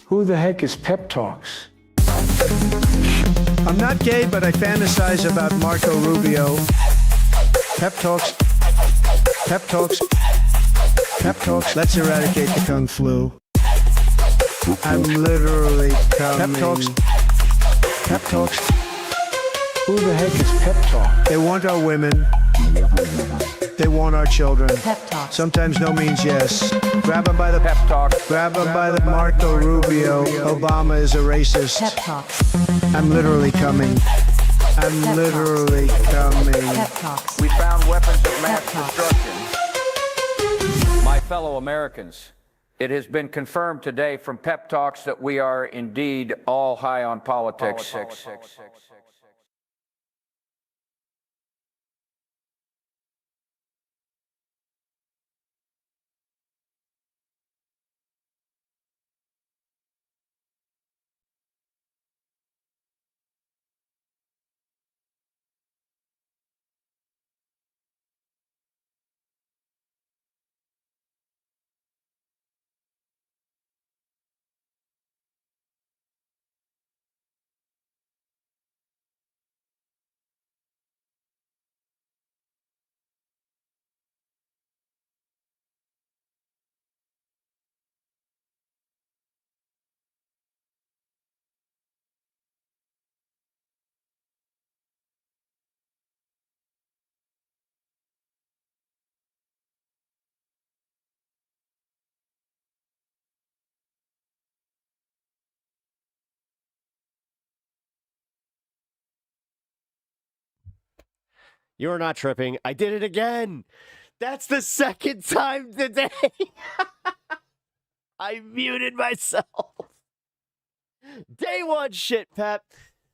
Who the heck is Pep Talks? I'm not gay, but I fantasize about Marco Rubio. Pep talks. Pep talks. Pep talks. Let's eradicate the Kung flu. I'm literally coming. Pep talks. Pep talks. Who the heck is Pep Talk? They want our women. They want our children. Pep talk. Sometimes no means yes. Grab them by the Pep Talk. Grab them by the Marco Rubio. Obama is a racist. Pep talk. I'm literally coming. I'm Pep literally coming. Pep talks. We found weapons of mass Pep talks. destruction. My fellow Americans, it has been confirmed today from Pep Talks that we are indeed all high on politics. You're not tripping. I did it again. That's the second time today. I muted myself. Day one shit, Pep.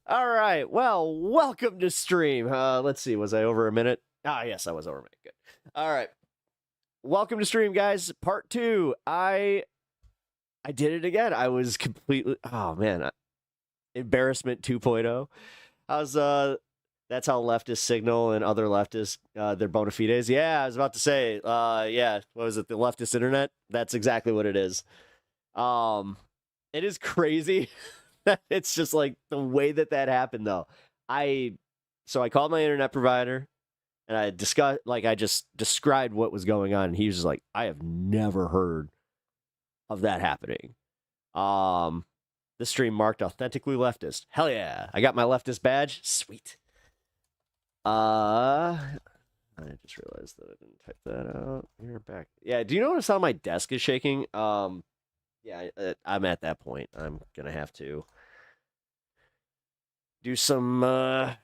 All right. Well, welcome to stream. Let's see. Was I over a minute? Ah, yes, I was over a minute. Good. All right. Welcome to stream, guys. Part 2. I did it again. I was completely... Oh, man. Embarrassment 2.0. I was... That's how leftists signal and other leftists, their bona fides. Yeah, I was about to say, yeah, what was it, the leftist internet? That's exactly what it is. It is crazy. It's just like the way that happened, though. So I called my internet provider, and I just described what was going on, and he was just like, I have never heard of that happening. The stream marked authentically leftist. Hell yeah. I got my leftist badge. Sweet. I just realized that I didn't type that out. You're back. Yeah, do you notice how my desk is shaking? Yeah, I'm at that point. I'm gonna have to do some more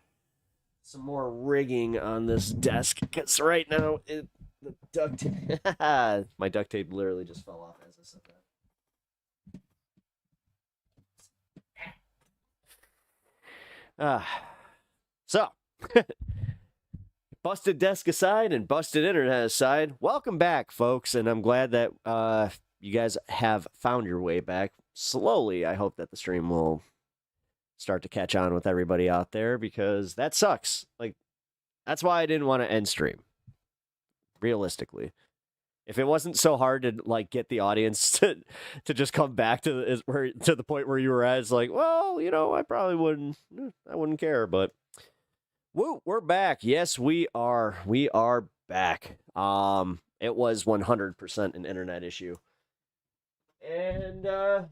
rigging on this desk, because right now the duct tape my duct tape literally just fell off as I said that. So busted desk aside and busted internet aside, welcome back, folks, and I'm glad that you guys have found your way back. Slowly, I hope that the stream will start to catch on with everybody out there, because that sucks. Like, that's why I didn't want to end stream. Realistically, if it wasn't so hard to like get the audience to just come back to the point where you were at, it's like, well, you know, I probably wouldn't care, but. Woo, we're back. Yes, we are. We are back. It was 100% an internet issue. And, yeah,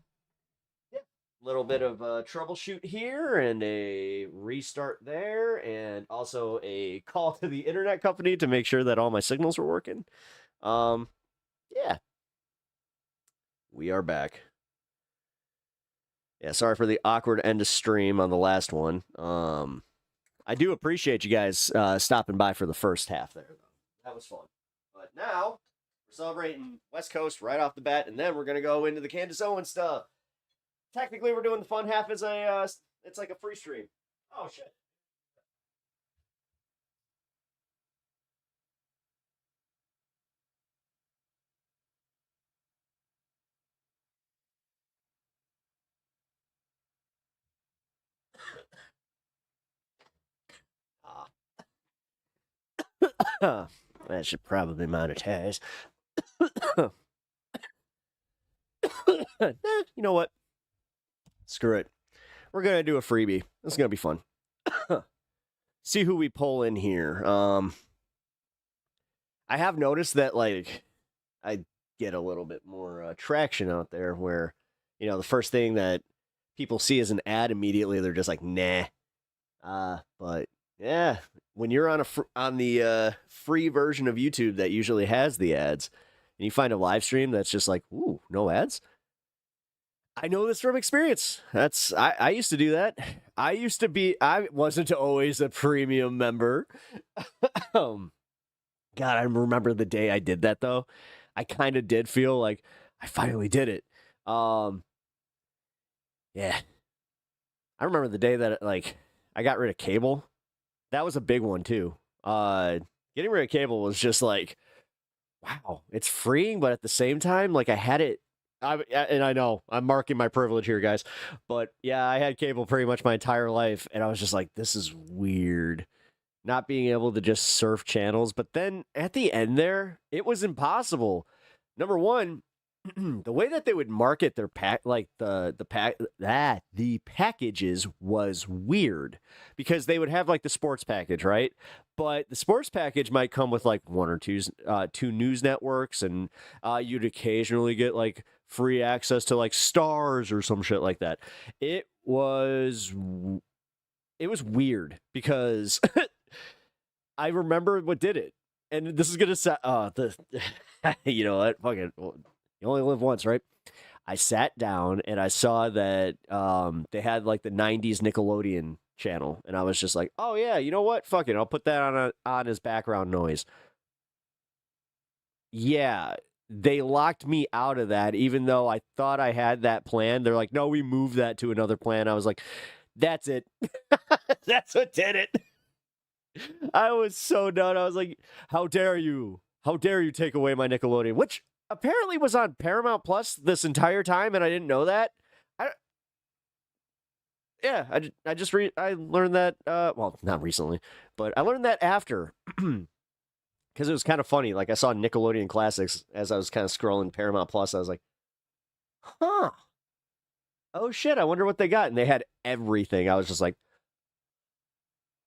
a little bit of a troubleshoot here and a restart there, and also a call to the internet company to make sure that all my signals were working. Yeah. We are back. Yeah, sorry for the awkward end of stream on the last one. I do appreciate you guys stopping by for the first half there, though. That was fun. But now, we're celebrating West Coast right off the bat, and then we're going to go into the CANDACE OWENS stuff. Technically, we're doing the fun half as it's like a free stream. Oh, shit. That should probably monetize. You know what? Screw it. We're going to do a freebie. This is going to be fun. See who we pull in here. I have noticed that, like, I get a little bit more traction out there where, you know, the first thing that people see as an ad, immediately they're just like, nah. But yeah, when you're on the free version of YouTube that usually has the ads, and you find a live stream that's just like, ooh, no ads. I know this from experience. I used to do that. I wasn't always a premium member. God, I remember the day I did that though. I kind of did feel like I finally did it. Yeah. I remember the day that like I got rid of cable. That was a big one too. Getting rid of cable was just like, wow, it's freeing, but at the same time, like I had it. And I know I'm marking my privilege here, guys, but yeah, I had cable pretty much my entire life, and I was just like, this is weird, not being able to just surf channels. But then at the end there, it was impossible. Number one, the way that they would market their the packages was weird, because they would have like the sports package, right? But the sports package might come with like one or two news networks, and you'd occasionally get like free access to like Stars or some shit like that. It was weird, because I remember what did it, and this is gonna sound you know what, fucking. You only live once, right? I sat down and I saw that they had like the 90s Nickelodeon channel, and I was just like, oh yeah, you know what? Fuck it, I'll put that on as background noise. Yeah, they locked me out of that, even though I thought I had that plan. They're like, no, we moved that to another plan. I was like, that's it. That's what did it. I was so done. I was like, how dare you? How dare you take away my Nickelodeon? Which apparently was on Paramount Plus this entire time, and I didn't know that. I learned that, well, not recently, but I learned that after, because it was kind of funny. Like, I saw Nickelodeon Classics as I was kind of scrolling Paramount Plus. I was like, huh, oh shit, I wonder what they got. And they had everything. I was just like,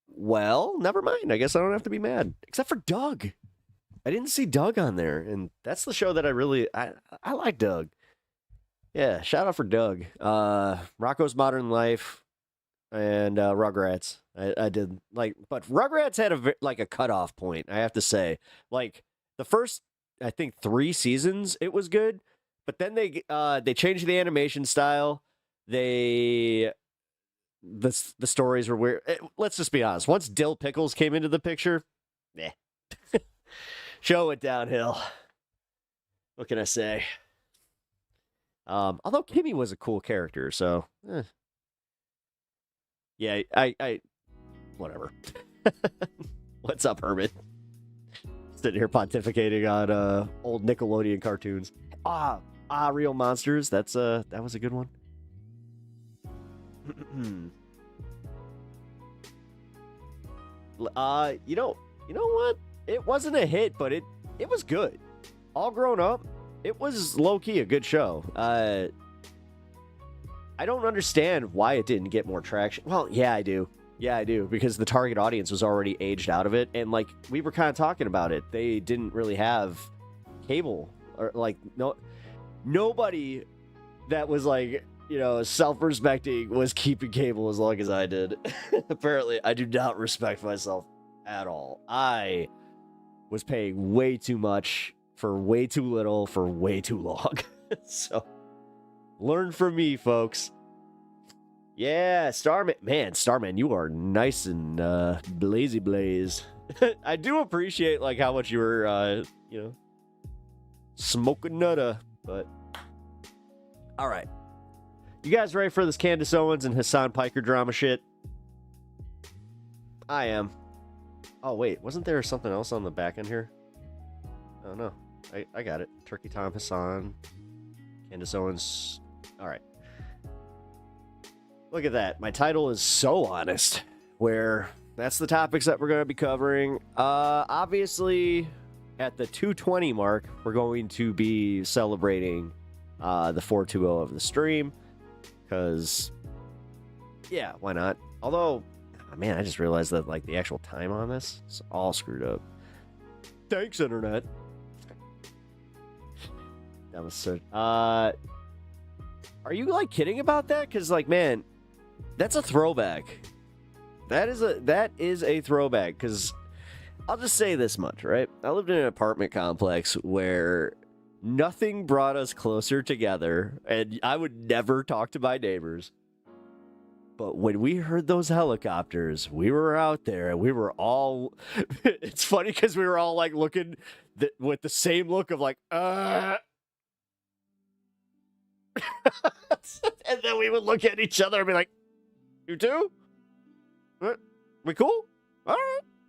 well, never mind. I guess I don't have to be mad. Except for Doug. I didn't see Doug on there, and that's the show that I like Doug. Yeah, shout out for Doug. Rocko's Modern Life and Rugrats. I did like, but Rugrats had a cutoff point, I have to say. Like the first, I think 3 seasons, it was good, but then they changed the animation style. The stories were weird. Let's just be honest. Once Dill Pickles came into the picture, show went downhill. What can I say? Although Kimmy was a cool character, so yeah, I whatever. What's up, Hermit? Sitting here pontificating on old Nickelodeon cartoons. Real Monsters. That was a good one. You know what? It wasn't a hit, but it was good. All Grown Up, it was low-key a good show. I don't understand why it didn't get more traction. Well, yeah, I do. Yeah, I do, because the target audience was already aged out of it, and like we were kind of talking about it, they didn't really have cable, or like nobody that was like, you know, self-respecting was keeping cable as long as I did. Apparently, I do not respect myself at all. I was paying way too much for way too little for way too long. So, learn from me, folks. Yeah, Starman. Man, Starman, you are nice and blazy blaze. I do appreciate like how much you were, smoking nutta. But all right, you guys ready for this Candace Owens and Hassan Piker drama shit? I am. Oh wait, wasn't there something else on the back end here? Oh no, I got it. Turkey Tom Hassan, Candace Owens. All right. Look at that. My title is so honest, where that's the topics that we're going to be covering. Obviously, at the 220 mark, we're going to be celebrating the 420 of the stream. Because, yeah, why not? Although, oh, man, I just realized that, like, the actual time on this is all screwed up. Thanks, Internet. That was so... Are you, like, kidding about that? Because, like, man, that's a throwback. That is a throwback, because I'll just say this much, right? I lived in an apartment complex where nothing brought us closer together, and I would never talk to my neighbors. But when we heard those helicopters, we were out there, and we were all... It's funny, because we were all, like, looking with the same look of, like, And then we would look at each other and be like, you too? What? We cool? All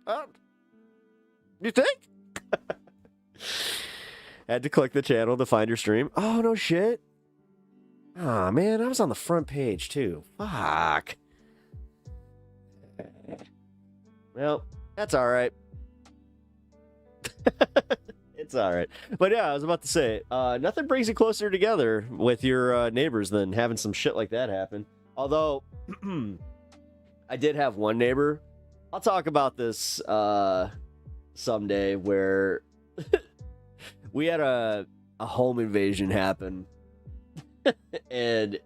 right. You think? Had to click the channel to find your stream. Oh, no shit. Aw, man, I was on the front page, too. Fuck. Well, that's all right. It's all right. But yeah, I was about to say, nothing brings you closer together with your neighbors than having some shit like that happen. Although, I did have one neighbor. I'll talk about this someday, where we had a home invasion happen. And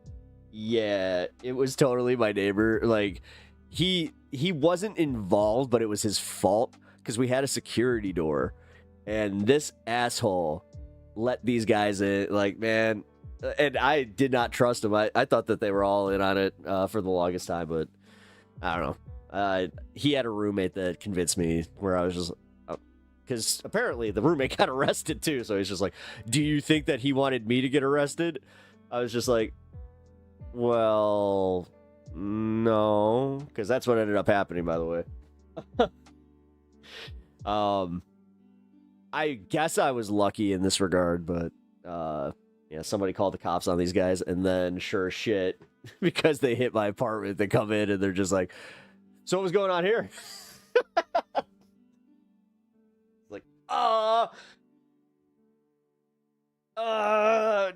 yeah, it was totally my neighbor. Like, he wasn't involved, but it was his fault, because we had a security door. And this asshole let these guys in, like, man, and I did not trust him. I thought that they were all in on it for the longest time, but I don't know. He had a roommate that convinced me, where I was just, because apparently the roommate got arrested too. So he's just like, do you think that he wanted me to get arrested? I was just like, well, no, because that's what ended up happening, by the way. I guess I was lucky in this regard, but yeah, somebody called the cops on these guys, and then sure as shit, because they hit my apartment, they come in and they're just like, so what was going on here? Like,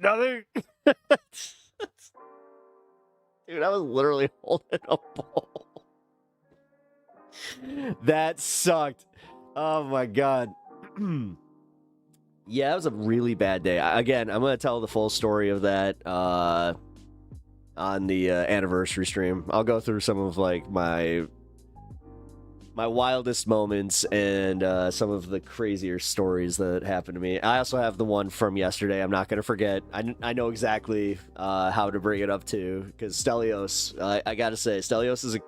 nothing. Dude, I was literally holding a ball. That sucked. Oh my god. Yeah, it was a really bad day. Again, I'm going to tell the full story of that on the anniversary stream. I'll go through some of, like, my wildest moments and some of the crazier stories that happened to me. I also have the one from yesterday. I'm not going to forget. I know exactly how to bring it up, too, because Stelios, I got to say, Stelios is a...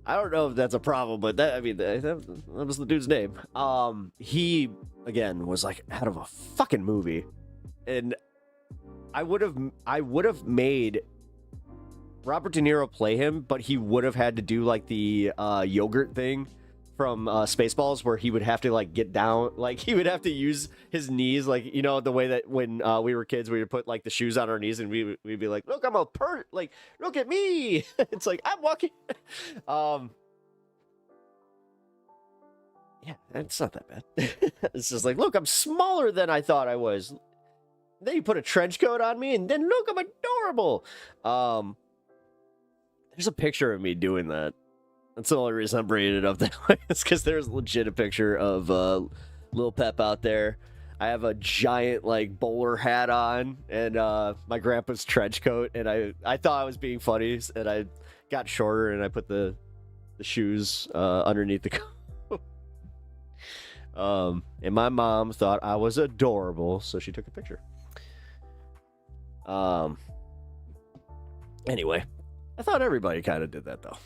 I don't know if that's a problem, but that was the dude's name. He, again, was like out of a fucking movie. And I would have made Robert De Niro play him, but he would have had to do like the yogurt thing from Spaceballs, where he would have to like get down, like he would have to use his knees, like, you know, the way that when we were kids, we would put like the shoes on our knees and we'd be like, look, I'm like, look at me. It's like, I'm walking. Yeah, it's not that bad. It's just like, look, I'm smaller than I thought I was. Then you put a trench coat on me, and then look, I'm adorable. There's a picture of me doing that. That's the only reason I'm bringing it up that way. It's because there's legit a picture of Lil Pep out there. I have a giant, like, bowler hat on, and my grandpa's trench coat, and I thought I was being funny, and I got shorter, and I put the shoes underneath the coat. And my mom thought I was adorable, so she took a picture. Anyway, I thought everybody kind of did that, though.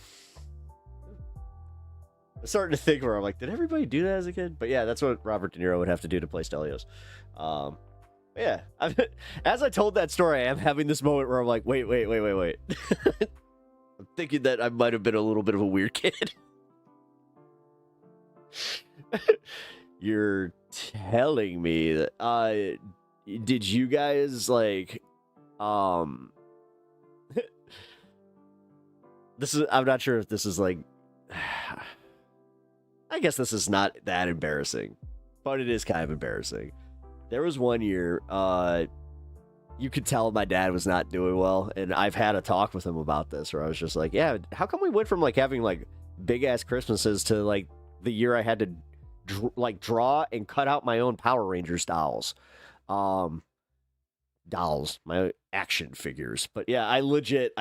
I'm starting to think where I'm like, did everybody do that as a kid? But yeah, that's what Robert De Niro would have to do to play Stelios. Yeah, as I told that story, I am having this moment where I'm like, wait. I'm thinking that I might have been a little bit of a weird kid. You're telling me that, did you guys, like, this is, I'm not sure if this is, like, I guess this is not that embarrassing, but it is kind of embarrassing. There was one year, you could tell my dad was not doing well, and I've had a talk with him about this where I was just like, yeah, how come we went from like having like big ass Christmases to like the year I had to draw and cut out my own Power Rangers dolls, my action figures. But yeah, I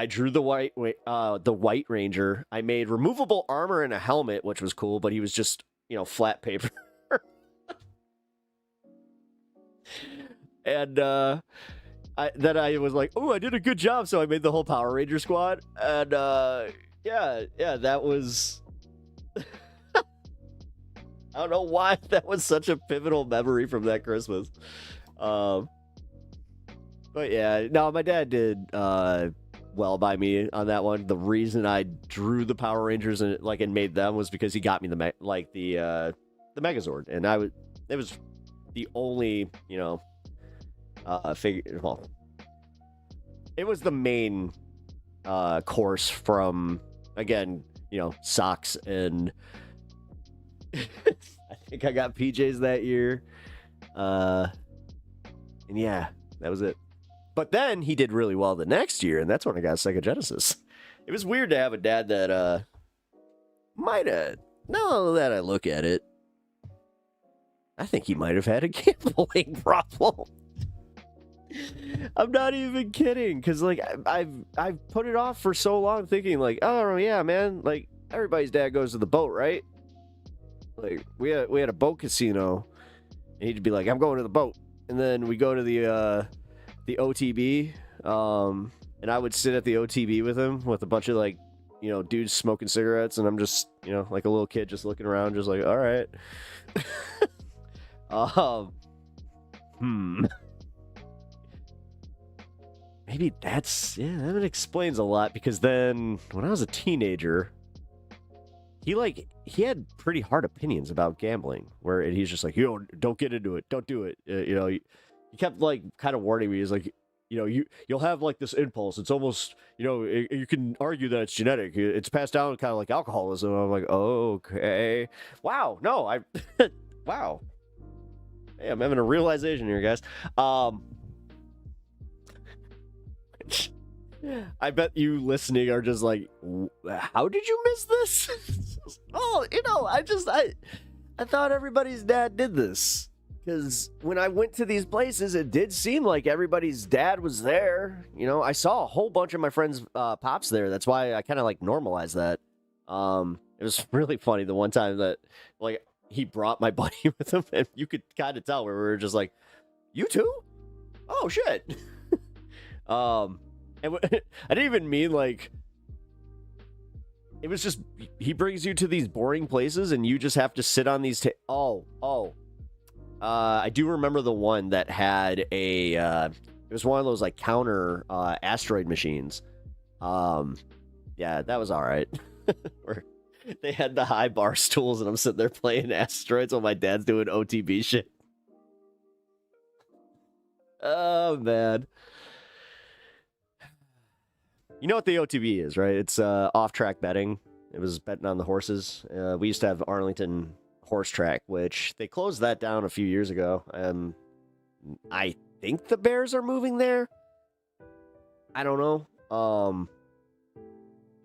drew the White Ranger. I made removable armor and a helmet, which was cool, but he was just, flat paper. And then I was like, oh, I did a good job, so I made the whole Power Ranger squad. And yeah, that was I don't know why that was such a pivotal memory from that Christmas. But yeah, no, my dad did well by me on that one. The reason I drew the Power Rangers and made them was because he got me the Megazord, and it was the only figure. Well, it was the main course from, again, socks and. I think I got PJs that year. And yeah, that was it. But then he did really well the next year, and that's when I got Sega Genesis. It was weird to have a dad that might have, now that I look at it, I think he might have had a gambling problem. I'm not even kidding, because I've put it off for so long, thinking oh yeah, man, everybody's dad goes to the boat, right? We had a boat casino, and he'd be like, I'm going to the boat. And then we go to the OTB, and I would sit at the OTB with him with a bunch of dudes smoking cigarettes, and I'm just like a little kid just looking around, just like, all right. Maybe that explains a lot, because then when I was a teenager, he had pretty hard opinions about gambling, where he's just like, don't get into it, don't do it. He kept kind of warning me. He's like, you'll have this impulse. It's almost, you can argue that it's genetic. It's passed down kind of like alcoholism. I'm like, oh, okay. Wow. No, wow. Hey, I'm having a realization here, guys. I bet you listening are just like, how did you miss this? Oh, I thought everybody's dad did this. Because when I went to these places, it did seem like everybody's dad was there. I saw a whole bunch of my friends' pops there. That's why I kind of normalized that. It was really funny the one time that he brought my buddy with him, and you could kind of tell where we were just like, you too? Oh, shit. And I didn't even mean it was just, he brings you to these boring places and you just have to sit on these. I do remember the one that had it was one of those counter asteroid machines. Yeah, that was all right. Where they had the high bar stools and I'm sitting there playing asteroids while my dad's doing OTB shit. Oh, man. You know what the OTB is, right? It's off-track betting. It was betting on the horses. We used to have Arlington Horse Track, which they closed that down a few years ago. I think the Bears are moving there. I don't know.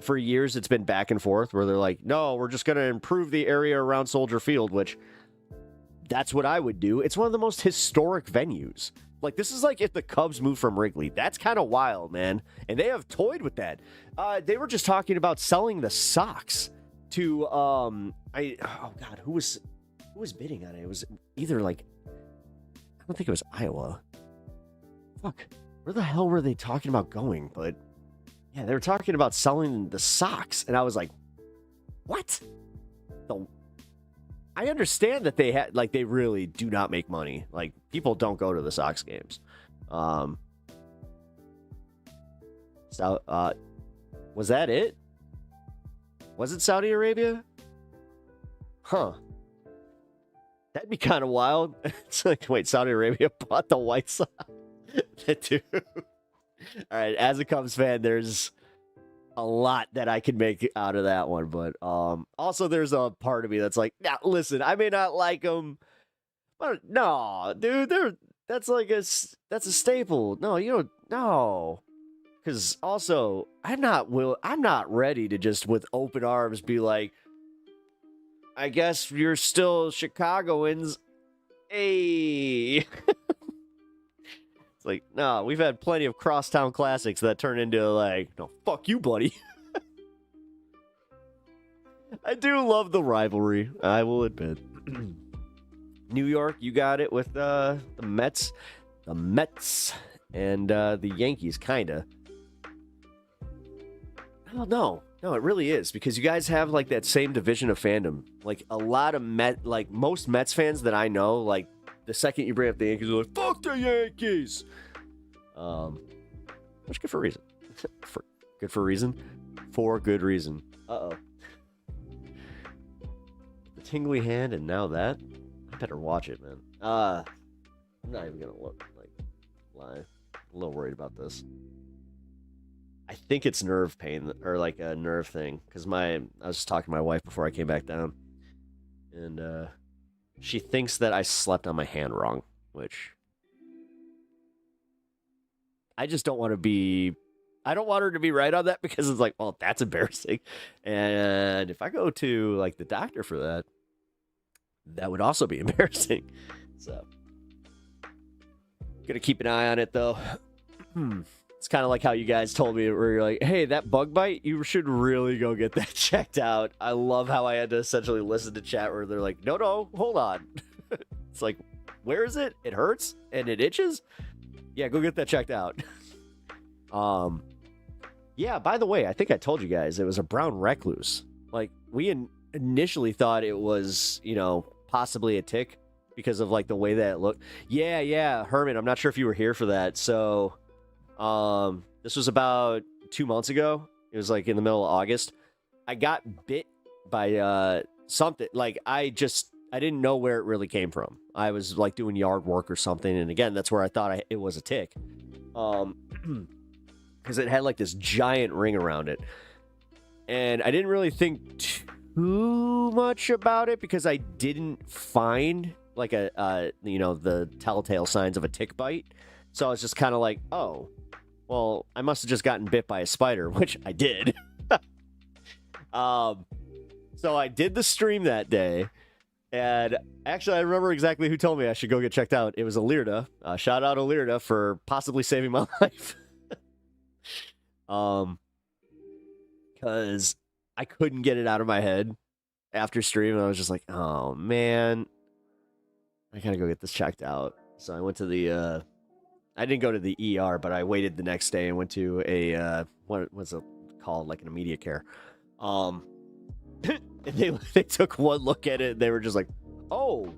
For years, it's been back and forth where they're like, no, we're just going to improve the area around Soldier Field, which that's what I would do. It's one of the most historic venues. This is if the Cubs moved from Wrigley. That's kind of wild, man. And they have toyed with that. They were just talking about selling the Sox to, oh God, who was bidding on it? It was either I don't think it was Iowa. Fuck. Where the hell were they talking about going? But yeah, they were talking about selling the Sox. And I was like, what? I understand that they had they really do not make money. People don't go to the Sox games. So was that it? Was it Saudi Arabia? Huh. That'd be kind of wild. It's wait, Saudi Arabia bought the White Sox. Dude. All right, as a Cubs fan, there's a lot that I can make out of that one, but also there's a part of me that's like, nah, listen, I may not like them, but no, dude, that's That's a staple. No, you don't. No. Because also, I'm not ready to just with open arms be like, I guess you're still Chicagoans. Hey. It's like, no, we've had plenty of crosstown classics that turn into like, no, fuck you, buddy. I do love the rivalry, I will admit. New York, you got it with the Mets. The Mets and the Yankees, kinda. Oh, no, it really is, because you guys have like that same division of fandom. Like a lot of most Mets fans that I know, like the second you bring up the Yankees, they're like, fuck the Yankees. Which good for a reason. For good reason. Uh-oh. The tingly hand and now that. I better watch it, man. I'm not even gonna lie. I'm a little worried about this. I think it's nerve pain or like a nerve thing, because I was just talking to my wife before I came back down, and she thinks that I slept on my hand wrong, which I just don't want to be. I don't want her to be right on that, because it's like, well, that's embarrassing, and if I go to like the doctor for that, that would also be embarrassing. So, gonna keep an eye on it though. It's kind of like how you guys told me, where you're like, hey, that bug bite, you should really go get that checked out. I love how I had to essentially listen to chat where they're like, no, hold on. It's like, where is it? It hurts and it itches? Yeah, go get that checked out. Yeah, by the way, I think I told you guys it was a brown recluse. Like, we initially thought it was, possibly a tick because of like the way that it looked. Yeah, Herman, I'm not sure if you were here for that. So, this was about 2 months ago. It was like in the middle of August. I got bit by something. Like, I didn't know where it really came from. I was like doing yard work or something, and again, that's where I thought it was a tick. Because it had like this giant ring around it, and I didn't really think too much about it because I didn't find like the telltale signs of a tick bite. So I was just kind of like, oh, well, I must have just gotten bit by a spider, which I did. So I did the stream that day, and actually I remember exactly who told me I should go get checked out. It was Alirda. Shout out Alirda for possibly saving my life. Because I couldn't get it out of my head after stream, and I was just like, oh man, I gotta go get this checked out. So I went to the I didn't go to the ER, but I waited the next day and went to a what was it called, like an immediate care. And they took one look at it, and they were just like, oh,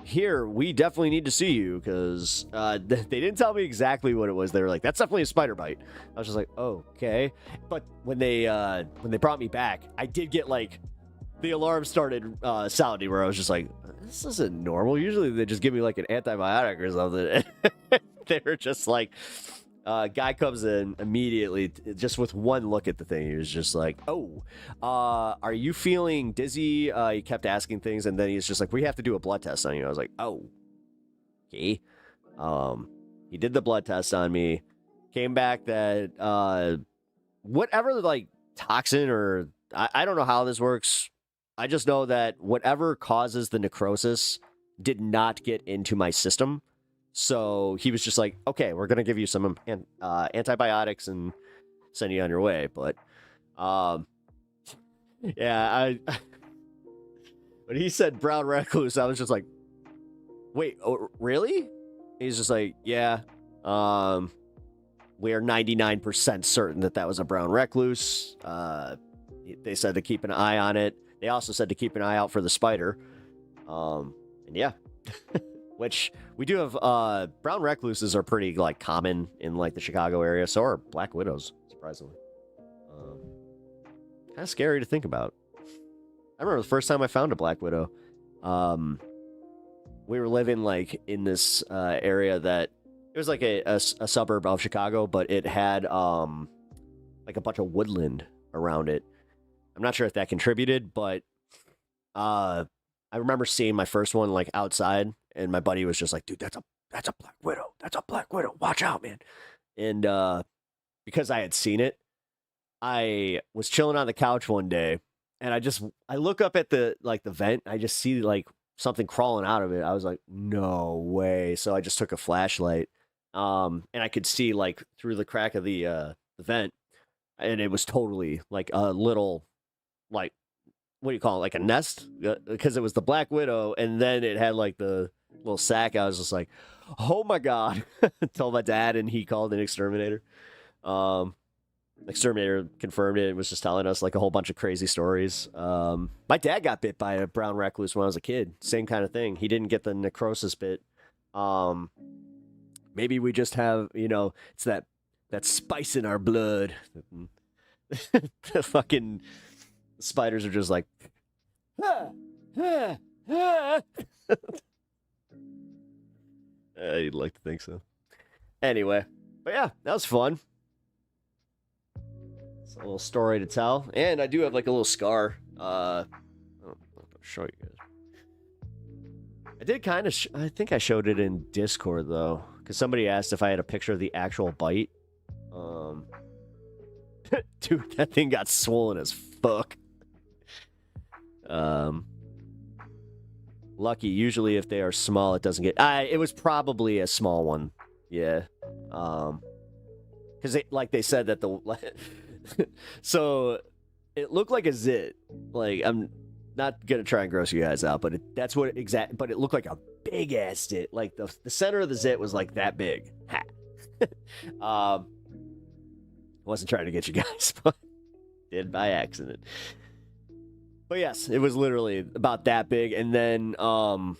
here, we definitely need to see you, because they didn't tell me exactly what it was. They were like, that's definitely a spider bite. I was just like, okay. But when they brought me back, I did get like, the alarm started sounding where I was just like, this isn't normal. Usually they just give me like an antibiotic or something. They were just like, guy comes in immediately, just with one look at the thing. He was just like, oh, are you feeling dizzy? He kept asking things, and then he's just like, we have to do a blood test on you. I was like, oh, okay. He did the blood test on me, came back that whatever like toxin or I don't know how this works. I just know that whatever causes the necrosis did not get into my system. So he was just like, okay, we're going to give you some antibiotics and send you on your way. But, yeah, when he said brown recluse, I was just like, wait, oh, really? He's just like, yeah, we are 99% certain that was a brown recluse. They said to keep an eye on it. They also said to keep an eye out for the spider. And yeah. Which we do have, brown recluses are pretty like common in like the Chicago area. So are black widows, surprisingly. Kind of scary to think about. I remember the first time I found a black widow. We were living like in this area that it was like a suburb of Chicago, but it had like a bunch of woodland around it. I'm not sure if that contributed, but I remember seeing my first one like outside, And my buddy was just like, dude, that's a black widow. That's a black widow. Watch out, man. And because I had seen it, I was chilling on the couch one day, and I look up at the vent. I just see like something crawling out of it. I was like, no way. So I just took a flashlight, and I could see like through the crack of the vent, and it was totally like a little, like, what do you call it? Like a nest, because it was the black widow, and then it had like the little sack. I was just like, oh my god. Told my dad, and he called an exterminator. Exterminator confirmed it and was just telling us like a whole bunch of crazy stories. My dad got bit by a brown recluse when I was a kid. Same kind of thing. He didn't get the necrosis bit. Maybe we just have, it's that spice in our blood. The fucking spiders are just like, you'd like to think so. Anyway, but yeah, that was fun. It's a little story to tell, and I do have like a little scar. I'll show you guys. I did kind of. I think I showed it in Discord though, because somebody asked if I had a picture of the actual bite. Dude, that thing got swollen as fuck. Lucky. Usually, if they are small, it doesn't get. It was probably a small one. Yeah. Because they said that the. So it looked like a zit. Like, I'm not gonna try and gross you guys out, but that's what but it looked like a big ass zit. Like the center of the zit was like that big. Ha. Wasn't trying to get you guys, but did by accident. But yes, it was literally about that big, and then all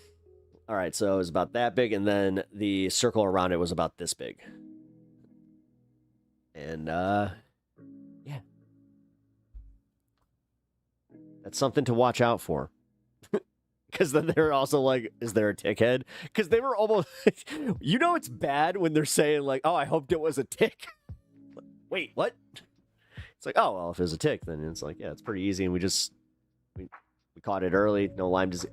right, so it was about that big, and then the circle around it was about this big. And yeah. That's something to watch out for. Because then they're also like, is there a tick head? Because they were almost, it's bad when they're saying like, oh, I hoped it was a tick. Wait, what? It's like, oh, well, if it was a tick, then it's like, yeah, it's pretty easy. And we caught it early. No Lyme disease.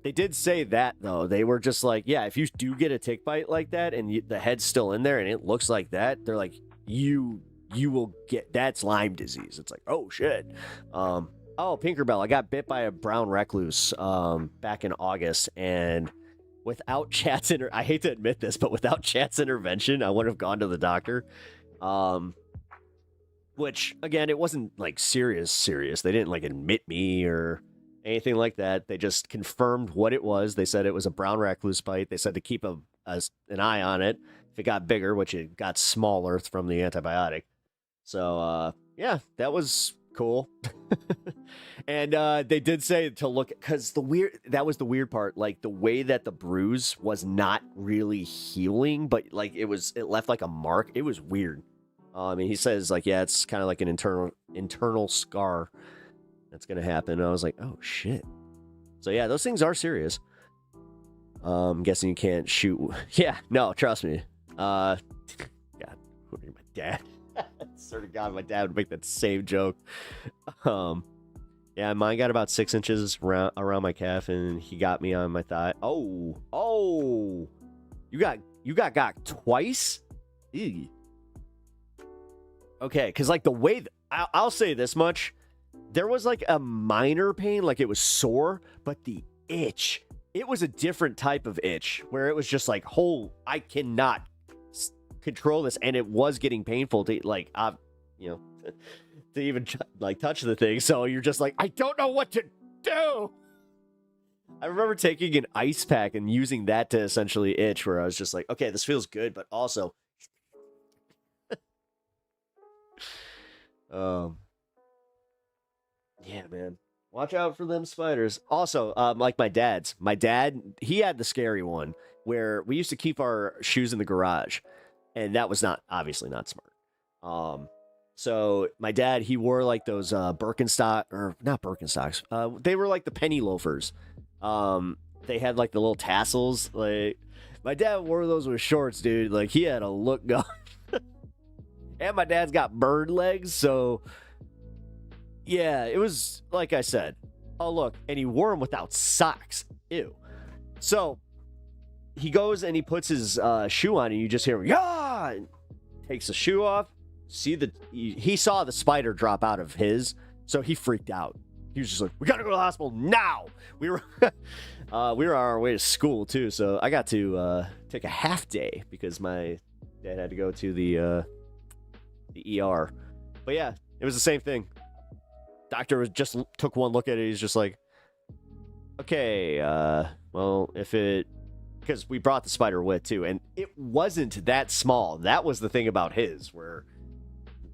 They did say that, though. They were just like, yeah, if you do get a tick bite like that and the head's still in there and it looks like that, they're like, you will get, that's Lyme disease. It's like, oh, shit. Oh, Pinkerbell, I got bit by a brown recluse back in August, and without Chat's I hate to admit this, but without Chat's intervention, I would have gone to the doctor. Which, again, it wasn't, like, serious. They didn't, like, admit me or anything like that. They just confirmed what it was. They said it was a brown recluse bite. They said to keep an eye on it. If it got bigger, which it got smaller from the antibiotic. So, yeah, that was cool. And they did say to look, because that was the weird part. Like, the way that the bruise was not really healing, but, like, it left, like, a mark. It was weird. And he says, like, yeah, it's kind of like an internal scar that's going to happen. And I was like, oh, shit. So, yeah, those things are serious. I'm guessing you can't shoot. Yeah, no, trust me. God, my dad. I swear to God, my dad would make that same joke. Yeah, mine got about 6 inches around my calf, and he got me on my thigh. Oh, you got twice? Ew. Okay, because like the way I'll say this much, there was like a minor pain, like it was sore, but the itch, it was a different type of itch where it was just like, I cannot control this, and it was getting painful to like, to even like touch the thing. So you're just like, I don't know what to do. I remember taking an ice pack and using that to essentially itch, where I was just like, okay, this feels good, but also. Yeah, man. Watch out for them spiders. Also, like my dad, he had the scary one where we used to keep our shoes in the garage, and that was obviously not smart. So my dad, he wore like those Birkenstock, or not Birkenstocks. They were like the penny loafers. They had like the little tassels. Like my dad wore those with shorts, dude. Like he had a look going. And my dad's got bird legs, so yeah, it was like I said. Oh look, and he wore them without socks. Ew. So he goes and he puts his shoe on, and you just hear him, yeah, and takes the shoe off. He saw the spider drop out of his, so he freaked out. He was just like, we gotta go to the hospital now. We were on our way to school too, so I got to take a half day because my dad had to go to the ER. But yeah, it was the same thing. Doctor just took one look at it. He's just like, okay, well, because we brought the spider with too, and it wasn't that small. That was the thing about his, where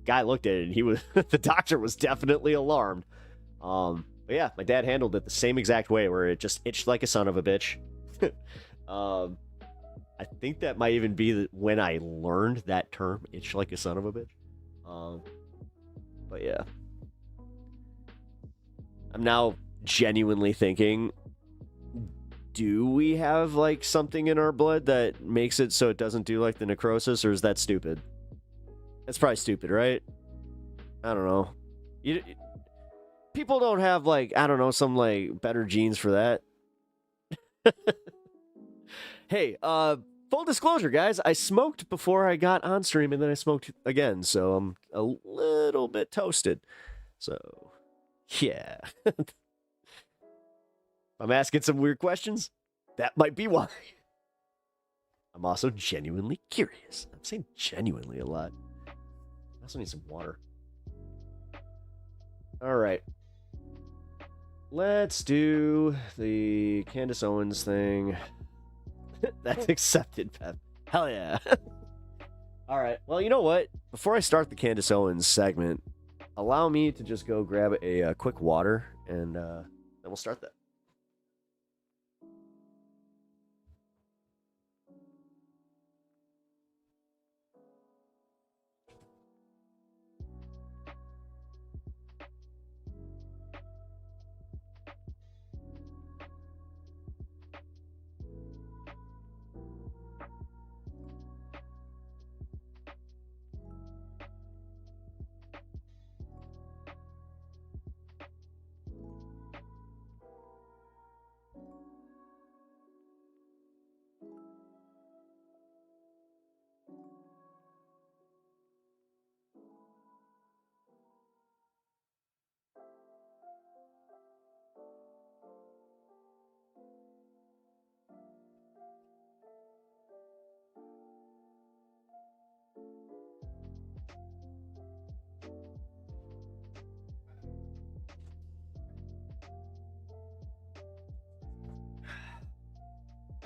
guy looked at it and the doctor was definitely alarmed. But yeah, my dad handled it the same exact way, where it just itched like a son of a bitch. I think that might even be when I learned that term, itch like a son of a bitch. But yeah, I'm now genuinely thinking, do we have like something in our blood that makes it so it doesn't do like the necrosis, or is that stupid? That's probably stupid, right? I don't know. People don't have like, I don't know, some like better genes for that. Hey, full disclosure, guys, I smoked before I got on stream, and then I smoked again, so I'm a little bit toasted. So, yeah. I'm asking some weird questions. That might be why. I'm also genuinely curious. I'm saying genuinely a lot. I also need some water. All right. Let's do the Candace Owens thing. That's accepted, Pep. Hell yeah. All right. Well, you know what? Before I start the Candace Owens segment, allow me to just go grab a quick water, and then we'll start that.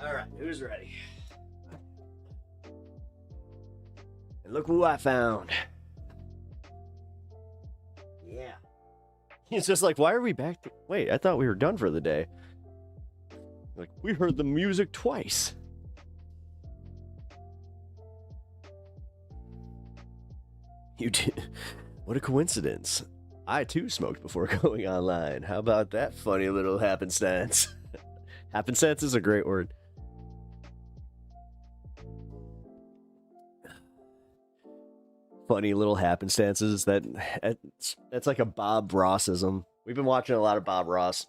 All right, who's ready? And look who I found. Yeah. He's just like, why are we back? Wait, I thought we were done for the day. Like, we heard the music twice. You did. What a coincidence. I too smoked before going online. How about that funny little happenstance? Happenstance is a great word. Funny little happenstances. That's like a Bob Rossism. We've been watching a lot of Bob Ross.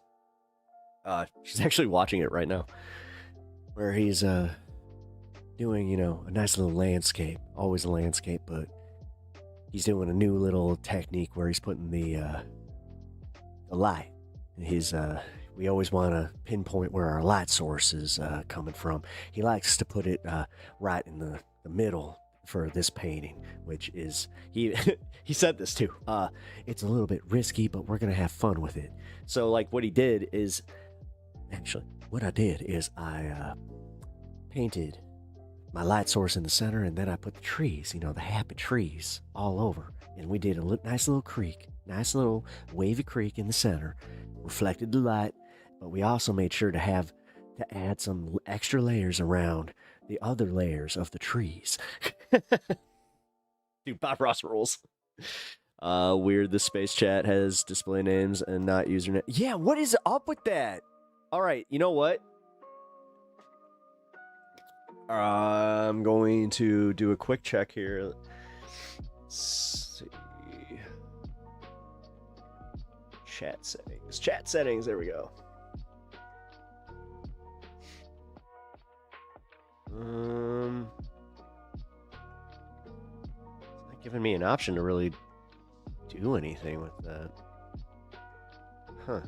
She's actually watching it right now, where he's doing, a nice little landscape. Always a landscape, but he's doing a new little technique where he's putting the light. We always want to pinpoint where our light source is coming from. He likes to put it right in the middle for this painting, which is, he said this too, it's a little bit risky, but we're gonna have fun with it. So like what I did is I painted my light source in the center, and then I put the trees, the happy trees all over, and we did a nice little creek, nice little wavy creek in the center, reflected the light, but we also made sure to add some extra layers around the other layers of the trees. Dude, Bob Ross rules. Weird the space chat has display names and not username. Yeah, what is up with that? All right, you know what? I'm going to do a quick check here. Let's see. Chat settings. There we go. It's not giving me an option to really do anything with that. Huh.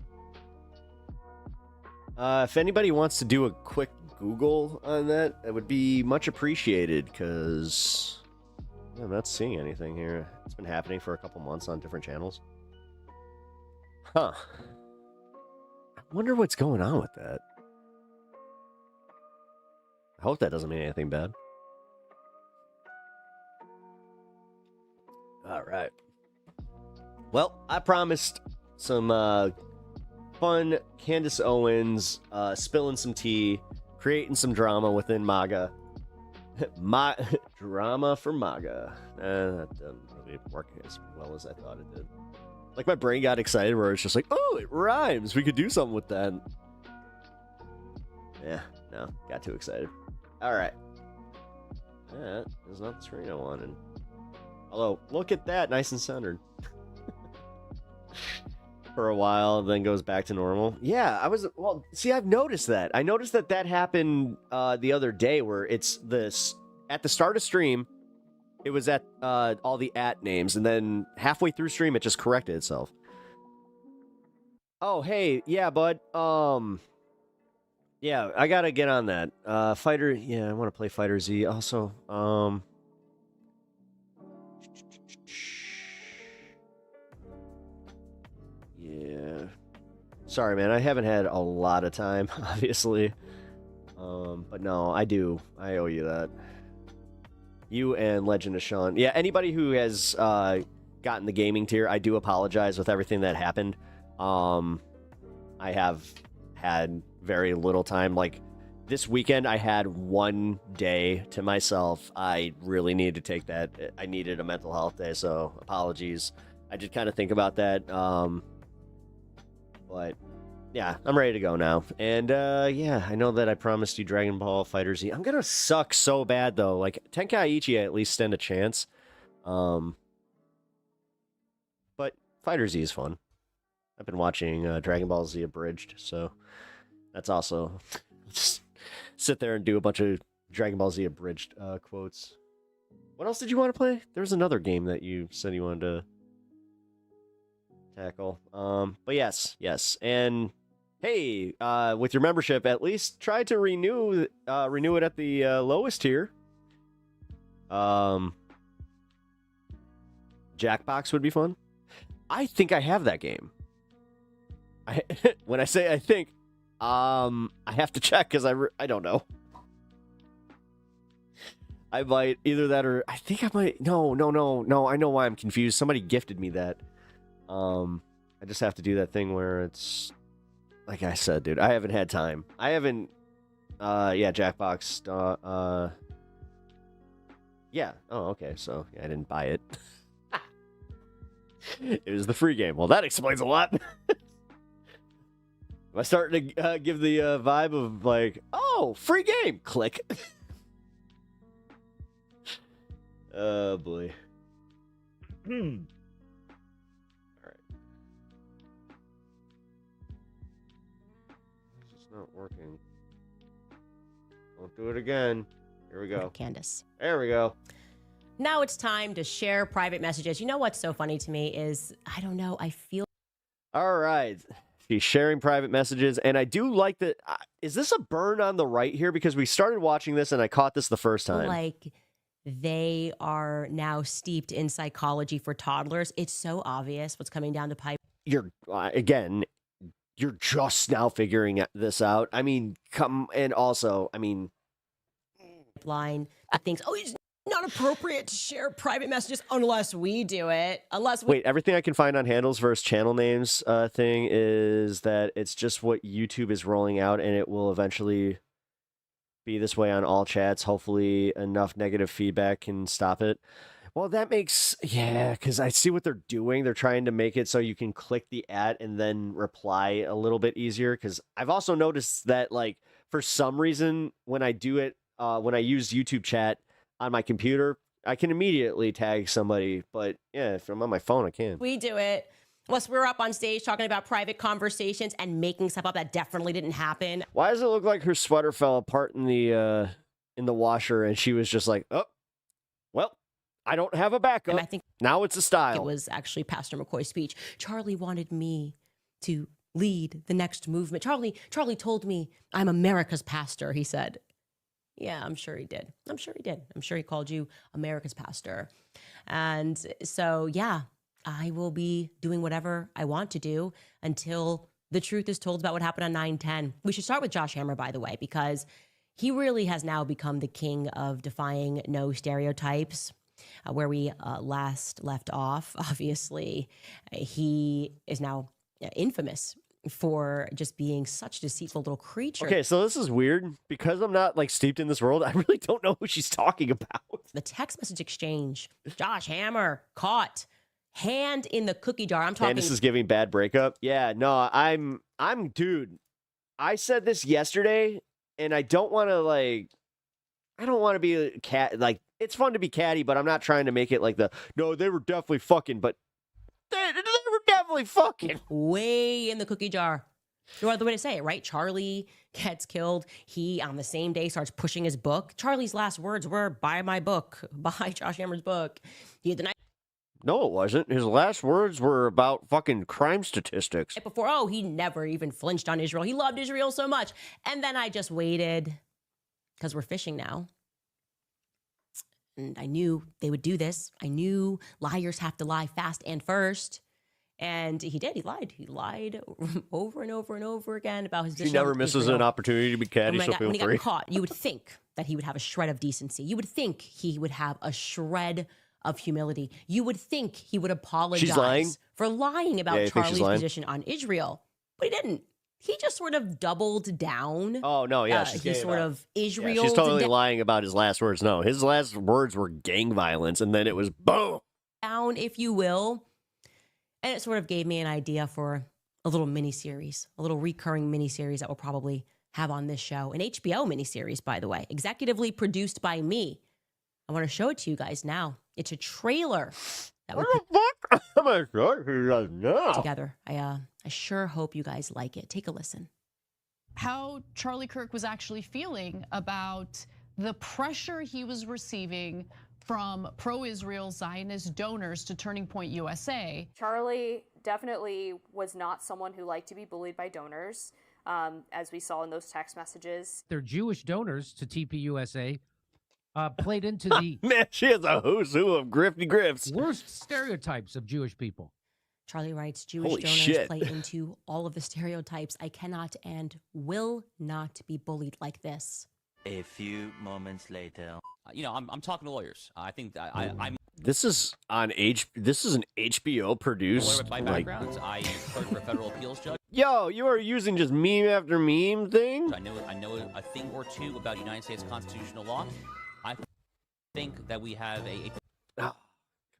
If anybody wants to do a quick Google on that, it would be much appreciated, because I'm not seeing anything here. It's been happening for a couple months on different channels. Huh. I wonder what's going on with that. I hope that doesn't mean anything bad. All right. Well, I promised some fun Candace Owens, spilling some tea, creating some drama within MAGA. Drama for MAGA. That doesn't really work as well as I thought it did. Like, my brain got excited where it's just like, oh, it rhymes. We could do something with that. Yeah, no, got too excited. All right. That is not the screen I wanted. Although, look at that, nice and centered. For a while, then goes back to normal. Yeah, well, see, I've noticed that. I noticed that happened the other day, where it's this, at the start of stream, it was at all the names, and then halfway through stream, it just corrected itself. Oh, hey, yeah, bud. Yeah, I gotta get on that. Fighter, yeah, I want to play Fighter Z. Also, yeah. Sorry, man, I haven't had a lot of time, obviously. But no, I do. I owe you that. You and Legend of Sean. Yeah, anybody who has gotten the gaming tier, I do apologize with everything that happened. I have had very little time. Like, this weekend, I had one day to myself. I really needed to take that. I needed a mental health day, so apologies. I did kind of think about that. But yeah, I'm ready to go now. And yeah, I know that I promised you Dragon Ball FighterZ. I'm gonna suck so bad though. Like, Tenkaichi, I at least stand a chance. But FighterZ is fun. I've been watching Dragon Ball Z Abridged, so that's also just sit there and do a bunch of Dragon Ball Z Abridged quotes. What else did you want to play? There was another game that you said you wanted to tackle. But yes. And hey, with your membership, at least try to renew it at the lowest tier. Jackbox would be fun. I think I have that game. When I say I think, I have to check, because I don't know. I might either that, or I think I might. No. I know why I'm confused. Somebody gifted me that. I just have to do that thing where it's, like I said, dude, I haven't had time. I haven't, yeah, Jackbox, yeah. Oh, okay. So yeah, I didn't buy it. It was the free game. Well, that explains a lot. Am I starting to give the vibe of like, oh, free game? Click. Oh, boy. All right. This is not working. Don't do it again. Here we go. Candace. There we go. Now it's time to share private messages. You know what's so funny to me is, I don't know, I feel... All right. She's sharing private messages, and I do like that. Is this a burn on the right here? Because we started watching this, and I caught this the first time. like they are now steeped in psychology for toddlers. It's so obvious what's coming down the pipe. You're, again, you're just now figuring this out. I mean, and also, I mean... Line thinks, oh, it's not appropriate to share private messages unless we do it. Wait, everything I can find on handles versus channel names thing is that it's just what YouTube is rolling out, and it will eventually be this way on all chats. Hopefully enough negative feedback can stop it. Well, that makes, yeah, because I see what they're doing. They're trying to make it so you can click the ad and then reply a little bit easier. Because I've also noticed that, like, for some reason, when I do it, when I use YouTube chat on my computer, I can immediately tag somebody. But yeah, if I'm on my phone, I can't. We do it. Unless we're up on stage talking about private conversations and making stuff up that definitely didn't happen. Why does it look like her sweater fell apart in the in the washer, and she was just like, oh, well, I don't have a backup. And I think Now it's a style. it was actually Pastor McCoy's speech. Charlie wanted me to lead the next movement. Charlie told me I'm America's pastor, he said. Yeah, I'm sure he did. I'm sure he called you America's pastor. And so, yeah, I will be doing whatever I want to do until the truth is told about what happened on 9/10. We should start with Josh Hammer, by the way, because he really has now become the king of defying no stereotypes. Where we last left off, obviously, he is now infamous for just being such a deceitful little creature. Okay, so this is weird because I'm not like steeped in this world. I really don't know who she's talking about. The text message exchange, Josh Hammer caught, hand in the cookie jar. I'm talking. Candace is giving bad breakup. Yeah, no, I'm dude. I said this yesterday, and I don't want to be a cat. Like, it's fun to be catty, but I'm not trying to make it like no, they were definitely fucking, but they were definitely fucking. Way in the cookie jar. No other way to say it, right? Charlie gets killed. He, on the same day, starts pushing his book. Charlie's last words were, buy my book. Buy Josh Hammer's book. He had the night No, it wasn't. His last words were about fucking crime statistics. before, he never even flinched on Israel. He loved Israel so much. And then I just waited, because we're fishing now. And I knew they would do this. I knew liars have to lie fast and first. And he did. He lied. He lied over and over and over again about his. She never misses an opportunity to be catty, so feel when he free. got caught, you would think that he would have a shred of decency. You would think he would have a shred of humility. You would think he would apologize for lying about Charlie's position on Israel. But he didn't. He just sort of doubled down. Oh, no, yeah. He sort of Israel. Yeah, she's totally lying about his last words. No, his last words were gang violence, and then it was boom. Down, if you will. And it sort of gave me an idea for a little miniseries, a little recurring miniseries that we'll probably have on this show. An HBO miniseries, by the way, executively produced by me. I want to show it to you guys now. It's a trailer that What the fuck? Oh my God, he does now. together. I sure hope you guys like it. Take a listen. How Charlie Kirk was actually feeling about the pressure he was receiving from pro-Israel Zionist donors to Turning Point USA. Charlie definitely was not someone who liked to be bullied by donors, as we saw in those text messages. Their Jewish donors to TPUSA played into the Man, she has a who's who of grifty grifts. worst stereotypes of Jewish people. Charlie writes, Jewish Holy donors shit. play into all of the stereotypes. I cannot and will not be bullied like this. A few moments later. I'm talking to lawyers. I think that I'm This is on This is an HBO a lawyer produced. with my background. I clerked for a federal appeals judge. Yo, you are using just meme after meme thing. I know a thing or two about United States constitutional law. I think that we have Oh,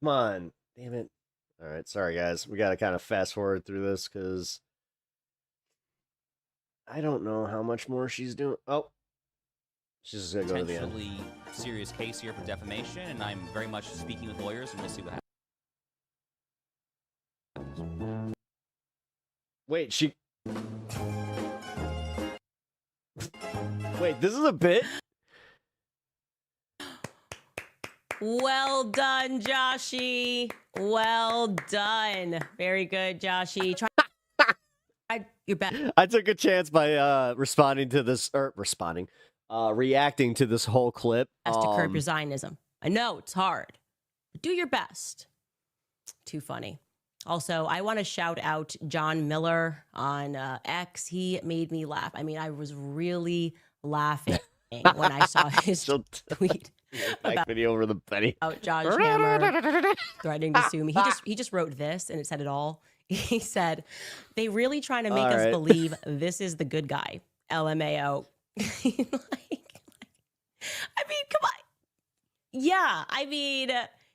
come on, damn it! All right, sorry guys, we got to kind of fast forward through this because I don't know how much more she's doing. Oh, she's just gonna go to the end. potentially serious case here for defamation, and I'm very much speaking with lawyers, and we'll see what happens. Wait, Wait, this is a bit? Well done, Joshy. Well done. Very good, Joshy. You're better. I took a chance by reacting to this whole clip. To curb your Zionism. I know it's hard, but do your best. Too funny. Also, I want to shout out John Miller on X. He made me laugh. I mean, I was really laughing when I saw his tweet Back video over the penny. about Josh Hammer threatening to sue me. He just wrote this, and it said it all. He said, "They really trying to make us believe this is the good guy." LMAO. I mean, come on. Yeah, I mean,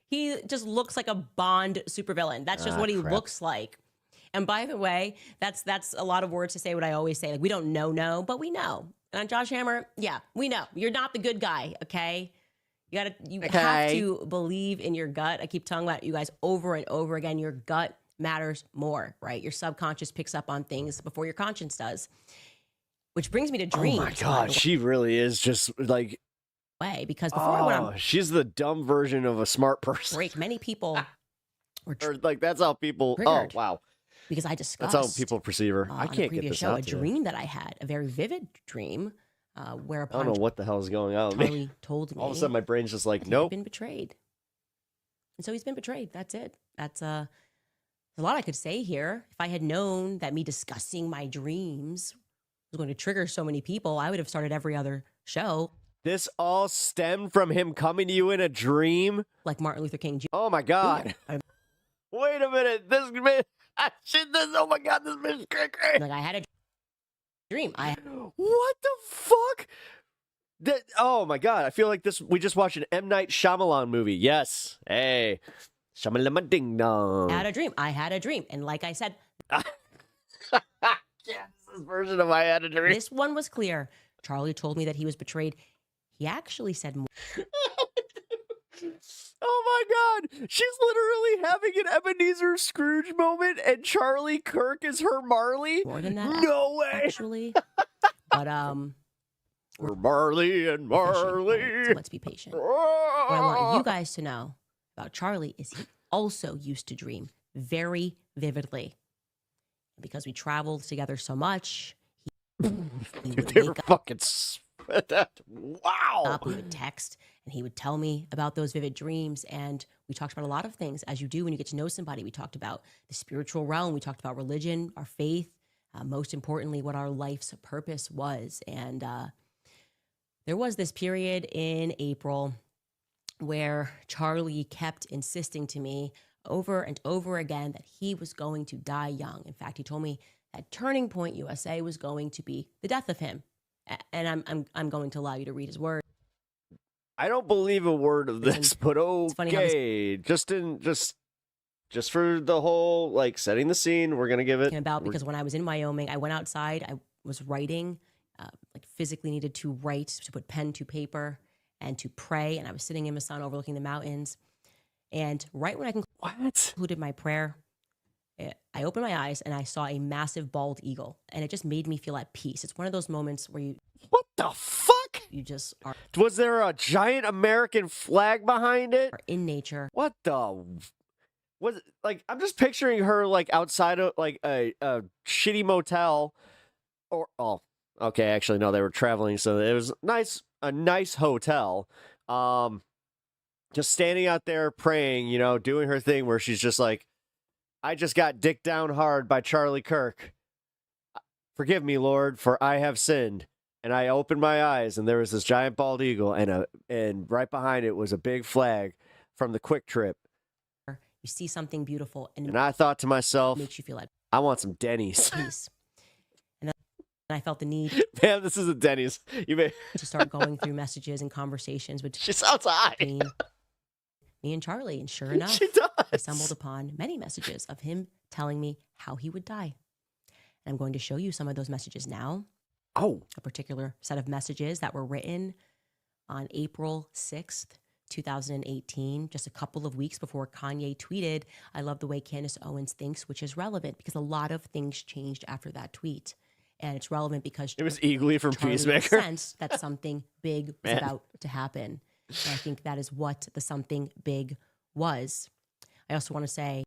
he just looks like a Bond supervillain. That's just what he looks like. And by the way, that's a lot of words to say what I always say. Like, we don't know, but we know. And on Josh Hammer, yeah, we know. You're not the good guy, okay? You have to believe in your gut. I keep talking about you guys over and over again. Your gut matters more, right? Your subconscious picks up on things before your conscience does. Which brings me to dreams. Oh my God, she really is just like way because before I went on she's the dumb version of a smart person. break, many people were Or like that's how people. triggered Oh wow, because I discussed that's how people perceive her. I on a can't get previous this show out a today. dream that I had, a very vivid dream, I whereupon don't know what the hell is going on with me. Charlie told me All of a sudden, my brain's just like, that he nope. had been betrayed. And so he's been betrayed. That's it. That's there's a lot I could say here. If I had known that me discussing my dreams was going to trigger so many people, I would have started every other show This all stemmed from him coming to you in a dream. like Martin Luther King Jr. Oh my god! Wait a minute, this man. Oh my god, this bitch crazy. Like I had a dream. What the fuck? That, oh my god, I feel like this. We just watched an M. Night Shyamalan movie. Yes. Hey. Shamalama ding dong. had a dream. I had a dream. And like I said, Yes, this version of I had a dream. this one was clear. Charlie told me that he was betrayed. He actually said more. Oh my god, she's literally having an Ebenezer Scrooge moment, and Charlie Kirk is her Marley. More than that, No way. actually. But We're Marley and we're patient, Marley. right? So let's be patient. What I want you guys to know about Charlie is he also used to dream very vividly. Because we traveled together so much, he would They were wake fucking. Wow. up, we would text, and he would tell me about those vivid dreams. And we talked about a lot of things, as you do when you get to know somebody. We talked about the spiritual realm. We talked about religion, our faith, most importantly, what our life's purpose was. And there was this period in April where Charlie kept insisting to me over and over again that he was going to die young. In fact, he told me that Turning Point USA was going to be the death of him. And I'm going to allow you to read his words. I don't believe a word of this, but funny how this- okay. Just for the whole like setting the scene, we're gonna give it. Came about because when I was in Wyoming, I went outside. I was writing, like physically needed to write, to put pen to paper, and to pray. And I was sitting in the sun, overlooking the mountains. And right when I concluded my prayer, I opened my eyes and I saw a massive bald eagle, and it just made me feel at peace. It's one of those moments where What the fuck? you just are Was there a giant American flag behind it? in nature. What the? Was like I'm just picturing her like outside of like a shitty motel, or okay, actually no, they were traveling, so it was a nice hotel. Just standing out there praying, you know, doing her thing where she's just like, I just got dicked down hard by Charlie Kirk. Forgive me, Lord, for I have sinned. And I opened my eyes, and there was this giant bald eagle, and right behind it was a big flag from the Quick Trip. You see something beautiful, and And I thought to it myself, makes you feel at I want some Denny's. peace. And then I felt the need Man, this is a Denny's. You may. to start going through messages and conversations She sounds high. between me and Charlie. And sure enough, She does. I stumbled upon many messages of him telling me how he would die. And I'm going to show you some of those messages now. Oh, A particular set of messages that were written on April 6th, 2018, just a couple of weeks before Kanye tweeted, I love the way Candace Owens thinks, which is relevant because a lot of things changed after that tweet. And it's relevant because it was Eagly from Charlie Peacemaker. sensed that something big was Man. about to happen. And I think that is what the something big was. I also want to say,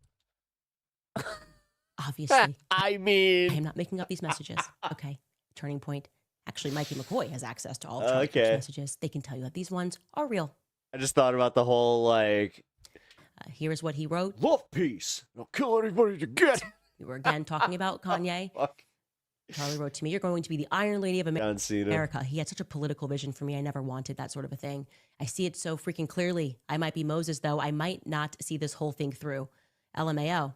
obviously, I I mean, am not making up these messages. Okay. Turning Point. Actually, Mikey McCoy has access to all of Charlie Kirk's Okay. messages. They can tell you that these ones are real. I just thought about the whole like Here is what he wrote. love peace. I'll kill anybody to get. We were again talking about Kanye. Fuck. Charlie wrote to me, you're going to be the Iron Lady of John Cena. America. He had such a political vision for me. I never wanted that sort of a thing. I see it so freaking clearly. I might be Moses, though. I might not see this whole thing through. LMAO.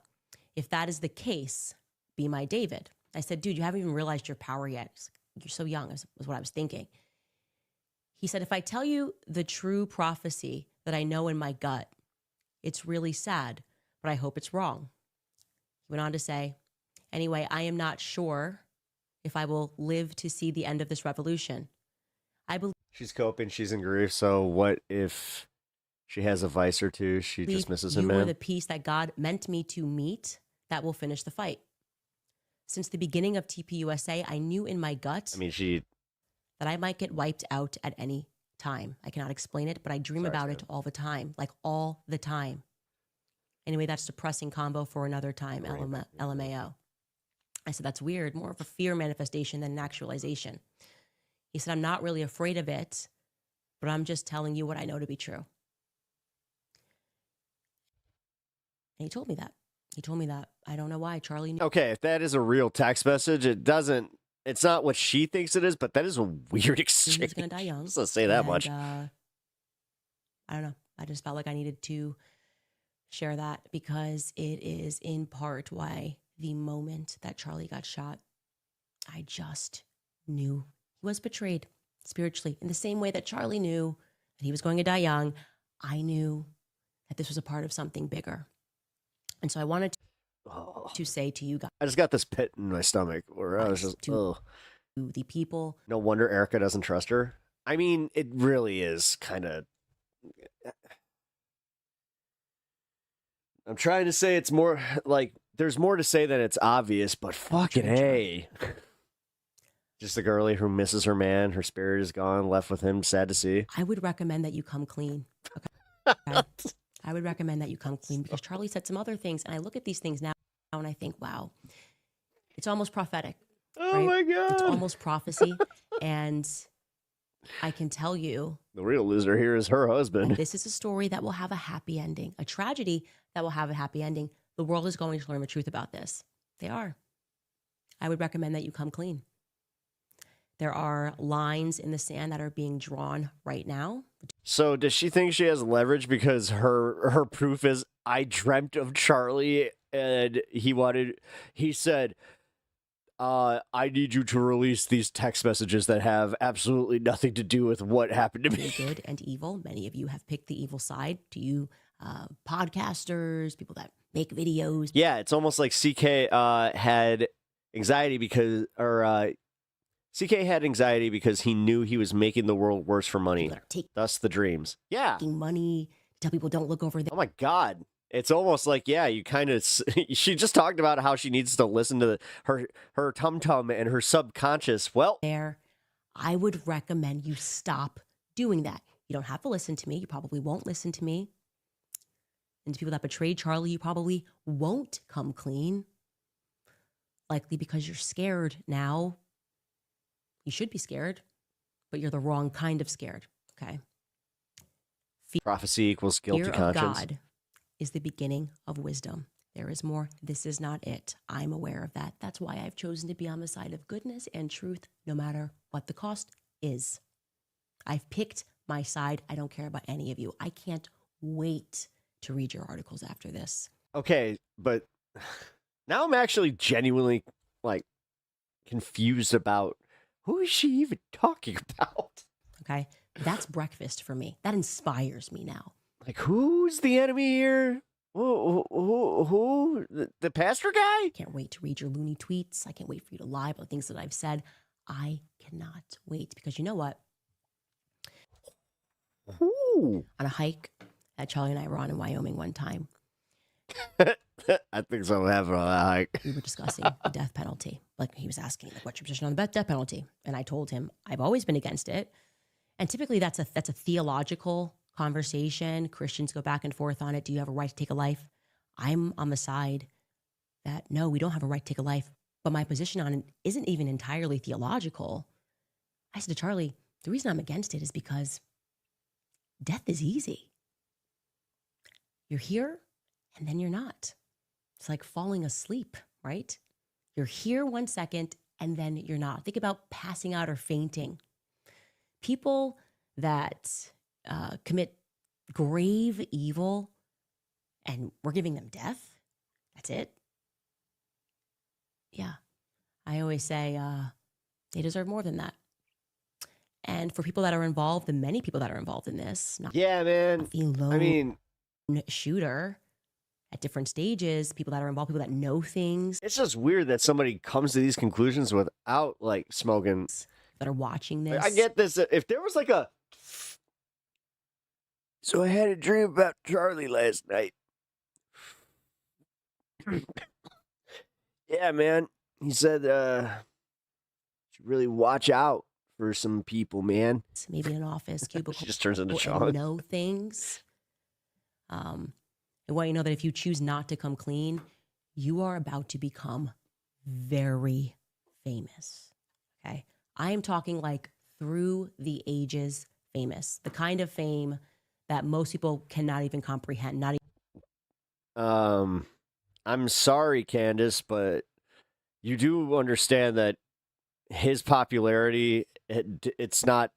If that is the case, be my David. I said, dude, you haven't even realized your power yet. You're so young, was what I was thinking. He said, if I tell you the true prophecy that I know in my gut, it's really sad, but I hope it's wrong. He went on to say, anyway, I am not sure if I will live to see the end of this revolution. I believe She's coping. She's in grief. So what if she has a vice or two? She just misses him, you are man. the peace that God meant me to meet that will finish the fight. Since the beginning of TPUSA, I knew in my gut I mean, she. that I might get wiped out at any time. I cannot explain it, but I dream Sorry, about Sam. it all the time, like all the time. Anyway, that's depressing combo for another time, LMAO. I said, that's weird, more of a fear manifestation than an actualization. He said, I'm not really afraid of it, but I'm just telling you what I know to be true. And he told me that. He told me that. I don't know why. Charlie knew. Okay, if that is a real text message, it's not what she thinks it is, but that is a weird exchange. He was going to die young. Just to say that And, much. I don't know. I just felt like I needed to share that because it is in part why the moment that Charlie got shot, I just knew he was betrayed spiritually. In the same way that Charlie knew that he was going to die young, I knew that this was a part of something bigger. And so I wanted to say to you guys, I just got this pit in my stomach where I was just, to the people. No wonder Erica doesn't trust her. I mean, it really is kind of. I'm trying to say it's more like there's more to say than it's obvious, but fucking A. Just a girlie who misses her man. Her spirit is gone, left with him. Sad to see. I would recommend that you come clean. Okay? I would recommend that you come clean because Charlie said some other things. And I look at these things now and I think, wow, it's almost prophetic. Oh my God. It's almost prophecy. And I can tell you. The real loser here is her husband. This is a story that will have a happy ending, a tragedy that will have a happy ending. The world is going to learn the truth about this. They are. I would recommend that you come clean. There are lines in the sand that are being drawn right now. So does she think she has leverage because her proof is I dreamt of Charlie and he said, I need you to release these text messages that have absolutely nothing to do with what happened to me. Good and evil. Many of you have picked the evil side. To you, podcasters, people that make videos. Yeah, it's almost like CK had anxiety because, CK had anxiety because he knew he was making the world worse for money. Thus the dreams. Yeah. Taking money, tell people don't look over there. Oh my God. It's almost like, yeah, you kind of, she just talked about how she needs to listen to her tum-tum and her subconscious. Well, I would recommend you stop doing that. You don't have to listen to me. You probably won't listen to me. And to people that betrayed Charlie, you probably won't come clean. Likely because you're scared now. You should be scared, but you're the wrong kind of scared, okay? Prophecy equals guilty Fear conscience. of God is the beginning of wisdom. There is more. This is not it. I'm aware of that. That's why I've chosen to be on the side of goodness and truth, no matter what the cost is. I've picked my side. I don't care about any of you. I can't wait to read your articles after this. Okay, but now I'm actually genuinely, confused about who is she even talking about? Okay, that's breakfast for me. That inspires me now. Like, who's the enemy here? Who? The pastor guy? Can't wait to read your loony tweets. I can't wait for you to lie about things that I've said. I cannot wait because you know what? Ooh. On a hike that Charlie and I were on in Wyoming one time. I think something happened on that hike. We were discussing the death penalty. Like he was asking, what's your position on the death penalty? And I told him I've always been against it. And typically that's a theological conversation. Christians go back and forth on it. Do you have a right to take a life? I'm on the side that no, we don't have a right to take a life. But my position on it isn't even entirely theological. I said to Charlie, the reason I'm against it is because death is easy. You're here and then you're not. It's like falling asleep, right? You're here 1 second and then you're not. Think about passing out or fainting. People that commit grave evil and we're giving them death, that's it. Yeah. I always say they deserve more than that. And for people that are involved, the many people that are involved in this, not man. the lone I mean, shooter at different stages, people that are involved, people that know things. It's just weird that somebody comes to these conclusions without smoking. That are watching this. I get this. If there was so I had a dream about Charlie last night. Yeah, man. He said, should really watch out for some people, man. maybe in an office cubicle. She just turns into and Sean. know things. I want you to know that if you choose not to come clean, you are about to become very famous. Okay. I am talking like through the ages famous, the kind of fame that most people cannot even comprehend. Not I'm sorry, Candace, but you do understand that his popularity, it's not,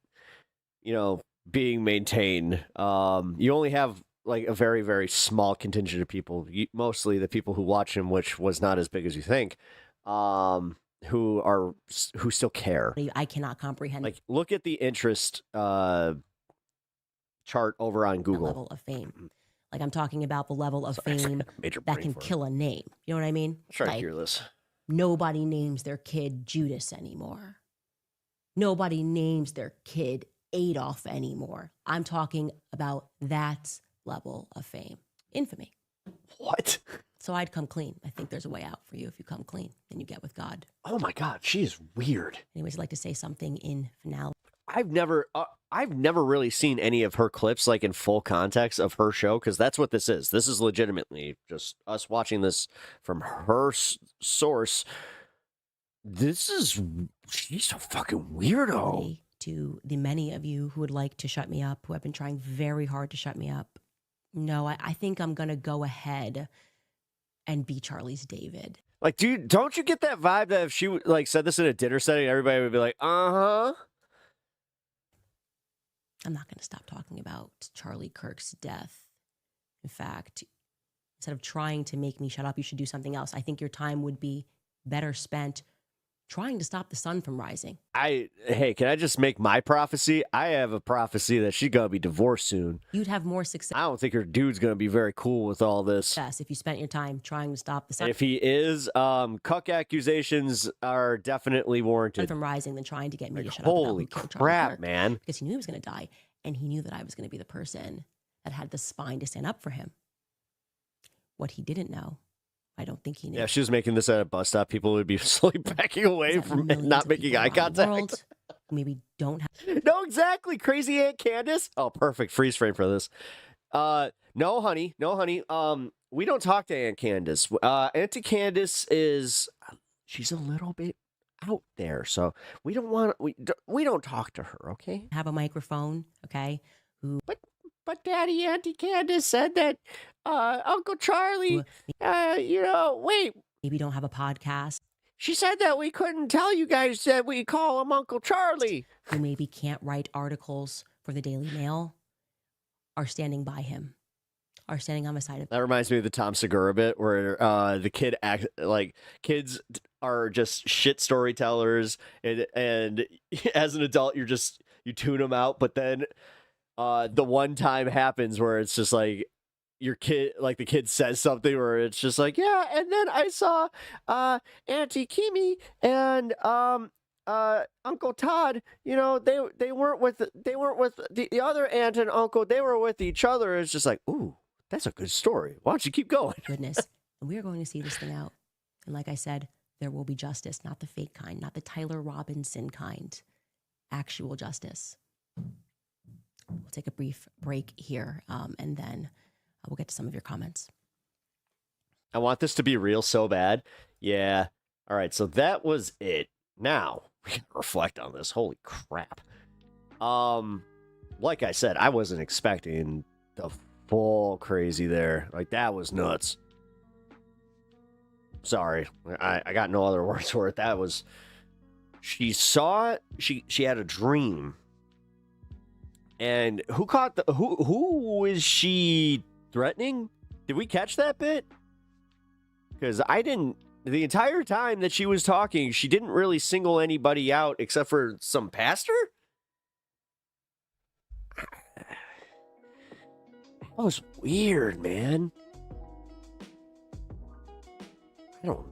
being maintained. You only have like a very, very small contingent of people, mostly the people who watch him, which was not as big as you think, who still care. I cannot comprehend. Like, look at the interest chart over on that Google. level of fame. Like I'm talking about the level of fame Major that brain can fart. kill a name. You know what I mean? Try to Like, hear this. nobody names their kid Judas anymore. Nobody names their kid Adolf anymore. I'm talking about that level of fame. Infamy. What? So I'd come clean. I think there's a way out for you if you come clean and you get with God. Oh my God, she is weird. Anyways, I'd like to say something in finale. I've never really seen any of her clips like in full context of her show, because that's what this is. This is legitimately just us watching this from her source. She's a fucking weirdo. To the many of you who would like to shut me up, who have been trying very hard to shut me up. No, I think I'm going to go ahead and be Charlie's David. Like, dude, don't you get that vibe that if she like said this in a dinner setting, everybody would be like, uh-huh? I'm not going to stop talking about Charlie Kirk's death. In fact, instead of trying to make me shut up, you should do something else. I think your time would be better spent trying to stop the sun from rising. Hey, can I just make my prophecy? I have a prophecy that she's going to be divorced soon. You'd have more success. I don't think her dude's going to be very cool with all this. Yes, if you spent your time trying to stop the sun If he is, cuck accusations are definitely warranted. from rising than trying to get me to shut Holy up. Holy crap, man. Because he knew he was going to die, and he knew that I was going to be the person that had the spine to stand up for him. What he didn't know, I don't think he knew. Yeah, if she was making this at a bus stop, people would be slowly backing away That from millions not of making people eye around the contact. world maybe don't have. No, exactly. Crazy Aunt Candace. Oh, perfect. Freeze frame for this. No, honey. We don't talk to Aunt Candace. Auntie Candace she's a little bit out there, so we don't talk to her, okay? Have a microphone, okay? But Daddy, Auntie Candace said that Uncle Charlie, wait. Maybe don't have a podcast. She said that we couldn't tell you guys that we call him Uncle Charlie. Who maybe can't write articles for the Daily Mail are standing by him, are standing on the side of. That reminds me of the Tom Segura bit where the kids are just shit storytellers, and as an adult you tune them out, but then the one time happens where it's just like your kid, like the kid says something where it's just like, yeah, and then I saw Auntie Kimi and Uncle Todd, they weren't with the other aunt and uncle, they were with each other. It's just like, ooh, that's a good story. Why don't you keep going? Goodness. And we are going to see this thing out. And like I said, there will be justice, not the fake kind, not the Tyler Robinson kind, actual justice. We'll take a brief break here, and then we'll get to some of your comments. I want this to be real so bad. Yeah. All right. So that was it. Now we can reflect on this. Holy crap. Like I said, I wasn't expecting the full crazy there. Like, that was nuts. Sorry. I got no other words for it. That was, she saw it. She had a dream. And who is she threatening? Did we catch that bit? Because I didn't. The entire time that she was talking, she didn't really single anybody out except for some pastor? That was weird, man. I don't.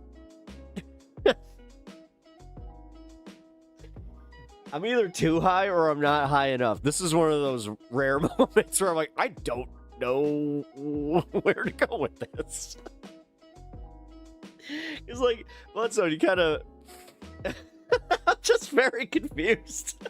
I'm either too high or I'm not high enough. This is one of those rare moments where I'm like, I don't know where to go with this. It's like, Bloodstone, you kind of... I'm just very confused.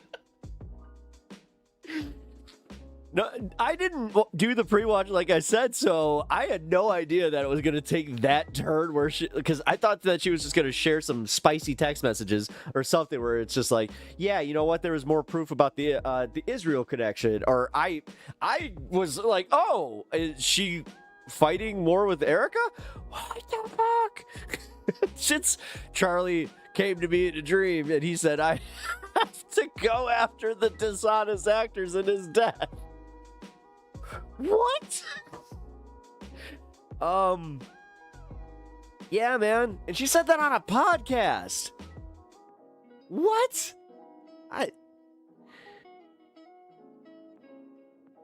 No, I didn't do the pre-watch like I said, so I had no idea that it was going to take that turn where because I thought that she was just going to share some spicy text messages or something where it's just like, yeah, you know what? There was more proof about the Israel connection, or I was like, oh, is she fighting more with Erica? What the fuck? Since Charlie came to me in a dream and he said, I have to go after the dishonest actors in his death. What? Yeah, man. And she said that on a podcast. What?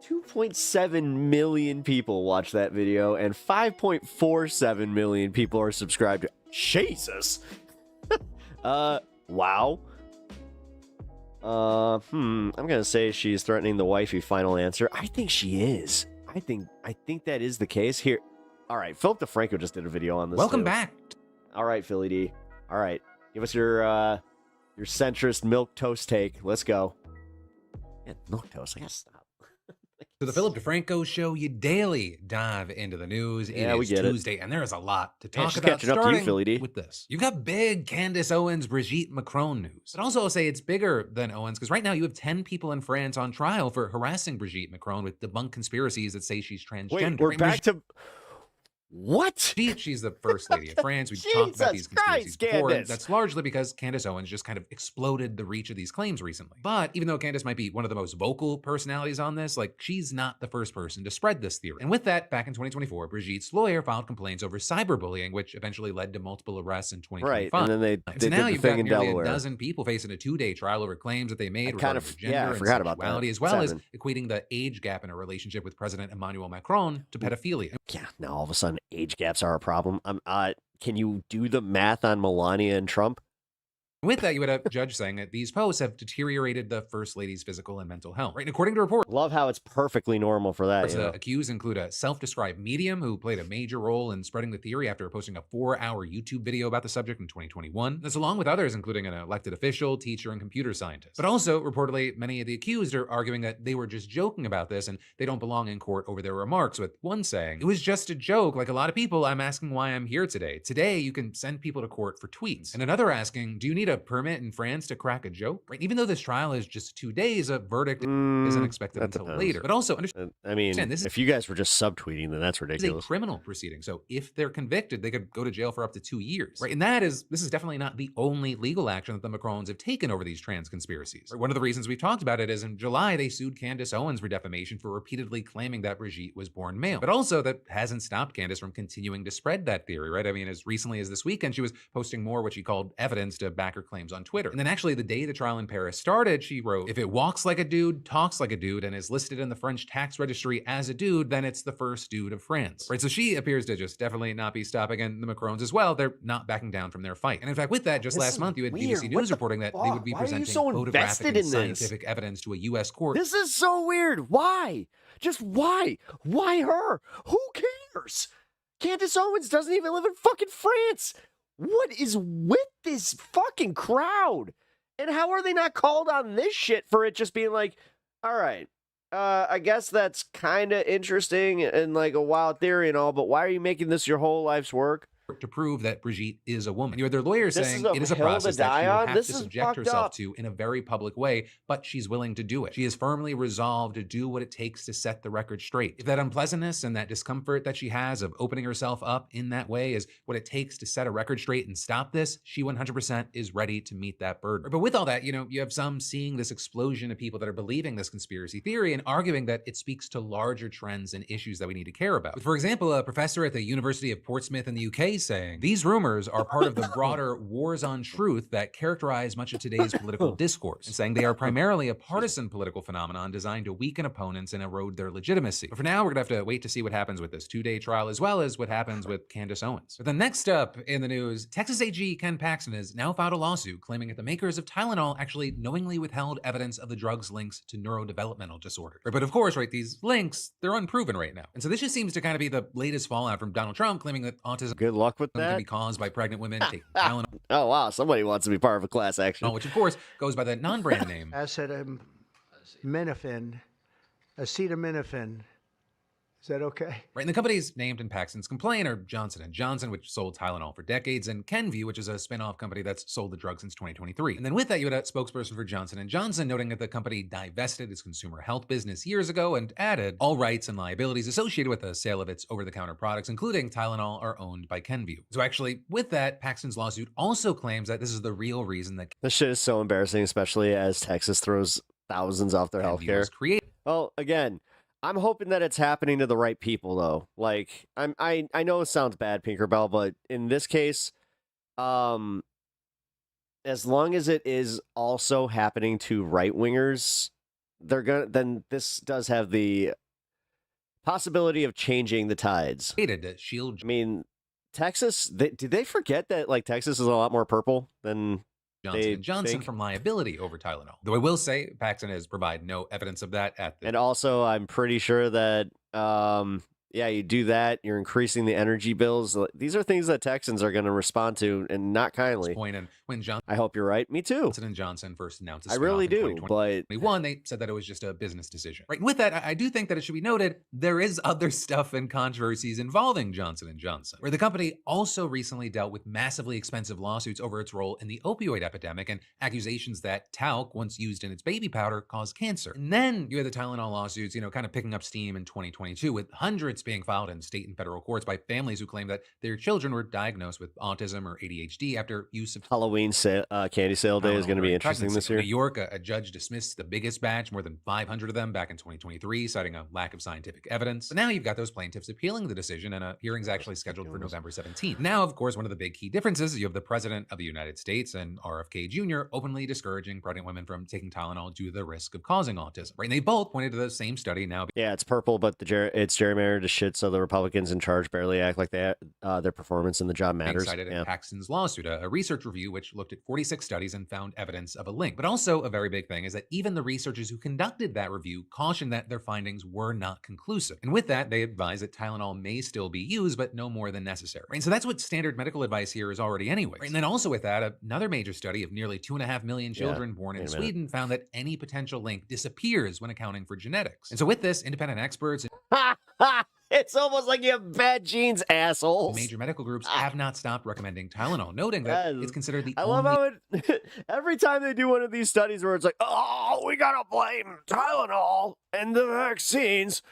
2.7 million people watched that video, and 5.47 million people are subscribed. Jesus. Wow. I'm gonna say she's threatening the wifey. Final answer. I think she is. I think that is the case here. All right, Philip DeFranco just did a video on this. Welcome back. All right, Philly D. All right, give us your centrist milk toast take. Let's go. Yeah, milk toast. I gotta stop. To the Philip DeFranco Show, you daily dive into the news. Yeah, it we is get Tuesday, and there is a lot to talk she's about. catching up to you, Philly D. With this, you've got big Candace Owens, Brigitte Macron news. But also, I'll say it's bigger than Owens because right now you have 10 people in France on trial for harassing Brigitte Macron with debunked conspiracies that say she's transgender. Wait, we're back to what? She's the first lady of France. We've talked about these conspiracies before. And that's largely because Candace Owens just kind of exploded the reach of these claims recently. But even though Candace might be one of the most vocal personalities on this, like she's not the first person to spread this theory. And with that, back in 2024, Brigitte's lawyer filed complaints over cyberbullying, which eventually led to multiple arrests in 2025. Right, and then they so did now the you've thing got in nearly Delaware. a dozen people facing a 2-day trial over claims that they made kind regarding of- their gender yeah, I and forgot about that. sexuality, as well as 7. equating the age gap in a relationship with President Emmanuel Macron to pedophilia. Yeah, now all of a sudden age gaps are a problem. Can you do the math on Melania and Trump? With that, you had a judge saying that these posts have deteriorated the First Lady's physical and mental health. Right? And according to reports, Love how it's perfectly normal for that. You the know? accused include a self-described medium who played a major role in spreading the theory after posting a 4-hour YouTube video about the subject in 2021. That's along with others, including an elected official, teacher, and computer scientist. But also, reportedly, many of the accused are arguing that they were just joking about this and they don't belong in court over their remarks, with one saying, "It was just a joke. Like a lot of people, I'm asking why I'm here today. Today, you can send people to court for tweets." And another asking, "Do you need a permit in France to crack a joke?" Right? Even though this trial is just 2 days, a verdict isn't expected that until depends. later. But also, understand this if you guys were just subtweeting, then that's is a ridiculous. criminal proceeding. So if they're convicted, they could go to jail for up to 2 years. Right? And this is definitely not the only legal action that the Macrons have taken over these trans conspiracies. Right? One of the reasons we've talked about it is in July, they sued Candace Owens for defamation for repeatedly claiming that Brigitte was born male. But also that hasn't stopped Candace from continuing to spread that theory, right? I mean, as recently as this weekend, she was posting more what she called evidence to back her claims on Twitter. And then actually the day the trial in Paris started, she wrote, "If it walks like a dude, talks like a dude, and is listed in the French tax registry as a dude, then it's the first dude of France." Right? So she appears to just definitely not be stopping, and the Macrons as well, they're not backing down from their fight. And in fact, with that, just last month, you had BBC News reporting that they would be Why are you presenting so photographic invested and in this? scientific evidence to a U.S. court. This is so weird. Why? Just why? Why her? Who cares? Candace Owens doesn't even live in fucking France. What is with this fucking crowd? And how are they not called on this shit for it just being like, all right, I guess that's kind of interesting and like a wild theory and all, but why are you making this your whole life's work? To prove that Brigitte is a woman. You had their lawyers This saying is a it is a hill to process that die she will on? have This to is subject fucked herself up. to in a very public way, but she's willing to do it. She is firmly resolved to do what it takes to set the record straight. If that unpleasantness and that discomfort that she has of opening herself up in that way is what it takes to set a record straight and stop this, she 100% is ready to meet that burden. But with all that, you have some seeing this explosion of people that are believing this conspiracy theory and arguing that it speaks to larger trends and issues that we need to care about. With, for example, a professor at the University of Portsmouth in the UK saying, "These rumors are part of the broader wars on truth that characterize much of today's political discourse," and saying they are primarily a partisan political phenomenon designed to weaken opponents and erode their legitimacy. But for now, we're gonna have to wait to see what happens with this 2-day trial, as well as what happens with Candace Owens. But then next up in the news, Texas AG Ken Paxton has now filed a lawsuit claiming that the makers of Tylenol actually knowingly withheld evidence of the drug's links to neurodevelopmental disorders. But of course, right, these links, they're unproven right now. And so this just seems to kind of be the latest fallout from Donald Trump claiming that autism Good luck with can that. be caused by pregnant women taking Tylenol, Oh, wow. Somebody wants to be part of a class action. which of course goes by the non-brand name acetaminophen acetaminophen. Is that okay? Right, and the companies named in Paxton's complaint are Johnson & Johnson, which sold Tylenol for decades, and Kenvue, which is a spin-off company that's sold the drug since 2023. And then with that, you had a spokesperson for Johnson & Johnson noting that the company divested its consumer health business years ago and added all rights and liabilities associated with the sale of its over-the-counter products, including Tylenol, are owned by Kenvue. So actually, with that, Paxton's lawsuit also claims that this is the real reason that This shit is so embarrassing, especially as Texas throws thousands off their Kenvue was healthcare. created. Well, again, I'm hoping that it's happening to the right people, though. Like, I know it sounds bad, Pinkerbell, but in this case, as long as it is also happening to right wingers, then this does have the possibility of changing the tides. To shield. I mean, Texas, did they forget that like Texas is a lot more purple than Johnson & Johnson from liability over Tylenol. Though I will say, Paxton has provided no evidence of that at the... And also, I'm pretty sure that, yeah, you do that, you're increasing the energy bills. These are things that Texans are going to respond to, and not kindly. Point. And when I hope you're right. Me too. Johnson & Johnson first announced I really do, but... they said that it was just a business decision. Right, and with that, I do think that it should be noted, there is other stuff and controversies involving Johnson & Johnson, where the company also recently dealt with massively expensive lawsuits over its role in the opioid epidemic and accusations that talc, once used in its baby powder, caused cancer. And then you had the Tylenol lawsuits, kind of picking up steam in 2022, with hundreds being filed in state and federal courts by families who claim that their children were diagnosed with autism or ADHD after use of Halloween candy sale day is going to be interesting this year. In New York, a judge dismissed the biggest batch, more than 500 of them, back in 2023, citing a lack of scientific evidence. But now you've got those plaintiffs appealing the decision, and a hearing's actually scheduled for November 17th. Now, of course, one of the big key differences is you have the President of the United States and RFK Jr. openly discouraging pregnant women from taking Tylenol due to the risk of causing autism. Right? And they both pointed to the same study now. Yeah, it's purple, but it's gerrymandered to shit, so the Republicans in charge barely act like their performance in the job matters. Cited in Paxton's lawsuit, a research review which looked at 46 studies and found evidence of a link. But also a very big thing is that even the researchers who conducted that review cautioned that their findings were not conclusive. And with that, they advised that Tylenol may still be used, but no more than necessary. And so that's what standard medical advice here is already anyway. And then also with that, another major study of nearly 2.5 million children born in Sweden found that any potential link disappears when accounting for genetics. And so with this, independent experts... It's almost like you have bad genes, assholes. Major medical groups have not stopped recommending Tylenol, noting that it's considered the love how every time they do one of these studies where it's like, oh, we gotta blame Tylenol and the vaccines,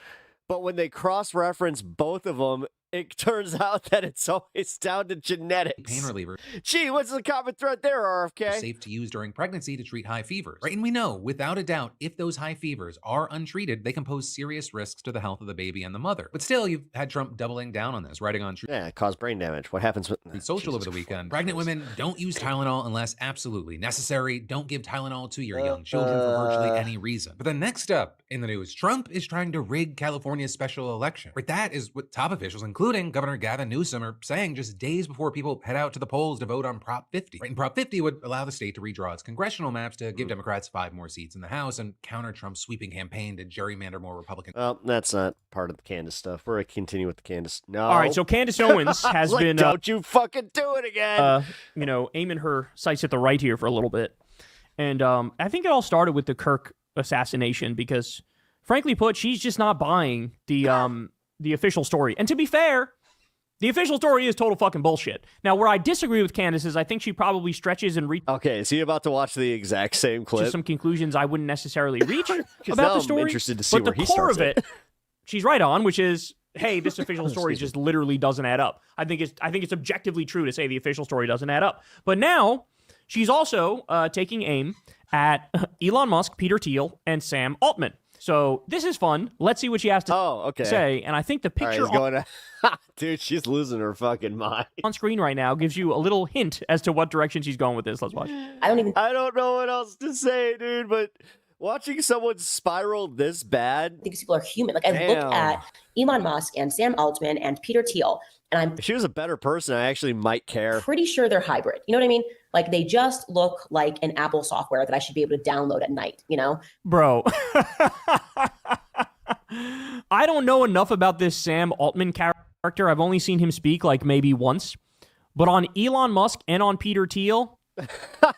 but when they cross-reference both of them, it turns out that it's always down to genetics. Pain reliever. Gee, what's the common thread there, RFK? Safe to use during pregnancy to treat high fevers. Right, and we know, without a doubt, if those high fevers are untreated, they can pose serious risks to the health of the baby and the mother. But still, you've had Trump doubling down on this, writing on it caused brain damage. What happens with... Social over the weekend. Pregnant women don't use Tylenol unless absolutely necessary. Don't give Tylenol to your young children for virtually any reason. But then next up in the news, Trump is trying to rig California's special election. Right, that is what top officials, including Governor Gavin Newsom, are saying just days before people head out to the polls to vote on Prop 50. Right, and Prop 50 would allow the state to redraw its congressional maps to give Democrats 5 more seats in the House and counter Trump's sweeping campaign to gerrymander more Republicans. Well, that's not part of the Candace stuff. We're going to continue with the Candace. No. All right, so Candace Owens has been... don't you fucking do it again! Aiming her sights at the right here for a little bit. And I think it all started with the KIRK assassination because, frankly put, she's just not buying the official story. And to be fair, the official story is total fucking bullshit. Now, where I disagree with Candace is I think she probably stretches and reaches... Okay, is he about to watch the exact same clip? Some conclusions I wouldn't necessarily reach about the story. I'm interested to see but where the he core starts of it, she's right on, which is, hey, this official story just literally doesn't add up. I think it's objectively true to say the official story doesn't add up. But now, she's also taking aim at Elon Musk, Peter Thiel, and Sam Altman. So this is fun. Let's see what she has to say. And I think the picture dude, she's losing her fucking mind. On screen right now gives you a little hint as to what direction she's going with this. Let's watch. I don't know what else to say, dude, but watching someone spiral this bad. I think people are human. Like I look at Elon Musk and Sam Altman and Peter Thiel, and if she was a better person, I actually might care. Pretty sure they're hybrid. You know what I mean? Like they just look like an Apple software that I should be able to download at night, you know? Bro. I don't know enough about this Sam Altman character. I've only seen him speak like maybe once. But on Elon Musk and on Peter Thiel,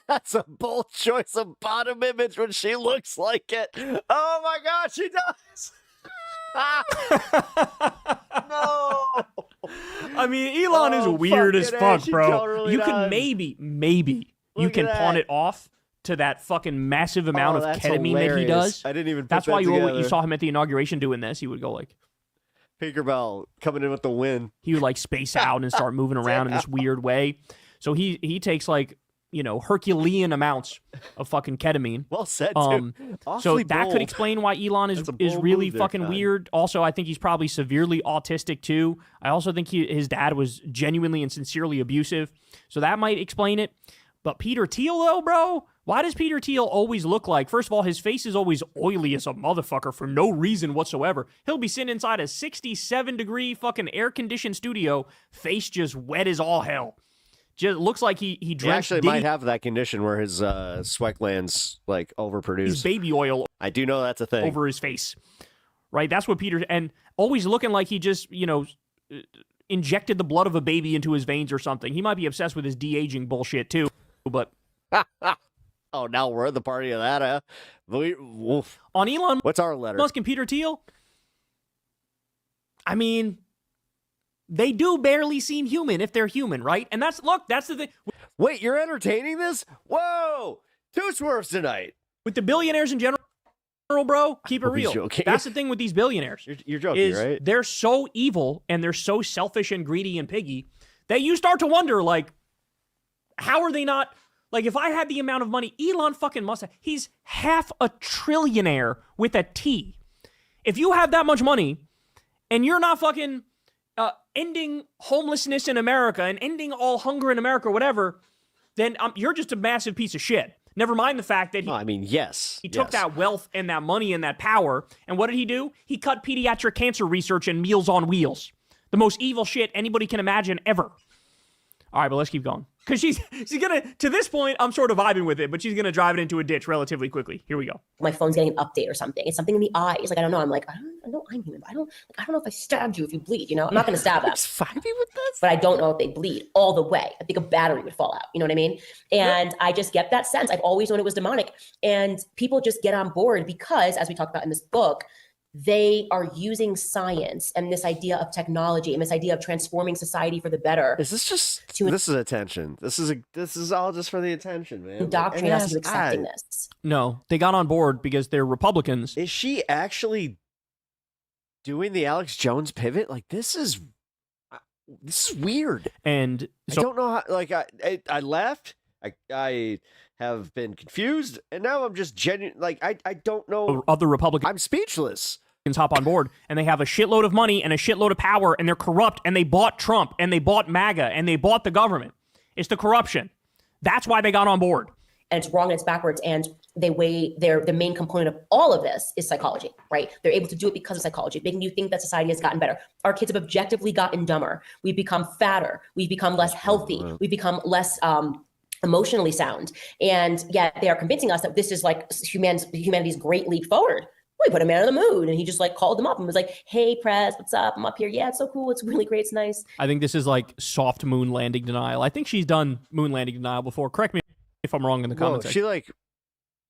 That's a bold choice of bottom image when she looks like it. Oh my God, she does. No. I mean, Elon is weird as fucking A, fuck, she bro. totally You does. could maybe you Look can at pawn that. it off to that fucking massive amount of that's ketamine that he hilarious. does. I didn't even put That's that why you together. saw him at the inauguration doing this. He would go like, Tinkerbell coming in with the win. he would like space out and start moving around in this weird way. So he takes like, Herculean amounts of fucking ketamine. Well said, too. So Awfully that could bold. explain why Elon is That's a bold really move there, fucking Con. weird. Also, I think he's probably severely autistic too. I also think his dad was genuinely and sincerely abusive. So that might explain it. But Peter Thiel, though, bro, why does Peter Thiel always look like, first of all, his face is always oily as a motherfucker for no reason whatsoever. He'll be sitting inside a 67-degree fucking air-conditioned studio, face just wet as all hell. Just looks like he He drenched actually Diddy. might have that condition where his sweat glands like overproduce. His baby oil I do know that's a thing. over his face, right? That's what Peter, and always looking like he just, injected the blood of a baby into his veins or something. He might be obsessed with his de-aging bullshit too, but Oh, now we're at the party of that, huh? Oof. on Elon What's our letter? Musk and Peter Thiel, I mean, they do barely seem human if they're human, right? And that's the thing. Wait, you're entertaining this? Whoa! 2 swerves tonight. With the billionaires in general, bro, keep it hope he's real. joking. That's the thing with these billionaires. You're joking, right? They're so evil and they're so selfish and greedy and piggy that you start to wonder, like, how are they not? Like, if I had the amount of money Elon fucking Musk, he's half a trillionaire with a T. If you have that much money and you're not fucking ending homelessness in America and ending all hunger in America or whatever, then you're just a massive piece of shit. Never mind the fact that he took that wealth and that money and that power, and what did he do? He cut pediatric cancer research and Meals on Wheels. The most evil shit anybody can imagine ever. All right, but let's keep going. Because she's going to, to this point, I'm sort of vibing with it, but she's going to drive it into a ditch relatively quickly. Here we go. My phone's getting an update or something. It's something in the eyes. Like, I don't know. I'm like, I know I'm human, but I don't know if I stabbed you if you bleed, I'm not going to stab them. Fine with this. But I don't know if they bleed all the way. I think a battery would fall out. You know what I mean? And I just get that sense. I've always known it was demonic. And people just get on board because, as we talk about in this book, they are using science and this idea of technology and this idea of transforming society for the better. Is this just this is attention? This is all just for the attention, man. Indoctrinate us into accepting this. No, they got on board because they're Republicans. Is she actually doing the Alex Jones pivot? Like, this is weird. And so, I don't know how. Like, I left. I have been confused, and now I'm just genuine. Like, I don't know. Other Republicans, I'm speechless. Hop on board, and they have a shitload of money and a shitload of power, and they're corrupt, and they bought Trump, and they bought MAGA, and they bought the government. It's the corruption. That's why they got on board. And it's wrong and it's backwards. And the main component of all of this is psychology, right? They're able to do it because of psychology, making you think that society has gotten better. Our kids have objectively gotten dumber. We've become fatter. We've become less healthy. We've become less emotionally sound. And yet they are convincing us that this is like humanity's great leap forward. We put a man on the moon, and he just like called them up and was like, "Hey, Prez, what's up? I'm up here. Yeah, it's so cool. It's really great. It's nice." I think this is like soft moon landing denial. I think she's done moon landing denial before. Correct me if I'm wrong in the comments.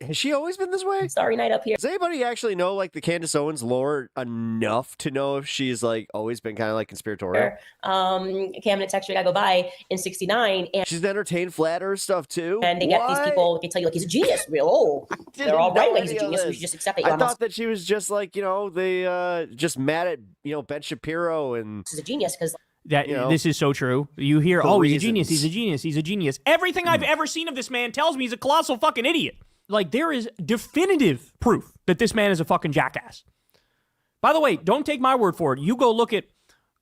Has she always been this way? Starry night up here. Does anybody actually know like the Candace Owens lore enough to know if she's like always been kind of like conspiratorial? Cabinet secretary, I go by in '69, and she's entertained flat earth stuff too. And they get these people. They tell you like he's a genius. They're all right. Like he's a genius. We should just accept it. I thought that she was just like they just mad at Ben Shapiro and he's a genius because. This is so true. You hear, he's a genius, he's a genius, he's a genius. Everything I've ever seen of this man tells me he's a colossal fucking idiot. Like, there is definitive proof that this man is a fucking jackass. By the way, don't take my word for it. You go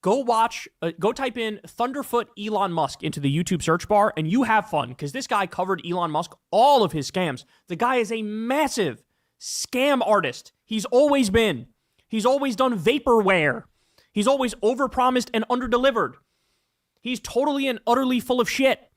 go type in Thunderfoot Elon Musk into the YouTube search bar, and you have fun, because this guy covered Elon Musk, all of his scams. The guy is a massive scam artist. He's always been. He's always done vaporware. He's always overpromised and underdelivered. He's totally and utterly full of shit.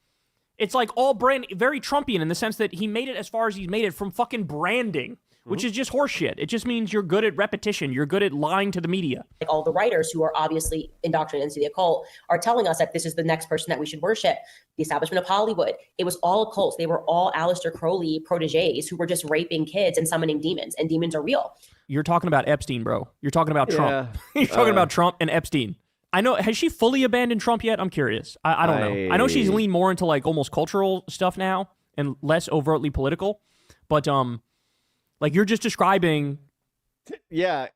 It's like all very Trumpian in the sense that he made it as far as he's made it from fucking branding, which is just horseshit. It just means you're good at repetition. You're good at lying to the media. Like all the writers who are obviously indoctrinated into the occult are telling us that this is the next person that we should worship. The establishment of Hollywood, it was all occults. They were all Aleister Crowley proteges who were just raping kids and summoning demons, and demons are real. You're talking about Epstein, bro. You're talking about Trump. You're talking about Trump and Epstein. I know. Has she fully abandoned Trump yet? I'm curious. I don't know. I know she's leaned more into like almost cultural stuff now and less overtly political. But like you're just describing. Yeah,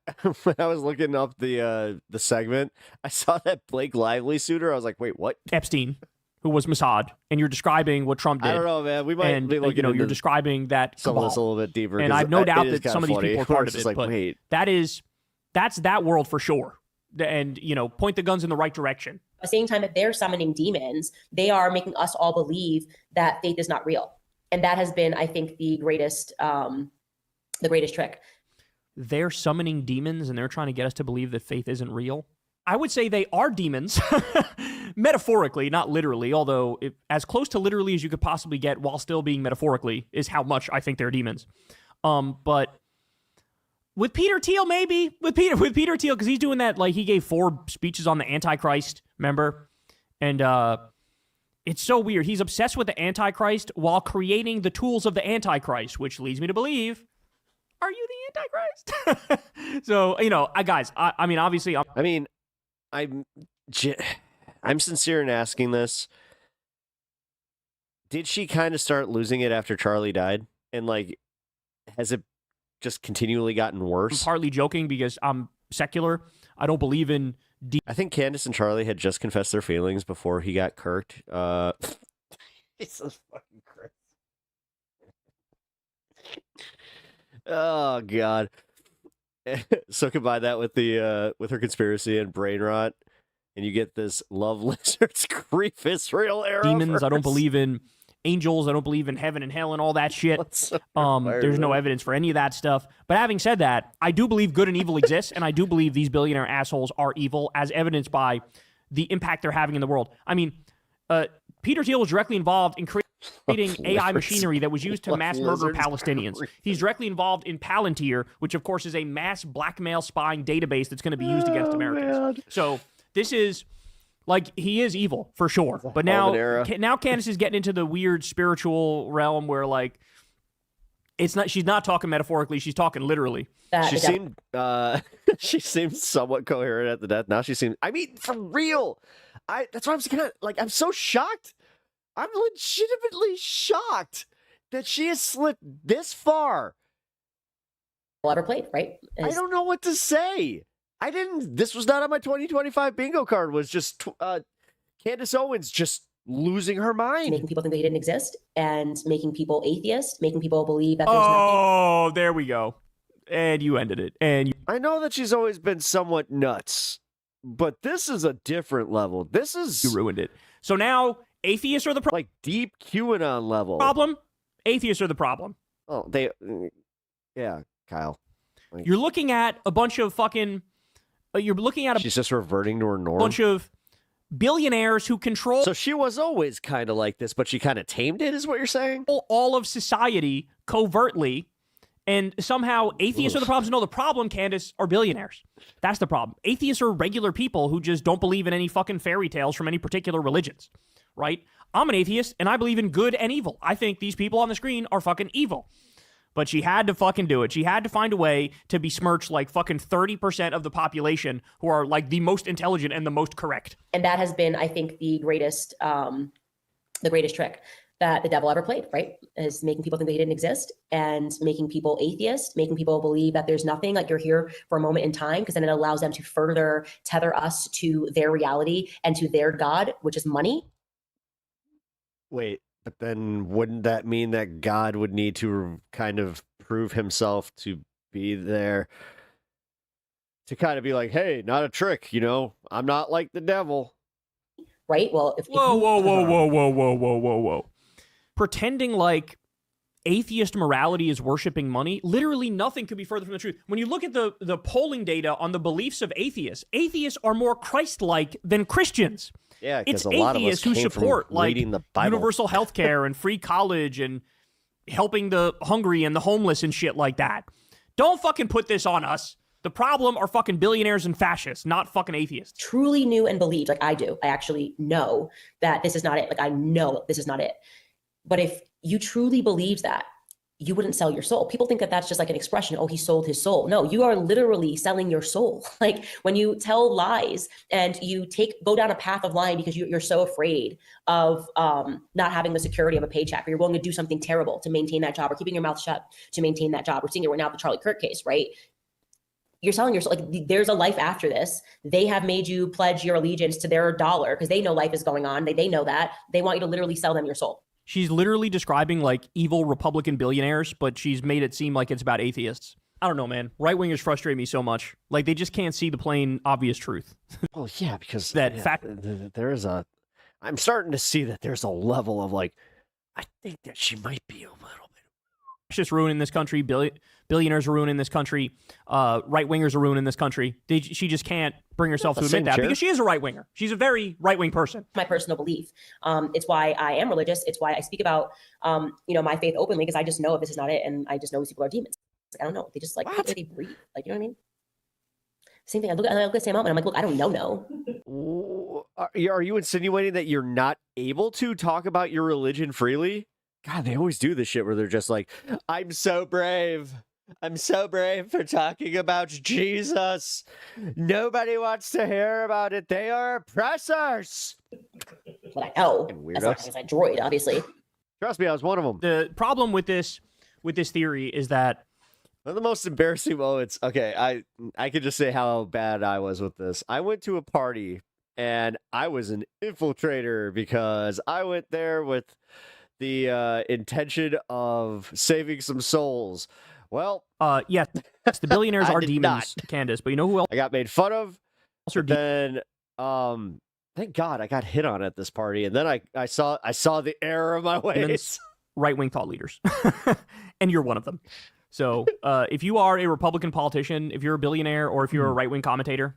when I was looking up the segment, I saw that Blake Lively sued her. I was like, wait, what? Epstein, who was Mossad, and you're describing what Trump did. I don't know, man. We might be looking you're describing that some of this a little bit deeper. And I have no doubt that some of these people are part of it. Like, but wait. That's that world for sure. And point the guns in the right direction. At the same time that they're summoning demons, they are making us all believe that faith is not real. And that has been, I think, the greatest trick. They're summoning demons and they're trying to get us to believe that faith isn't real. I would say they are demons, metaphorically, not literally, although as close to literally as you could possibly get while still being metaphorically is how much I think they're demons. But with Peter Thiel, maybe with Peter Thiel, because he's doing that. Like he gave 4 speeches on the Antichrist, remember? And it's so weird. He's obsessed with the Antichrist while creating the tools of the Antichrist, which leads me to believe, are you the Antichrist? So guys, I mean, obviously, I'm sincere in asking this. Did she kind of start losing it after Charlie died? And like, has it just continually gotten worse? I'm partly joking because I'm secular. I don't believe in. I think Candace and Charlie had just confessed their feelings before he got kirked. Jesus fucking Christ. Oh God. So combine that with the with her conspiracy and brain rot, and you get this love lizards grief Israel era. Demons. I don't believe in angels. I don't believe in heaven and hell and all that shit. There's no evidence for any of that stuff. But having said that, I do believe good and evil exists, and I do believe these billionaire assholes are evil, as evidenced by the impact they're having in the world. I mean, Peter Thiel was directly involved in creating AI machinery that was used to mass murder Palestinians. He's directly involved in Palantir, which of course is a mass blackmail spying database that's going to be used against Americans. Man. So this is like, he is evil for sure. But now Candace is getting into the weird spiritual realm where like she's not talking metaphorically, she's talking literally. She seemed somewhat coherent at the death. Now she seems, I mean, for real. That's why I'm kind of like, I'm so shocked. I'm legitimately shocked that she has slipped this far. Ever played, right? I don't know what to say. This was not on my 2025 bingo card, was just Candace Owens just losing her mind. Making people think they didn't exist and making people atheist, making people believe that there's nothing. Oh, there we go. And you ended it. I know that she's always been somewhat nuts, but this is a different level. You ruined it. So now atheists are the problem. Like deep QAnon level. Problem? Atheists are the problem. Oh, yeah, Kyle. Like, you're looking at a bunch of fucking. She's just reverting to her norm. Bunch of billionaires who control. So she was always kind of like this, but she kind of tamed it, is what you're saying? All of society covertly. And somehow atheists are the problem. No, the problem, Candace, are billionaires. That's the problem. Atheists are regular people who just don't believe in any fucking fairy tales from any particular religions, right? I'm an atheist, and I believe in good and evil. I think these people on the screen are fucking evil. But she had to fucking do it. She had to find a way to besmirch like fucking 30% of the population who are like the most intelligent and the most correct. And that has been, I think, the greatest trick that the devil ever played, right? Is making people think they didn't exist and making people atheist, making people believe that there's nothing, like you're here for a moment in time, because then it allows them to further tether us to their reality and to their God, which is money. Wait, but then wouldn't that mean that God would need to kind of prove himself to be there to kind of be like, hey, not a trick, I'm not like the devil. Right? Well, Whoa. Pretending like atheist morality is worshiping money, literally nothing could be further from the truth. When you look at the polling data on the beliefs of atheists are more Christ-like than Christians. Yeah, it's a lot atheists of us who came support from like reading the Bible. Universal health care and free college and helping the hungry and the homeless and shit like that. Don't fucking put this on us. The problem are fucking billionaires and fascists, not fucking atheists. Truly knew and believed, like I do. I actually know that this is not it. Like I know this is not it. But if you truly believed that, you wouldn't sell your soul. People think that that's just like an expression. Oh, he sold his soul. No, you are literally selling your soul. Like when you tell lies and you go down a path of lying because you're so afraid of not having the security of a paycheck, or you're willing to do something terrible to maintain that job, or keeping your mouth shut to maintain that job. We're seeing it right now with the Charlie Kirk case, right? You're selling your soul. Like there's a life after this. They have made you pledge your allegiance to their dollar because they know life is going on. They know that. They want you to literally sell them your soul. She's literally describing like evil Republican billionaires, but she's made it seem like it's about atheists. I don't know, man. Right-wingers frustrate me so much. Like they just can't see the plain, obvious truth. Well, yeah, because I'm starting to see that there's a level of like, I think that she might be a little bit. Just ruining this country. Billionaires are ruining this country. Right-wingers are ruining this country. She just can't bring herself to admit that because she is a right-winger. She's a very right-wing person. My personal belief. It's why I am religious. It's why I speak about, my faith openly, because I just know this is not it. And I just know these people are demons. Like, I don't know. They just like, they breathe. Like, you know what I mean? Same thing. I look at Sam Altman. I'm like, look, I don't know. Are you insinuating that you're not able to talk about your religion freely? God, they always do this shit where they're just like, I'm so brave. I'm so brave for talking about Jesus. Nobody wants to hear about it. They are oppressors. But I know. That's not because I droid, obviously. Trust me, I was one of them. The problem with this theory is that one of the most embarrassing moments. Okay, I could just say how bad I was with this. I went to a party and I was an infiltrator because I went there with the intention of saving some souls. Well, yes, the billionaires are demons, Candace. But you know who else? I got made fun of. Then, thank God I got hit on at this party, and then I saw the error of my ways. Right-wing thought leaders, and you're one of them. So, if you are a Republican politician, if you're a billionaire, or if you're a right-wing commentator,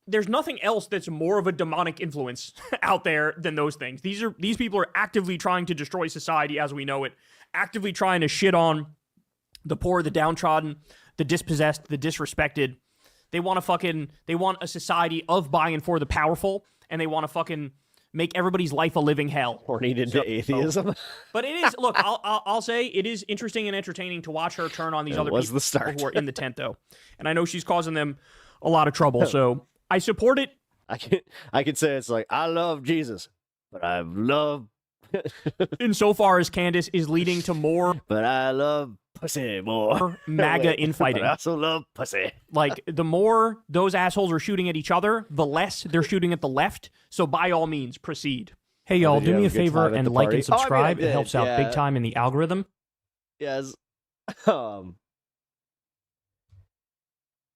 there's nothing else that's more of a demonic influence out there than those things. These people are actively trying to destroy society as we know it, actively trying to shit on the poor, the downtrodden, the dispossessed, the disrespected. They want a society of by and for the powerful, and they want to fucking make everybody's life a living hell. Horned into atheism. But it is, look, I'll say it is interesting and entertaining to watch her turn on these other people who are in the tent, though. And I know she's causing them a lot of trouble, so I support it. I can say it's like, I love Jesus, but I love... Insofar as Candace is leading to more... But I love pussy more. MAGA infighting. But I also love pussy. Like, the more those assholes are shooting at each other, the less they're shooting at the left. So by all means, proceed. Hey, y'all, do me a favor and like and subscribe. It helps out big time in the algorithm. Yes.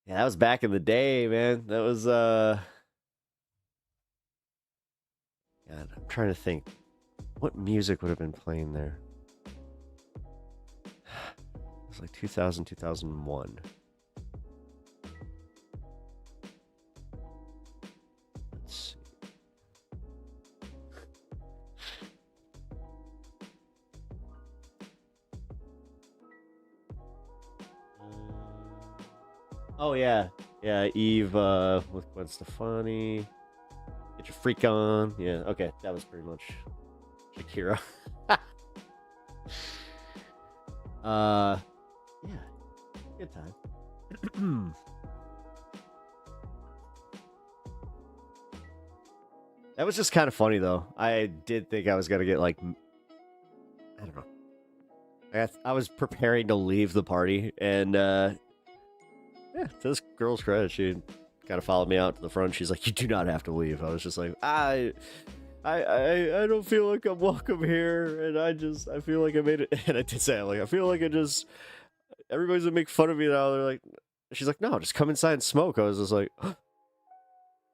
Yeah, that was back in the day, man. That was, God, I'm trying to think. What music would have been playing there? It was like 2000, 2001. Let's see. Oh, yeah. Yeah, Eve with Gwen Stefani. Get your freak on. Yeah, okay. That was pretty much Shakira. Yeah. Good time. That was just kind of funny, though. I did think I was going to get, like... I don't know. I was preparing to leave the party, and... Yeah, to this girl's credit, she kind of followed me out to the front. She's like, "You do not have to leave." I was just like, I don't feel like I'm welcome here, and I feel like I made it. And I did say, like, I feel like everybody's gonna make fun of me now. They're like, she's like, "No, just come inside and smoke." I was just like,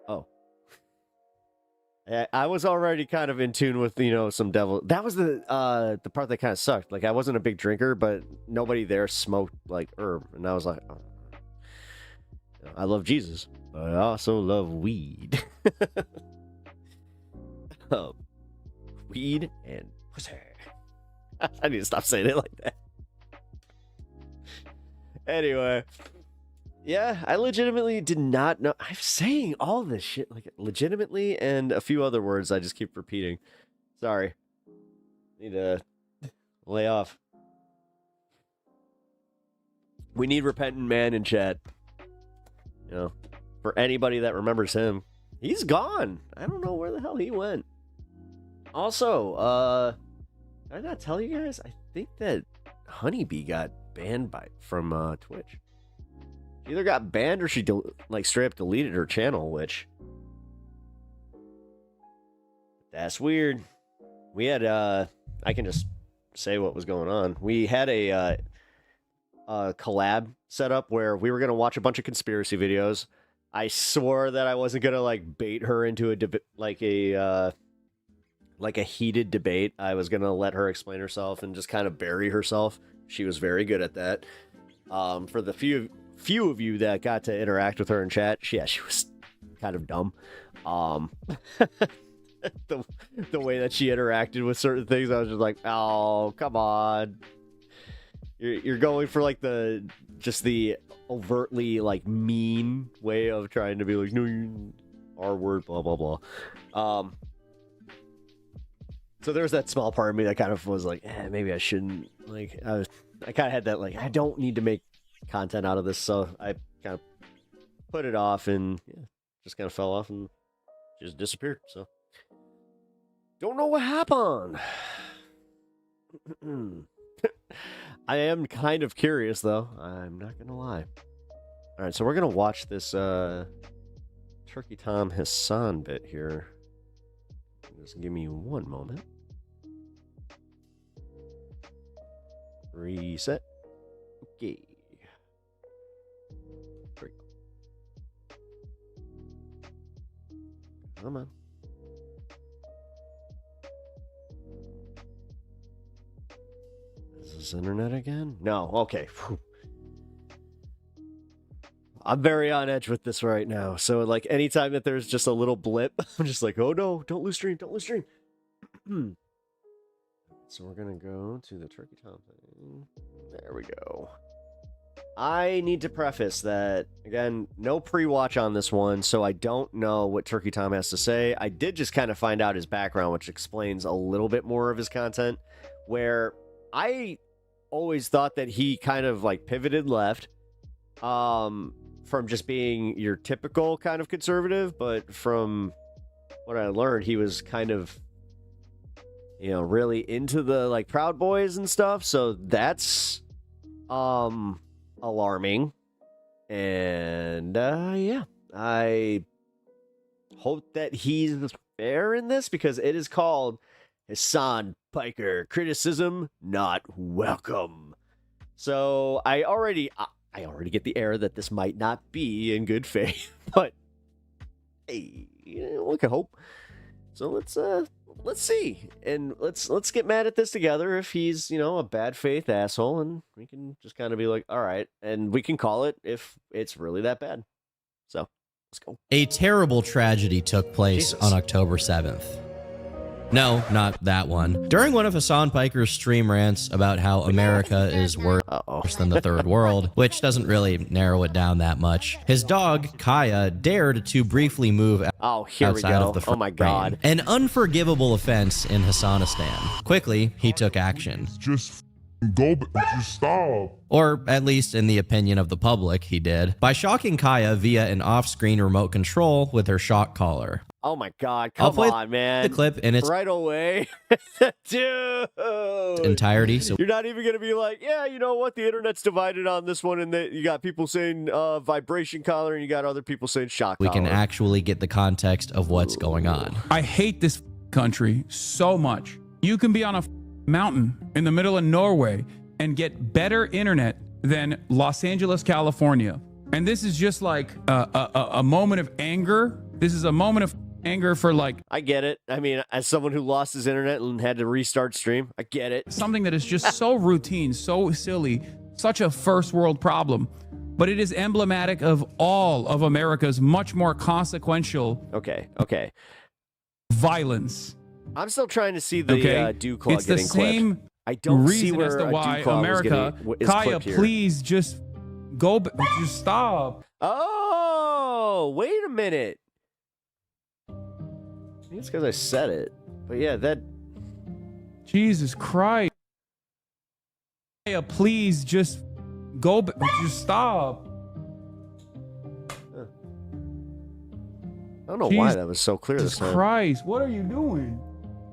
oh. I was already kind of in tune with, some devil. That was the part that kind of sucked. Like, I wasn't a big drinker, but nobody there smoked like herb, and I was like, oh. I love Jesus, but I also love weed. Weed and pussy. I need to stop saying it like that. Anyway, yeah, I legitimately did not know. I'm saying all this shit like legitimately and a few other words I just keep repeating. Sorry. Need to lay off. We need repentant man in chat. You know, for anybody that remembers him, he's gone. I don't know where the hell he went. Also, did I not tell you guys? I think that Honeybee got banned from Twitch. She either got banned or she like straight up deleted her channel, which that's weird. We had I can just say what was going on. We had a collab set up where we were gonna watch a bunch of conspiracy videos. I swore that I wasn't gonna like bait her into a heated debate. I was gonna let her explain herself and just kind of bury herself. She was very good at that. For the few of you that got to interact with her in chat, she was kind of dumb. The way that she interacted with certain things, I was just like, oh, come on. You're going for like the overtly like mean way of trying to be like, no, you R word, blah blah blah. So there was that small part of me that kind of was like, maybe I shouldn't. Like, I kind of had that like, I don't need to make content out of this, so I kind of put it off and just kind of fell off and just disappeared. So don't know what happened. I am kind of curious though. I'm not gonna lie. All right, so we're gonna watch this Turkey Tom HASAN bit here. Just give me one moment. Reset. Okay. There we go. Come on. Is this internet again? No. Okay. Whew. I'm very on edge with this right now. So, like, anytime that there's just a little blip, I'm just like, oh no, don't lose stream, don't lose stream. So we're gonna go to the Turkey Tom thing. There we go. I need to preface that, again, no pre-watch on this one, so I don't know what Turkey Tom has to say. I did just kind of find out his background, which explains a little bit more of his content, where I always thought that he kind of, like, pivoted left, from just being your typical kind of conservative, but from what I learned, he was kind of, you know, really into the like Proud Boys and stuff. So that's alarming. And yeah, I hope that he's fair in this, because it is called Hasan Piker Criticism Not Welcome. So I already get the air that this might not be in good faith, but hey, one can hope. So let's see, and let's get mad at this together. If he's, you know, a bad faith asshole, and we can just kind of be like, all right, and we can call it if it's really that bad. So let's go. A terrible tragedy took place on October 7th. No, not that one. During one of Hasan Piker's stream rants about how America is worse than the third world, which doesn't really narrow it down that much, his dog, Kaya, dared to briefly move outside of the frame. Oh my God. An unforgivable offense in Hasanistan. Quickly, he took action. Just go, just stop. Or at least in the opinion of the public, he did, by shocking Kaya via an off-screen remote control with her shock collar. Oh my God, come on, man. The clip in its right away. Dude. Entirety. So you're not even going to be like, yeah, you know what? The internet's divided on this one, and you got people saying vibration collar, and you got other people saying shock collar. We can actually get the context of what's going on. I hate this country so much. You can be on a mountain in the middle of Norway and get better internet than Los Angeles, California. And this is just like a moment of anger. This is a moment of anger for like... I get it. I mean, as someone who lost his internet and had to restart stream, I get it. Something that is just so routine, so silly, such a first world problem. But it is emblematic of all of America's much more consequential... Okay. ...violence. I'm still trying to see the dew claw it's the getting same clipped. I don't see reason where as to a why Duke was America. is Kaya, clipped here. please just go. Just stop. Oh, wait a minute. I think it's because I said it. But yeah, that. Jesus Christ. Kaya, please just go. Just stop. I don't know why that was so clear this Jesus time. Christ, what are you doing?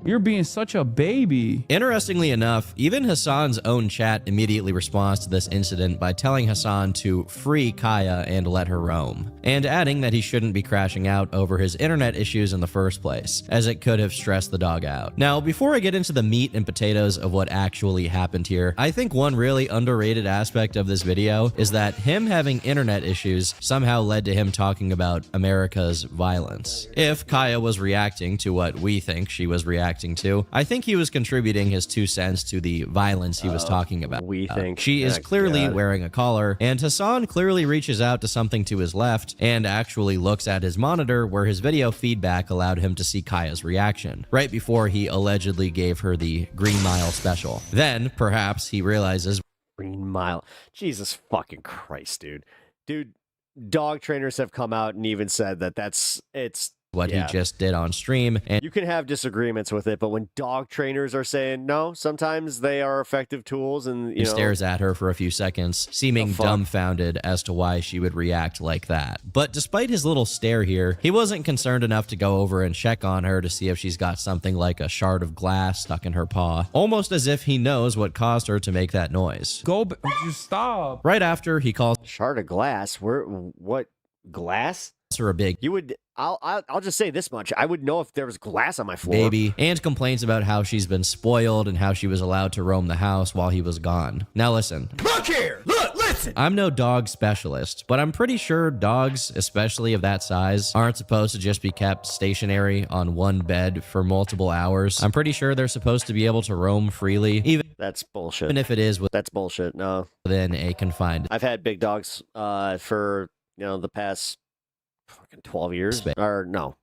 You're being such a baby. Interestingly enough, even Hasan's own chat immediately responds to this incident by telling Hasan to free Kaya and let her roam, and adding that he shouldn't be crashing out over his internet issues in the first place, as it could have stressed the dog out. Now, before I get into the meat and potatoes of what actually happened here, I think one really underrated aspect of this video is that him having internet issues somehow led to him talking about America's violence. If Kaya was reacting to what we think she was reacting to, I think he was contributing his 2 cents to the violence he was talking about. We think. She is clearly wearing a collar, and Hasan clearly reaches out to something to his left and actually looks at his monitor where his video feedback allowed him to see Kaya's reaction, right before he allegedly gave her the Green Mile special. Then, perhaps, he realizes Green Mile. Jesus fucking Christ, dude. Dude, dog trainers have come out and even said that it's what he just did on stream, and you can have disagreements with it, but when dog trainers are saying no, sometimes they are effective tools, and you know, stares at her for a few seconds, seeming dumbfounded as to why she would react like that. But despite his little stare here, he wasn't concerned enough to go over and check on her to see if she's got something like a shard of glass stuck in her paw, almost as if he knows what caused her to make that noise. Just stop. Right after, he calls shard of glass. What glass? Her a big I'll just say this much. I would know if there was glass on my floor. Baby, and complains about how she's been spoiled and how she was allowed to roam the house while he was gone. Now listen. Look here! Look, listen! I'm no dog specialist, but I'm pretty sure dogs, especially of that size, aren't supposed to just be kept stationary on one bed for multiple hours. I'm pretty sure they're supposed to be able to roam freely, even that's bullshit. Even if it is that's bullshit. No. Within a confined. I've had big dogs for the past fucking 12 years. Or no.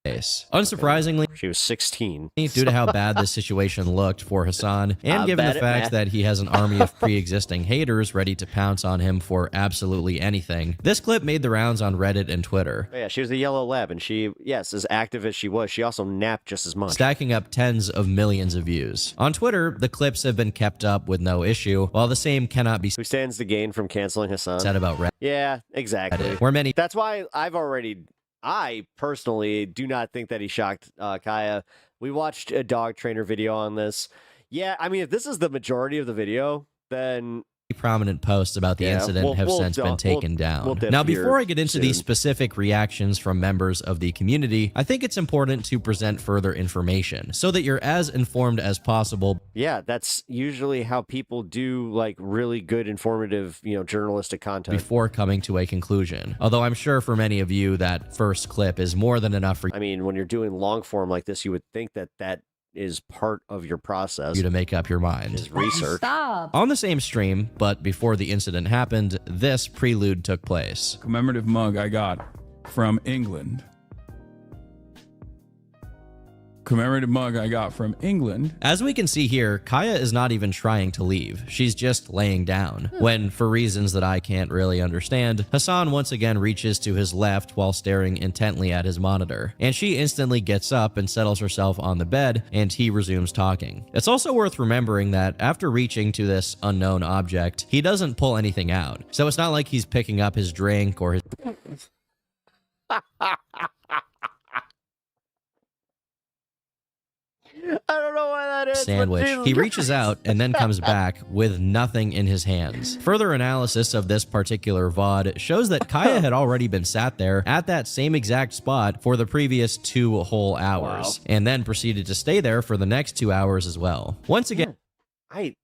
Unsurprisingly, she was 16. Due to how bad this situation looked for Hasan, and given the fact that he has an army of pre-existing haters ready to pounce on him for absolutely anything, this clip made the rounds on Reddit and Twitter. Oh, yeah, she was a yellow lab, and she, yes, as active as she was, she also napped just as much. Stacking up tens of millions of views. On Twitter, the clips have been kept up with no issue, while the same cannot be Who stands to gain from canceling Hasan? said about Reddit. Yeah, exactly. Where many That's why I personally do not think that he shocked Kaya. We watched a dog trainer video on this. Yeah, I mean, if this is the majority of the video, then prominent posts about the incident have since been taken down. Now, before I get into the specific reactions from members of the community, I think it's important to present further information so that you're as informed as possible. Yeah, that's usually how people do like really good, informative, journalistic content before coming to a conclusion. Although I'm sure for many of you that first clip is more than enough for I mean, when you're doing long form like this, you would think that is part of your process. You to make up your mind. Is research. Stop. On the same stream, but before the incident happened, this prelude took place. Commemorative mug I got from England. Commemorative mug I got from England. As we can see here, Kaya is not even trying to leave. She's just laying down. When, for reasons that I can't really understand, Hasan once again reaches to his left while staring intently at his monitor. And she instantly gets up and settles herself on the bed, and he resumes talking. It's also worth remembering that after reaching to this unknown object, he doesn't pull anything out. So it's not like he's picking up his drink or his... I don't know why that is. Sandwich. He reaches out and then comes back with nothing in his hands. Further analysis of this particular VOD shows that Kaya had already been sat there at that same exact spot for the previous 2 whole hours, and then proceeded to stay there for the next 2 hours as well. Once again, I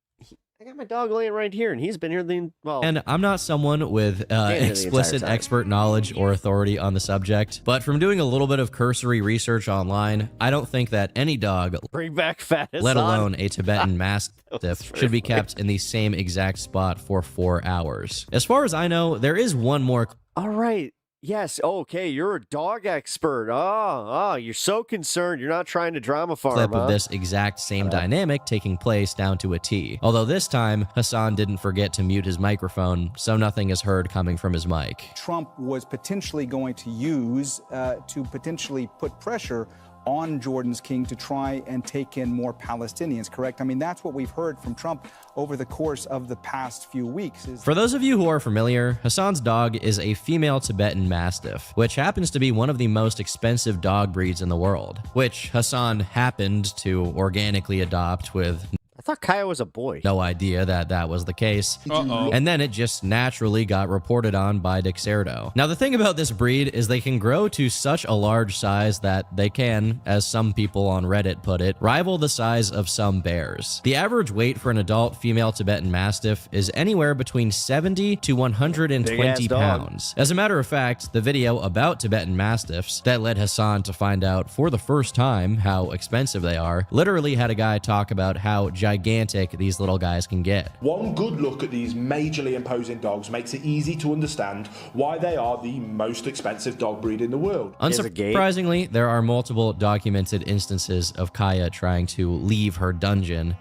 got my dog laying right here, and he's been here and I'm not someone with explicit expert knowledge or authority on the subject, but from doing a little bit of cursory research online, I don't think that any dog, bring back fat, let alone a Tibetan Mastiff, should be kept in the same exact spot for 4 hours. As far as I know, there is one more. All right. Yes. Okay. You're a dog expert. Oh, you're so concerned. You're not trying to drama farm. Clip of this exact same dynamic taking place down to a T. Although this time, Hasan didn't forget to mute his microphone, so nothing is heard coming from his mic. Trump was potentially going to use to potentially put pressure on Jordan's king to try and take in more Palestinians, correct? I mean, that's what we've heard from Trump over the course of the past few weeks. For those of you who are familiar, Hasan's dog is a female Tibetan Mastiff, which happens to be one of the most expensive dog breeds in the world, which Hasan happened to organically adopt with I thought Kaya was a boy. no idea that that was the case. And then it just naturally got reported on by Dexerto. Now, the thing about this breed is they can grow to such a large size that they can, as some people on Reddit put it, rival the size of some bears. The average weight for an adult female Tibetan Mastiff is anywhere between 70 to 120 pounds. As a matter of fact, the video about Tibetan Mastiffs that led Hasan to find out for the first time how expensive they are literally had a guy talk about how gigantic these little guys can get. One good look at these majorly imposing dogs makes it easy to understand why they are the most expensive dog breed in the world. Unsurprisingly, there are multiple documented instances of Kaya trying to leave her dungeon.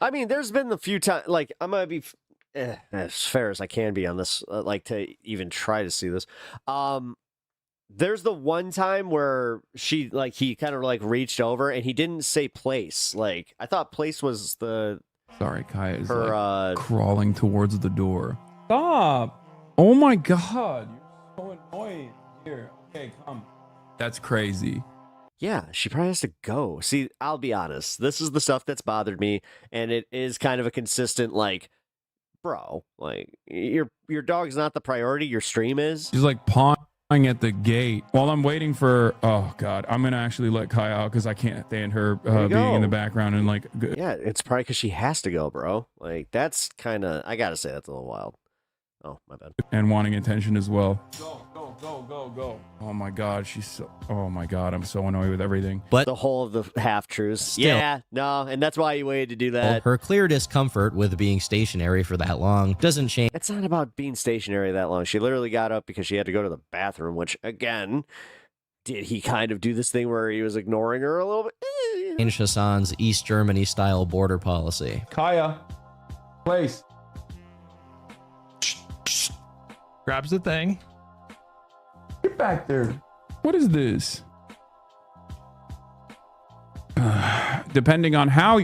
I mean, there's been a few times, like, I'm going to be as fair as I can be on this, like, to even try to see this. There's the one time where he kind of like reached over and he didn't say place. Like, I thought place was the... Sorry, Kaya is her, crawling towards the door. Stop! Oh my god, you're so annoying. Here, okay, come. That's crazy. Yeah, she probably has to go. See, I'll be honest. This is the stuff that's bothered me, and it is kind of a consistent, like, bro, like, your dog's not the priority, your stream is. She's like pawing at the gate while I'm waiting for... Oh god, I'm gonna actually let Kaya out because I can't stand her being in the background and like... Yeah, it's probably because she has to go, bro. Like, that's kind of... I gotta say, that's a little wild. Oh, my bad. And wanting attention as well. Go. Oh my god, she's so... Oh my god, I'm so annoyed with everything. But the whole of the half-truths. Still- Yeah, no, and that's why you waited to do that. Her clear discomfort with being stationary for that long doesn't change. It's not about being stationary that long. She literally got up because she had to go to the bathroom, which, again, did he kind of do this thing where he was ignoring her a little bit? Change Hasan's East Germany style border policy. Kaya, place. Grabs the thing. Get back there. What is this? Depending on how...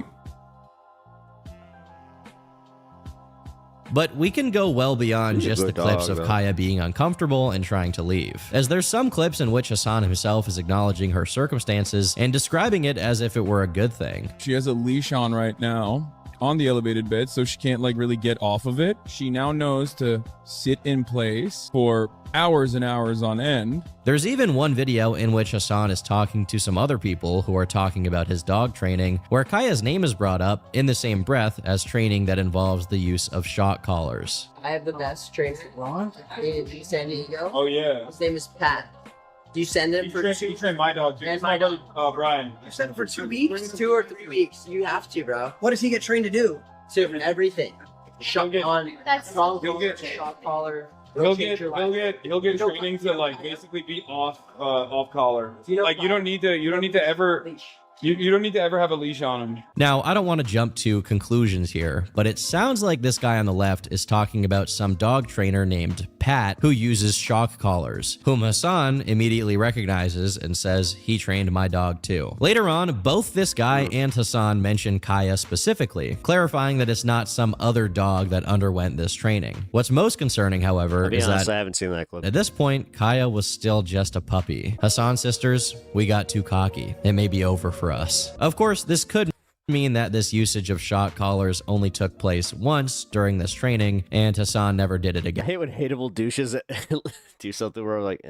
But we can go well beyond He's a just the good clips dog, of though. Kaya being uncomfortable and trying to leave, as there's some clips in which Hasan himself is acknowledging her circumstances and describing it as if it were a good thing. She has a leash on right now on the elevated bed, so she can't like really get off of it. She now knows to sit in place for hours and hours on end. There's even one video in which Hasan is talking to some other people who are talking about his dog training, where Kaya's name is brought up in the same breath as training that involves the use of shock collars. I have the best trainer in San Diego. Oh, yeah. His name is Pat. Do you send him for You train my dog, too. And my dog. Oh, Brian. You send him for 2 weeks? 2 or 3 weeks. You have to, bro. What does he get trained to do? To everything. Shock on. He'll get shock collar. He'll get training to like basically be off collar. Like you don't need to ever have a leash on him. Now, I don't want to jump to conclusions here, but it sounds like this guy on the left is talking about some dog trainer named Pat who uses shock collars, whom Hasan immediately recognizes and says he trained my dog too. Later on, both this guy and Hasan mention Kaya specifically, clarifying that it's not some other dog that underwent this training. What's most concerning, however, I'll be is honest, that I haven't seen that clip. at this point, Kaya was still just a puppy. Hasan sisters, we got too cocky. It may be over for us. Of course, this could mean that this usage of shock collars only took place once during this training, and Hasan never did it I again. hate when hateable douches do something where I'm like,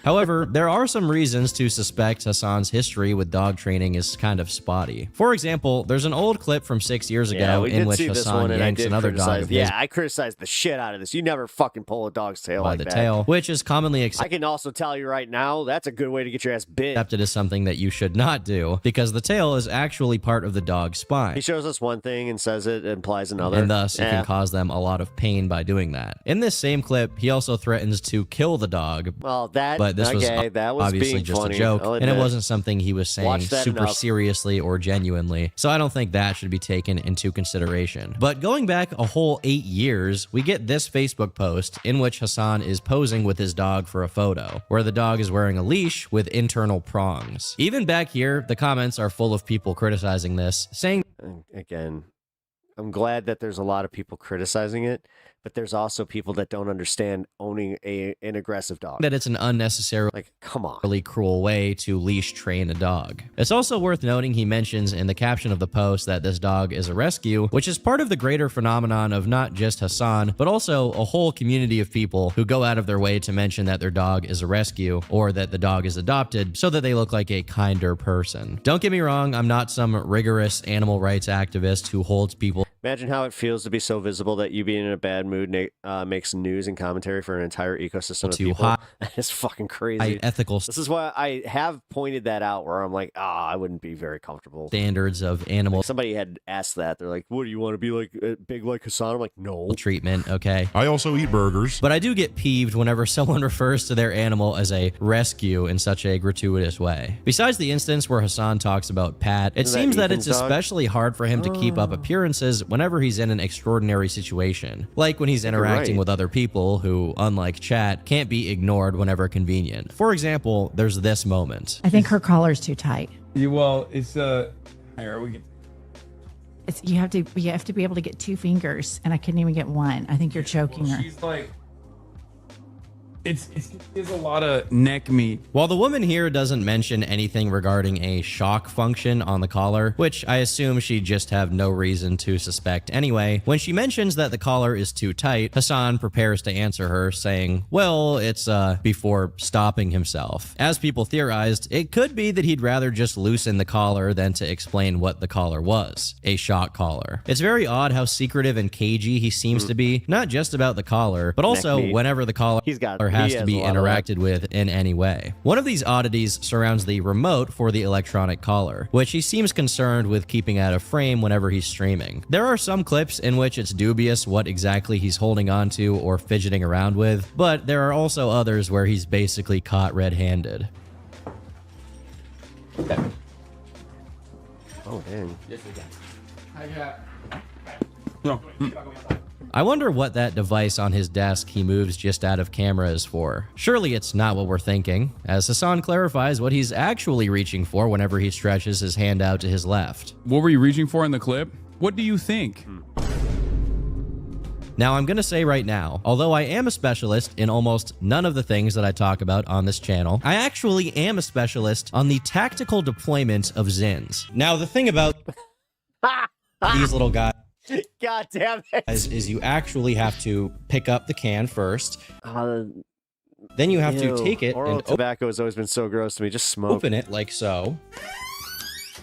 However, there are some reasons to suspect Hasan's history with dog training is kind of spotty. For example, there's an old clip from 6 years Yeah, ago we in did which see this Hasan one, and I yanks did another dog criticize. of his Yeah, I criticized the shit out of this. You never fucking pull a dog's tail by like the that. tail, which is commonly I can also tell you right now, that's a good way to get your ass bit. accepted as something that you should not do, because the tail is actually part of the dog's spine. He shows us one thing and says it implies another. And thus, he can cause them a lot of pain by doing that. In this same clip, he also threatens to kill the dog. Well, but this was obviously being just funny, a joke, I'll and it admit. wasn't something he was saying super enough. seriously or genuinely. So I don't think that should be taken into consideration. But going back a whole 8 years, we get this Facebook post in which Hasan is posing with his dog for a photo, where the dog is wearing a leash with internal prongs. Even back here, the comments are full of people criticizing this, saying, again, I'm glad that there's a lot of people criticizing it, but there's also people that don't understand owning an aggressive dog. that it's an unnecessarily come on, really cruel way to leash train a dog. It's also worth noting he mentions in the caption of the post that this dog is a rescue, which is part of the greater phenomenon of not just Hasan, but also a whole community of people who go out of their way to mention that their dog is a rescue or that the dog is adopted so that they look like a kinder person. Don't get me wrong, I'm not some rigorous animal rights activist who holds people. Imagine how it feels to be so visible that you being in a bad mood makes news and commentary for an entire ecosystem of people. That is fucking crazy. Ethical This is why I have pointed that out where I'm like, I wouldn't be very comfortable. standards of animal Somebody had asked that. They're like, what do you want to be like, big like Hasan? I'm like, no. treatment, okay? I also eat burgers. But I do get peeved whenever someone refers to their animal as a rescue in such a gratuitous way. Besides the instance where Hasan talks about Pat, it Isn't that seems that Ethan's it's dog? especially hard for him to keep up appearances whenever he's in an extraordinary situation. Like when he's interacting right. with other people who, unlike Chat, can't be ignored whenever convenient. For example, there's this moment. I think her collar's too tight. Well, it's here we can. It's you have to be able to get 2 fingers, and I couldn't even get one. I think you're choking her. She's like, it's a lot of neck meat. While the woman here doesn't mention anything regarding a shock function on the collar, which I assume she'd just have no reason to suspect anyway, when she mentions that the collar is too tight, Hasan prepares to answer her, saying, well, it's before stopping himself. As people theorized, it could be that he'd rather just loosen the collar than to explain what the collar was, a shock collar. It's very odd how secretive and cagey he seems to be, not just about the collar, but also meat. whenever the collar has to be interacted with in any way. One of these oddities surrounds the remote for the electronic collar, which he seems concerned with keeping out of frame whenever he's streaming. There are some clips in which it's dubious what exactly he's holding onto or fidgeting around with, but there are also others where he's basically caught red-handed. Oh, dang. Yes, we can. No. I wonder what that device on his desk he moves just out of camera is for. Surely it's not what we're thinking, as Hasan clarifies what he's actually reaching for whenever he stretches his hand out to his left. What were you reaching for in the clip? What do you think? Now, I'm going to say right now, although I am a specialist in almost none of the things that I talk about on this channel, I actually am a specialist on the tactical deployment of Zins. Now, the thing about these little guys God damn it. is you actually have to pick up the can first. Then you have to take it Oral and tobacco has always been so gross to me. Just smoke. open it like so.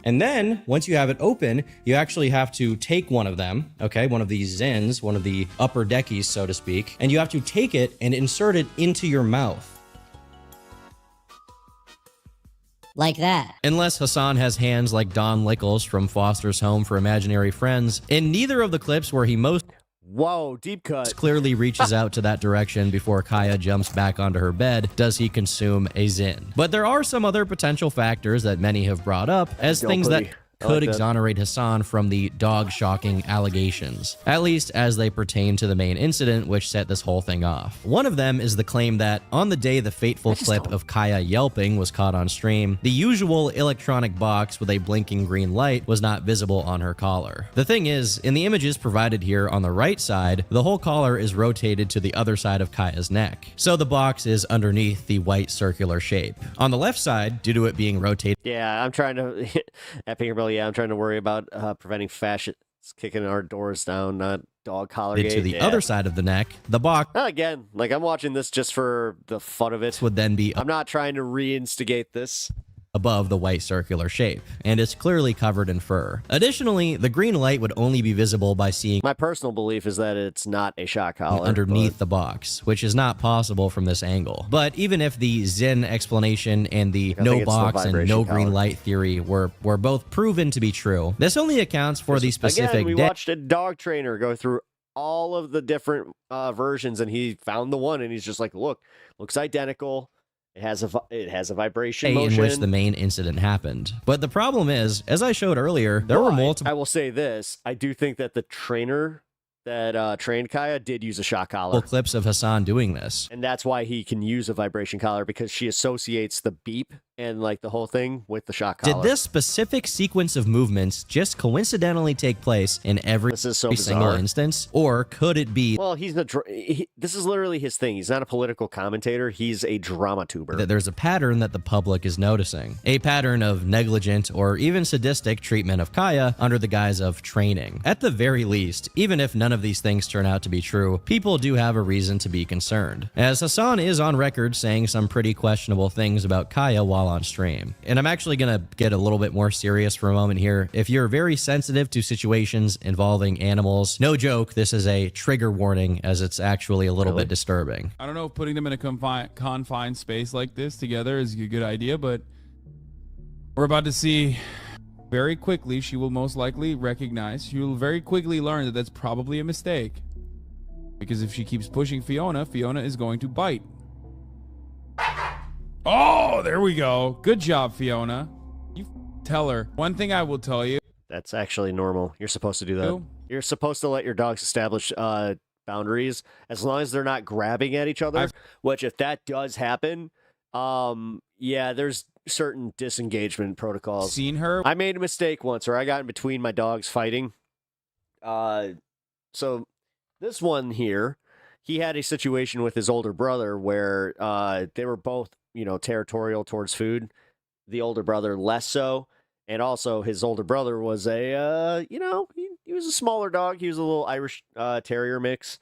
And then once you have it open, you actually have to take one of them, okay, one of these Zins, one of the upper deckies, so to speak, and you have to take it and insert it into your mouth. Like that. Unless Hasan has hands like Don Lickles from Foster's Home for Imaginary Friends, in neither of the clips where he most Whoa, deep cut. clearly reaches out to that direction before Kaya jumps back onto her bed, does he consume a Zin. But there are some other potential factors that many have brought up as things that could exonerate Hasan from the dog-shocking allegations, at least as they pertain to the main incident which set this whole thing off. One of them is the claim that on the day the fateful clip of Kaya yelping was caught on stream, the usual electronic box with a blinking green light was not visible on her collar. The thing is, in the images provided here on the right side, the whole collar is rotated to the other side of Kaya's neck, so the box is underneath the white circular shape. On the left side, due to it being rotated, Yeah, I'm trying to, at Pinkerbill, I'm trying to worry about preventing fascists kicking our doors down, not dog collar to the other side of the neck, the box Again, like I'm watching this just for the fun of it. would then be I'm not trying to reinstigate this. above the white circular shape, and it's clearly covered in fur. Additionally, the green light would only be visible by seeing My personal belief is that it's not a shock collar. underneath the box, which is not possible from this angle. But even if the Zen explanation and the I think no it's the box and vibration no green collar. light theory were both proven to be true, this only accounts for the specific Again, we watched a dog trainer go through all of the different versions, and he found the one, and he's just like, look, looks identical. It has a vibration day motion. in which the main incident happened. But the problem is, as I showed earlier, there were multiple. I will say this. I do think that the trainer that trained Kaya did use a shock collar. Clips of Hasan doing this. And that's why he can use a vibration collar, because she associates the beep and like the whole thing with the shock collar. Did this specific sequence of movements just coincidentally take place in every single bizarre. instance? Or could it be Well, this is literally his thing. He's not a political commentator. He's a drama tuber. that there's a pattern that the public is noticing? A pattern of negligent or even sadistic treatment of Kaya under the guise of training. At the very least, even if none of these things turn out to be true, people do have a reason to be concerned, as Hasan is on record saying some pretty questionable things about Kaya while on stream. And I'm actually gonna get a little bit more serious for a moment here. If you're very sensitive to situations involving animals, no joke, this is a trigger warning, as it's actually a little bit disturbing. I don't know if putting them in a confined space like this together is a good idea, but we're about to see very quickly. She will most likely recognize, she will very quickly learn that that's probably a mistake. Because if she keeps pushing Fiona, Fiona is going to bite. Oh, there we go. Good job, Fiona. You tell her. One thing I will tell you. That's actually normal. You're supposed to do that. Who? You're supposed to let your dogs establish boundaries as long as they're not grabbing at each other. Which, if that does happen, yeah, there's certain disengagement protocols. Seen her? I made a mistake once, where I got in between my dogs fighting. So this one here, he had a situation with his older brother where they were both, territorial towards food. The older brother less so. And also his older brother was a, he was a smaller dog. He was a little Irish Terrier mix.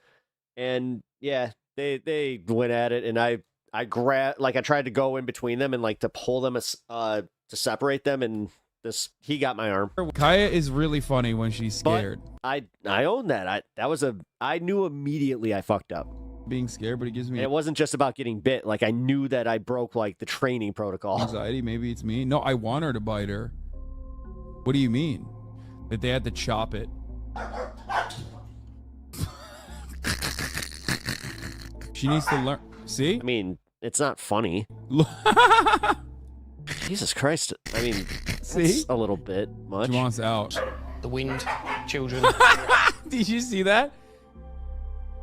And yeah, they went at it, and I grabbed, I tried to go in between them and to pull them to separate them, and he got my arm. Kaya is really funny when she's scared. But I own that. I knew immediately I fucked up. Being scared, but it gives me And it wasn't just about getting bit. I knew that I broke the training protocol. anxiety. Maybe it's me. No, I want her to bite her. What do you mean? That they had to chop it? She needs to learn. See? I mean, it's not funny. Jesus Christ. I mean, See? It's a little bit much. She wants out. The wind, children. Did you see that?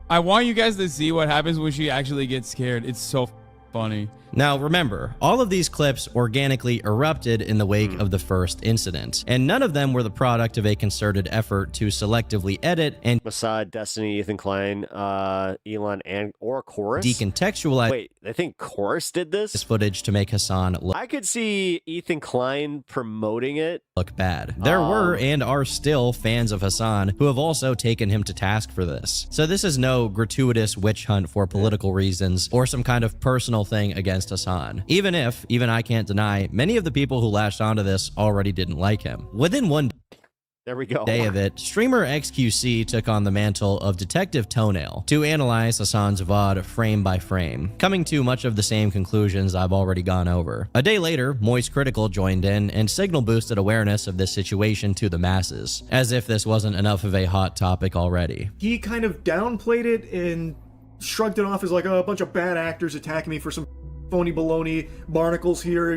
I want you guys to see what happens when she actually gets scared. It's so funny. Now remember, all of these clips organically erupted in the wake of the first incident, and none of them were the product of a concerted effort to selectively edit and Mossad, Destiny, Ethan Klein, Elon, or Chorus? decontextualize Wait, I think Chorus did this footage to make Hasan I could see Ethan Klein promoting it. look bad. There were and are still fans of Hasan who have also taken him to task for this. So this is no gratuitous witch hunt for political reasons or some kind of personal thing against Hasan. Even I can't deny, many of the people who latched onto this already didn't like him. Within one There we go. day of it, streamer XQC took on the mantle of Detective Toenail to analyze Hasan's VOD frame by frame, coming to much of the same conclusions I've already gone over. A day later, Moist Critical joined in and signal boosted awareness of this situation to the masses, as if this wasn't enough of a hot topic already. He kind of downplayed it and shrugged it off as a bunch of bad actors attacking me for some phony baloney, barnacles here,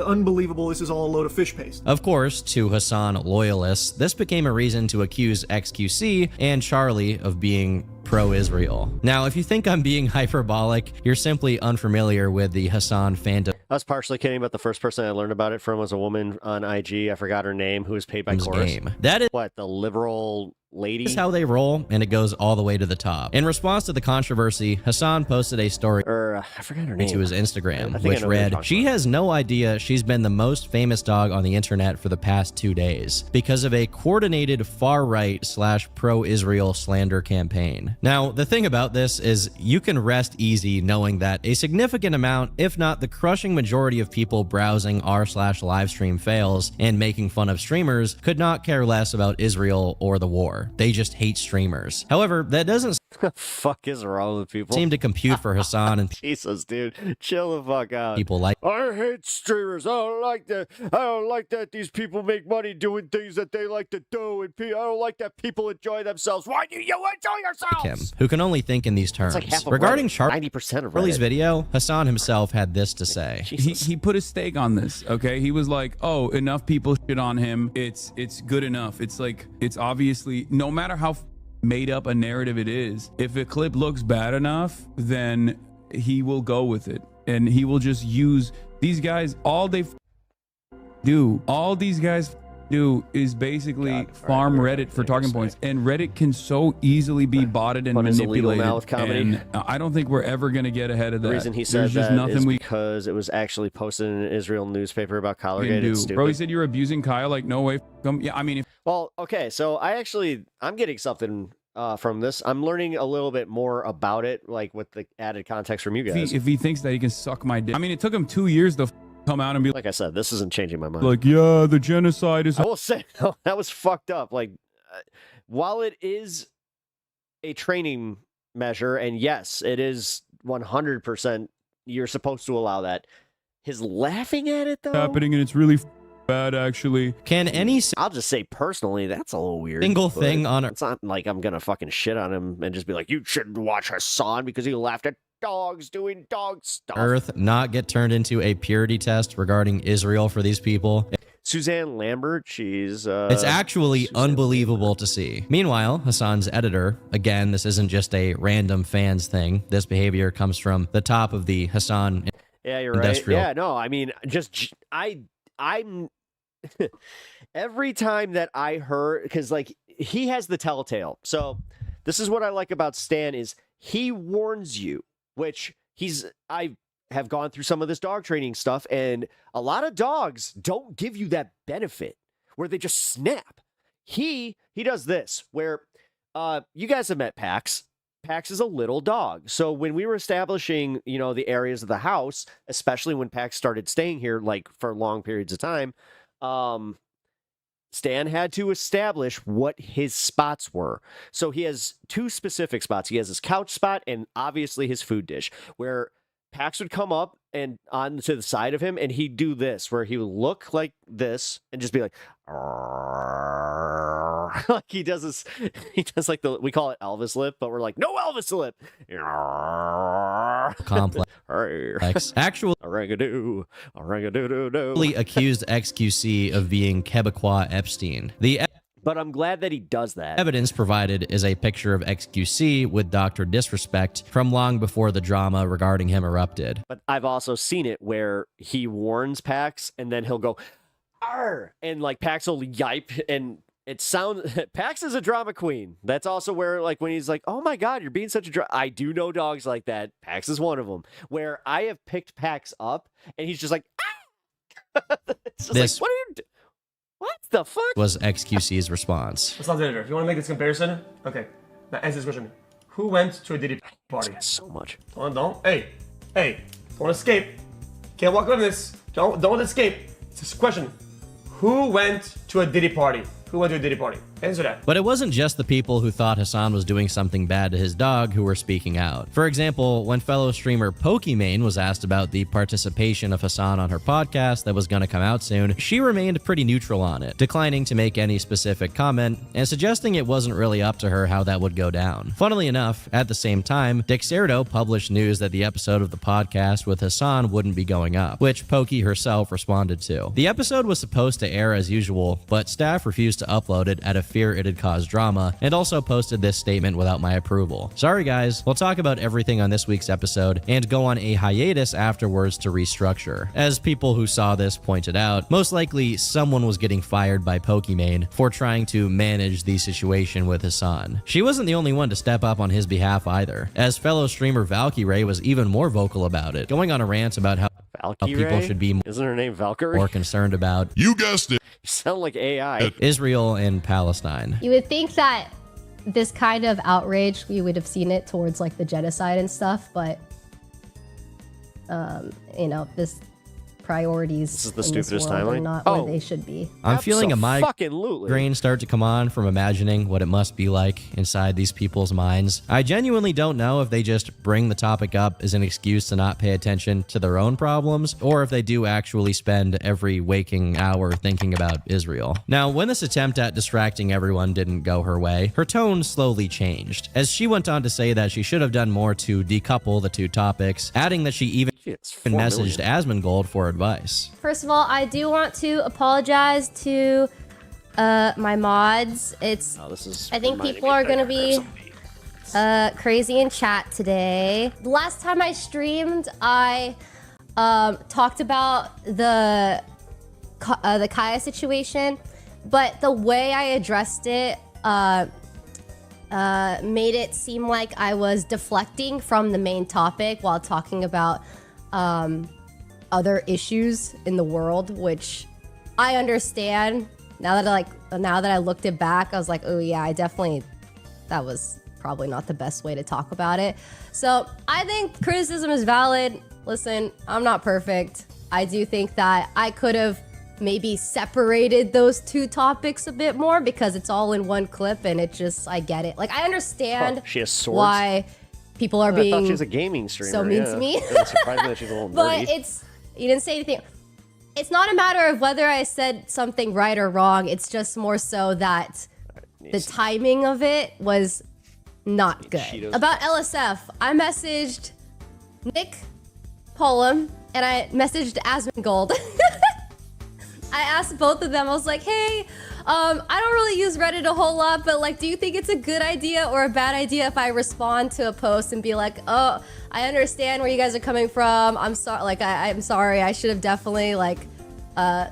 unbelievable, this is all a load of fish paste. Of course, to Hasan loyalists, this became a reason to accuse XQC and Charlie of being pro-Israel. Now, if you think I'm being hyperbolic, you're simply unfamiliar with the Hasan fandom. I was partially kidding, but the first person I learned about it from was a woman on IG. I forgot her name, who was paid by Chorus. That is what, the liberal lady. This is how they roll, and it goes all the way to the top. In response to the controversy, Hasan posted a story I forgot her name, to his Instagram, I think I which know what you're read, talking "She has no idea she's been the most famous dog on the internet for the past 2 days because of a coordinated far-right / pro-Israel slander campaign." Now, the thing about this is you can rest easy knowing that a significant amount, if not the crushing majority of people browsing r/livestream fails and making fun of streamers could not care less about Israel or the war. They just hate streamers. However, that doesn't fuck is wrong with people? Seem to compute for Hasan and Jesus, dude, chill the fuck out. People like I hate streamers. I don't like that. I don't like that these people make money doing things that they like to do, and I don't like that people enjoy themselves. Why do you enjoy yourselves? him, who can only think in these terms. It's like half of Regarding Reddit, 90% of Charlie's Reddit. video, Hasan himself had this to say. He put a stake on this, okay? He was like, oh, enough people shit on him. It's good enough. It's like, it's obviously, no matter how made up a narrative it is, if a clip looks bad enough, then he will go with it. And he will just use these guys. All these guys do is basically farm Reddit for talking points, and Reddit can so easily be botted and But is illegal manipulated. now with comedy? And I don't think we're ever gonna get ahead of that. The reason he said There's just that nothing is we because it was actually posted in an Israel newspaper about can Colorgate. do. It's stupid. Bro, he said you're abusing Kyle. Like, no way. Yeah, I mean, if Well, okay, so I'm getting something from this. I'm learning a little bit more about it, like with the added context from you guys. if he thinks that he can suck my dick, I mean, it took him 2 years to come out and be like I said, this isn't changing my mind. like, yeah, the genocide is. I will say that was fucked up. Like, while it is a training measure, and yes, it is 100%, you're supposed to allow that. His laughing at it though, happening, and it's really bad, actually. Can any I'll just say personally, that's a little weird. single but thing on it's not like I'm gonna fucking shit on him and just be like, you shouldn't watch Hasan because he laughed at dogs doing dog stuff. Earth not get turned into a purity test regarding Israel for these people? Suzanne Lambert, she's It's actually unbelievable to see. Meanwhile, Hasan's editor, again, this isn't just a random fans thing. This behavior comes from the top of the Hasan yeah, you're industrial. right. Yeah, no, I mean, I'm every time that I heard, because like he has the telltale. So this is what I like about Stan is he warns you, which I have gone through some of this dog training stuff, and a lot of dogs don't give you that benefit where they just snap. He does this where you guys have met Pax. Pax is a little dog. So when we were establishing, the areas of the house, especially when Pax started staying here, like for long periods of time, Stan had to establish what his spots were. So he has two specific spots. He has his couch spot and obviously his food dish, where Pax would come up and on to the side of him, and he'd do this, where he would look like this and just be like, like he does this. He does like we call it Elvis lip, but we're like, no Elvis lip. Complex. Actually accused XQC of being Quebecois Epstein. But I'm glad that he does that. Evidence provided is a picture of XQC with Dr. Disrespect from long before the drama regarding him erupted. But I've also seen it where he warns Pax and then he'll go, "Arr!" and like Pax will yipe, and it sounds. Pax is a drama queen. That's also where, like, when he's like, "Oh my God, you're being such a I do know dogs like that. Pax is one of them. Where I have picked Pax up and he's just like, ah! It's just like, what are you doing? What the fuck? Was XQC's response. Let's not do it. If you want to make this comparison, okay. Now answer this question. Who went to a Diddy party? So much. Don't. Hey, don't escape. Can't walk on this. Don't escape. It's a question. Who went to a Diddy party? Who went to a Diddy party? Answer that. But it wasn't just the people who thought Hasan was doing something bad to his dog who were speaking out. For example, when fellow streamer Pokimane was asked about the participation of Hasan on her podcast that was going to come out soon, she remained pretty neutral on it, declining to make any specific comment and suggesting it wasn't really up to her how that would go down. Funnily enough, at the same time, Dexerto published news that the episode of the podcast with Hasan wouldn't be going up, which Pokey herself responded to. The episode was supposed to air as usual, but staff refused to to upload it out of fear it'd cause drama, and also posted this statement without my approval. Sorry guys, we'll talk about everything on this week's episode and go on a hiatus afterwards to restructure. As people who saw this pointed out, most likely someone was getting fired by Pokimane for trying to manage the situation with Hasan. She wasn't the only one to step up on his behalf either, as fellow streamer Valkyrae was even more vocal about it, going on a rant about how people should be Isn't her name Valkyrie? more concerned about You guessed it. You sound like AI. Israel and Palestine. You would think that this kind of outrage, we would have seen it towards like the genocide and stuff, but you know, this priorities This is the in stupidest this world are timeline? not Oh. where they should be. I'm feeling a Abso-fucking-lutely. migraine start to come on from imagining what it must be like inside these people's minds. I genuinely don't know if they just bring the topic up as an excuse to not pay attention to their own problems, or if they do actually spend every waking hour thinking about Israel. Now, when this attempt at distracting everyone didn't go her way, her tone slowly changed, as she went on to say that she should have done more to decouple the two topics, adding that she even messaged Asmongold for advice. First of all, I do want to apologize to my mods. It's I think people are gonna be crazy in chat today. The last time I streamed, I talked about the Kaya situation, but the way I addressed it made it seem like I was deflecting from the main topic while talking about other issues in the world, which I understand. Now that I looked it back, I was like, oh yeah, that was probably not the best way to talk about it. So I think criticism is valid. Listen, I'm not perfect. I do think that I could have maybe separated those two topics a bit more, because it's all in one clip and it just, I get it. Like, I understand She has swords? why people are I being thought she was a gaming streamer. so mean to me. It surprised me that she's a little But nerdy. you didn't say anything. It's not a matter of whether I said something right or wrong. It's just more so that the timing of it was not good. Cheetos. About LSF, I messaged Nick Pullum and I messaged Asmongold. I asked both of them, I was like, hey, I don't really use Reddit a whole lot, but like, do you think it's a good idea or a bad idea if I respond to a post and be like, oh, I understand where you guys are coming from. I'm sorry, like, I'm sorry. I should have definitely like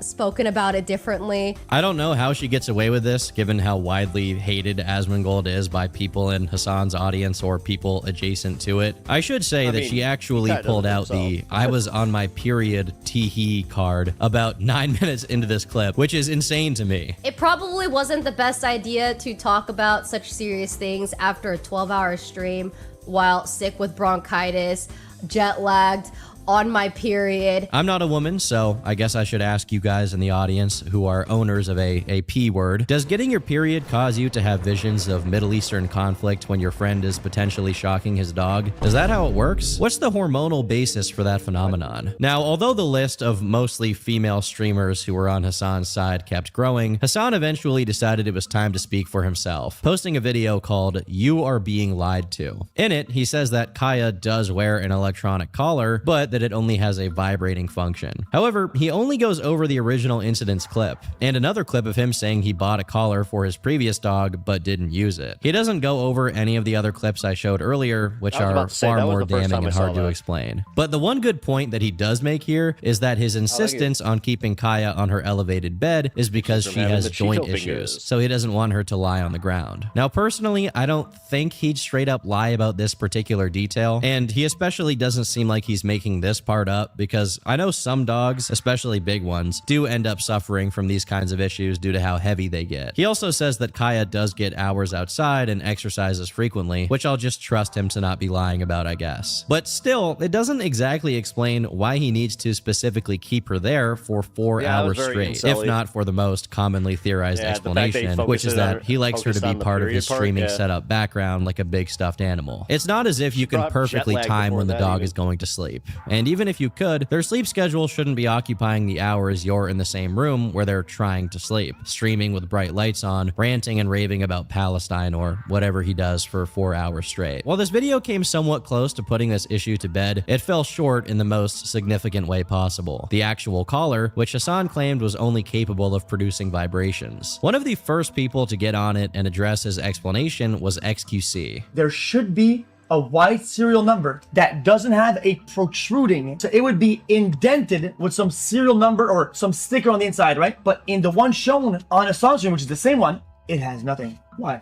spoken about it differently. I don't know how she gets away with this, given how widely hated Asmongold is by people in Hasan's audience or people adjacent to it. I should say that she actually pulled out the I was on my period teehee card about 9 minutes into this clip, which is insane to me. It probably wasn't the best idea to talk about such serious things after a 12-hour stream while sick with bronchitis, jet lagged, on my period. I'm not a woman, so I guess I should ask you guys in the audience who are owners of a P word. Does getting your period cause you to have visions of Middle Eastern conflict when your friend is potentially shocking his dog? Is that how it works? What's the hormonal basis for that phenomenon? Now, although the list of mostly female streamers who were on Hasan's side kept growing, Hasan eventually decided it was time to speak for himself, posting a video called You Are Being Lied To. In it, he says that Kaya does wear an electronic collar, but that it only has a vibrating function. However, he only goes over the original incident's clip, and another clip of him saying he bought a collar for his previous dog but didn't use it. He doesn't go over any of the other clips I showed earlier, which are far more damning and hard to explain. But the one good point that he does make here is that his insistence on keeping Kaya on her elevated bed is because she has joint issues, so he doesn't want her to lie on the ground. Now, personally, I don't think he'd straight up lie about this particular detail, and he especially doesn't seem like he's making this part up, because I know some dogs, especially big ones, do end up suffering from these kinds of issues due to how heavy they get. He also says that Kaya does get hours outside and exercises frequently, which I'll just trust him to not be lying about, I guess. But still, it doesn't exactly explain why he needs to specifically keep her there for 4 hours straight, if not for the most commonly theorized explanation, which is that he likes her to be part of his streaming setup background like a big stuffed animal. It's not as if you can perfectly time when the dog is going to sleep. And even if you could, their sleep schedule shouldn't be occupying the hours you're in the same room where they're trying to sleep, streaming with bright lights on, ranting and raving about Palestine or whatever he does for 4 hours straight. While this video came somewhat close to putting this issue to bed, it fell short in the most significant way possible. The actual collar, which Hasan claimed was only capable of producing vibrations. One of the first people to get on it and address his explanation was XQC. There should be a white serial number that doesn't have a protruding, so it would be indented with some serial number or some sticker on the inside, right? But in the one shown on Hasan's stream, which is the same one, it has nothing. Why?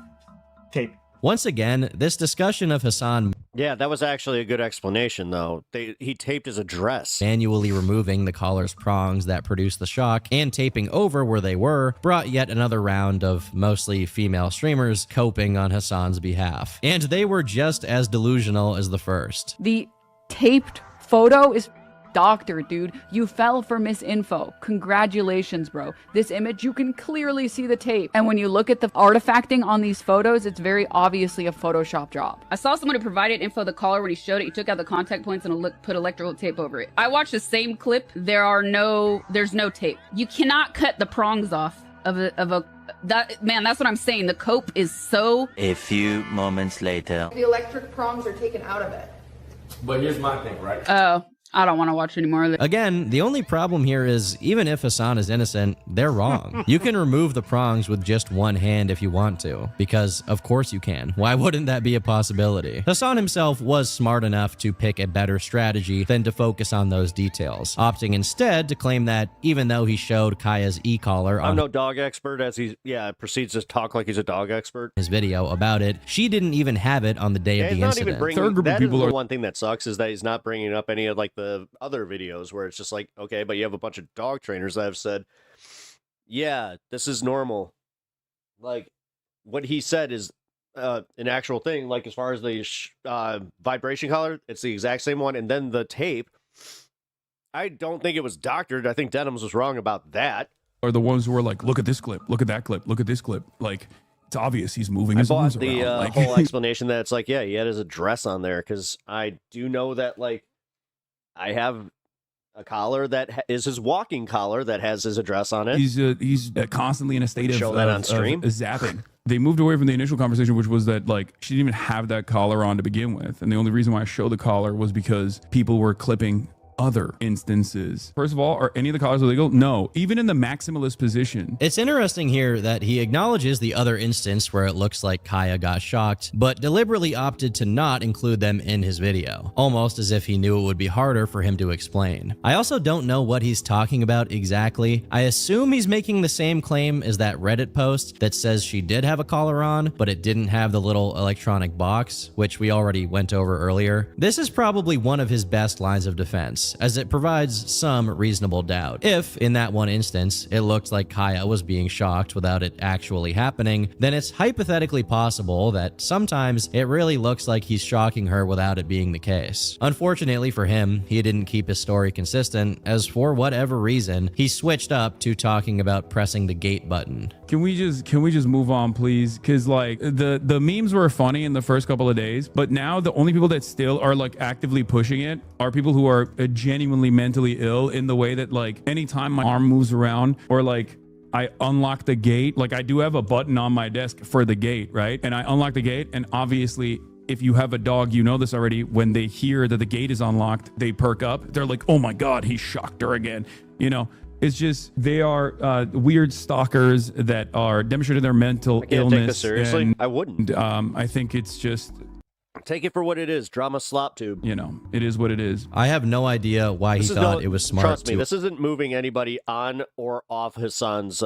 Tape. Once again, this discussion of Hasan Yeah, that was actually a good explanation, though. He taped his address. Manually removing the collar's prongs that produced the shock and taping over where they were brought yet another round of mostly female streamers coping on Hasan's behalf. And they were just as delusional as the first. The taped photo is doctor, dude. You fell for misinfo. Congratulations, bro. This image, you can clearly see the tape. And when you look at the artifacting on these photos, it's very obviously a Photoshop job. I saw someone who provided info of the collar when he showed it. He took out the contact points and put electrical tape over it. I watched the same clip. There's no tape. You cannot cut the prongs off of a man, that's what I'm saying. The cope is so... A few moments later. The electric prongs are taken out of it. But here's my thing, right? Oh. I don't want to watch anymore of it. Again, the only problem here is, even if Hasan is innocent, they're wrong. You can remove the prongs with just one hand if you want to, because of course you can. Why wouldn't that be a possibility? Hasan himself was smart enough to pick a better strategy than to focus on those details, opting instead to claim that even though he showed Kaya's e-collar on I'm no dog expert, as he proceeds to talk like he's a dog expert. His video about it, she didn't even have it on the day of the incident. That is the one thing that sucks, is that he's not bringing up any of like the other videos where it's just like, okay, but you have a bunch of dog trainers that have said, yeah, this is normal. Like, what he said is an actual thing. Like, as far as the vibration collar, it's the exact same one. And then the tape, I don't think it was doctored. I think Denims was wrong about that. Are the ones who are like, look at this clip, look at that clip, look at this clip. Like, it's obvious he's moving his arms around. The Like, whole explanation that it's like, yeah, he had his address on there, because I do know that, like, I have a collar that is his walking collar that has his address on it. He's constantly in a state of zapping. They moved away from the initial conversation, which was that, like, she didn't even have that collar on to begin with. And the only reason why I showed the collar was because people were clipping other instances. First of all, are any of the collars illegal? No, even in the maximalist position. It's interesting here that he acknowledges the other instance where it looks like Kaya got shocked, but deliberately opted to not include them in his video, almost as if he knew it would be harder for him to explain. I also don't know what he's talking about exactly. I assume he's making the same claim as that Reddit post that says she did have a collar on, but it didn't have the little electronic box, which we already went over earlier. This is probably one of his best lines of defense, as it provides some reasonable doubt. If, in that one instance, it looked like Kaya was being shocked without it actually happening, then it's hypothetically possible that sometimes it really looks like he's shocking her without it being the case. Unfortunately for him, he didn't keep his story consistent, as for whatever reason, he switched up to talking about pressing the gate button. Can we just move on, please? Because, like, the memes were funny in the first couple of days, but now the only people that still are, like, actively pushing it are people who are genuinely mentally ill, in the way that, like, anytime my arm moves around or, like, I unlock the gate, like, I do have a button on my desk for the gate, right? And I unlock the gate, and obviously, if you have a dog, you know this already, when they hear that the gate is unlocked, they perk up. They're like, oh my God, he shocked her again. You know, it's just, they are weird stalkers that are demonstrating their mental illness. Take this seriously. And, I wouldn't. I think it's just... Take it for what it is. Drama slop tube. You know, it is what it is. I have no idea why he thought it was smart. Trust me, this isn't moving anybody on or off Hasan's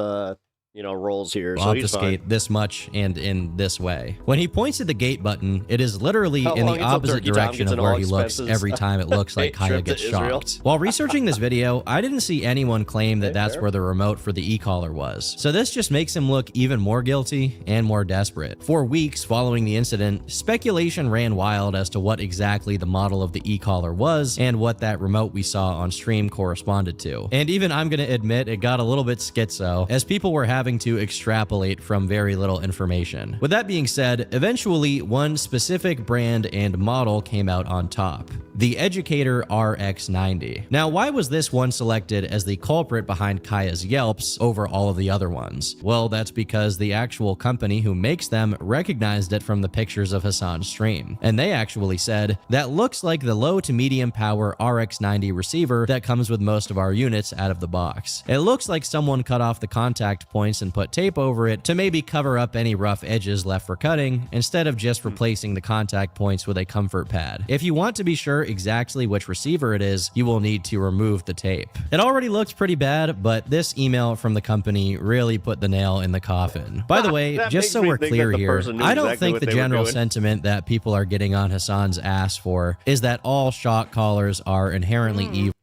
roles here. So he's fine. Obfuscate this much and in this way. When he points at the gate button, it is literally in the opposite direction of where he looks every time it looks like Kaya gets shocked. While researching this video, I didn't see anyone claim that that's where the remote for the e-collar was. So this just makes him look even more guilty and more desperate. For weeks following the incident, speculation ran wild as to what exactly the model of the e-collar was and what that remote we saw on stream corresponded to. And even I'm gonna admit it got a little bit schizo, as people were having to extrapolate from very little information. With that being said, eventually one specific brand and model came out on top. the Educator RX90. Now, why was this one selected as the culprit behind Kaya's Yelps over all of the other ones? Well, that's because the actual company who makes them recognized it from the pictures of Hasan's stream. And they actually said, that looks like the low to medium power RX90 receiver that comes with most of our units out of the box. It looks like someone cut off the contact points and put tape over it to maybe cover up any rough edges left for cutting, instead of just replacing the contact points with a comfort pad. If you want to be sure exactly which receiver it is, you will need to remove the tape. It already looks pretty bad, but this email from the company really put the nail in the coffin. By the way, just so we're clear here, I don't think the general sentiment that people are getting on Hasan's ass for is that all shock collars are inherently evil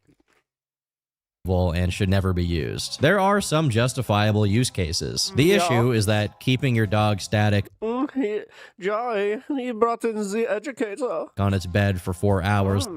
and should never be used. There are some justifiable use cases. The issue is that keeping your dog static Joy, he brought in the Educator on its bed for 4 hours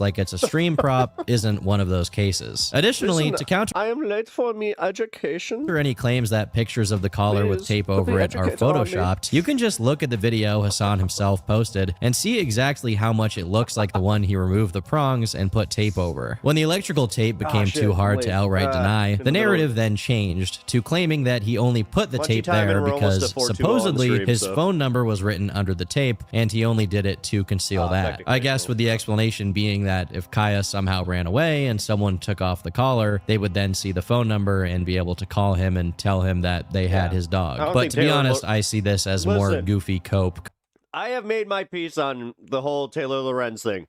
like it's a stream prop isn't one of those cases. Additionally, Listen, to counter I am late for me education. any claims that pictures of the collar with Please, tape put over the it are Educator on me. photoshopped, you can just look at the video Hasan himself posted and see exactly how much it looks like the one he removed the prongs and put tape over. When the electrical tape became too hard to outright deny, the narrative then changed to claiming that he only put the tape there because supposedly his phone number was written under the tape and he only did it to conceal that. I guess with the explanation being that if Kaya somehow ran away and someone took off the collar, they would then see the phone number and be able to call him and tell him that they had his dog. But to be honest, I see this as more goofy cope. I have made my peace on the whole Taylor Lorenz thing.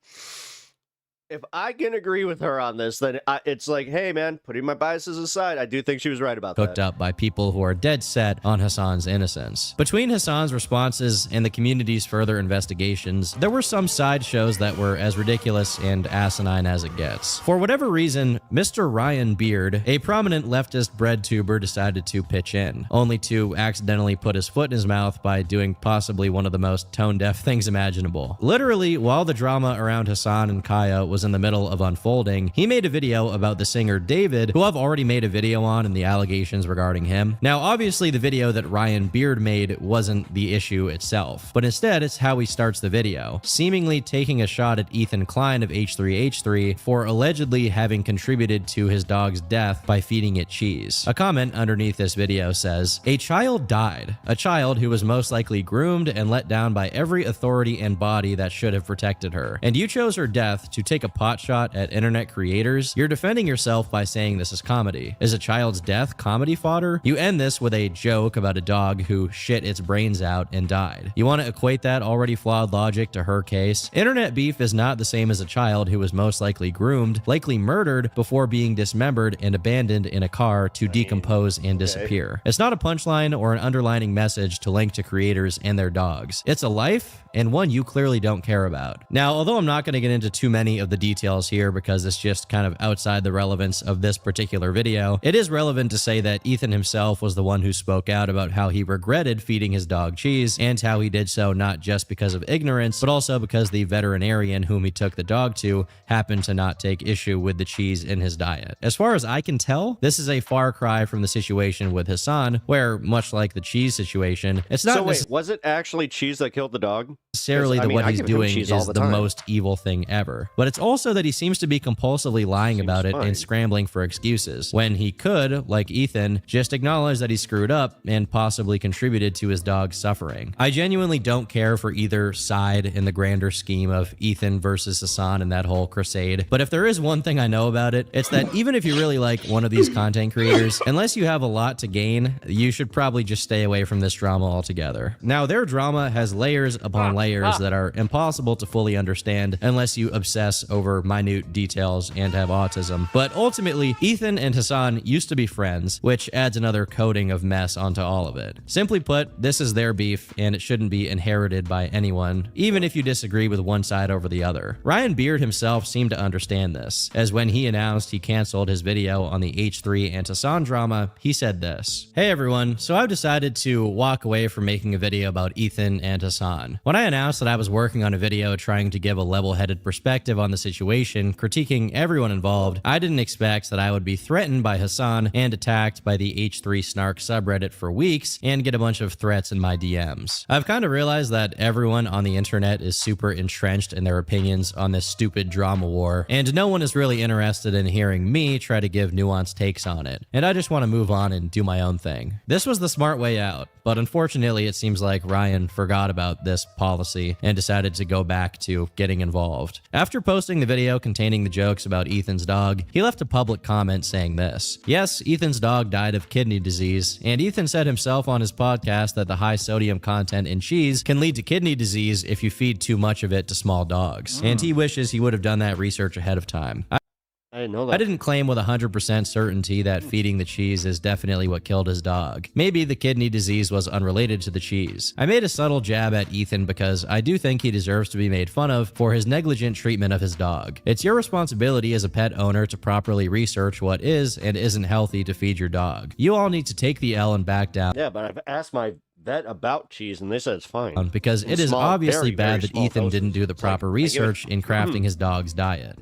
If I can agree with her on this, then it's like, hey, man, putting my biases aside, I do think she was right about Cooked that. up by people who are dead set on Hasan's innocence. Between Hasan's responses and the community's further investigations, there were some sideshows that were as ridiculous and asinine as it gets. For whatever reason, Mr. Ryan Beard, a prominent leftist bread tuber, decided to pitch in, only to accidentally put his foot in his mouth by doing possibly one of the most tone-deaf things imaginable. Literally, while the drama around Hasan and Kaya was in the middle of unfolding, he made a video about the singer David, who I've already made a video on, and the allegations regarding him. Now, obviously, the video that Ryan Beard made wasn't the issue itself, but instead it's how he starts the video, seemingly taking a shot at Ethan Klein of H3H3 for allegedly having contributed to his dog's death by feeding it cheese. A comment underneath this video says, "A child died, a child who was most likely groomed and let down by every authority and body that should have protected her. And you chose her death to take a pot shot at internet creators? You're defending yourself by saying this is comedy. Is a child's death comedy fodder? You end this with a joke about a dog who shit its brains out and died. You want to equate that already flawed logic to her case? Internet beef is not the same as a child who was most likely groomed, likely murdered before being dismembered and abandoned in a car to decompose and disappear. It's not a punchline or an underlining message to link to creators and their dogs. It's a life, and one you clearly don't care about." Now, although I'm not going to get into too many of the details here because it's just kind of outside the relevance of this particular video, it is relevant to say that Ethan himself was the one who spoke out about how he regretted feeding his dog cheese and how he did so not just because of ignorance, but also because the veterinarian whom he took the dog to happened to not take issue with the cheese in his diet. As far as I can tell, this is a far cry from the situation with Hasan, where, much like the cheese situation, it's not So wait, was it actually cheese that killed the dog? necessarily that what he's doing is the time. most evil thing ever. But it's also that he seems to be compulsively lying about it and scrambling for excuses, when he could, like Ethan, just acknowledge that he screwed up and possibly contributed to his dog's suffering. I genuinely don't care for either side in the grander scheme of Ethan versus Hasan and that whole crusade, but if there is one thing I know about it, it's that even if you really like one of these content creators, unless you have a lot to gain, you should probably just stay away from this drama altogether. Now, their drama has layers upon layers that are impossible to fully understand unless you obsess over minute details and have autism. But ultimately, Ethan and Hasan used to be friends, which adds another coating of mess onto all of it. Simply put, this is their beef, and it shouldn't be inherited by anyone, even if you disagree with one side over the other. Ryan Beard himself seemed to understand this, as when he announced he canceled his video on the H3 and Hasan drama, he said this: "Hey everyone, so I've decided to walk away from making a video about Ethan and Hasan. When I announced that I was working on a video trying to give a level-headed perspective on the situation, critiquing everyone involved, I didn't expect that I would be threatened by Hasan and attacked by the H3 Snark subreddit for weeks and get a bunch of threats in my DMs. I've kind of realized that everyone on the internet is super entrenched in their opinions on this stupid drama war, and no one is really interested in hearing me try to give nuanced takes on it, and I just want to move on and do my own thing. This was the smart way out, but unfortunately it seems like Ryan forgot about this policy and decided to go back to getting involved. After posting the video containing the jokes about Ethan's dog, he left a public comment saying this: "Yes, Ethan's dog died of kidney disease, and Ethan said himself on his podcast that the high sodium content in cheese can lead to kidney disease if you feed too much of it to small dogs, and he wishes he would have done that research ahead of time." I didn't know that. I didn't claim with 100% certainty that feeding the cheese is definitely what killed his dog. Maybe the kidney disease was unrelated to the cheese. I made a subtle jab at Ethan because I do think he deserves to be made fun of for his negligent treatment of his dog. It's your responsibility as a pet owner to properly research what is and isn't healthy to feed your dog. You all need to take the L and back down. Yeah, but I've asked my vet about cheese and they said it's fine. Because it is obviously bad that Ethan didn't do the proper research in crafting his dog's diet.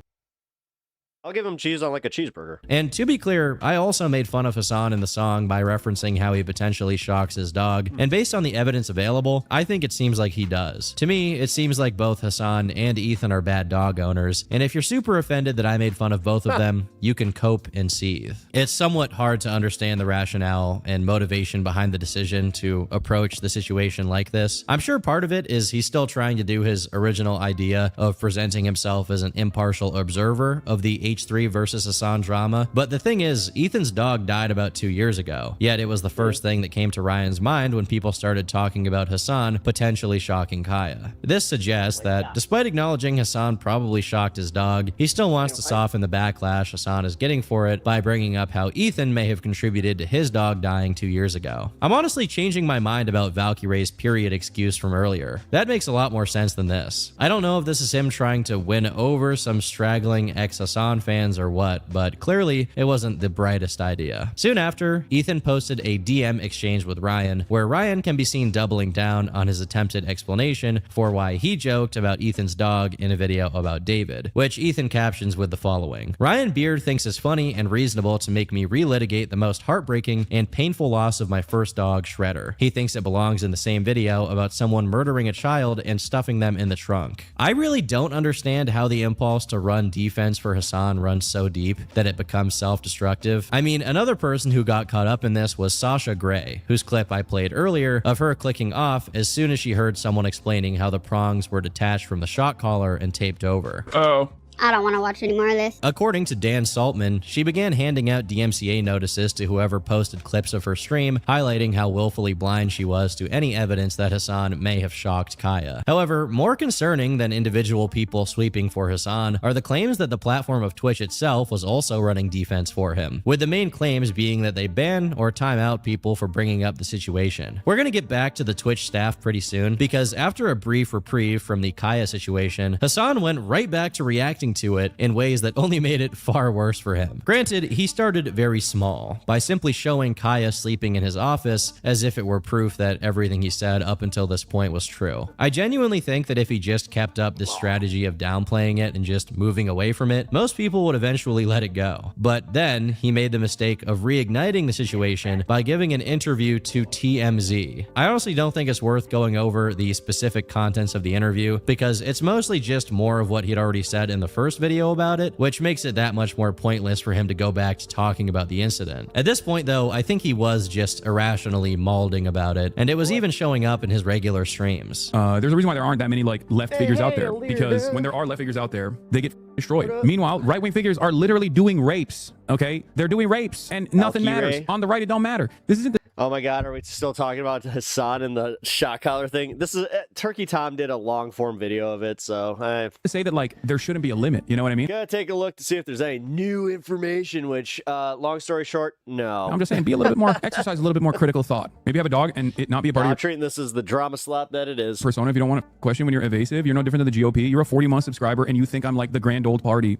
I'll give him cheese on like a cheeseburger. And to be clear, I also made fun of Hasan in the song by referencing how he potentially shocks his dog, and based on the evidence available, I think it seems like he does. To me, it seems like both Hasan and Ethan are bad dog owners, and if you're super offended that I made fun of both of them, you can cope and seethe. It's somewhat hard to understand the rationale and motivation behind the decision to approach the situation like this. I'm sure part of it is he's still trying to do his original idea of presenting himself as an impartial observer of the H3 versus Hasan drama, but the thing is, Ethan's dog died about 2 years ago, yet it was the first thing that came to Ryan's mind when people started talking about Hasan potentially shocking Kaya. This suggests that, despite acknowledging Hasan probably shocked his dog, he still wants to soften the backlash Hasan is getting for it by bringing up how Ethan may have contributed to his dog dying 2 years ago. I'm honestly changing my mind about Valkyrie's period excuse from earlier. That makes a lot more sense than this. I don't know if this is him trying to win over some straggling ex-Hasan fans or what, but clearly it wasn't the brightest idea. Soon after, Ethan posted a DM exchange with Ryan, where Ryan can be seen doubling down on his attempted explanation for why he joked about Ethan's dog in a video about David, which Ethan captions with the following: "Ryan Beard thinks it's funny and reasonable to make me relitigate the most heartbreaking and painful loss of my first dog, Shredder. He thinks it belongs in the same video about someone murdering a child and stuffing them in the trunk." I really don't understand how the impulse to run defense for Hasan runs so deep that it becomes self-destructive. I mean, another person who got caught up in this was Sasha Grey, whose clip I played earlier of her clicking off as soon as she heard someone explaining how the prongs were detached from the shock collar and taped over. Oh. I don't want to watch any more of this. According to Dan Saltman, she began handing out DMCA notices to whoever posted clips of her stream, highlighting how willfully blind she was to any evidence that Hasan may have shocked Kaya. However, more concerning than individual people sweeping for Hasan are the claims that the platform of Twitch itself was also running defense for him, with the main claims being that they ban or time out people for bringing up the situation. We're going to get back to the Twitch staff pretty soon, because after a brief reprieve from the Kaya situation, Hasan went right back to reacting to it in ways that only made it far worse for him. Granted, he started very small, by simply showing Kaya sleeping in his office as if it were proof that everything he said up until this point was true. I genuinely think that if he just kept up this strategy of downplaying it and just moving away from it, most people would eventually let it go. But then he made the mistake of reigniting the situation by giving an interview to TMZ. I honestly don't think it's worth going over the specific contents of the interview, because it's mostly just more of what he'd already said in the first video about it, which makes it that much more pointless for him to go back to talking about the incident. At this point though, I think he was just irrationally maulding about it, and it was even showing up in his regular streams. There's a reason why there aren't that many like left figures out there, because when there are left figures out there, they get destroyed. Meanwhile, right-wing figures are literally doing rapes, okay? They're doing rapes and nothing matters. On the right, it don't matter. This isn't the Oh my God, are we still talking about Hasan and the shot collar thing? This is Turkey Tom did a long form video of it, so I say that like there shouldn't be a limit. You know what I mean? Gotta take a look to see if there's any new information. Which, long story short, no. I'm just saying, be a little bit more, exercise a little bit more critical thought. Maybe have a dog and it not be a part of your treating this as the drama slap that it is. Persona. If you don't want to question when you're evasive, you're no different than the GOP. You're a 40-month subscriber and you think I'm like the grand old party.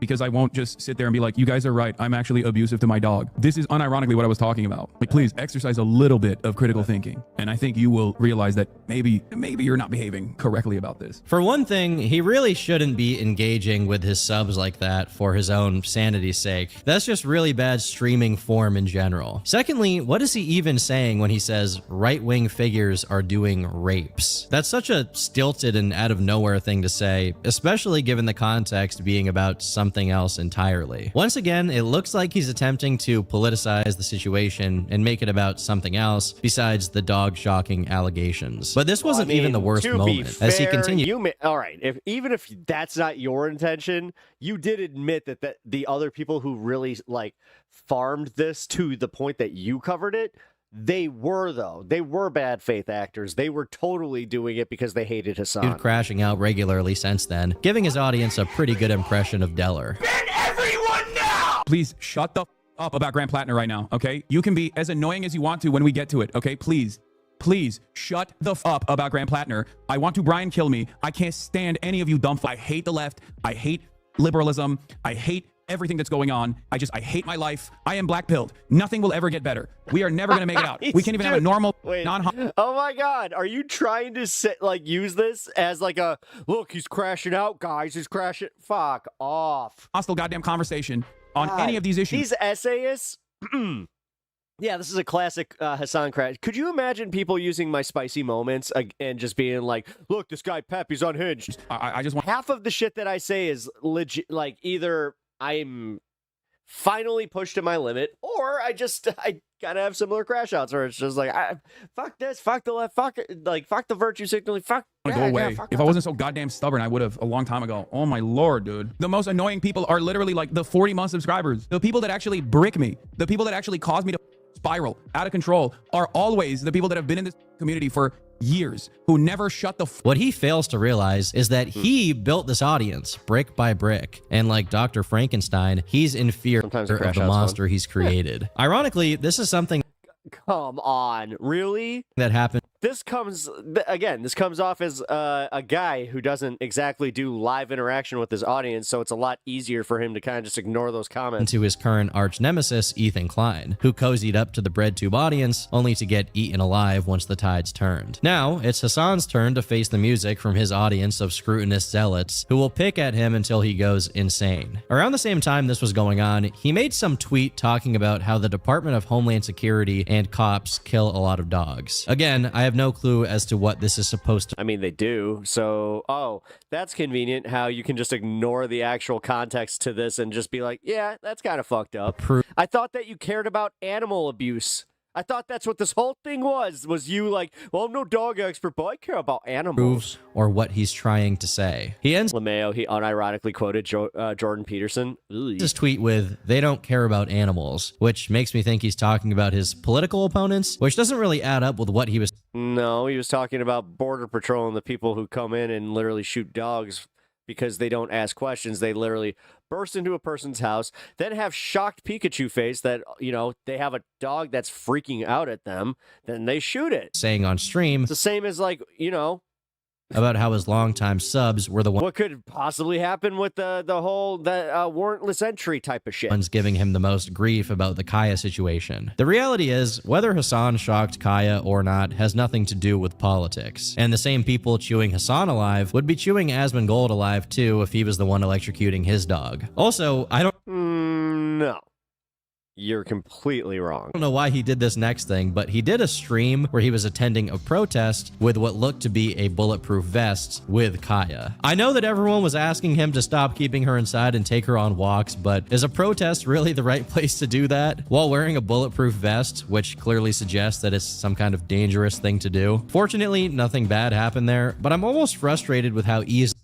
because I won't just sit there and be like, you guys are right. I'm actually abusive to my dog. This is unironically what I was talking about. Like, please exercise a little bit of critical thinking. And I think you will realize that maybe you're not behaving correctly about this. For one thing, he really shouldn't be engaging with his subs like that for his own sanity's sake. That's just really bad streaming form in general. Secondly, what is he even saying when he says right-wing figures are doing rapes? That's such a stilted and out of nowhere thing to say, especially given the context being about something else entirely. Once again, it looks like he's attempting to politicize the situation and make it about something else besides the dog-shocking allegations. But this wasn't even the worst moment. As he continued, all right, even if that's not your intention, you did admit that the other people who really like farmed this to the point that you covered it, they were bad faith actors. They were totally doing it because they hated Hasan. Crashing out regularly since then, giving his audience a pretty good impression of Deller. Please shut the up about Grant Plattner right now, okay? You can be as annoying as you want to when we get to it, okay? Please shut the up about Grant Plattner. I want to Brian kill me. I can't stand any of you dumb. I hate the left. I hate liberalism. I hate everything that's going on. I hate my life. I am black-pilled. Nothing will ever get better. We are never going to make it out. We can't even have a normal Oh my God. Are you trying to use this as like a, look, he's crashing out, guys. He's crashing. Fuck off. Hostile goddamn conversation on any of these issues. These essayists. Yeah, this is a classic Hasan crash. Could you imagine people using my spicy moments and just being like, look, this guy Pep, he's unhinged. I just want half of the shit that I say is legit, like either I'm finally pushed to my limit, or I gotta have similar crash outs where it's just like, fuck this, fuck the left, fuck the virtue signaling, fuck. Go away. If I wasn't so goddamn stubborn, I would have a long time ago. Oh my lord, dude. The most annoying people are literally like the 40-month subscribers. The people that actually brick me, the people that actually cause me to spiral out of control are always the people that have been in this community for years, who never shut the What he fails to realize is that he built this audience brick by brick, and like Dr. Frankenstein, he's in fear of the monster he's created. Ironically, this is something Come on, really? that happened This comes off as a guy who doesn't exactly do live interaction with his audience, so it's a lot easier for him to kind of just ignore those comments. to his current arch nemesis, Ethan Klein, who cozied up to the BreadTube audience only to get eaten alive once the tides turned. Now, it's Hasan's turn to face the music from his audience of scrutinous zealots who will pick at him until he goes insane. Around the same time this was going on, he made some tweet talking about how the Department of Homeland Security and cops kill a lot of dogs. Again, I have no clue as to what this is supposed to. I mean, they do. So, oh, that's convenient how you can just ignore the actual context to this and just be like, yeah, that's kind of fucked up. I thought that you cared about animal abuse. I thought that's what this whole thing was you like, well, I'm no dog expert, but I care about animals. Or what he's trying to say. He ends LeMayo, he unironically quoted Jordan Peterson. his tweet with, they don't care about animals, which makes me think he's talking about his political opponents, which doesn't really add up with what he was. No, he was talking about Border Patrol and the people who come in and literally shoot dogs because they don't ask questions. They literally burst into a person's house, then have shocked Pikachu face that, you know, they have a dog that's freaking out at them, then they shoot it. Saying on stream. It's the same as, like, you know, about how his longtime subs were the what could possibly happen with the whole warrantless entry type of shit. Ones giving him the most grief about the Kaya situation. The reality is, whether Hasan shocked Kaya or not has nothing to do with politics. And the same people chewing Hasan alive would be chewing Asmongold alive too if he was the one electrocuting his dog. Also, I don't no. You're completely wrong. I don't know why he did this next thing, but he did a stream where he was attending a protest with what looked to be a bulletproof vest with Kaya. I know that everyone was asking him to stop keeping her inside and take her on walks, but is a protest really the right place to do that while wearing a bulletproof vest, which clearly suggests that it's some kind of dangerous thing to do? Fortunately, nothing bad happened there, but I'm almost frustrated with how easily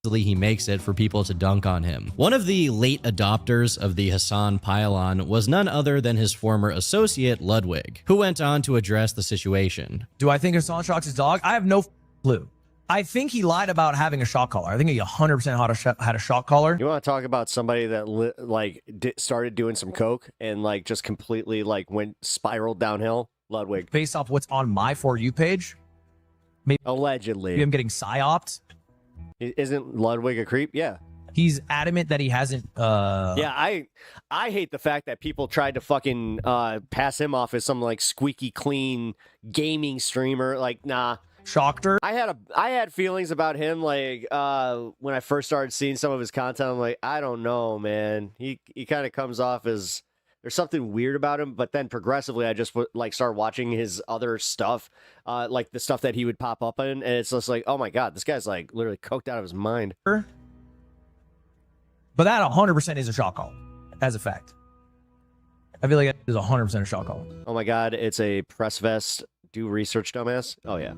he makes it for people to dunk on him. One of the late adopters of the Hasan pylon was none other than his former associate Ludwig, who went on to address the situation. Do I think Hasan shocks his dog? I have no clue. I think he lied about having a shock collar. I think he 100% had a shock collar. You want to talk about somebody that started doing some coke and like just completely like spiraled downhill? Ludwig. Based off what's on my For You page, maybe allegedly, maybe I'm getting psyoped. Isn't Ludwig a creep? Yeah. He's adamant that he hasn't. Yeah, I hate the fact that people tried to fucking pass him off as some like squeaky clean gaming streamer. Like, nah. Shocked. I had feelings about him like when I first started seeing some of his content. I'm like, I don't know, man. He kind of comes off as there's something weird about him, but then progressively I just like start watching his other stuff, like the stuff that he would pop up in, and it's just like, oh my god, this guy's like literally coked out of his mind. But that 100% is a shot call, as a fact. I feel like it is 100% a shot call. Oh my god, it's a press vest. Do research, dumbass. Oh yeah.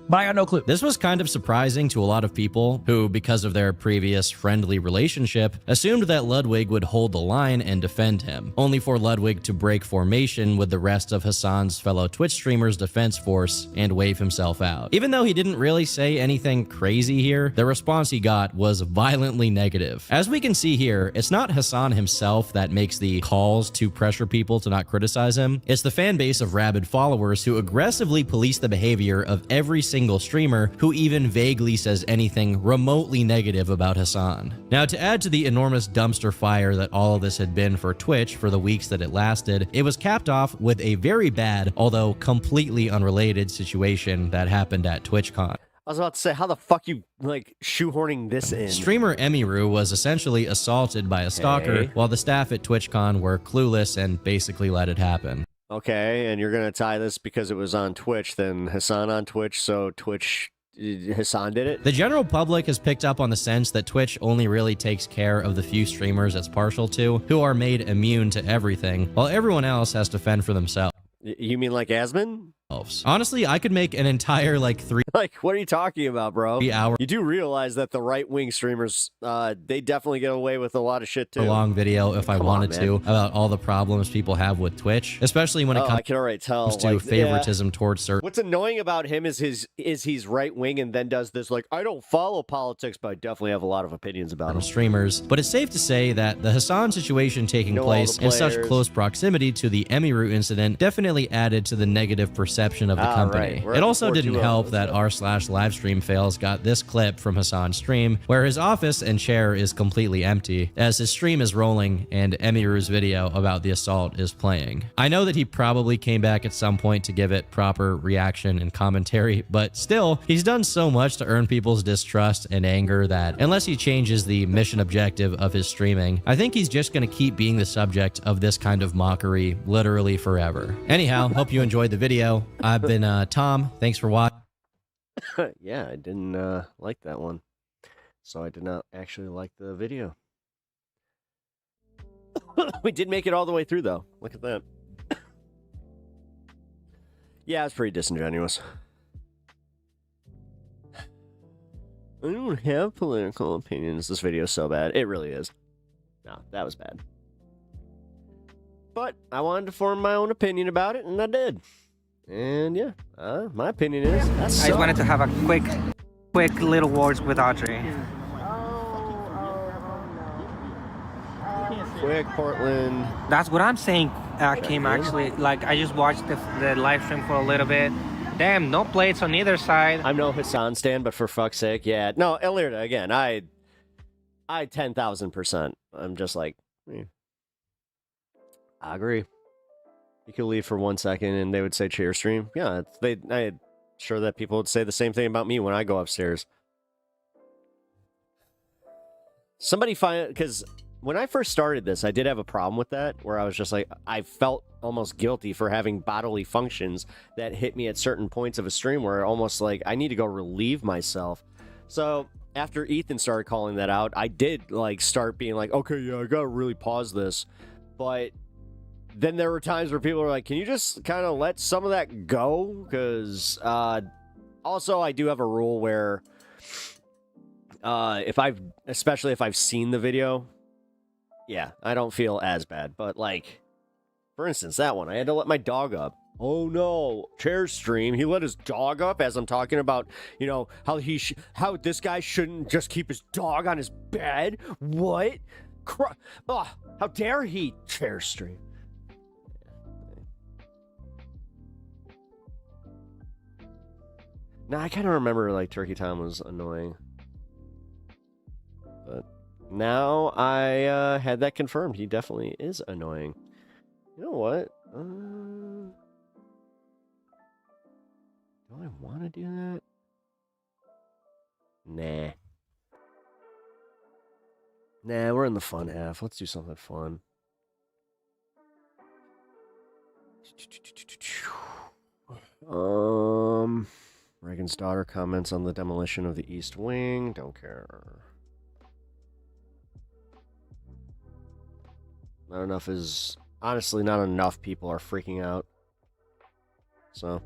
But I got no clue. This was kind of surprising to a lot of people who, because of their previous friendly relationship, assumed that Ludwig would hold the line and defend him, only for Ludwig to break formation with the rest of Hasan's fellow Twitch streamers' defense force and wave himself out. Even though he didn't really say anything crazy here, the response he got was violently negative. As we can see here, it's not Hasan himself that makes the calls to pressure people to not criticize him. It's the fan base of rabid followers who aggressively police the behavior of every single streamer who even vaguely says anything remotely negative about Hasan. Now, to add to the enormous dumpster fire that all of this had been for Twitch for the weeks that it lasted, it was capped off with a very bad, although completely unrelated situation that happened at TwitchCon. I was about to say, how the fuck you like shoehorning this in? Streamer Emiru was essentially assaulted by a stalker, while the staff at TwitchCon were clueless and basically let it happen. Okay, and you're gonna tie this because it was on Twitch, then Hasan on Twitch, so Twitch, Hasan did it? The general public has picked up on the sense that Twitch only really takes care of the few streamers it's partial to, who are made immune to everything, while everyone else has to fend for themselves. You mean like Asmon? Honestly, I could make an entire like 3 like, what are you talking about, bro? 3 hour You do realize that the right-wing streamers, they definitely get away with a lot of shit too. long video if I wanted to about all the problems people have with Twitch, especially when it I can already tell comes to like, favoritism towards certain. What's annoying about him is he's right-wing and then does this like, I don't follow politics, but I definitely have a lot of opinions about him. Streamers, but it's safe to say that the Hasan situation taking Know all place the in such players. close proximity to the Emiru incident definitely added to the negative perception of the company. right. We're It at also didn't 420. help that r/livestream fails got this clip from Hasan's stream, where his office and chair is completely empty, as his stream is rolling and Emiru's video about the assault is playing. I know that he probably came back at some point to give it proper reaction and commentary, but still, he's done so much to earn people's distrust and anger that, unless he changes the mission objective of his streaming, I think he's just going to keep being the subject of this kind of mockery literally forever. Anyhow, hope you enjoyed the video. I've been Tom. Thanks for watching. Yeah, I didn't like that one. So I did not actually like the video. We did make it all the way through, though. Look at that. Yeah, it's pretty disingenuous. I don't have political opinions. This video is so bad. It really is. No, that was bad. But I wanted to form my own opinion about it, and I did. And yeah, my opinion is that I just sucked. wanted to have a quick little words with Audrey. Quick, Portland. That's what I'm saying, Kim, actually. Like, I just watched the live stream for a little bit. Damn, no plates on either side. I'm no Hasan stan, but for fuck's sake, yeah. No, Elirda, again, I 10,000%. I'm just like, I agree. You could leave for 1 second and they would say cheer stream. Yeah, I'm sure that people would say the same thing about me when I go upstairs. Somebody because when I first started this, I did have a problem with that, where I was just like, I felt almost guilty for having bodily functions that hit me at certain points of a stream where almost like I need to go relieve myself. So after Ethan started calling that out, I did like start being like, okay, yeah, I gotta really pause this. But then there were times where people were like, can you just kind of let some of that go? Because also I do have a rule where especially if I've seen the video, yeah, I don't feel as bad. But like, for instance, that one, I had to let my dog up. Oh no, chair stream. He let his dog up as I'm talking about, you know, how this guy shouldn't just keep his dog on his bed. What? How dare he? Chair stream. Now I kind of remember like Turkey Tom was annoying, but Now I had that confirmed. He definitely is annoying. You know what? Do I want to do that? Nah. Nah, we're in the fun half. Let's do something fun. Reagan's daughter comments on the demolition of the East Wing. Don't care. Not enough is... Honestly, not enough people are freaking out. So...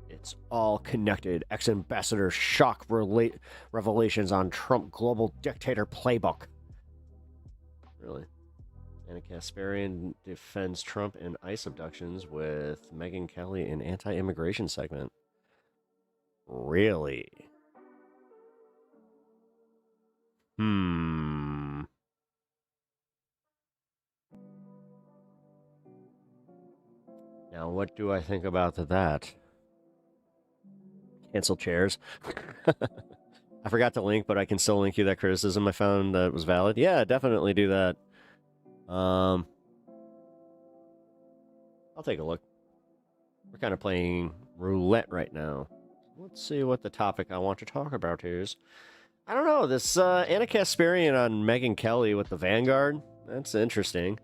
It's all connected. Ex-ambassador shock revelations on Trump global dictator playbook. Really? Anna Kasparian defends Trump and ICE abductions with Megyn Kelly in anti-immigration segment. Really? Now, what do I think about that? Cancel chairs. I forgot to link, but I can still link you that criticism I found that was valid. Yeah, definitely do that. I'll take a look. We're kind of playing roulette right now. Let's see what the topic I want to talk about is. I don't know, this Anna Kasparian on Megyn Kelly with the Vanguard. That's interesting.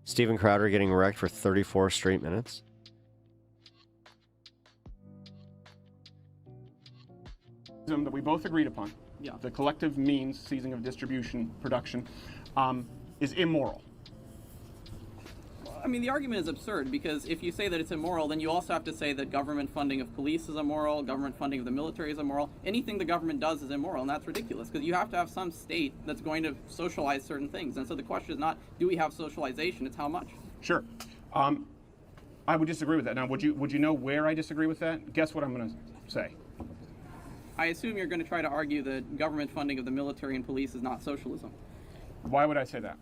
Steven Crowder getting wrecked for 34 straight minutes. That we both agreed upon, the collective means seizing of distribution, production, is immoral. I mean, the argument is absurd because if you say that it's immoral, then you also have to say that government funding of police is immoral, government funding of the military is immoral. Anything the government does is immoral, and that's ridiculous because you have to have some state that's going to socialize certain things. And so the question is not, do we have socialization? It's how much. Sure. I would disagree with that. Now, would you know where I disagree with that? Guess what I'm going to say. I assume you're going to try to argue that government funding of the military and police is not socialism. Why would I say that?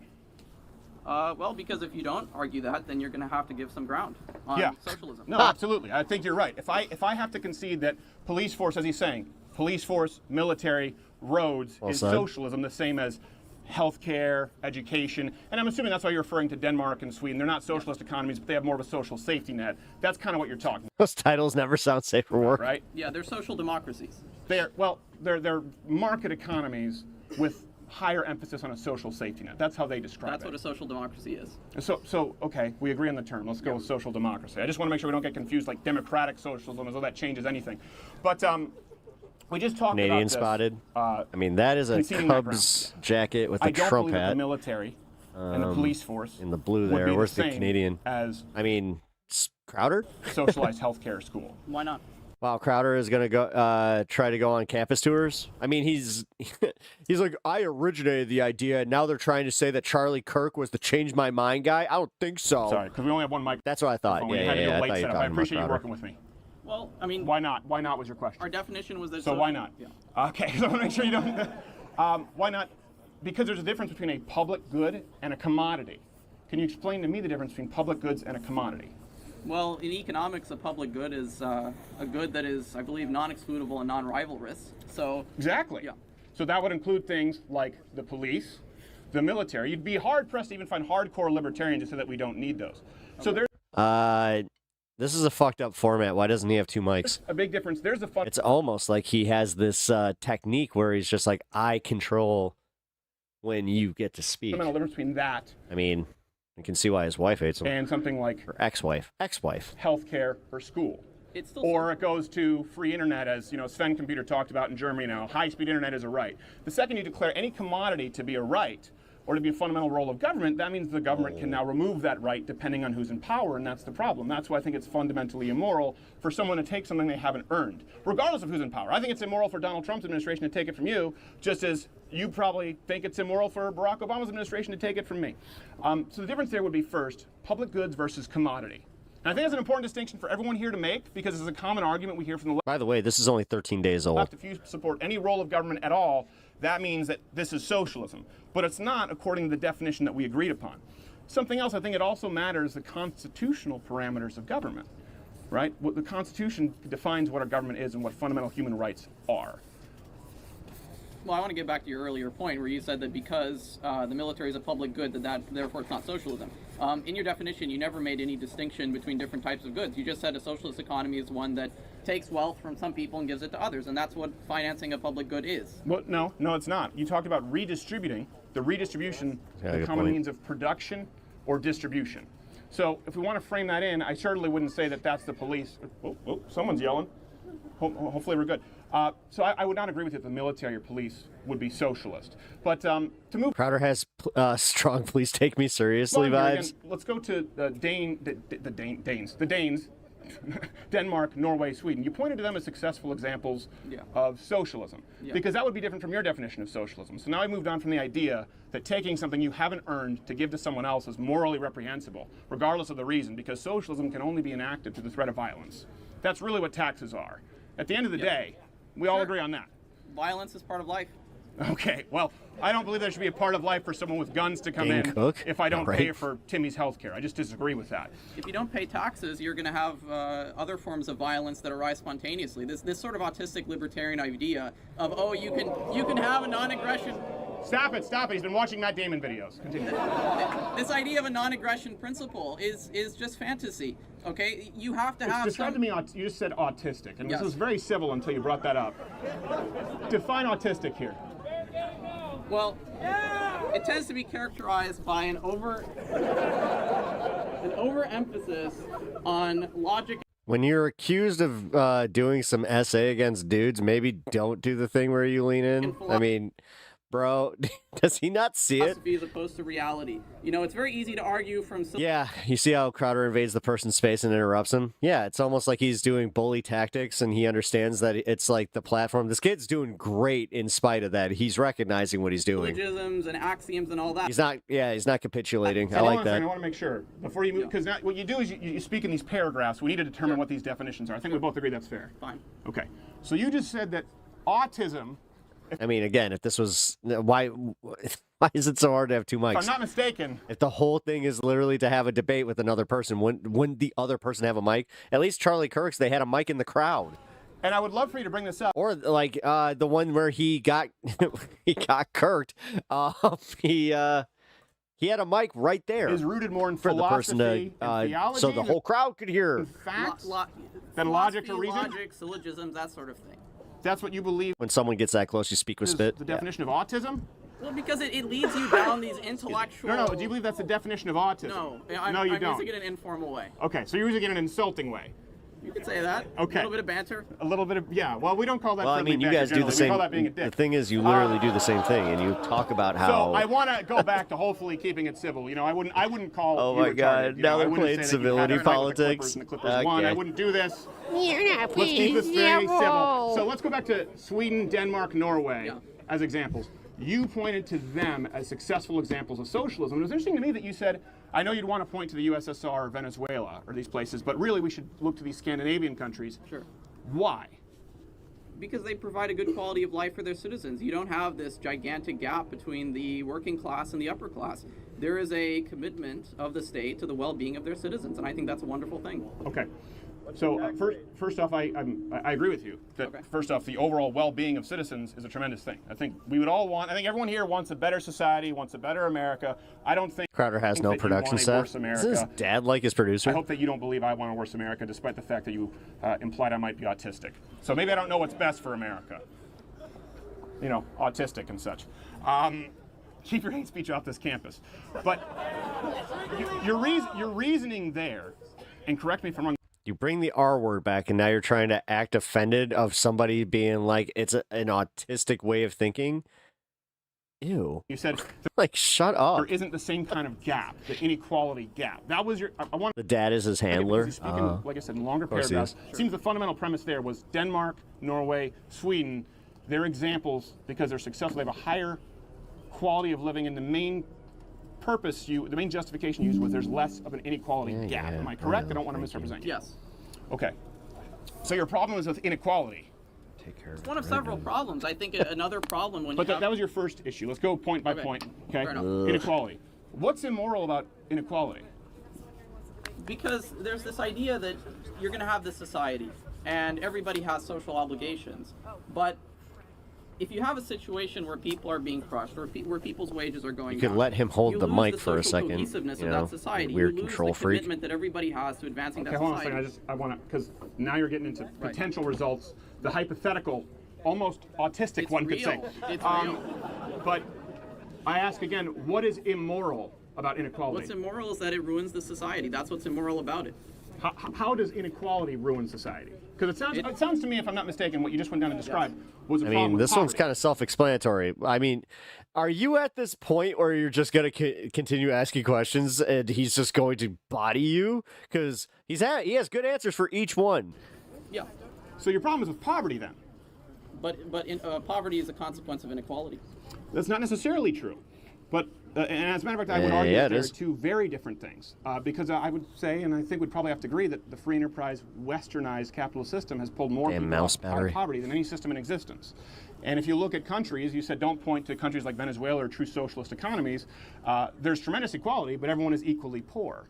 Well, because if you don't argue that, then you're going to have to give some ground on socialism. No, absolutely. I think you're right. If I have to concede that police force, as he's saying, police force, military, roads is socialism, the same as healthcare, education, and I'm assuming that's why you're referring to Denmark and Sweden. They're not socialist economies, but they have more of a social safety net. That's kind of what you're talking about. Those titles never sound safe for work. Right? Yeah, they're social democracies. They're market economies with higher emphasis on a social safety net. That's how they describe it. That's what a social democracy is. So okay, we agree on the term. Let's go with social democracy. I just want to make sure we don't get confused like democratic socialism as though that changes anything. But we just talked Canadian about this. spotted. I mean, that is a Cubs jacket with a Trump hat. The military and the police force in the blue there. Where's the Canadian? I mean, Crowder? Socialized healthcare school. Why not? Wow, Crowder is gonna go try to go on campus tours. I mean, he's like, I originated the idea, and now they're trying to say that Charlie Kirk was the change my mind guy. I don't think so. Sorry, because we only have one mic. That's what I thought. Yeah, I thought you were I talking appreciate about you Crowder. working with me. Well, I mean, why not? Why not was your question? Our definition was that. So why not? Yeah. Okay, so I want to make sure you don't. Why not? Because there's a difference between a public good and a commodity. Can you explain to me the difference between public goods and a commodity? Well, in economics, a public good is a good that is, I believe, non-excludable and non-rivalrous. So exactly. Yeah. So that would include things like the police, the military. You'd be hard-pressed to even find hardcore libertarians to say that we don't need those. So there's this is a fucked up format. Why doesn't he have two mics? a big difference. There's a fun. It's almost like he has this technique where he's just like, I control when you get to speak. Fundamental difference between that. I mean, you can see why his wife hates him. And something like or ex-wife, healthcare or school. Or it goes to free internet, as Sven Computer talked about in Germany now. High-speed internet is a right. The second you declare any commodity to be a right, or to be a fundamental role of government, that means the government can now remove that right depending on who's in power, and that's the problem. That's why I think it's fundamentally immoral for someone to take something they haven't earned, regardless of who's in power. I think it's immoral for Donald Trump's administration to take it from you, just as you probably think it's immoral for Barack Obama's administration to take it from me. So the difference there would be, first, public goods versus commodity. And I think that's an important distinction for everyone here to make, because it's a common argument we hear from the left. By the way, this is only 13 days old. If you support any role of government at all, that means that this is socialism. But it's not according to the definition that we agreed upon. Something else, I think it also matters the constitutional parameters of government, right? What the Constitution defines what our government is and what fundamental human rights are. Well, I want to get back to your earlier point where you said that because the military is a public good, that therefore it's not socialism. In your definition, you never made any distinction between different types of goods. You just said a socialist economy is one that takes wealth from some people and gives it to others, and that's what financing a public good is. Well, no, it's not. You talked about redistributing. The redistribution, the common means of production or distribution. So if we want to frame that in, I certainly wouldn't say that that's the police. Oh, someone's yelling. Hopefully we're good. So I would not agree with you that the military or police would be socialist. But to move... Crowder has strong "please take me seriously" vibes. Again, let's go to the Danes, Denmark, Norway, Sweden. You pointed to them as successful examples of socialism, because that would be different from your definition of socialism. So now I moved on from the idea that taking something you haven't earned to give to someone else is morally reprehensible, regardless of the reason, because socialism can only be enacted through the threat of violence. That's really what taxes are. At the end of the day, we all agree on that. Violence is part of life. Okay, well, I don't believe there should be a part of life for someone with guns to come in if I don't pay for Timmy's health care. I just disagree with that. If you don't pay taxes, you're going to have other forms of violence that arise spontaneously. This sort of autistic libertarian idea of, oh, you can have a non-aggression... Stop it. He's been watching Matt Damon videos. Continue. This idea of a non-aggression principle is just fantasy. Okay, you have to have. Describe to me. You just said autistic, and this was very civil until you brought that up. Define autistic here. Well, it tends to be characterized by an overemphasis on logic. When you're accused of doing some essay against dudes, maybe don't do the thing where you lean in. I mean, bro, does he not see it? As opposed to reality. You know, it's very easy to argue from... Yeah, you see how Crowder invades the person's space and interrupts him? Yeah, it's almost like he's doing bully tactics, and he understands that it's like the platform. This kid's doing great in spite of that. He's recognizing what he's doing. Syllogisms and axioms and all that. He's not capitulating. I like that. I want to make sure, before you move, because what you do is you speak in these paragraphs. We need to determine what these definitions are. I think we both agree that's fair. Fine. Okay, so you just said that autism... I mean, again, if this was... Why is it so hard to have two mics? If I'm not mistaken... If the whole thing is literally to have a debate with another person, wouldn't the other person have a mic? At least Charlie Kirk's, they had a mic in the crowd. And I would love for you to bring this up. Or like the one where he got kirked. He had a mic right there. Is rooted more in for philosophy the person and theology, so the whole crowd could hear. Facts, then logic or reason? Logic, syllogisms, that sort of thing. That's what you believe. When someone gets that close, you speak with spit. The definition of autism? Well, because it leads you down these intellectual... No, do you believe that's the definition of autism? No, I'm using it in an informal way. Okay, so you're using it in an insulting way. You could say that. Okay. A little bit of banter. A little bit of, yeah. Well, we don't call that Well, I mean, you guys do the same. We call that being a dick. The thing is, you literally do the same thing, and you talk about how... So I want to go back to hopefully keeping it civil. You know, I wouldn't call Oh you my retarded. God, now they're playing civility politics. The Clippers won. I wouldn't do this. You're not Let's keep this very civil. civil. So let's go back to Sweden, Denmark, Norway as examples. You pointed to them as successful examples of socialism. It was interesting to me that you said, I know you'd want to point to the USSR or Venezuela or these places, but really we should look to these Scandinavian countries. Sure. Why? Because they provide a good quality of life for their citizens. You don't have this gigantic gap between the working class and the upper class. There is a commitment of the state to the well-being of their citizens, and I think that's a wonderful thing. Okay. So first off, I agree with you that first off, the overall well-being of citizens is a tremendous thing. I think we would all want. I think everyone here wants a better society, wants a better America. I don't think Crowder has no production staff. Is his dad like his producer? I hope that you don't believe I want a worse America, despite the fact that you implied I might be autistic. So maybe I don't know what's best for America. You know, autistic and such. Keep your hate speech off this campus. But your reasoning there, and correct me if I'm wrong. You bring the R word back, and now you're trying to act offended of somebody being like it's an autistic way of thinking. Ew. You said like, shut up. there isn't the same kind of gap, the inequality gap. That was your. I want. The dad is his handler. He's speaking, like I said, in longer paragraphs. It seems the fundamental premise there was Denmark, Norway, Sweden. They're examples because they're successful. They have a higher quality of living, and the main purpose, the main justification used was there's less of an inequality gap. Am I correct? I don't want to misrepresent you. Yes. Okay. So your problem is with inequality. It's one of several problems. I think another problem when you But that was your first issue. Let's go point by point. Okay. Inequality. What's immoral about inequality? Because there's this idea that you're going to have this society and everybody has social obligations. But if you have a situation where people are being crushed, or where people's wages are going You down, could let him hold you the lose mic the for a social second. cohesiveness You of know, that society. weird you lose control the freak. commitment that everybody has to advancing that Hold on a society. second. I want to, because now you're getting into potential results. The hypothetical, almost autistic, one could say. It's real. But I ask again, what is immoral about inequality? What's immoral is that it ruins the society. That's what's immoral about it. How does inequality ruin society? Because it sounds to me, if I'm not mistaken, what you just went down and described was a problem with this one's poverty. kind of self-explanatory. I mean, are you at this point where you're just going to continue asking questions and he's just going to body you? Because he has good answers for each one. Yeah. So your problem is with poverty then? But poverty is a consequence of inequality. That's not necessarily true. But, and as a matter of fact, I would argue that there are two very different things. Because I would say, and I think we'd probably have to agree, that the free enterprise, westernized capitalist system has pulled more people out of poverty than any system in existence. And if you look at countries, you said don't point to countries like Venezuela or true socialist economies, there's tremendous equality, but everyone is equally poor.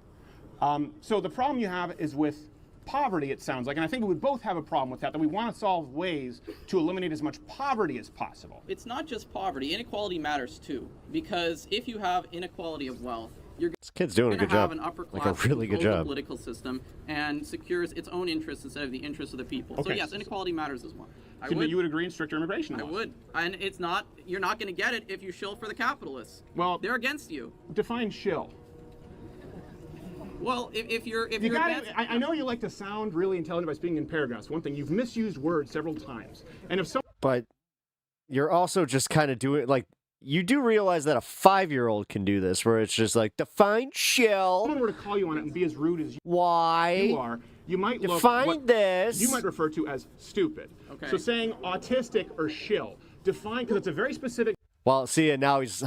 So the problem you have is with poverty, it sounds like, and I think we would both have a problem with that we want to solve ways to eliminate as much poverty as possible. It's not just poverty. Inequality matters too, because if you have inequality of wealth, you're This kid's doing a going good to have job. an upper class Like a really good controls the job. political system and secures its own interests instead of the interests of the people. So Okay. yes, inequality matters as well. You would agree in stricter immigration laws? I would, and it's not. You're not going to get it if you shill for the capitalists. Well, they're against you. Define shill. Well, if you're I know you like to sound really intelligent by speaking in paragraphs. One thing, you've misused words several times, and if But you're also just kind of doing, like, you do realize that a 5-year-old can do this, where it's just like, define shell. If someone were to call you on it and be as rude as you are, you might define look this. You might refer to as stupid. Okay. So saying autistic or shill, define, because it's a very specific. Well, see, and now he's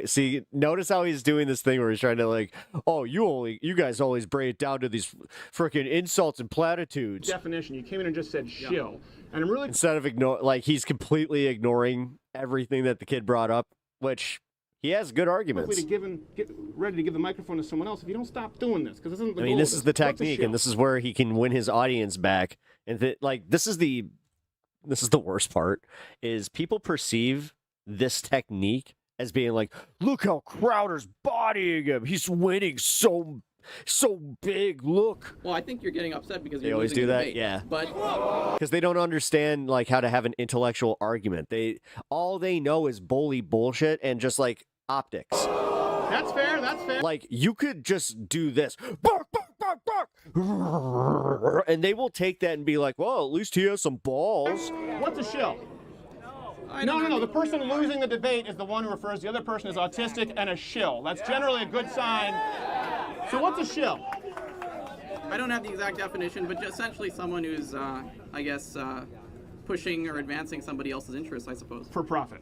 see, notice how he's doing this thing where he's trying to, like, oh, you guys always bring it down to these freaking insults and platitudes. Definition. You came in and just said shill, and I'm really Instead of he's completely ignoring everything that the kid brought up, which he has good arguments. get ready to give the microphone to someone else if you don't stop doing this, because this isn't the I mean, goal this of is the What's a technique, shill? and this is where he can win his audience back. And this is the worst part, is people perceive this technique as being like, look how Crowder's bodying him. He's winning so big. Look. Well, I think you're getting upset because They you're always losing do the that, debate. yeah. But Because they don't understand like how to have an intellectual argument. All they know is bully bullshit and just like optics. That's fair. That's fair. Like, you could just do this. Bark, bark, bark, bark. And they will take that and be like, well, at least he has some balls. What's a shill? No. The person losing the debate is the one who refers the other person as autistic and a shill. That's generally a good sign. So what's a shill? I don't have the exact definition, but essentially someone who's, I guess, pushing or advancing somebody else's interests, I suppose. For profit.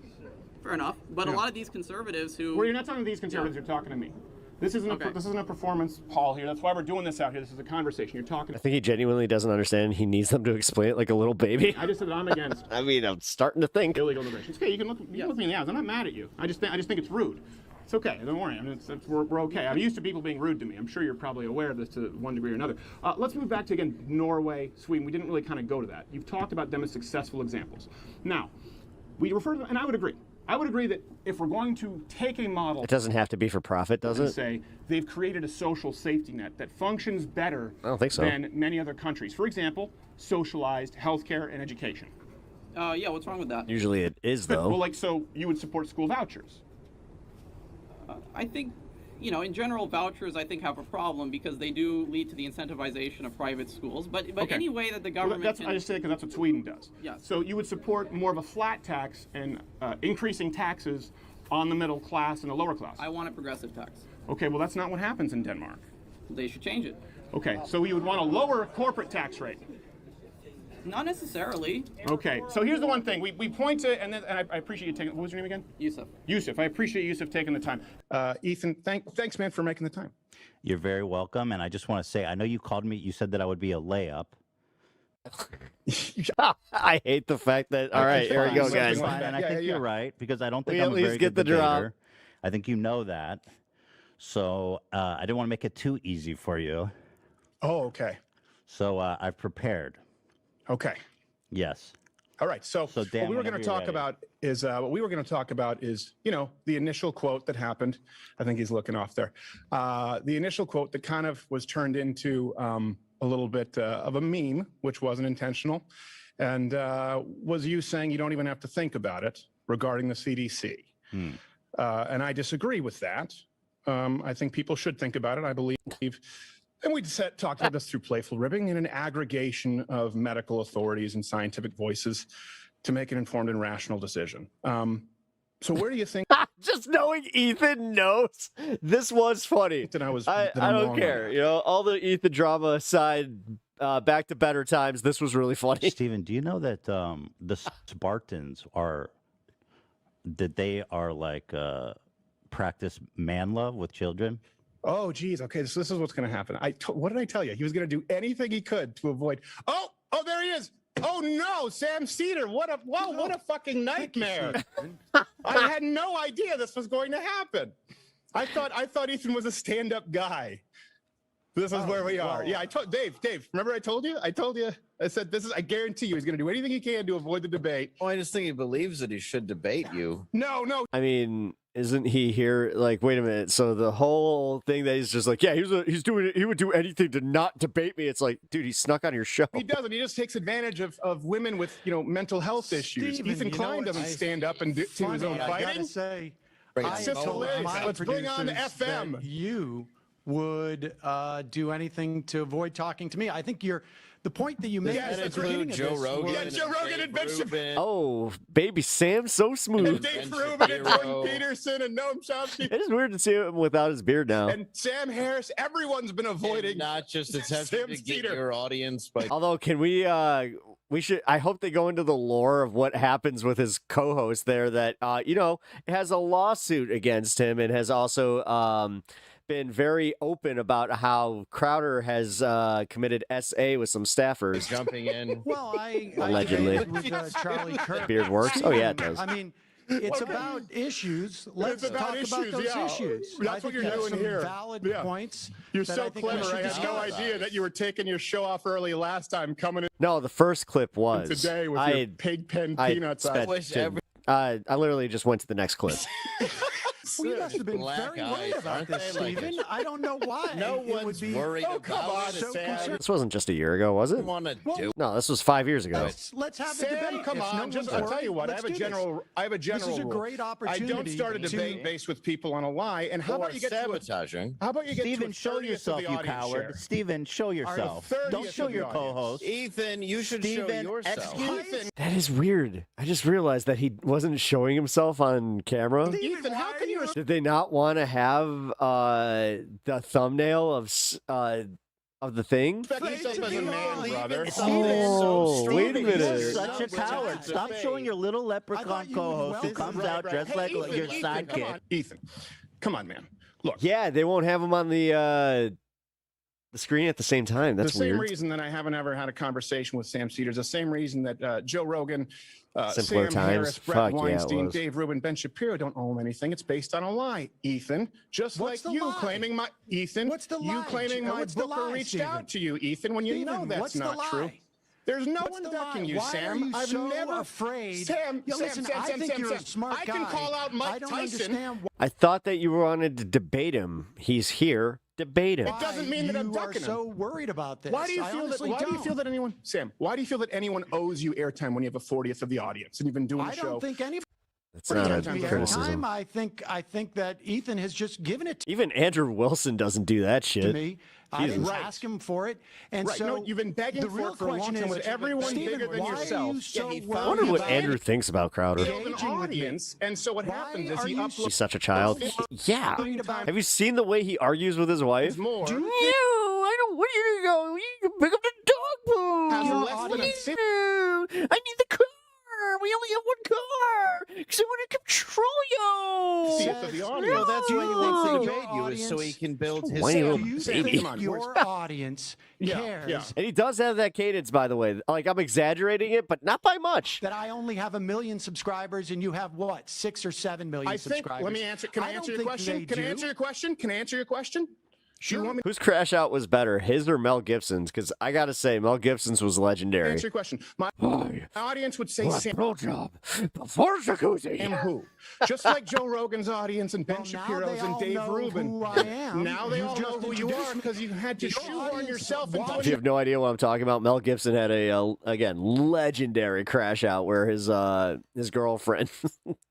Fair enough. But Yeah. a lot of these conservatives who... Well, you're not talking to these conservatives, you're talking to me. This isn't a performance, Paul, here. That's why we're doing this out here. This is a conversation. You're talking. I think he genuinely doesn't understand. He needs them to explain it like a little baby. I just said that I'm against. I mean, I'm starting to think. Illegal immigration. It's okay. You can look me in the eyes. I'm not mad at you. I just think it's rude. It's okay. Don't worry. I mean, we're okay. I'm used to people being rude to me. I'm sure you're probably aware of this to one degree or another. Let's move back to, again, Norway, Sweden. We didn't really kind of go to that. You've talked about them as successful examples. Now, we refer to them, and I would agree. I would agree that if we're going to take a model... It doesn't have to be for profit, does and it? say they've created a social safety net that functions better I don't think so. than many other countries. For example, socialized healthcare and education. Yeah, what's wrong with that? Usually it is, though. Well, so you would support school vouchers? I think, in general, vouchers, I think, have a problem because they do lead to the incentivization of private schools. But Okay. any way that the government I just say because that's what Sweden does. Yes. So you would support more of a flat tax and increasing taxes on the middle class and the lower class. I want a progressive tax. Okay, well, that's not what happens in Denmark. They should change it. Okay, so you would want a lower corporate tax rate. Not necessarily. Okay, so here's the one thing. We point to, and I appreciate you taking, what was your name again? Yusuf. Yusuf, I appreciate Yusuf taking the time. Ethan, thanks, man, for making the time. You're very welcome, and I just want to say, I know you called me, you said that I would be a layup. I hate the fact that, all right, here we go, guys. And I think you're right, because I don't think We I'm at a least very get good the drop. debater. I think you know that. So I didn't want to make it too easy for you. Oh, okay. So I've prepared. Okay. Yes. All right. So, Dan, what we were going whenever to you're talk ready. about is, you know, the initial quote that happened. I think he's looking off there. The initial quote that kind of was turned into a little bit of a meme, which wasn't intentional, and was you saying you don't even have to think about it regarding the CDC. And I disagree with that. I think people should think about it. I believe. And we talked about this through playful ribbing and an aggregation of medical authorities and scientific voices to make an informed and rational decision. So where do you think? Just knowing Ethan knows this was funny. I don't care. You know, all the Ethan drama aside, back to better times. This was really funny. Steven, do you know that the Spartans are like practice man love with children? Oh, geez. Okay, so this is what's going to happen. What did I tell you? He was going to do anything he could to avoid. Oh, there he is. Oh no, Sam Cedar. What a fucking nightmare. I had no idea this was going to happen. I thought Ethan was a stand-up guy. This is where we are. Yeah, I told Dave, remember I told you? I said I guarantee you he's going to do anything he can to avoid the debate. Well, I just think he believes that he should debate you. No. I mean, isn't he here? Like, wait a minute. So the whole thing that he's just like, yeah, he would do anything to not debate me. It's like, dude, he snuck on your show. He doesn't. He just takes advantage of women with, mental health issues. Steven, Ethan Klein doesn't stand up and do his own I fighting. gotta say, It's just hilarious. Let's bring on the FM. That you would do anything to avoid talking to me. I think the point that you made at the beginning of Joe this Rogan. was- Joe Rogan and Ben Shapiro. Oh, baby Sam, so smooth. And Dave Rubin and Jordan Peterson and Noam Chomsky. It is weird to see him without his beard now. And Sam Harris. Everyone's been avoiding. And not just attempting Sam to get Cedar. your audience by. Although, can we should, I hope they go into the lore of what happens with his co-host there that, has a lawsuit against him and has also, been very open about how Crowder has committed SA with some staffers. Jumping in. Well, I Allegedly. debated with Charlie Kirk. Beard works? Oh, yeah, it does. I mean, it's about issues. Let's talk about those issues. That's what you're doing here. Valid points. You're that so I think we clever. should I had no discuss. idea that you were taking your show off early last time, coming in No, the first clip was today with your pig pen peanuts. I literally just went to the next clip. We must have been Black very eyes, worried about aren't this, they? Like Stephen. I don't know why. No it one's would be worried about so Sam. concerned. This wasn't just a year ago, was it? Want to do? No, this was 5 years ago. Let's have a Sam, debate. come If no on. one's I'll tell worried, you what. I let's have a do general. This is a rule. great opportunity. I don't start a debate based with people on a lie. And how Or about you get sabotaging? How about you get Steven, to a show 30th yourself, of the you audience coward. share? Steven, show yourself. 30th Don't show of the your audience. co-host. Ethan, you should show Steven, yourself. excuse That is weird. I just realized that he wasn't showing himself on camera. Ethan, how can you? Did they not want to have the thumbnail of the thing? Respect yourself as a man, brother. Oh, wait a You're minute. such a coward. Stop showing your little leprechaun co-host who comes out dressed like your Ethan, come sidekick. on. Ethan, come on, man. Look. Yeah, they won't have him on the screen at the same time. That's the same weird. reason that I haven't ever had a conversation with Sam Cedars. The same reason that Joe Rogan, Simpler Sam times. Harris, Brett Fuck yeah, it Weinstein, was. Dave Rubin, Ben Shapiro don't own anything. It's based on a lie, Ethan. Just What's like the you lie? claiming my Ethan. What's the You lie? claiming my What's the booker lie, reached Steven? out to you, Ethan, when you know Steven, that's what's the not true. lie? There's no What's one the ducking lie? you, Why Sam. are you I've so never afraid? Sam, Yeah, Sam, listen, Sam, I Sam, think Sam, you're a Sam. smart I can guy. call out Mike I don't Tyson. understand why I thought that you wanted to debate him. He's here. Debate him. It doesn't mean that I'm you ducking are so him. worried about this. Why do you I feel that? honestly Why do you don't. feel that anyone, Sam? Why do you feel that anyone owes you airtime when you have a 40th of the audience and you've been doing I the show? don't think any. That's not a Every criticism. time I think that Ethan has just given it Even Andrew Wilson doesn't do that to shit. me. I Jesus. didn't ask him for it, and Right. so No, you've been begging the for real it for a long question time is, with everyone Stephen, bigger than why yourself. Are you so I worried wonder what about Andrew thinks about Crowder. Build an audience, and so what happens is he uploads. He's such a child. Yeah. Have you seen the way he argues with his wife? More. I don't want you to go. You can pick up the dog poo. Has less than a I need the car. We only have one car because I want to control you. See, it's the audience. Well, that's why he wants to Your debate you, is so he can build his. Whiny little Do you baby. think Come on, your boys. audience cares And he does have that cadence, by the way. Like, I'm exaggerating it, but not by much. that I only have 1 million subscribers and you have what, 6 or 7 million I think. subscribers? Let me answer. Can I don't answer your think question? they Can I do. answer your question? Can I answer your question? Sure. You want me Whose crash out was better, his or Mel Gibson's? Because I got to say, Mel Gibson's was to legendary. answer your question? My audience would say Sam. Blowjob before jacuzzi. Sam who? Just like Joe Rogan's audience and Ben Well, now Shapiro's they and all Dave know Rubin. who I am. Now they You've all just know who you introduced are me. because you had to Your shoehorn audience yourself into If you have no idea what I'm talking about, Mel Gibson had a again, legendary crash out where his girlfriend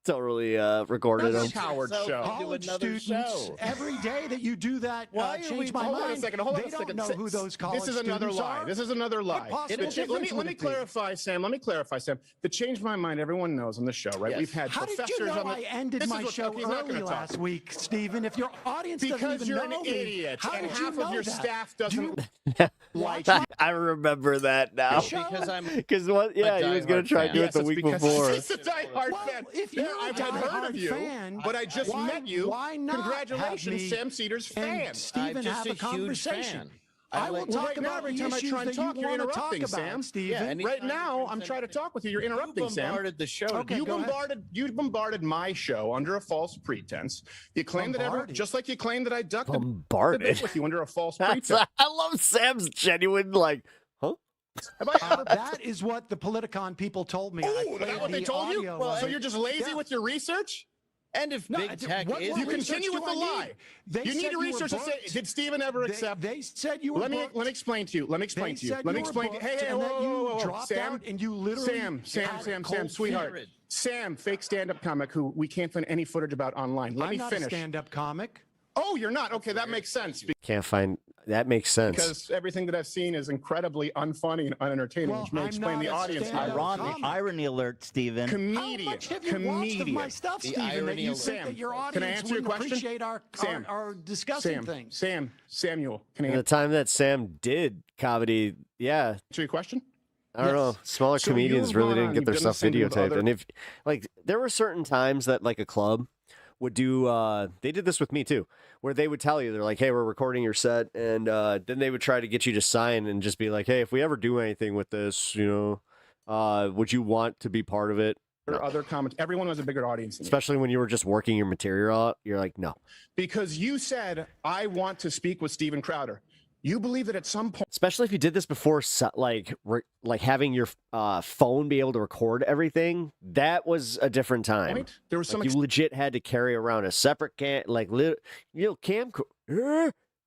totally recorded him. Howard show. College students, every day that you do that, Why are change we? my Hold on a mind. second. Hold on They a second. don't know who those college This is another students lie. are. This is another lie. What possible Let difference me would it be? clarify, Sam. Let me clarify, Sam. To change my mind, everyone knows on the show, right? Yes. We've had How did professors you know on the. I ended This is my what- show okay, he's not early gonna talk. last week, Stephen? If your audience doesn't Because even you're an know me, idiot, how and did you half know of your that? staff Do doesn't you like. I remember that now. Because I'm Because what? Yeah, he was gonna diehard try to fan. do it Yes, the it's week because before. he's a diehard Well, fan. if you're a I've heard diehard of you, fan, but I just why- met you. why not have Congratulations, me Sam Cedars fan. and Stephen I'm just have a huge conversation? fan. I will Well, talk right now, about every the time I issues try and that talk, you you're want to talk interrupting, about, Sam. Stephen. Right now, I'm trying to talk with you. You're interrupting, Sam. bombarded the show. Okay, You go ahead. bombarded my show under a false pretense. You claimed that Bombarded? just like you claimed that I ducked the Bombarded. debate with you under a false That's, pretense. I love Sam's genuine like, huh? Have I ever? That is what the Politicon people told me. I Oh, is played that what they the told you? audio Well, of so it. you're just lazy Yeah. with your research? And if No, big tech what is You research continue with do the I need? lie. They You need said to were research and say, booked. did Stephen ever accept? They said you were Let me booked. explain to you. Let me explain They to you. said Let me you were explain. booked, Hey, and that you whoa, dropped Sam, out and you literally Sam, had cold sweetheart, feet. Sam, fake stand-up comic who we can't find any footage about online. Let I'm me not finish. a stand-up comic. Oh, you're not. Okay, that makes sense Can't find. That makes sense. because everything that I've seen is incredibly unfunny and unentertaining, Well, which may I'm explain the not a audience. stand-up Ironic, comic. irony alert, Stephen. Comedian, How much have you watched of my stuff, The Stephen, that irony you of- think that your Sam, audience can I answer your wouldn't question? appreciate our discussing things? Samuel, can I And the answer time that Sam did comedy, yeah, your question? I don't know. Smaller So comedians you've really gone didn't on, get you've their done stuff the same thing with videotaped. other- And if, like, there were certain times that, like, a club would do, they did this with me too, where they would tell you, they're like, hey, we're recording your set. And then they would try to get you to sign and just be like, hey, if we ever do anything with this, would you want to be part of it? Or other comments. Everyone was a bigger audience than you. Especially when you were just working your material out. You're like, no. Because you said, I want to speak with Steven Crowder. You believe that at some point, Especially if you did this before, like having your phone be able to record everything. That was a different time. there was some Like, you legit had to carry around a separate camcorder.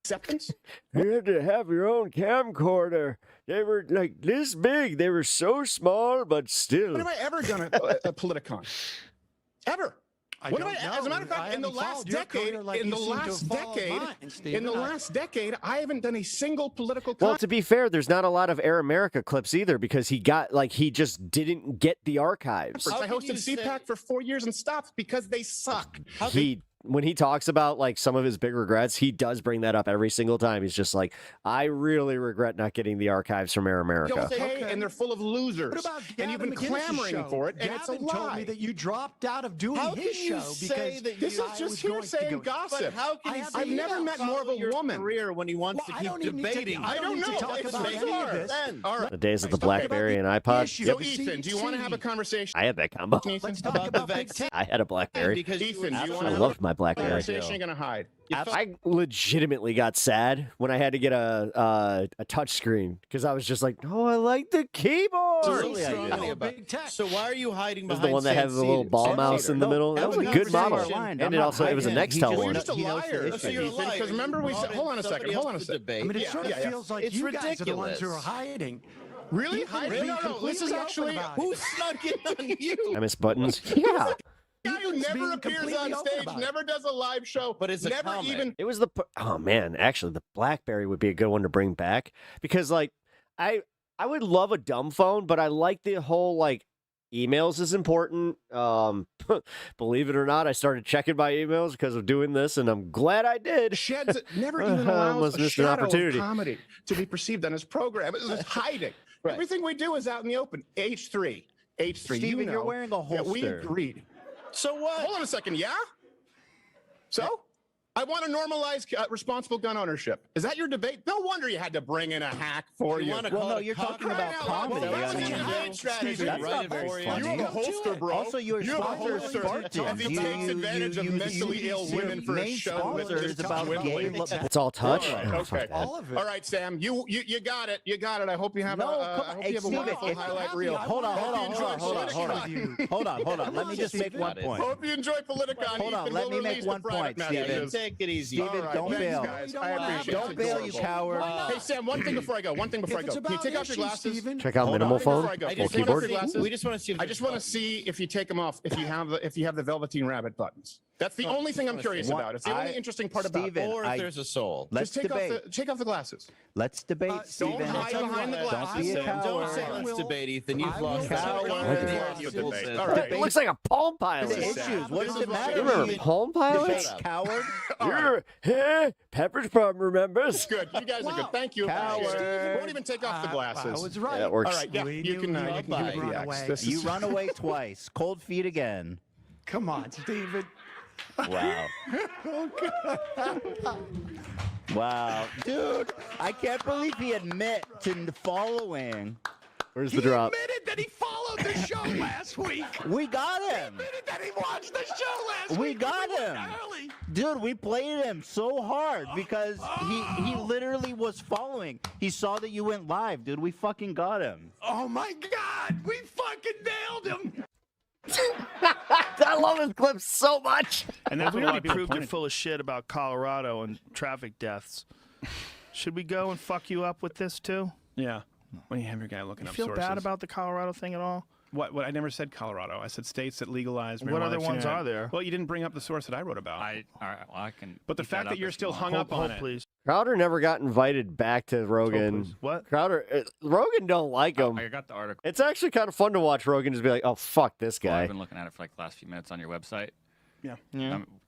acceptance. You had to have your own camcorder. They were like this big. They were so small, but still. When have I ever done a Politicon? Ever? I When don't have as a know. matter of fact, I in the haven't last followed your decade, career like in you the seem to have last followed decade, mine, in Stephen. the last decade, I haven't done a single political. Well, to be fair, there's not a lot of Air America clips either because he just didn't get the archives. I hosted CPAC for 4 years and stopped because they suck. When he talks about like some of his big regrets, he does bring that up every single time. He's just like, I really regret not getting the archives from Air America. Okay, and they're full of losers. What about and you've been Gavin McInnes's clamoring show? for it, and it's a Gavin told me lie. that you dropped out of doing How his can you show say because that This you- is I just was going hearsay to and go. gossip. But how can I he have say I've the never email. met more of a your woman. career when he wants Well, to I keep don't even need to- debating? I don't need to talk It's about any of bizarre. this. Then. All right. The days of the Okay. BlackBerry and iPod. issue. So, Yep. Ethan, do you want to have a conversation? I had that combo. Let's talk About about the big vaccine. tech. I had a BlackBerry. Because Ethan, do you I want to have loved my a BlackBerry. conversation? You're going to hide. I legitimately got sad when I had to get a touch screen because I was just like, no, I like the keyboard. So Strongly strongly about big tech. So why are you hiding This is behind the one that had the little ball mouse in the middle. That was a good model. And it also it was a Nextel You're one. just a liar. So you're a liar. Because remember we said, hold on a second. I mean, it sort of feels like It's you guys are the ones ridiculous. who are hiding. Really? You can Really? be No, this is completely actually open about it. Who snuck in on you? I miss buttons. Yeah. He Guy who was never being appears completely on open stage, about it. never does a live show, But it's a never comment. even. It was the oh man, actually the BlackBerry would be a good one to bring back because like I would love a dumb phone, but I like the whole like emails is important. Believe it or not, I started checking my emails because of doing this, and I'm glad I did. Sheds never even Almost allows a missed an shadow of opportunity. comedy to be perceived on his program. It's just hiding. Right. Everything we do is out in the open. H3. Steven, you know you're wearing a that we holster. agreed. So what? Hold on a second, yeah? So? I want to normalize responsible gun ownership. Is that your debate? No wonder you had to bring in a hack for you. Well, no, you're talking about comedy. Well, I mean, that's strategy. that's Write not it very for you. funny. You have a holster, bro. Also, your you have a sponsor is holster. Spartans. As he takes advantage of mentally ill women for a main show with sponsor is just about gay. It's all touch. Right, Oh, fuck okay. that. All of it. All right, Sam. You got it. You got it. I hope you have No, a. come I on. hope Hey, you have a Steven, wonderful highlight reel. Hold on. Let me just make one point. Hope you enjoy Politicon. Hold on, Ethan let will me make release the one private point, messages. Steven. Take it easy. Steven, All right, don't thanks, bail. guys. I appreciate Don't it. bail, you Adorable. coward. Hey, Sam, one thing before I go. Can you take off your glasses? Check out Hold minimal on. phone, Before I go, full can you take off keyboard. your glasses? We just want to see. I just want to see if you take them off. If you have the Velveteen Rabbit buttons. That's the only thing I'm curious about. It's the only interesting part about it. Or if there's a soul. Let's Just debate. take off the glasses. Let's debate, Steven. Don't hide behind the Don't glasses. be a Sam. coward. Don't say let's debate, Ethan. You've lost Coward. All right. It looks like a Palm Pilot. The issues. What does it matter? You remember Palm Pilots? Debate, coward. Pepper's Farm remembers. Good. You guys are good. Thank you. Coward. Won't even take off the glasses. I was right. That works. All right. Yeah. You can give me the X. This You is- run away twice. Cold feet again. Come on, Steven. Wow. Wow. Dude, I can't believe he admit to following. Where's the drop? Admitted that he followed the show last week. We got him. Admitted that he watched the show last We week. got him. Early. Dude, we played him so hard because he literally was following. He saw that you went live, dude. We fucking got him. Oh my God, we fucking nailed him. I love this clip so much. And that's we already proved you're full of shit about Colorado and traffic deaths. Should we go and fuck you up with this too? Yeah. When you have your guy looking You up feel sources. bad about the Colorado thing at all? What? I never said Colorado. I said states that legalize marijuana. What other I've seen ones it. are there? Well, you didn't bring up the source that I wrote about. All right, well, I can. But the keep fact up that you're if still you hung want. up on it. Please. Crowder never got invited back to Rogan. What? Crowder, Rogan don't like him. I got the article. It's actually kind of fun to watch Rogan just be like, oh, fuck this Well, guy. I've been looking at it for like the last few minutes on your website. Yeah.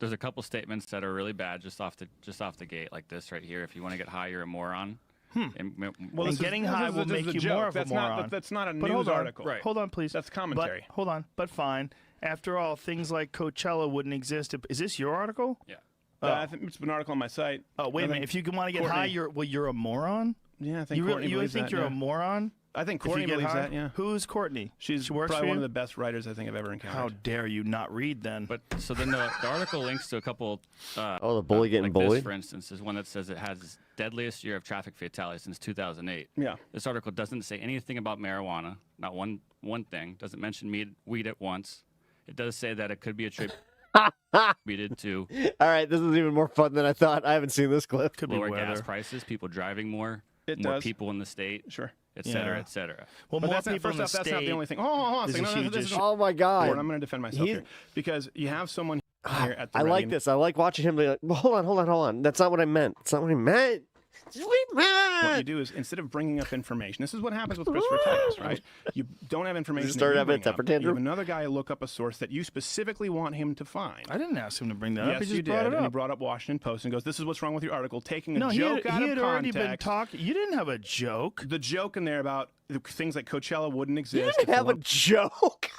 There's a couple statements that are really bad just off the gate, like this right here. If you want to get high, you're a moron. Well, And getting high will make you more of a moron. That's not a But news hold on. article. Right. Hold on, please. That's commentary. But, hold on. But fine. After all, things like Coachella wouldn't exist. Is this your article? Yeah. I think it's an article on my site. Oh, wait a minute. If you want to get high, you're a moron? Yeah, I think you Courtney you believes think that, you're yeah. a moron? I think If you Courtney get believes high? that, yeah. Who's Courtney? She works probably for one you? of the best writers I think I've ever encountered. How dare you not read then? But so then the article links to a couple. Oh, the bully getting like bullied? This, for instance, is one that says it has deadliest year of traffic fatalities since 2008. Yeah. This article doesn't say anything about marijuana. Not one thing. Doesn't mention weed at once. It does say that it could be attributed to. All right, this is even more fun than I thought. I haven't seen this clip. Lower gas prices, people driving more, It more does. people in the state, Sure. et cetera, Yeah. et cetera. Well, But more that's not, people in the first off, that's not the state only thing. Hold on a is second. a No, huge this is- issue. Oh my God. Gordon, I'm going to defend myself here because you have someone here at the I like Reagan- this. I like watching him be like, well, hold on. That's not what I meant. That's not what I meant. That's what I meant. What you do is instead of bringing up information, this is what happens with Christopher Titus, right? You don't have information. that start you having a bring up. temper You have tantrum? another guy look up a source that you specifically want him to find. I didn't ask him to bring that up. Yes, He just you brought did. it And he up. brought up Washington Post and goes, "This is what's wrong with your article." Taking a No, joke out he of had context. already been talking. You didn't have a joke. The joke in there about the things like Coachella wouldn't exist. You didn't have a joke.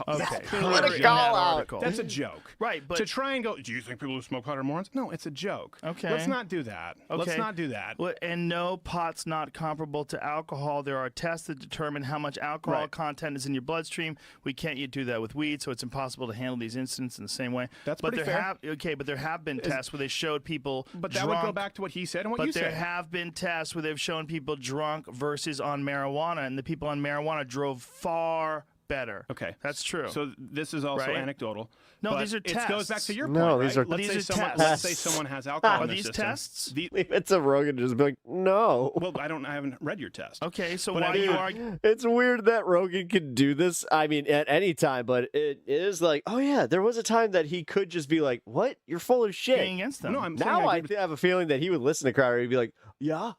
Okay. What a call out. That's a joke. Right, but to try and go, do you think people who smoke pot are morons? No, it's a joke. Okay. Let's not do that. Okay. Let's not do that. Well, and no, pot's not comparable to alcohol. There are tests that determine how much alcohol Right. content is in your bloodstream. We can't yet do that with weed, so it's impossible to handle these incidents in the same way. That's but pretty there fair. but there have been tests where they showed people But that drunk. would go back to what he said and what But you there said. have been tests where they've shown people drunk versus on marijuana, and the people on marijuana drove far better. Okay, that's true. So this is also Right? anecdotal. No, but these are tests. It goes back to your No, point, these right? are- Let's these say are someone, tests. let's say someone has alcohol Are in their these system. tests? It's a Rogan just be like, no. Well, I haven't read your test. Okay, so But why I are you mean- arguing? It's weird that Rogan can do this. I mean, at any time, but it is like, oh yeah, there was a time that he could just be like, "What? You're full of shit." Being against them. No, I'm saying Now I I agree have a feeling that he would listen to Crowder. He'd be like, "Yeah,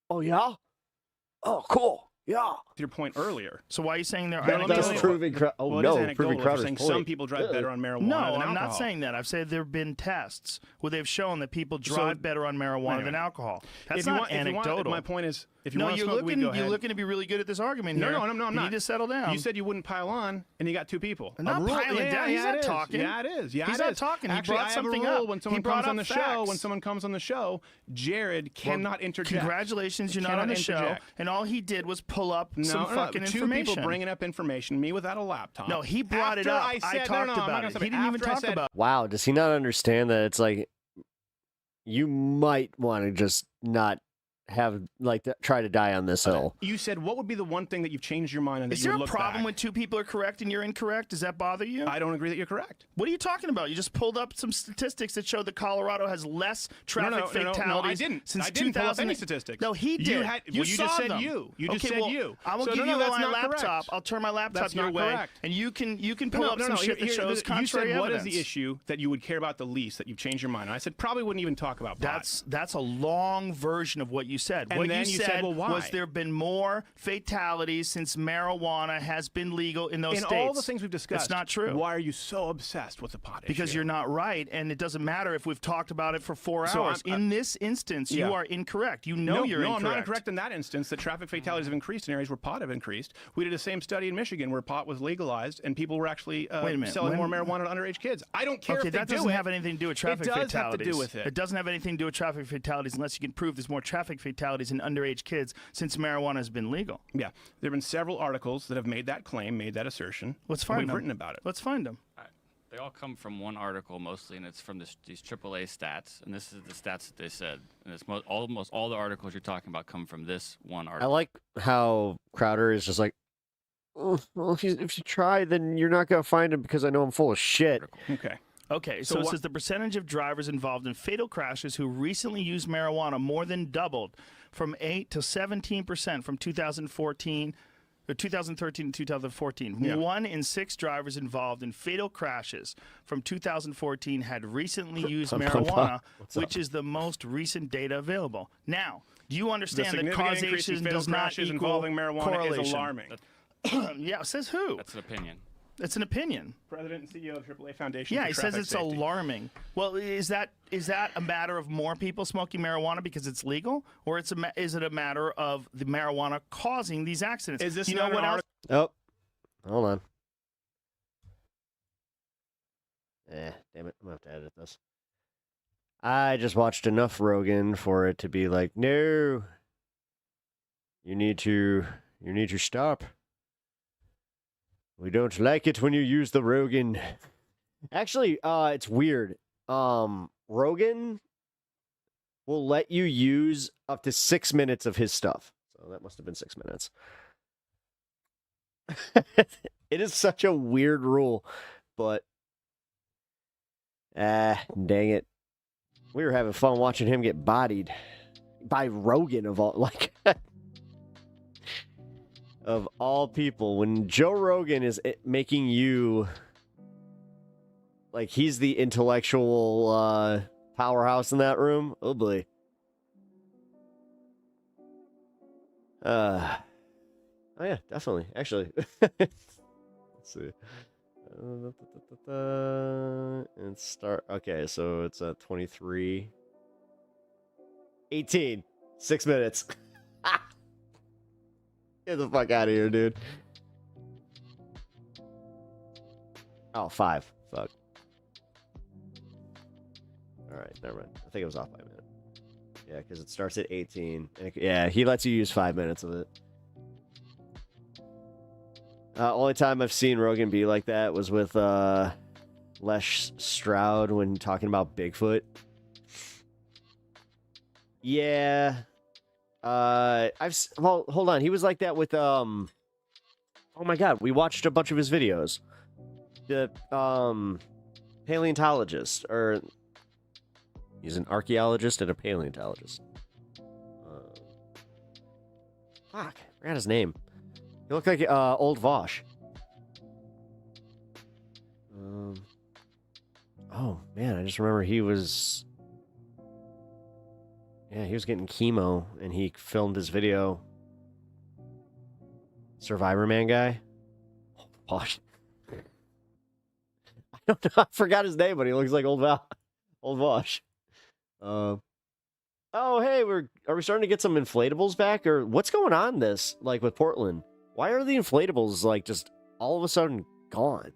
oh yeah, oh cool, yeah." with your point earlier. So why are you saying they're No, let me anecdotal? tell you- proving oh well, it no, is proving anecdotal. You're Crowder's saying point. some people drive better on marijuana No, than I'm not alcohol. saying that. I've said there have been tests where they've shown that people drive better on marijuana anyway. than alcohol. That's If you not want- if you want- anecdotal. my point is, if you no, want to you're smoke looking, weed, go you're ahead. looking to be really good at this argument No, here. no, I'm You not. need to settle down. You said you wouldn't pile on, and you got two people. I'm not piling yeah, down. He's yeah, not it is. talking. Yeah, it is. Yeah, He's it not is. talking. He Actually, brought I have something a rule up. when someone He brought comes on the up show. When facts. someone comes on the show, Jared cannot interject. Congratulations, you're not Cannot on the show. interject. And all he did was pull up some No, fucking two information. people bringing up information. Me without a laptop. No, he brought it After up. I, I said, talked no, I'm not about gonna it. say He didn't even After I talk said- about Wow, does he not understand that it's like you might want to just not have like try to die on this hill? You said, what would be the one thing that you've changed your mind on that Is you there would a look problem back? when two people are correct and you're incorrect? Does that bother you? I don't agree that you're correct. What are you talking about? You just pulled up some statistics that show that Colorado has less traffic fatalities No, I didn't. since I didn't pull up 2000. any statistics. No, he did. You had, you well, you saw just said them. you. You just Okay, said well, you. I will So, give no, you that's my not laptop. correct. I'll turn my laptop That's your not way, correct. and you can pull up some shit that shows you contrary said, what is evidence. the issue that you would care about the least that you've changed your mind? And I said, probably wouldn't even talk about pot. That's a long version of what you said. And what then you you said, well, why? was there have been more fatalities since marijuana has been legal in those In states. all the things we've discussed, It's not true. Why are you so obsessed with the pot Because issue? you're not right, and it doesn't matter if we've talked about it for 4 So hours. In this instance, you yeah. are incorrect. You know you're no, incorrect. I'm not incorrect in that instance. That traffic fatalities have increased in areas where pot have increased. We did the same study in Michigan where pot was legalized and people were actually Wait a minute. selling more When- marijuana to underage kids. I don't care Okay, if they that do doesn't it. have anything to do with traffic It does fatalities. have to do with it. It doesn't have anything to do with traffic fatalities unless you can prove there's more traffic fatalities in underage kids since marijuana has been legal. Yeah, there have been several articles that have made that claim, made that assertion. Let's and find We've them. written about it. Let's find them. They all come from one article mostly, and it's from these AAA stats, and this is the stats that they said. And it's almost all the articles you're talking about come from this one I article. like how Crowder is just like, "Oh, well, if you try, then you're not gonna find him because I know I'm full of shit." Okay. Okay, so it says the percentage of drivers involved in fatal crashes who recently used marijuana more than doubled from 8 to 17% from 2013 to 2014. Yeah. 1 in 6 drivers involved in fatal crashes from 2014 had recently used marijuana, which is the most recent data available. Now, do you The understand that significant increase in causation fatal does not crashes equal involving marijuana correlation? is alarming. Yeah, says who? That's an opinion. It's an opinion. President and CEO of AAA Foundation. Yeah, for he says Traffic it's Safety. alarming. Well, is that a matter of more people smoking marijuana because it's legal, or is it a matter of the marijuana causing these accidents? Is this you know not an what else? Oh, hold on. Damn it! I'm gonna have to edit this. I just watched enough Rogan for it to be like, no, you need to stop. We don't like it when you use the Rogan. Actually, it's weird. Rogan will let you use up to 6 minutes of his stuff. So that must have been 6 minutes. It is such a weird rule, but dang it. We were having fun watching him get bodied by Rogan of all of all people. When Joe Rogan is making you like he's the intellectual powerhouse in that room. Oh boy. Oh yeah, definitely. Actually, let's see. And start. Okay, so it's 23. 18. 6 minutes. Get the fuck out of here, dude. Oh, 5. Fuck. Alright, never mind. I think it was off by a minute. Yeah, because it starts at 18. And yeah, he lets you use 5 minutes of it. Only time I've seen Rogan be like that was with Les Stroud when talking about Bigfoot. Yeah. Well, hold on. He was like that with oh Oh my God, we watched a bunch of his videos. The paleontologist, or he's an archaeologist and a paleontologist. Fuck, I forgot his name. He looked like old Vosh. Oh man, I just remember he was. Yeah, he was getting chemo, and he filmed his video. Survivor Man guy. Oh, Vosh. I don't know. I forgot his name, but he looks like old Vosh. Oh, hey, are we starting to get some inflatables back, or what's going on? Like with Portland, why are the inflatables like just all of a sudden gone?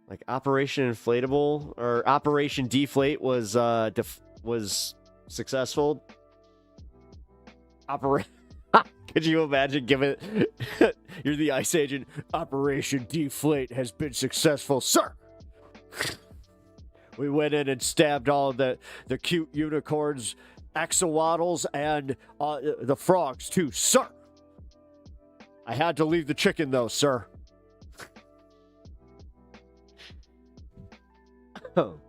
Like Operation Inflatable or Operation Deflate was successful. Could you imagine giving you're the ICE agent? Operation Deflate has been successful, sir. We went in and stabbed all the cute unicorns, axolotls, and the frogs too, sir. I had to leave the chicken though, sir. Oh. All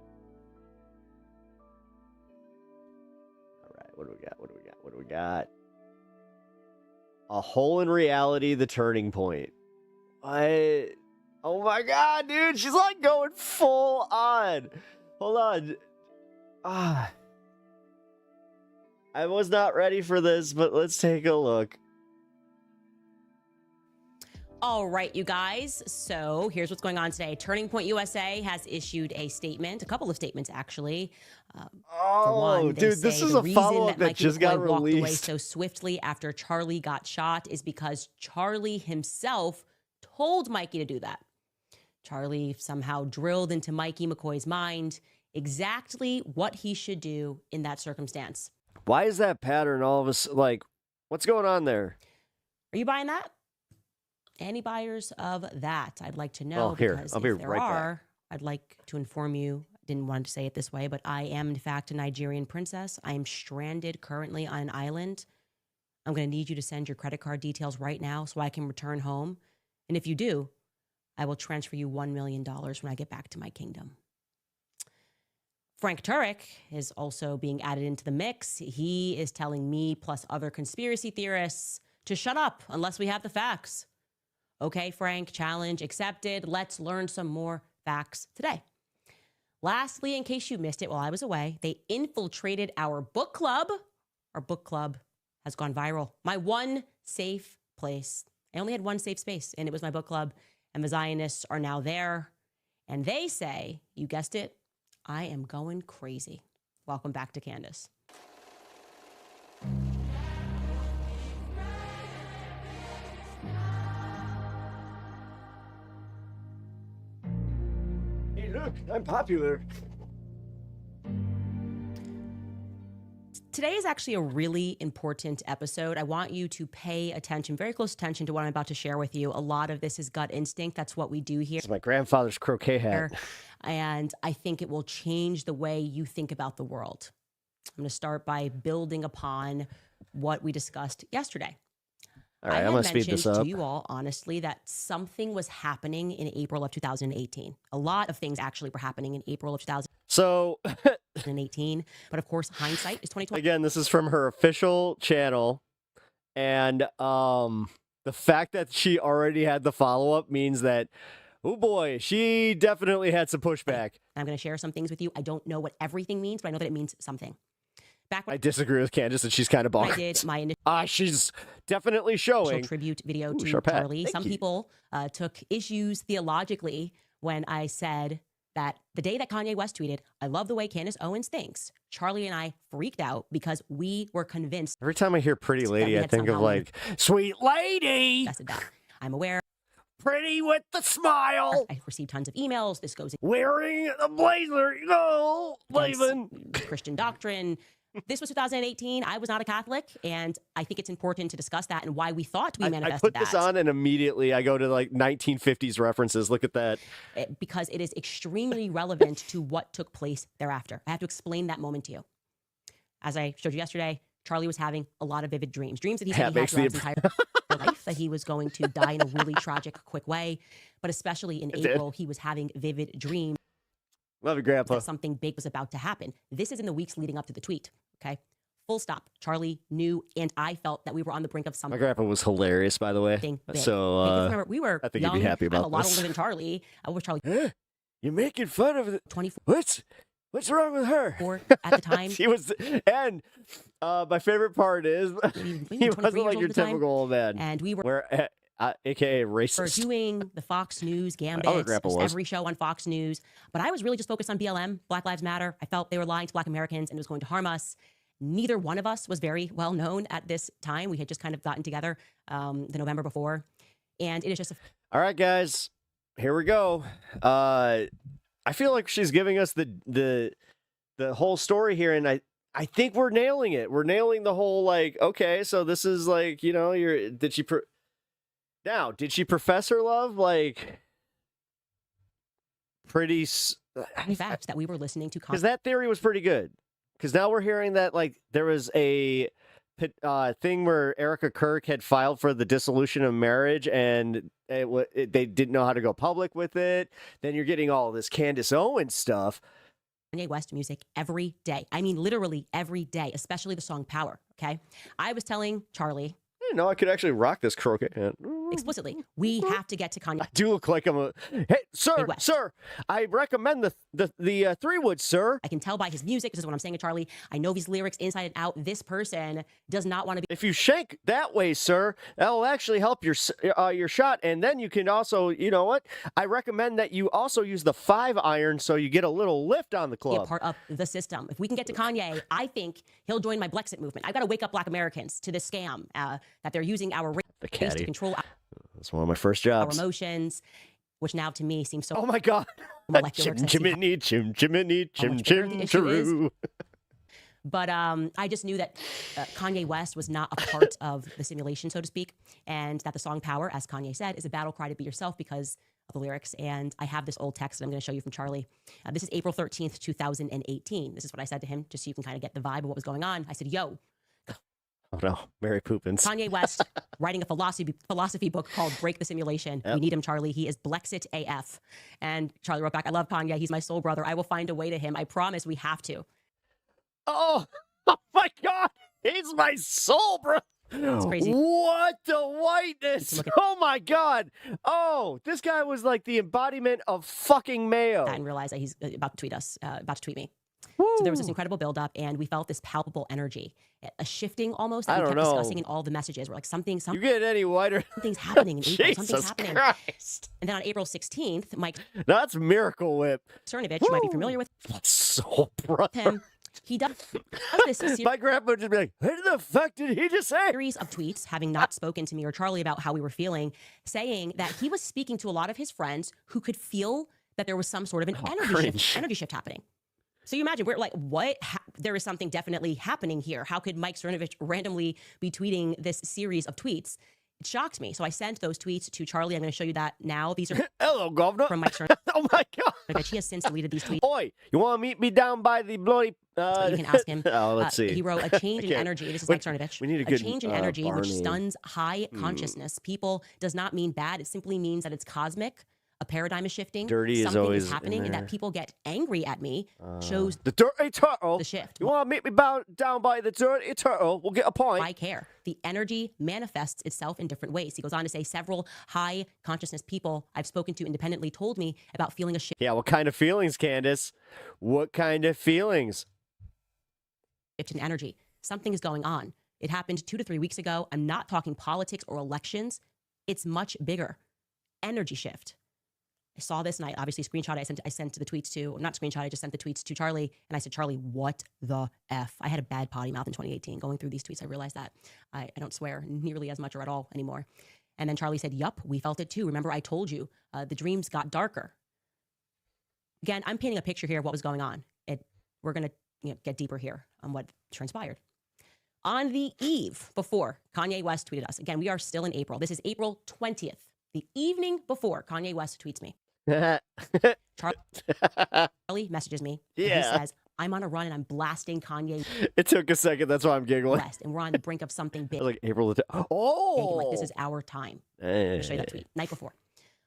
right, what do we got? A Hole in Reality, the turning point. Oh my God, dude, she's like going full on. Hold on. I was not ready for this, but let's take a look. All right, you guys. So here's what's going on today. Turning Point USA has issued a statement, a couple of statements actually. For one, dude, this is a follow-up that just got walked away released so swiftly after Charlie got shot is because Charlie himself told Mikey to do that. Charlie somehow drilled into Mikey McCoy's mind exactly what he should do in that circumstance. Why is that pattern all of us like? What's going on there? Are you buying that? Any buyers of that? I'd like to know. Oh, here. Because I'll be if there right back. are, I'd like to inform you. Didn't want to say it this way, but I am in fact a Nigerian princess. I am stranded currently on an island. I'm going to need you to send your credit card details right now so I can return home. And if you do, I will transfer you $1 million when I get back to my kingdom. Frank Turek is also being added into the mix. He is telling me plus other conspiracy theorists to shut up unless we have the facts. Okay, Frank, challenge accepted. Let's learn some more facts today. Lastly, in case you missed it while I was away, they infiltrated our book club. Our book club has gone viral. My one safe place. I only had one safe space, and it was my book club. And the Zionists are now there. And they say, you guessed it, I am going crazy. Welcome back to Candace. Hey, look, I'm popular. Today is actually a really important episode. I want you to pay attention, very close attention to what I'm about to share with you. A lot of this is gut instinct. That's what we do here. It's my grandfather's croquet hat. And I think it will change the way you think about the world. I'm going to start by building upon what we discussed yesterday. All right, I I'm going to speed mentioned this up. to you all, honestly, that something was happening in April of 2018. A lot of things actually were happening in April of 2018. But of course, hindsight is 2020. Again, this is from her official channel. And the fact that she already had the follow-up means that, oh boy, she definitely had some pushback. I'm going to share some things with you. I don't know what everything means, but I know that it means something. Back when I disagree with Candace that she's kind of bonkers. I did my initial she's definitely showing tribute video to Sharpat. Charlie. Thank Some you. people took issues theologically when I said that the day that Kanye West tweeted, I love the way Candace Owens thinks, Charlie and I freaked out because we were convinced. Every time I hear pretty that lady, we I had think of somehow like, sweet lady. invested that. I'm aware. Pretty with the smile. I received tons of emails. This goes Wearing a blazer, you know, waving. Christian doctrine. This was 2018. I was not a Catholic, and I think it's important to discuss that and why we thought we I manifested put that. this on and immediately I go to like 1950s references. Look at that. Because it is extremely relevant to what took place thereafter. I have to explain that moment to you. As I showed you yesterday, Charlie was having a lot of vivid dreams. Dreams that he said he had throughout his entire life. that he was going to die in a really tragic, quick way. But especially in April, he was having vivid dreams. Love you, Grandpa. That something big was about to happen. This is in the weeks leading up to the tweet. Okay. Full stop. Charlie knew, and I felt that we were on the brink of My something. grandpa was hilarious, by the way. Big. So Remember, we were I think young. you'd be happy about I'm a lot this. older than Charlie. I was Charlie. You're making fun of the 24. What's wrong with her? At the time. She was, and my favorite part is he wasn't like your typical old man. And we were, aka for racist. doing the Fox News other gambit, grandpa was. every show on Fox News. But I was really just focused on BLM, Black Lives Matter. I felt they were lying to Black Americans and it was going to harm us. Neither one of us was very well known at this time. We had just kind of gotten together the November before. And it is just All right, guys, here we go. I feel like she's giving us the whole story here, and I think we're nailing it. We're nailing the whole, like, okay, so this is like, you know, did she profess her love? Like, pretty fact that we were listening to. Because that theory was pretty good. Because now we're hearing that, like, there was a thing where Erica KIRK had filed for the dissolution of marriage, and they didn't know how to go public with it. Then you're getting all this Candace Owens stuff. Kanye West music every day. I mean, literally every day, especially the song Power. Okay. I was telling Charlie. I didn't know I could actually rock this croquet hand. Explicitly, we have to get to Kanye. I do look like I'm a. Hey, sir, I recommend the 3-wood, sir. I can tell by his music. This is what I'm saying to Charlie. I know these lyrics inside and out. This person does not want to be. If you shank that way, sir, that'll actually help your shot. And then you can also, you know what? I recommend that you also use the 5-iron so you get a little lift on the club. Be a part of the system. If we can get to Kanye, I think he'll join my Blexit movement. I've got to wake up Black Americans to this scam that they're using our race to control. That's one of my first jobs. Our emotions, which now to me seems so. Oh my God! Molecular. Chimney, chim, true. But I just knew that Kanye West was not a part of the simulation, so to speak, and that the song Power, as Kanye said, is a battle cry to be yourself because of the lyrics. And I have this old text that I'm going to show you from Charlie. This is April 13th, 2018. This is what I said to him, just so you can kind of get the vibe of what was going on. I said, yo. Oh no, Mary Poopins. Kanye West writing a philosophy book called Break the Simulation. Yep. We need him, Charlie. He is Blexit AF. And Charlie wrote back, I love Kanye. He's my soul brother. I will find a way to him. I promise we have to. Oh my God. He's my soul, bro. It's crazy. What the whiteness? Oh my God. Oh, this guy was like the embodiment of fucking mayo. I didn't realize that he's about to tweet us, about to tweet me. So there was this incredible buildup, and we felt this palpable energy, a shifting almost that we kept discussing in all the messages. We're like, something. You get any whiter? Something's happening in April. Something's Jesus happening. Christ. And then on April 16th, Mike. That's Miracle Whip. Cernovich, you might be familiar with. Soul brother. Him. He does this. My grandpa would just be like, what the fuck did he just say? Series of tweets, having not spoken to me or Charlie about how we were feeling, saying that he was speaking to a lot of his friends who could feel that there was some sort of an energy shift happening. So you imagine, we're like, what? There is something definitely happening here. How could Mike Cernovich randomly be tweeting this series of tweets? It shocked me. So I sent those tweets to Charlie. I'm going to show you that now. These are hello, governor. From Mike Cernovich. Oh my God. He has since deleted these tweets. Oi, you want to meet me down by the bloody... So you can ask him. Oh, let's see. He wrote a change in energy. This is Mike Cernovich. We need a good change in energy which Barney. stuns high consciousness. People does not mean bad. It simply means that it's cosmic. A paradigm is shifting. Dirty Something is always is happening, and that people get angry at me shows the dirty turtle. The shift. You want to meet me down by the dirty turtle? We'll get a point. I care. The energy manifests itself in different ways. He goes on to say several high consciousness people I've spoken to independently told me about feeling a shift. Yeah, what kind of feelings, Candace? What kind of feelings? Shift in energy. Something is going on. It happened 2 to 3 weeks ago. I'm not talking politics or elections. It's much bigger. Energy shift. I saw this and I obviously screenshot it. I sent to the tweets to, not screenshot, I just sent the tweets to Charlie. And I said, Charlie, what the F? I had a bad potty mouth in 2018. Going through these tweets, I realized that. I don't swear nearly as much or at all anymore. And then Charlie said, yup, we felt it too. Remember, I told you, the dreams got darker. Again, I'm painting a picture here of what was going on. We're going to get deeper here on what transpired. On the eve before Kanye West tweeted us, again, we are still in April. This is April 20th, the evening before Kanye West tweets me. Charlie messages me. Yeah. He says, I'm on a run and I'm blasting Kanye It took a second. That's why I'm giggling. West, and we're on the brink of something big. Like April the Like, this is our time. Hey. I'll show you that tweet. Night before.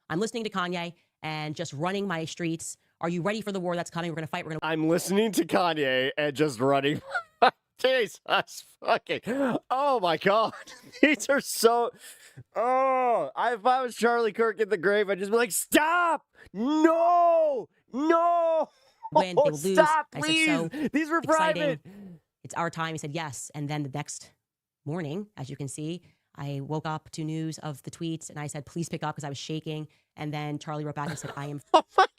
I'm listening to Kanye and just running my streets. Are you ready for the war that's coming? We're going to fight. We're going to. I'm listening to Kanye and just running. Jesus fucking. Oh my God. These are so. Oh, if I was Charlie Kirk in the grave, I'd just be like, stop. No. No. Win, they will lose. Stop, I please. said, so These were exciting. private. It's our time. He said yes. And then the next morning, as you can see, I woke up to news of the tweets and I said, please pick up because I was shaking. And then Charlie wrote back and said, I am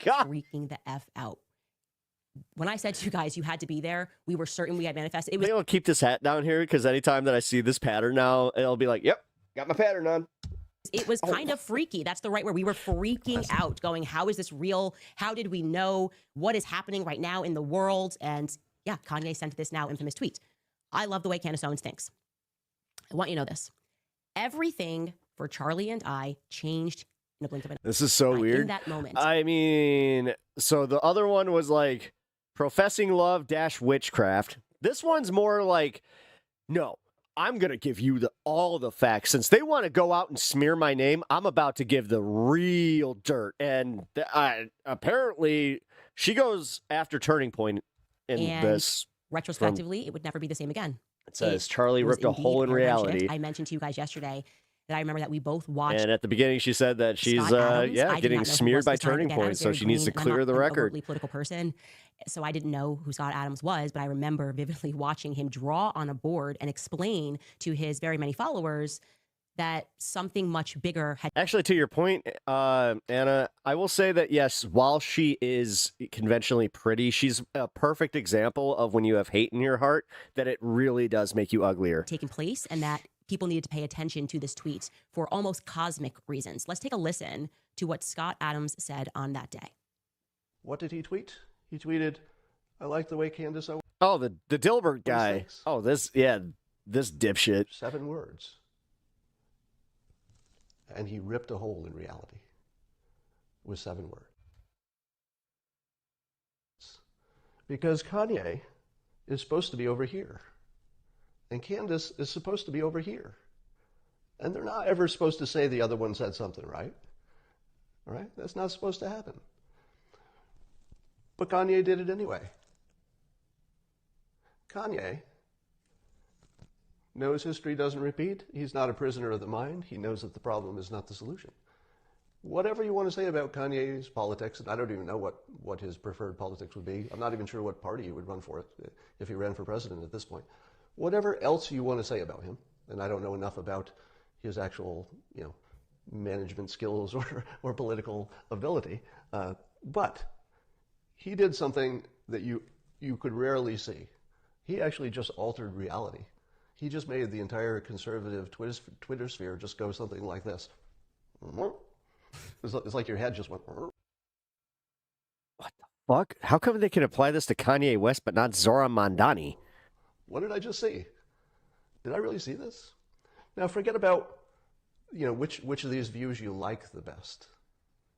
freaking the F out. When I said to you guys, you had to be there, we were certain we had manifested. It was. I'll keep this hat down here because anytime that I see this pattern now, it'll be like, yep, got my pattern on. It was kind of freaky. That's the right word. We were freaking out, going, how is this real? How did we know what is happening right now in the world? And yeah, Kanye sent this now infamous tweet. I love the way Candace Owens thinks. I want you to know this. Everything for Charlie and I changed in a blink of an eye. This is so weird. In that moment. I mean, so the other one was like professing love - witchcraft. This one's more like, no, I'm going to give you all the facts. Since they want to go out and smear my name, I'm about to give the real dirt. And apparently she goes after Turning Point in and this. Retrospectively, it would never be the same again. It says Charlie ripped a hole in reality. I mentioned to you guys yesterday that I remember that we both watched. And at the beginning, she said that she's getting smeared by Turning Point, so she needs to clear the record. I'm not an overtly political person, so I didn't know who Scott Adams was, but I remember vividly watching him draw on a board and explain to his very many followers that something much bigger had. Actually, to your point, Anna, I will say that yes, while she is conventionally pretty, she's a perfect example of when you have hate in your heart, that it really does make you uglier. Taken place, and that people needed to pay attention to this tweet for almost cosmic reasons. Let's take a listen to what Scott Adams said on that day. What did he tweet? He tweeted, I like the way Candace Owens. Oh, the Dilbert guy. Oh, this dipshit. 7 words. And he ripped a hole in reality with 7 words. Because Kanye is supposed to be over here. And Candace is supposed to be over here. And they're not ever supposed to say the other one said something, right? All right? That's not supposed to happen. But Kanye did it anyway. Kanye knows history doesn't repeat. He's not a prisoner of the mind. He knows that the problem is not the solution. Whatever you want to say about Kanye's politics, and I don't even know what his preferred politics would be. I'm not even sure what party he would run for it if he ran for president at this point. Whatever else you want to say about him, and I don't know enough about his actual, management skills or political ability, but he did something that you could rarely see. He actually just altered reality. He just made the entire conservative Twitter sphere just go something like this. It's like your head just went. What the fuck? How come they can apply this to Kanye West but not Zoran Mandani? What did I just see? Did I really see this? Now forget about, which of these views you like the best.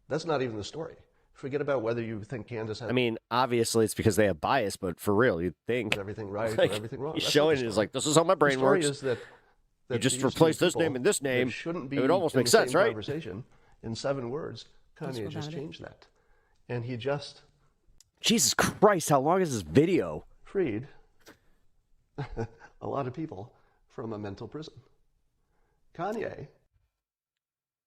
That's not even the story. Forget about whether you think Candace has. I mean, obviously it's because they have bias, but for real, you'd think everything right like, or everything wrong. He's showing it is like, this is how my brain works. Is that you just replace this name and this name. Shouldn't be it would almost in make the sense, same right? Conversation in 7 words. Kanye just changed that, and he just. Jesus Christ! How long is this video? Freed a lot of people from a mental prison. Kanye.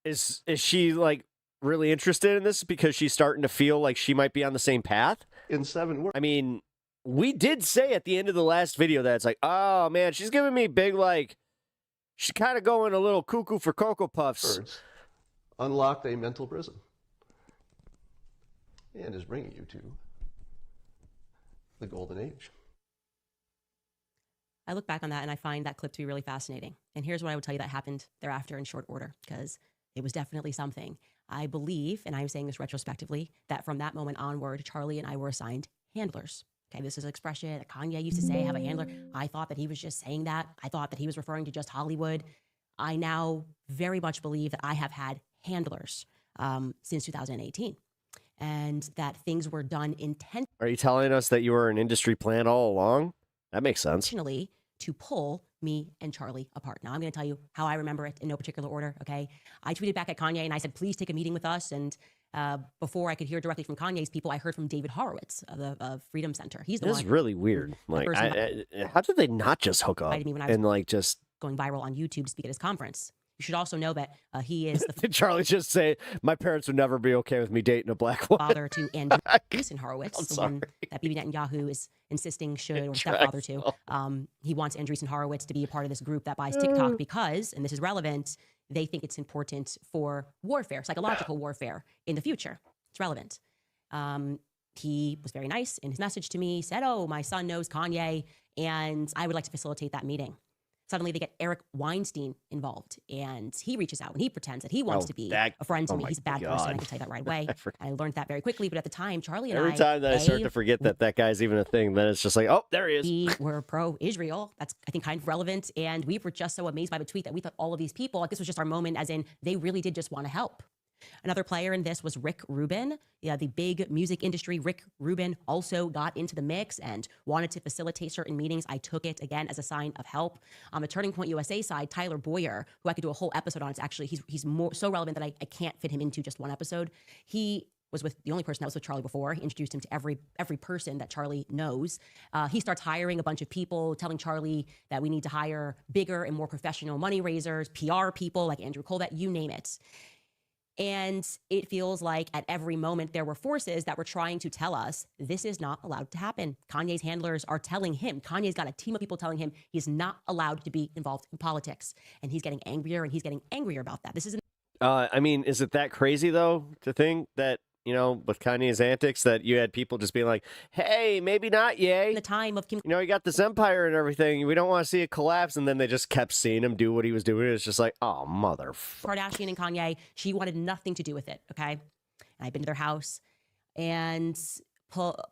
Is she like really interested in this because she's starting to feel like she might be on the same path? In 7 words. I mean, we did say at the end of the last video that it's like, oh man, she's giving me big she's kind of going a little cuckoo for Cocoa Puffs. Words unlocked a mental prison and is bringing you to the golden age. I look back on that and I find that clip to be really fascinating. And here's what I would tell you that happened thereafter in short order, because it was definitely something. I believe, and I'm saying this retrospectively, that from that moment onward, Charlie and I were assigned handlers. Okay, this is an expression that Kanye used to say, have a handler. I thought that he was just saying that. I thought that he was referring to just Hollywood. I now very much believe that I have had handlers since 2018. and that things were done Are you telling us that you were an industry plant all along? That makes sense. intentionally to pull me and Charlie apart. Now I'm going to tell you how I remember it in no particular order, okay? I tweeted back at Kanye and I said, please take a meeting with us. And before I could hear directly from Kanye's people, I heard from David Horowitz of the Freedom Center. He's the This one. is really weird. Like, person how did they not just hook up invited me when I was and like just going viral on YouTube to speak at his conference. You should also know that he is the Did Charlie just say, my parents would never be okay with me dating a black woman? father to Andreessen Horowitz, the one that Bibi Netanyahu is insisting should, or stepfather to. He wants Andreessen Horowitz to be a part of this group that buys TikTok because, and this is relevant, they think it's important for warfare, psychological warfare in the future. It's relevant. He was very nice in his message to me, said, oh, my son knows Kanye, and I would like to facilitate that meeting. Suddenly they get Eric Weinstein involved, and he reaches out and he pretends that he wants to be a friend to me. He's a bad person. I can tell you that right away. I learned that very quickly, but at the time, Charlie and Every time that I start to forget that that guy's even a thing, then it's just like, oh, there he is. We were pro-Israel. That's, I think, kind of relevant. And we were just so amazed by the tweet that we thought all of these people, like this was just our moment, as in they really did just want to help. Another player in this was Rick Rubin. Yeah, the big music industry. Rick Rubin also got into the mix and wanted to facilitate certain meetings. I took it, again, as a sign of help. On the Turning Point USA side, Tyler Boyer, who I could do a whole episode on. It's actually, he's more so relevant that I can't fit him into just one episode. He was with the only person that was with Charlie before. He introduced him to every person that Charlie knows. He starts hiring a bunch of people, telling Charlie that we need to hire bigger and more professional money raisers, PR people like Andrew Colbert, you name it. And it feels like at every moment there were forces that were trying to tell us this is not allowed to happen. Kanye's handlers are telling him, Kanye's got a team of people telling him he's not allowed to be involved in politics. And he's getting angrier and he's getting angrier about that. This isn't. I mean, is it that crazy, though, to think that, you know, with Kanye's antics, that you had people just being like, hey, maybe not, yay. The time of Kim. You know, he got this empire and everything. We don't want to see it collapse. And then they just kept seeing him do what he was doing. It's just like, oh, mother. Kardashian and Kanye, she wanted nothing to do with it, okay? And I've been to their house. And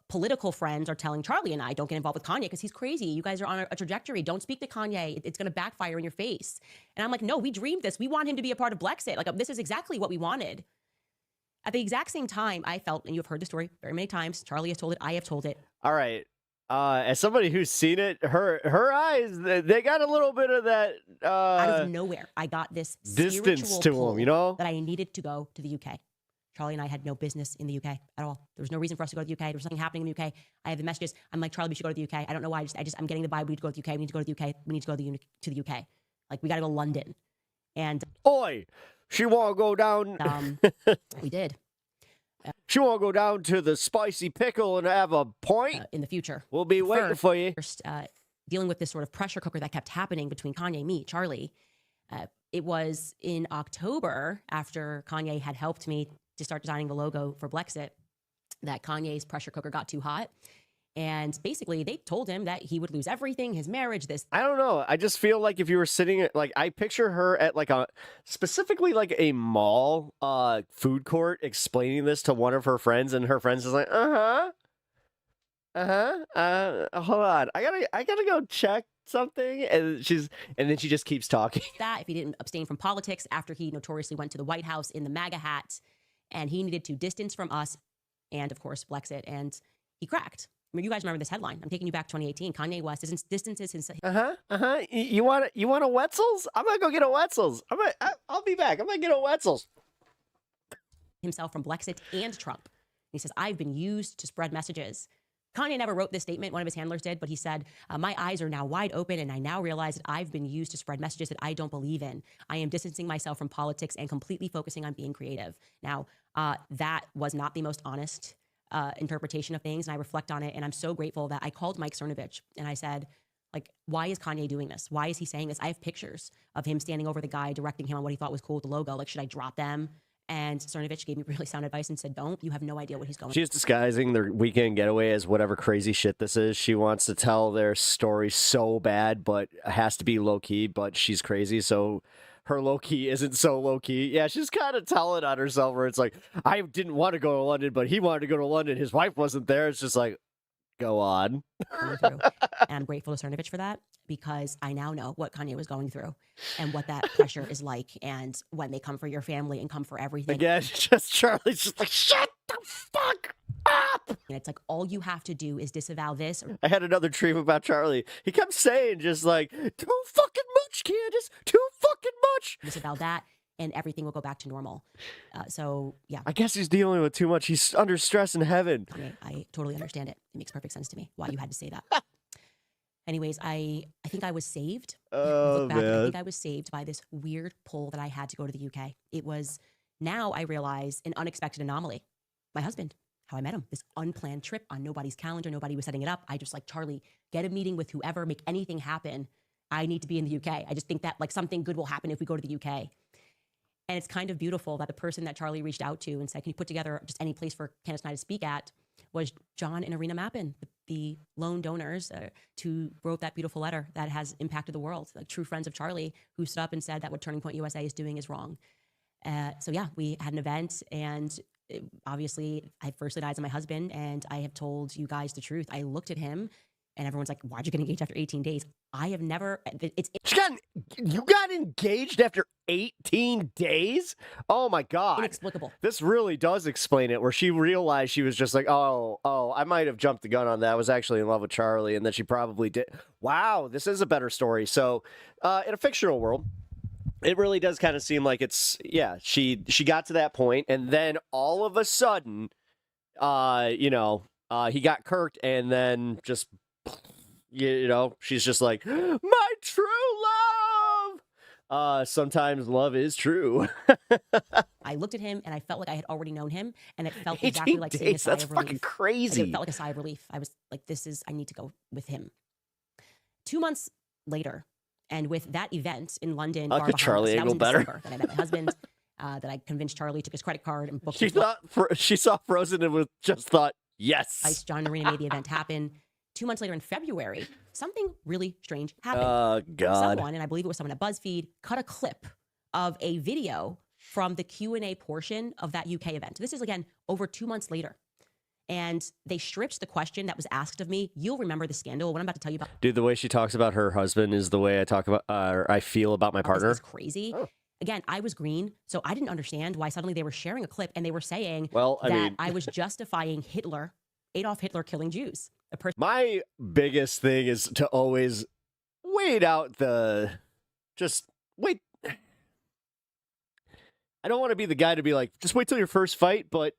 political friends are telling Charlie and I, don't get involved with Kanye because he's crazy. You guys are on a trajectory. Don't speak to Kanye. It's going to backfire in your face. And I'm like, no, we dreamed this. We want him to be a part of Blexit. Like, this is exactly what we wanted. At the exact same time, I felt, and you have heard the story very many times, Charlie has told it, I have told it. All right. As somebody who's seen it, her eyes, they got a little bit of that out of nowhere. I got this distance to them, you know? That I needed to go to the UK. Charlie and I had no business in the UK at all. There was no reason for us to go to the UK. There was nothing happening in the UK. I have the messages. I'm like, Charlie, we should go to the UK. I don't know why. I'm getting the vibe. We need to go to the UK. We need to go to the UK. We need to go to the UK. Like, we got to go to London. And oi, she want to go down. We did. She want to go down to the spicy pickle and have a point in the future. We'll be waiting for you. First, dealing with this sort of pressure cooker that kept happening between Kanye, me, Charlie. It was in October, after Kanye had helped me to start designing the logo for Blexit, that Kanye's pressure cooker got too hot. And basically, they told him that he would lose everything, his marriage, this. I don't know. I just feel like if you were sitting at, like, I picture her at like specifically like a mall food court explaining this to one of her friends, and her friends is like, hold on. I gotta go check something. And then she just keeps talking. That if he didn't abstain from politics after he notoriously went to the White House in the MAGA hat, and he needed to distance from us and, of course, Blexit, and he cracked. I mean, you guys remember this headline. I'm taking you back 2018. Kanye West distances himself. You want a Wetzel's? I'm gonna go get a Wetzel's. I'll be back. I'm gonna get a Wetzel's. Himself from Blexit and Trump. He says, I've been used to spread messages. Kanye never wrote this statement. One of his handlers did, but he said, my eyes are now wide open, and I now realize that I've been used to spread messages that I don't believe in. I am distancing myself from politics and completely focusing on being creative. Now, that was not the most honest interpretation of things, and I reflect on it, and I'm so grateful that I called Mike Cernovich and I said, like, why is Kanye doing this? Why is he saying this? I have pictures of him standing over the guy, directing him on what he thought was cool with the logo. Like, should I drop them? And Cernovich gave me really sound advice and said, don't. You have no idea what he's going. She's disguising their weekend getaway as whatever crazy shit this is. She wants to tell their story so bad, but has to be low-key, but she's crazy, so her low-key isn't so low-key. Yeah, she's kind of telling on herself where it's like, I didn't want to go to London, but he wanted to go to London. His wife wasn't there. It's just like, go on. And I'm grateful to Cernovich for that, because I now know what Kanye was going through and what that pressure is like, and when they come for your family and come for everything. Again, just Charlie's just like, shut the fuck up. And it's like, all you have to do is disavow this. I had another dream about Charlie. He kept saying just like, too fucking much, Candace. Too fucking much. Disavow that, and everything will go back to normal. So, yeah. I guess he's dealing with too much. He's under stress in heaven. I totally understand it. It makes perfect sense to me why you had to say that. Anyways, I think I was saved. Oh, Look back, man. I think I was saved by this weird pull that I had to go to the UK. It was, now I realize, an unexpected anomaly. My husband, how I met him, this unplanned trip on nobody's calendar. Nobody was setting it up. I just like, Charlie, get a meeting with whoever, make anything happen. I need to be in the UK. I just think that like something good will happen if we go to the UK. And it's kind of beautiful that the person that Charlie reached out to and said, can you put together just any place for Candace and I to speak at, was John and Irina Mappin, the lone donors who wrote that beautiful letter that has impacted the world, like true friends of Charlie, who stood up and said that what Turning Point USA is doing is wrong. So yeah, we had an event, and obviously I first laid eyes on my husband, and I have told you guys the truth. I looked at him, and everyone's like, why'd you get engaged after 18 days? I have never, You got engaged after 18 days? Oh my God. Inexplicable. This really does explain it, where she realized she was just like, oh, I might have jumped the gun on that. I was actually in love with Charlie, and then she probably did. Wow, this is a better story. So in a fictional world, it really does kind of seem like it's, yeah, she got to that point, and then all of a sudden, he got kirked, and then just, she's just like, my true love. Sometimes love is true. I looked at him and I felt like I had already known him, and it felt exactly like seeing a sigh That's of relief. fucking crazy. Like, it felt like a sigh of relief. I was like, I need to go with him. 2 months later, and with that event in London, I'll far get behind Charlie us, that was Angle in better. December, that I met my husband, that I convinced Charlie, took his credit card and booked She his flight. she saw Frozen and just thought, yes. John and Marina made the event happen. 2 months later in February, something really strange happened. Oh, God. Someone, and I believe it was someone at BuzzFeed, cut a clip of a video from the Q&A portion of that UK event. This is, again, over 2 months later. And they stripped the question that was asked of me. You'll remember the scandal, what I'm about to tell you about. Dude, the way she talks about her husband is the way I talk about, or I feel about my partner. This is crazy. Oh. Again, I was green, so I didn't understand why suddenly they were sharing a clip and they were saying that I was justifying Adolf Hitler killing Jews. My biggest thing is to always wait out just wait. I don't want to be the guy to be like, just wait till your first fight, but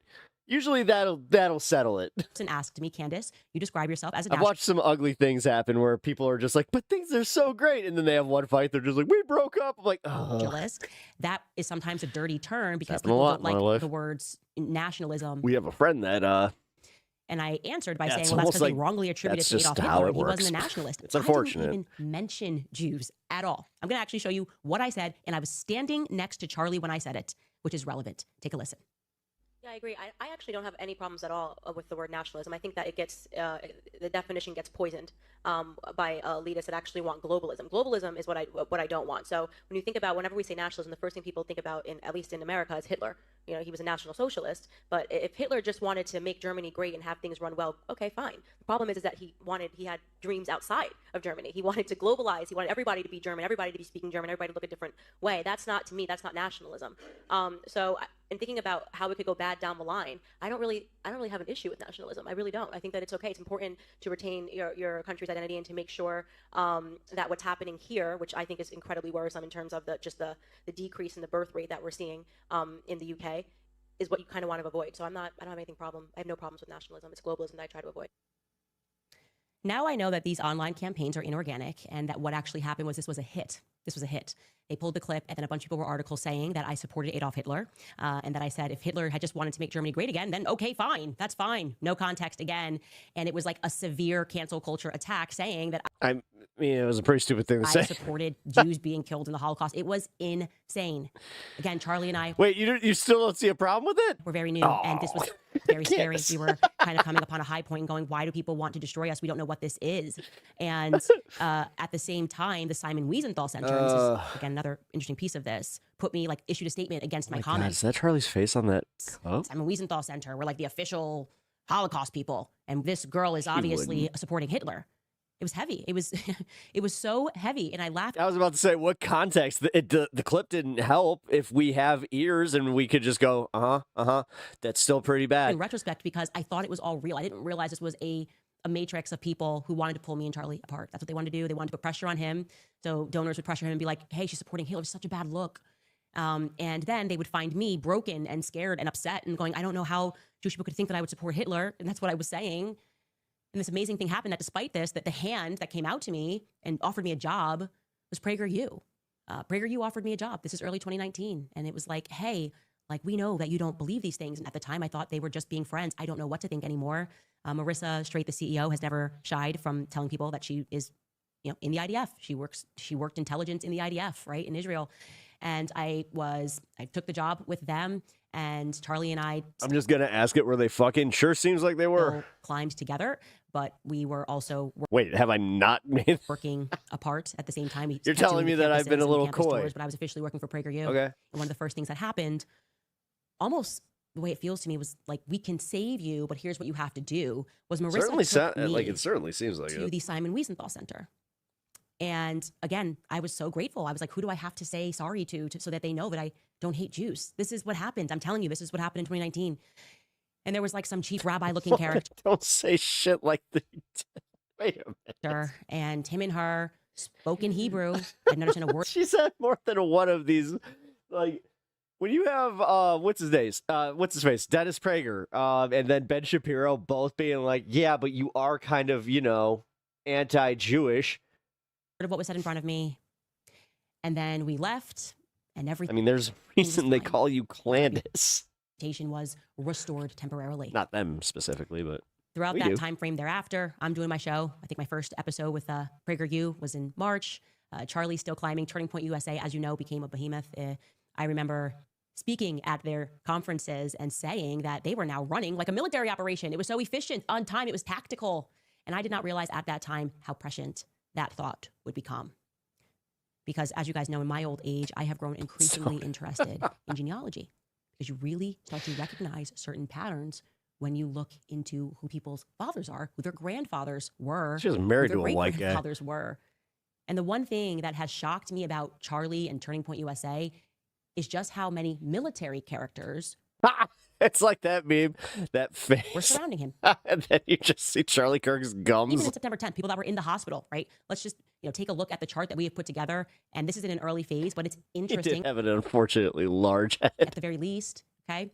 usually that'll settle it. Person asked me, Candace, you describe yourself as a I've watched some ugly things happen where people are just like, but things are so great, and then they have one fight, they're just like, we broke up. I'm like, nationalist. That is sometimes a dirty term because happened a people lot don't in my like life. the words nationalism. We have a friend that And I answered by Yeah, saying, it's well, that's almost because they like wrongly attributed that's to just Adolf how Hitler. it He wasn't a works. nationalist. It's unfortunate. I didn't even mention Jews at all. I'm going to actually show you what I said, and I was standing next to Charlie when I said it, which is relevant. Take a listen. Yeah, I agree. I actually don't have any problems at all with the word nationalism. I think that it gets, the definition gets poisoned by elitists that actually want globalism. Globalism is what I don't want. So when you think about, whenever we say nationalism, the first thing people think about, at least in America, is Hitler. You know, he was a National Socialist. But if Hitler just wanted to make Germany great and have things run well, okay, fine. The problem is that he had dreams outside of Germany. He wanted to globalize. He wanted everybody to be German, everybody to be speaking German, everybody to look a different way. That's not, to me, that's not nationalism. In thinking about how it could go bad down the line, I don't really have an issue with nationalism. I really don't. I think that it's okay. It's important to retain your country's identity and to make sure that what's happening here, which I think is incredibly worrisome in terms of the decrease in the birth rate that we're seeing in the UK, is what you kind of want to avoid. So I don't have anything problem. I have no problems with nationalism. It's globalism that I try to avoid. Now I know that these online campaigns are inorganic and that what actually happened was this was a hit. This was a hit. They pulled the clip, and then a bunch of people wrote articles saying that I supported Adolf Hitler, and that I said if Hitler had just wanted to make Germany great again, then okay, fine, that's fine. No context again. And it was like a severe cancel culture attack saying that I mean, it was a pretty stupid thing to say. I supported Jews being killed in the Holocaust. It was insane. Again, Charlie and I... Wait, you still don't see a problem with it? We're very new, and this was very scary. We were kind of coming upon a high point and going, why do people want to destroy us? We don't know what this is. And at the same time, the Simon Wiesenthal Center, and this is, again, another interesting piece of this, issued a statement against my comments. Is that Charlie's face on that cup? Simon Wiesenthal Center, we're like the official Holocaust people. And this girl is obviously supporting Hitler. It was heavy. It was it was so heavy, and I laughed. I was about to say, what context? The clip didn't help. If we have ears and we could just go, that's still pretty bad. In retrospect, because I thought it was all real. I didn't realize this was a matrix of people who wanted to pull me and Charlie apart. That's what they wanted to do. They wanted to put pressure on him. So donors would pressure him and be like, hey, she's supporting Hitler. It's such a bad look. And then they would find me broken and scared and upset and going, I don't know how Jewish people could think that I would support Hitler. And that's what I was saying. And this amazing thing happened that despite this, that the hand that came out to me and offered me a job was PragerU. PragerU offered me a job. This is early 2019. And it was like, hey, like, we know that you don't believe these things. And at the time, I thought they were just being friends. I don't know what to think anymore. Marissa Straight, the CEO, has never shied from telling people that she is, in the IDF. She worked intelligence in the IDF, right, in Israel. And I took the job with them, and Charlie and I'm just going to ask it, were they fucking? Sure seems like they were. Climbed together, but we were also Wait, have I not made working apart at the same time. You're telling me that I've been a little coy. Tours, but I was officially working for PragerU. Okay. And one of the first things that happened, almost the way it feels to me, was like, we can save you, but here's what you have to do. Was Marissa took me it certainly seems like to the Simon Wiesenthal Center. And again, I was so grateful. I was like, who do I have to say sorry to so that they know that I don't hate Jews? This is what happened. I'm telling you, this is what happened in 2019. And there was like some chief rabbi looking character. Don't say shit like that. Wait a minute. And him and her spoke in Hebrew. I didn't understand a word. She said more than one of these. Like, when you have, what's his face? Dennis Prager, and then Ben Shapiro both being like, yeah, but you are kind of, anti-Jewish. Of what was said in front of me. And then we left, and everything. I mean, there's a reason they call you CANDACE. Was restored temporarily. Not them specifically, but throughout that time frame thereafter, I'm doing my show. I think my first episode with PragerU was in March. Charlie's still climbing. Turning Point USA, as you know, became a behemoth. I remember speaking at their conferences and saying that they were now running like a military operation. It was so efficient, on time, it was tactical. And I did not realize at that time how prescient that thought would become. Because as you guys know, in my old age, I have grown increasingly interested in genealogy. Because you really start to recognize certain patterns when you look into who people's fathers are, who their grandfathers were, she was married to a white guy. Grandfathers were. And the one thing that has shocked me about Charlie and Turning Point USA is just how many military characters. It's like that meme, that face. We're surrounding him. And then you just see Charlie Kirk's gums. Even in September 10th, people that were in the hospital, right? Let's just take a look at the chart that we have put together. And this is in an early phase, but it's interesting. He did have an unfortunately large head. At the very least, okay?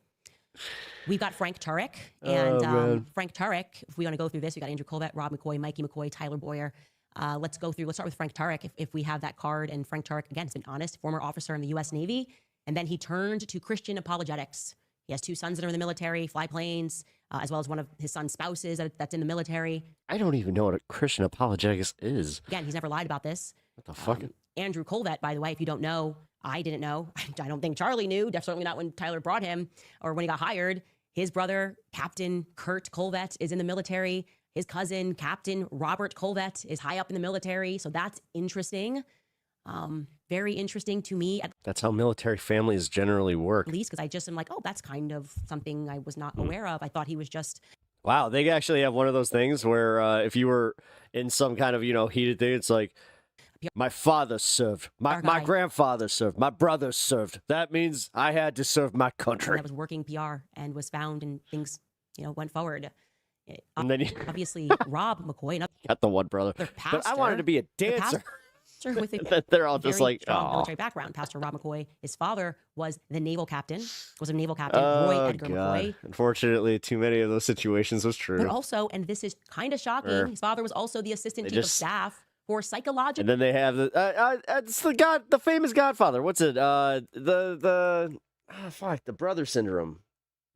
We've got Frank Turek. And Frank Turek, if we want to go through this, we got Andrew Colvett, Rob McCoy, Mikey McCoy, Tyler Boyer. Let's start with Frank Turek, if we have that card. And Frank Turek, again, has been honest, former officer in the U.S. Navy. And then he turned to Christian apologetics. He has 2 sons that are in the military, fly planes, as well as one of his son's spouses that's in the military. I don't even know what a Christian apologetics is. Again, he's never lied about this. What the fuck? Andrew Colvett, by the way, if you don't know, I didn't know. I don't think Charlie knew. Certainly not when Tyler brought him or when he got hired. His brother, Captain Kurt Colvett, is in the military. His cousin, Captain Robert Colvett, is high up in the military. So that's interesting. Very interesting to me. That's how military families generally work. At least because I just am like, oh, that's kind of something I was not aware of. I thought he was just. Wow, they actually have one of those things where if you were in some kind of, heated thing, it's like, my father served, my grandfather served, my brother served. That means I had to serve my country. I was working PR and was found and things, went forward. And then obviously, Rob McCoy. Got the one brother. Pastor, but I wanted to be a dancer. With a they're all just like, military background. Pastor Rob McCoy, his father was a naval captain. Roy Edgar McCoy. Unfortunately, too many of those situations was true. But also, and this is kind of shocking, his father was also the assistant chief of staff for psychological. And then they have it's the famous Godfather. What's it? The brother syndrome.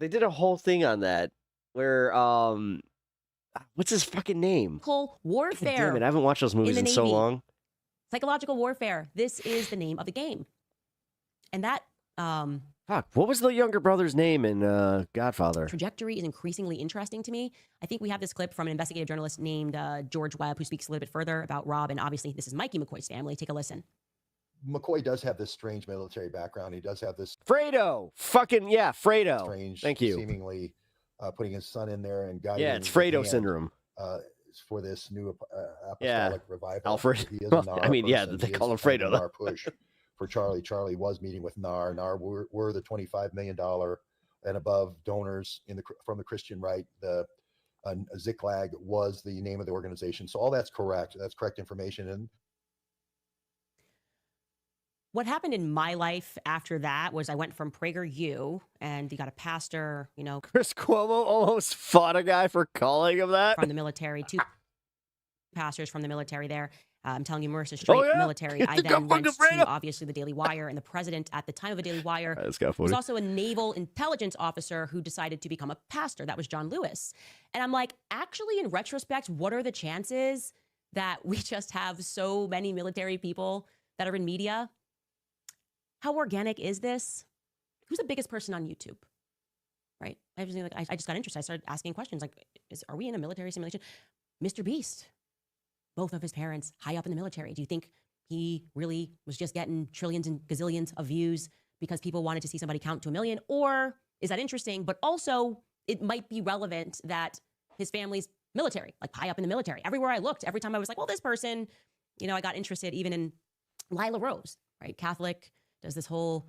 They did a whole thing on that where what's his fucking name? Warfare. God damn it, I haven't watched those movies in so long. Psychological warfare. This is the name of the game. And that what was the younger brother's name in Godfather? Trajectory is increasingly interesting to me. I think we have this clip from an investigative journalist named George Webb, who speaks a little bit further about Rob. And obviously, this is Mikey McCoy's family. Take a listen. McCoy does have this strange military background. He does have this Fredo. Fucking yeah, Fredo. Strange. Thank you. Seemingly putting his son in there and guiding. Yeah, it's Fredo syndrome. for this new Yeah. apostolic revival. Alfred. He is a Well, NAR I mean, yeah, person. they He call is him kind of Fredo, the though. NAR push for Charlie. Charlie was meeting with NAR. NAR were the $25 million and above donors from the Christian right. The Ziklag was the name of the organization. So all that's correct. That's correct information. And what happened in my life after that was I went from PragerU, and you got a pastor, you know, Chris Cuomo almost fought a guy for calling him that. from the military, 2 pastors from the military there. I'm telling you, Marissa, straight yeah? military. I then went to, obviously, the Daily Wire, and the president at the time of the Daily Wire That's got was funny. also a naval intelligence officer who decided to become a pastor. That was John Lewis. And I'm like, actually, in retrospect, what are the chances that we just have so many military people that are in media? How organic is this? Who's the biggest person on YouTube? Right? I just got interested. I started asking questions like, are we in a military simulation? Mr. Beast, both of his parents high up in the military. Do you think he really was just getting trillions and gazillions of views because people wanted to see somebody count to 1 million? Or is that interesting? But also, it might be relevant that his family's military, like high up in the military. Everywhere I looked, every time I was like, well, this person, you know, I got interested even in Lila Rose, right? Catholic, does this whole,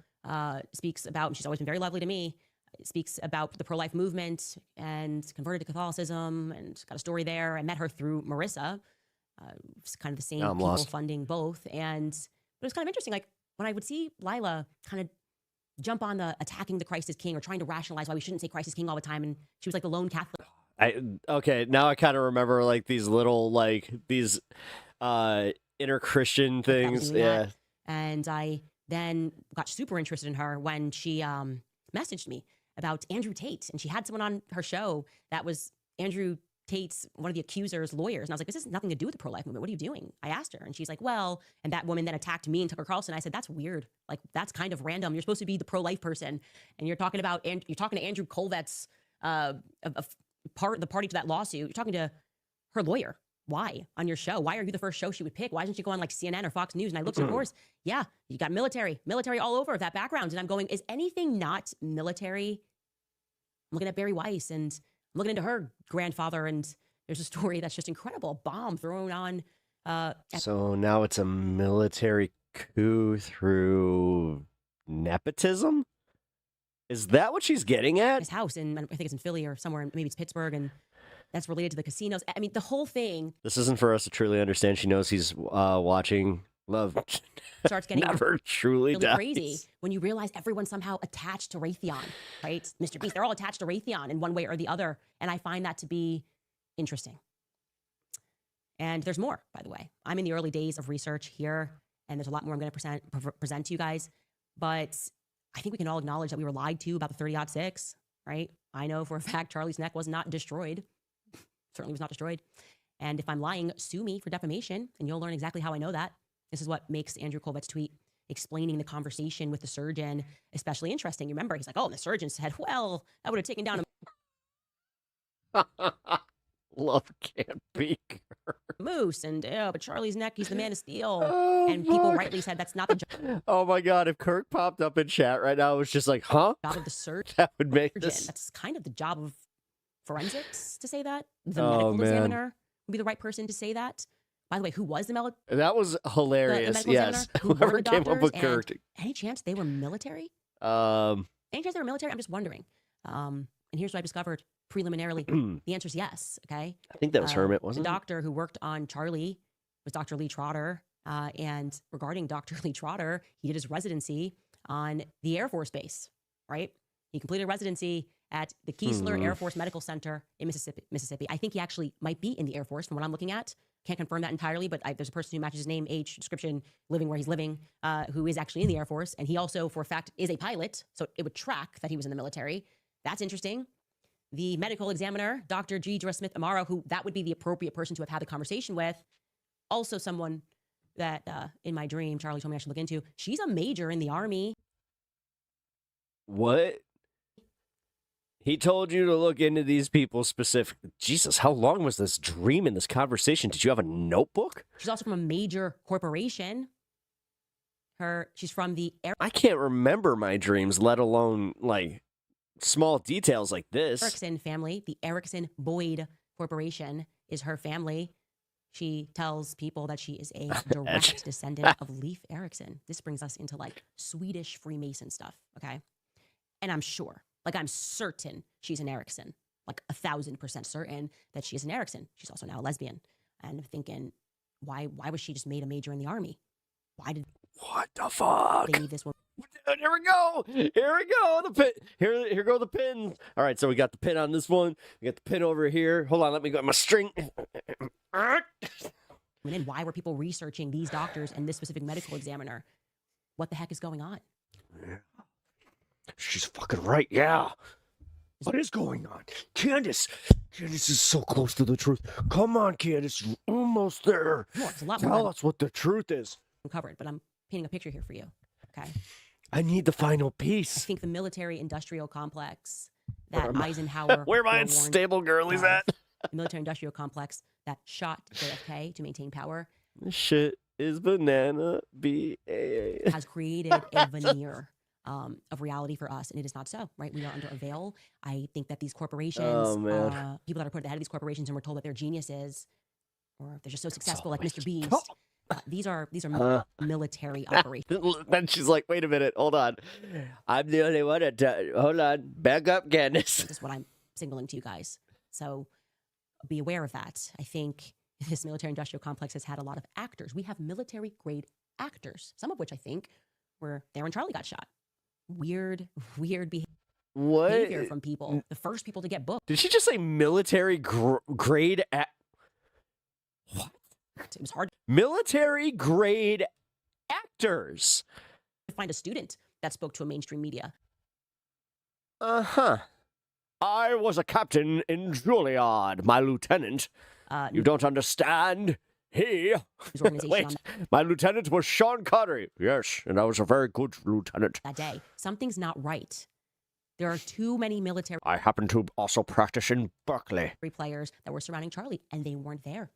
speaks about, and she's always been very lovely to me, speaks about the pro-life movement and converted to Catholicism and got a story there. I met her through Marissa. It's kind of the same people funding both. And but it was kind of interesting. Like when I would see Lila kind of jump on the attacking the Christ is King or trying to rationalize why we shouldn't say Christ is King all the time. And she was like the lone Catholic. Okay, now I kind of remember like these little like these inner Christian things. Yeah. And I then got super interested in her when she messaged me about Andrew Tate. And she had someone on her show that was Andrew Tate's, one of the accuser's lawyers. And I was like, this has nothing to do with the pro-life movement. What are you doing? I asked her. And she's like, well, and that woman then attacked me and Tucker Carlson. I said, that's weird. Like, that's kind of random. You're supposed to be the pro-life person. And you're talking about, and you're talking to Andrew Colvet's, the party to that lawsuit. You're talking to her lawyer. Why on your show? Why are you the first show she would pick? Why doesn't she go on like CNN or Fox News? And I looked, of course, yeah, you got military all over that background. And I'm going, is anything not military? I'm looking at Barry Weiss and I'm looking into her grandfather, and there's a story that's just incredible. A bomb thrown on. So now it's a military coup through nepotism? Is that what she's getting at? His house, and I think it's in Philly or somewhere, maybe it's Pittsburgh, and that's related to the casinos. I mean, the whole thing. This isn't for us to truly understand. She knows he's watching. Love starts getting never truly really dies. crazy when you realize everyone's somehow attached to Raytheon, right? Mr. Beast, they're all attached to Raytheon in one way or the other. And I find that to be interesting. And there's more, by the way. I'm in the early days of research here, and there's a lot more I'm going to present to you guys. But I think we can all acknowledge that we were lied to about the 30-06, right? I know for a fact Charlie's neck was not destroyed. Certainly was not destroyed. And if I'm lying, sue me for defamation, and you'll learn exactly how I know that. This is what makes Andrew Colvet's tweet explaining the conversation with the surgeon especially interesting. You remember, he's like, oh, and the surgeon said, well, that would have taken down a love can't be moose. And, but Charlie's neck, he's the man of steel. Oh, and people rightly said that's not the job. Oh, my God. If Kirk popped up in chat right now, it was just like, huh? Job of the surgeon. That would make this. That's kind of the job of forensics to say that. The medical examiner would be the right person to say that. By the way, who was the medical? That was hilarious. The yes. Whoever came up with Kirk. Any chance they were military? Any chance they were military? I'm just wondering. And here's what I discovered preliminarily. The answer is yes. Okay. I think that was Hermit, wasn't the it? doctor who worked on Charlie was Dr. Lee Trotter. And regarding Dr. Lee Trotter, he did his residency on the Air Force Base, right? He completed a residency at the Keesler Air Force Medical Center in Mississippi. I think he actually might be in the Air Force from what I'm looking at. Can't confirm that entirely, but there's a person who matches his name, age, description, living where he's living, who is actually in the Air Force. And he also, for a fact, is a pilot. So it would track that he was in the military. That's interesting. The medical examiner, Dr. G. Smith Amaro, who that would be the appropriate person to have had the conversation with. Also someone that in my dream, Charlie told me I should look into. She's a major in the Army. What? He told you to look into these people specifically. Jesus, how long was this dream in this conversation? Did you have a notebook? She's also from a major corporation. She's from the Air. I can't remember my dreams, let alone like small details like this. Erickson family, the Erickson Boyd Corporation is her family. She tells people that she is a direct descendant of Leif Erikson. This brings us into like Swedish Freemason stuff, okay? And I'm sure, like I'm certain she's an Erikson, like 1,000% certain that she is an Erikson. She's also now a lesbian. And I'm thinking, why was she just made a major in the army? Why did what the fuck? They need this one. Dude, here we go. Here we go. The pin. Here go the pins. All right, so we got the pin on this one. We got the pin over here. Hold on, let me get my string. And then why were people researching these doctors and this specific medical examiner? What the heck is going on? Yeah. She's fucking right. Yeah. What is going on? Candace is so close to the truth. Come on, Candace. You're almost there. It's a lot Tell us what the truth is. Covered, but I'm painting a picture here for you. Okay. I need the final I piece. think the military-industrial complex that Eisenhower... Where my unstable girlies at? The military-industrial complex that shot JFK to maintain power... This shit is banana B-A-A. ...has created a veneer of reality for us, and it is not so, right? We are under a veil. I think that these corporations, people that are put at the head of these corporations and we're told that they're geniuses, or they're just so successful, like Mr. Beast... These are military operations. Then she's like, wait a minute, hold on. I'm the only one hold on, back up, Candace. This is what I'm signaling to you guys. So be aware of that. I think this military-industrial complex has had a lot of actors. We have military-grade actors, some of which I think were there when Charlie got shot. Weird behavior from people. The first people to get booked. Did she just say military grade? What? It was hard. Military grade actors. To find a student that spoke to a mainstream media. I was a captain in Juilliard, my lieutenant. You don't understand. Wait, my lieutenant was Sean Connery. Yes, and I was a very good lieutenant. That day, something's not right. There are too many military. I happen to also practice in Berkeley. Players that were surrounding Charlie, and they weren't there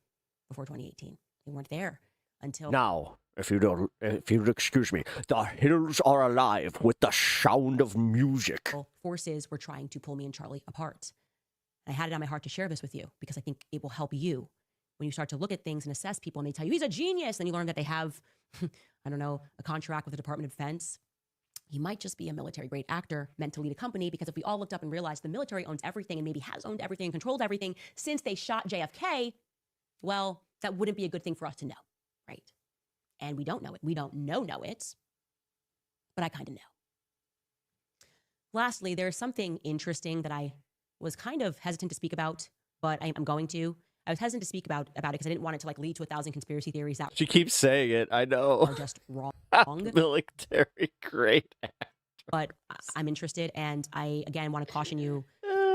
before 2018. They weren't there until now. If you'd excuse me, the hills are alive with the sound of music. Forces were trying to pull me and Charlie apart. And I had it on my heart to share this with you because I think it will help you when you start to look at things and assess people and they tell you he's a genius. Then you learn that they have, I don't know, a contract with the Department of Defense. He might just be a military-grade actor meant to lead a company because if we all looked up and realized the military owns everything and maybe has owned everything and controlled everything since they shot JFK, well, that wouldn't be a good thing for us to know, right? And we don't know it. We don't know it, but I kind of know. Lastly, there's something interesting that I was kind of hesitant to speak about, but I'm going to. I was hesitant to speak about it because I didn't want it to like lead to 1,000 conspiracy theories that she keeps saying it. I know. Are just wrong. Military grade actor. But I'm interested, and I again want to caution you: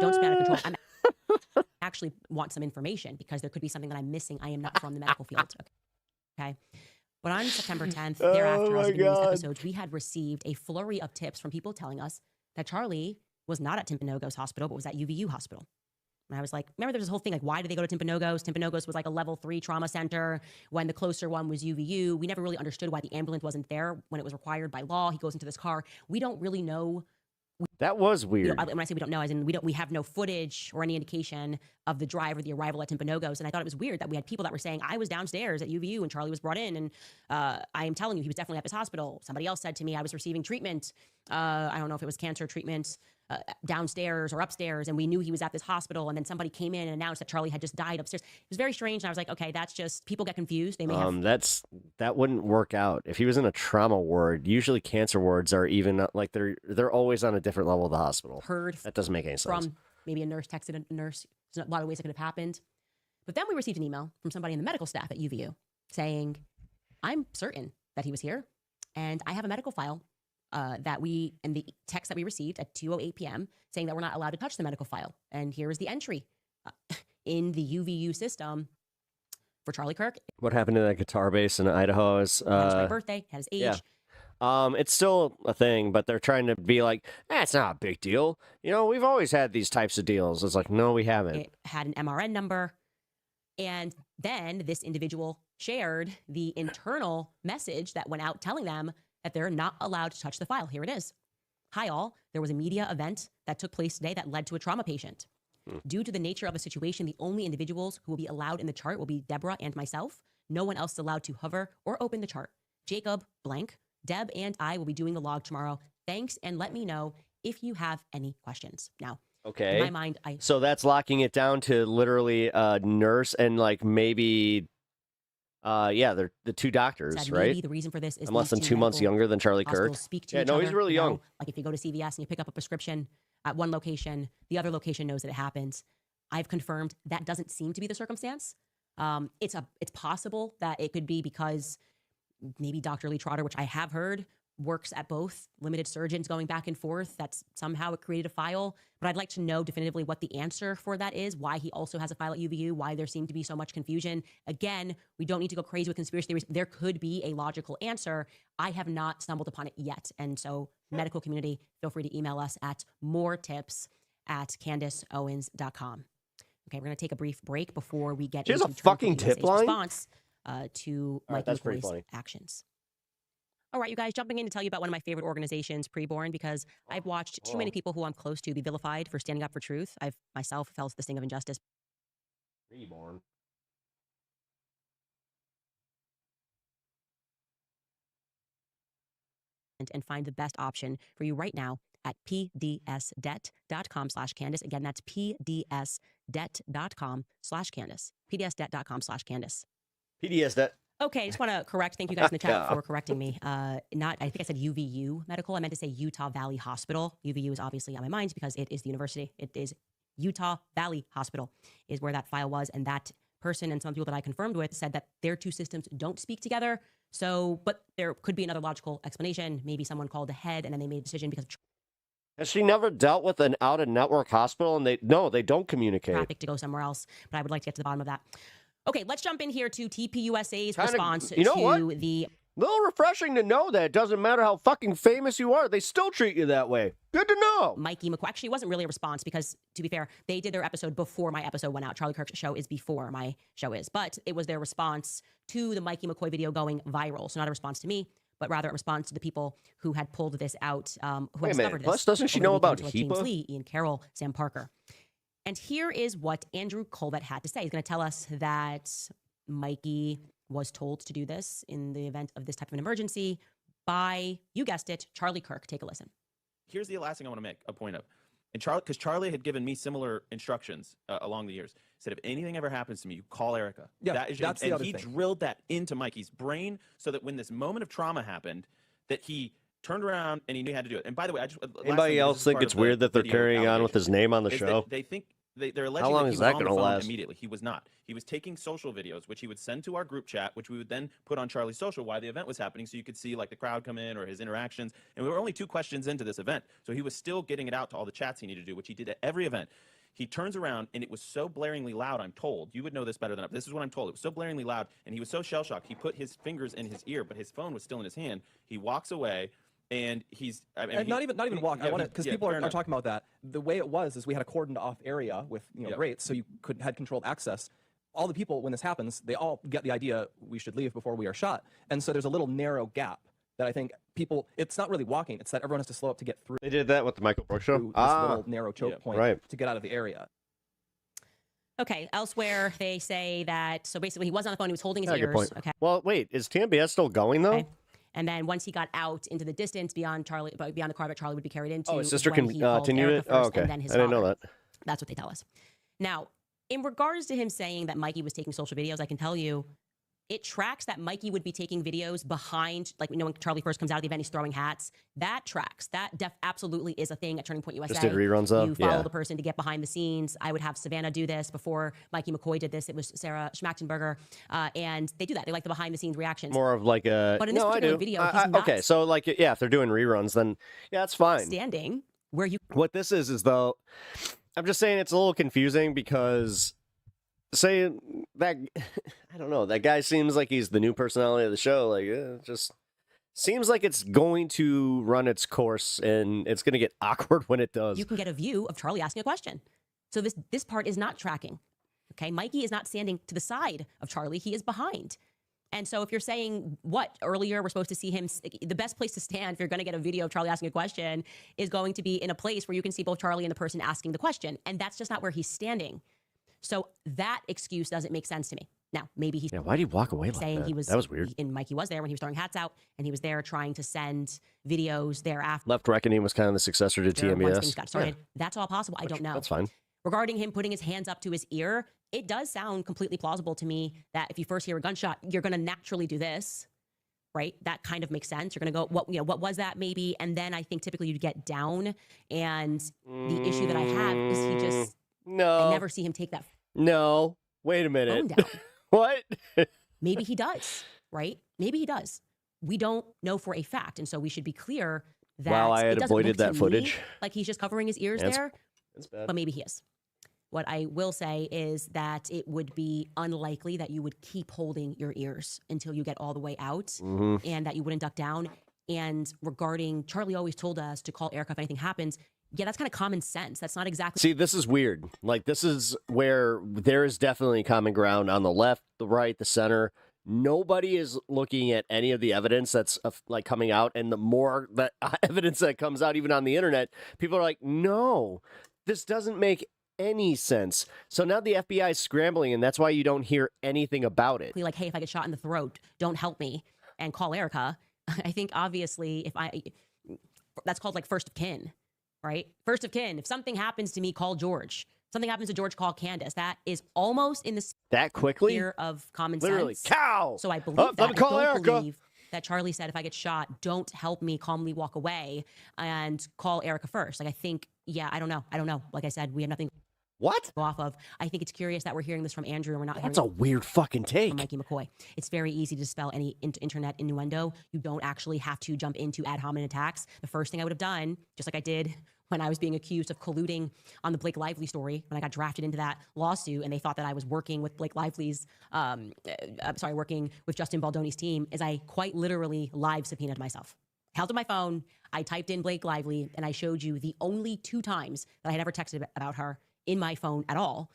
don't spin out of control. I actually want some information because there could be something that I'm missing. I am not from the medical field. Okay. But on September 10th, thereafter, I was doing these episodes, we had received a flurry of tips from people telling us that Charlie was not at Timpanogos Hospital, but was at UVU Hospital. And I was like, remember there was this whole thing, like, why did they go to Timpanogos? Timpanogos was like a level 3 trauma center when the closer one was UVU. We never really understood why the ambulance wasn't there when it was required by law. He goes into this car. We don't really know. That was weird. You know, when I say we don't know, as in we have no footage or any indication of the drive or the arrival at Timpanogos. And I thought it was weird that we had people that were saying, I was downstairs at UVU and Charlie was brought in. And I am telling you, he was definitely at this hospital. Somebody else said to me, I was receiving treatment. I don't know if it was cancer treatment downstairs or upstairs. And we knew he was at this hospital. And then somebody came in and announced that Charlie had just died upstairs. It was very strange. And I was like, okay, that's just, people get confused. They may have. That wouldn't work out. If he was in a trauma ward, usually cancer wards are even like they're always on a different level of the hospital. That doesn't make any sense. From maybe a nurse texted a nurse. There's a lot of ways it could have happened. But then we received an email from somebody in the medical staff at UVU saying, I'm certain that he was here. And I have a medical file that we, and the text that we received at 2:08 p.m. saying that we're not allowed to touch the medical file. And here is the entry in the UVU system for Charlie Kirk. What happened to that guitar bass in Idaho is Had my birthday, had his age. Yeah. It's still a thing, but they're trying to be like, it's not a big deal. You know, we've always had these types of deals. It's like, no, we haven't. It had an MRN number. And then this individual shared the internal message that went out telling them that they're not allowed to touch the file. Here it is. Hi, all. There was a media event that took place today that led to a trauma patient. Due to the nature of the situation, the only individuals who will be allowed in the chart will be Deborah and myself. No one else is allowed to hover or open the chart. Jacob, blank, Deb, and I will be doing the log tomorrow. Thanks, and let me know if you have any questions. Now, Okay. in my mind, So that's locking it down to literally a nurse and like maybe, they're the two doctors, said right? maybe the reason for this is I'm less these than two 2 months medical younger than Charlie Kirk. hospitals speak to Yeah, each no, other, he's really you know? young. Like if you go to CVS and you pick up a prescription at one location, the other location knows that it happens. I've confirmed that doesn't seem to be the circumstance. It's possible that it could be because maybe Dr. Lee Trotter, which I have heard, works at both limited surgeons going back and forth. That's somehow it created a file. But I'd like to know definitively what the answer for that is, why he also has a file at UVU, why there seemed to be so much confusion. Again, we don't need to go crazy with conspiracy theories. There could be a logical answer. I have not stumbled upon it yet. And so medical community, feel free to email us at moretips@CandaceOwens.com. Okay, we're going to take a brief break before we get She has into a fucking Turncoat tip USA's line? response to Mike that's pretty McCoy's funny. actions. All right, you guys, jumping in to tell you about one of my favorite organizations, Preborn, because I've watched too many people who I'm close to be vilified for standing up for truth. I've myself felt the sting of injustice. Preborn. And find the best option for you right now at pdsdebt.com/Candace. Again, that's pdsdebt.com/Candace. pdsdebt.com/Candace. PDS debt. Okay, I just want to correct. Thank you guys in the chat for correcting me. I think I said UVU Medical. I meant to say Utah Valley Hospital. UVU is obviously on my mind because it is the university. It is Utah Valley Hospital is where that file was. And that person and some people that I confirmed with said that their two systems don't speak together. So, but there could be another logical explanation. Maybe someone called ahead and then they made a decision because of Has she never dealt with an out-of-network hospital? And they don't communicate. traffic to go somewhere else. But I would like to get to the bottom of that. Okay, let's jump in here to TPUSA's Kinda- response you know to what? the Little refreshing to know that it doesn't matter how fucking famous you are, they still treat you that way. Good to know. Mikey McCoy. Actually, it wasn't really a response because, to be fair, they did their episode before my episode went out. Charlie Kirk's show is before my show is. But it was their response to the Mikey McCoy video going viral. So not a response to me, but rather a response to the people who had pulled this out, who had Wait a discovered minute. this. Plus, doesn't she over the know about weekend, like James HIPAA? Lee, Ian Carroll, Sam Parker. And here is what Andrew Colvett had to say. He's going to tell us that Mikey was told to do this in the event of this type of an emergency by, you guessed it, Charlie Kirk. Take a listen. Here's the last thing I want to make a point of. And because Charlie had given me similar instructions along the years. Said, if anything ever happens to me, you call Erica. Yeah, that is that's the and other he thing. drilled that into Mikey's brain so that when this moment of trauma happened, that he turned around and he knew how to do it. And by the way, I just last Anybody thing, else this is think part it's of the weird that they're video carrying on with his name on the is that show? They think they're How alleging long that is he that was on the gonna phone last? immediately. He was not. He was taking social videos, which he would send to our group chat, which we would then put on Charlie's social while the event was happening, so you could see like the crowd come in or his interactions. And we were only 2 questions into this event, so he was still getting it out to all the chats he needed to do, which he did at every event. He turns around, and it was so blaringly loud, I'm told. You would know this better than I. This is what I'm told. It was so blaringly loud, and he was so shell-shocked. He put his fingers in his ear, but his phone was still in his hand. He walks away, and he's... And not even walk. I want to, because people are fair talking about that. The way it was is we had a cordoned off area with grates, so you had controlled access. All the people, when this happens, they all get the idea we should leave before we are shot. And so there's a little narrow gap that I think people, it's not really walking, it's that everyone has to slow up to get through. They did that with the Michael Brooks show? This little narrow choke point right. to get out of the area. Okay, elsewhere they say that, so basically he was on the phone, he was holding his Yeah, good ears. point. Okay. Well, wait, is TMBS still going, though? Okay. And then once he got out into the distance beyond the car that Charlie would be carried into, Oh, his sister when he called continued Erica it? Oh, first, okay. and then his I didn't know father. that. That's what they tell us. Now, in regards to him saying that Mikey was taking social videos, I can tell you, it tracks that Mikey would be taking videos behind, like, when Charlie first comes out of the event, he's throwing hats. That tracks. That absolutely is a thing at Turning Point USA. Just did reruns of? You follow Yeah. the person to get behind the scenes. I would have Savannah do this before Mikey McCoy did this. It was Sarah Schmachtenberger. And they do that. They like the behind the scenes reactions. More of like a... But in this no, I particular do. video, he's not okay, so like, yeah, if they're doing reruns, then yeah, it's fine. standing where you... What this is though, I'm just saying it's a little confusing because say that, I don't know, that guy seems like he's the new personality of the show. Like, it just seems like it's going to run its course and it's going to get awkward when it does. You can get a view of Charlie asking a question. So this part is not tracking. Okay, Mikey is not standing to the side of Charlie. He is behind. And so if you're saying what earlier, we're supposed to see him, the best place to stand if you're going to get a video of Charlie asking a question is going to be in a place where you can see both Charlie and the person asking the question. And that's just not where he's standing. So that excuse doesn't make sense to me. Now, maybe he's why did he walk away like saying that? he was, That was weird. And Mikey was there when he was throwing hats out, and he was there trying to send videos thereafter. Left Reckoning was kind of the successor to Once things TMS. got started. That's all possible. I don't know. That's fine. Regarding him putting his hands up to his ear, it does sound completely plausible to me that if you first hear a gunshot, you're going to naturally do this, right? That kind of makes sense. You're going to go, what was that maybe? And then I think typically you'd get down. And the issue that I have is he just, I never see him take that No. Wait a minute. phone down. What? Maybe he does, right? Maybe he does. We don't know for a fact. And so we should be clear that Wow, I had it doesn't avoided look to that me footage. like he's just covering his ears That's- there. That's bad. But maybe he is. What I will say is that it would be unlikely that you would keep holding your ears until you get all the way out Mhm. and that you wouldn't duck down. And regarding, Charlie always told us to call Erica if anything happens. Yeah, that's kind of common sense. That's not exactly. See, this is weird. Like, this is where there is definitely common ground on the left, the right, the center. Nobody is looking at any of the evidence that's like coming out. And the more that evidence that comes out, even on the internet, people are like, no, this doesn't make any sense. So now the FBI is scrambling, and that's why you don't hear anything about it. Like, hey, if I get shot in the throat, don't help me and call Erica. I think obviously that's called like first of kin, right? First of kin. If something happens to me, call George. Something happens to George, call Candace. That is almost in the That quickly? sphere of common Literally, sense. cow! So I believe Oh, that. let me call I don't Erica. believe that Charlie said, if I get shot, don't help me, calmly walk away and call Erica first. Like, I think, yeah, I don't know. Like I said, we have nothing What? go off of. I think it's curious that we're hearing this from Andrew and we're not That's hearing a weird fucking take. from Mikey McCoy. It's very easy to dispel any internet innuendo. You don't actually have to jump into ad hominem attacks. The first thing I would have done, just like I did when I was being accused of colluding on the Blake Lively story, when I got drafted into that lawsuit and they thought that I was working with Blake Lively's, working with Justin Baldoni's team, is I quite literally live subpoenaed myself. Held up my phone, I typed in Blake Lively, and I showed you the only 2 times that I had ever texted about her in my phone at all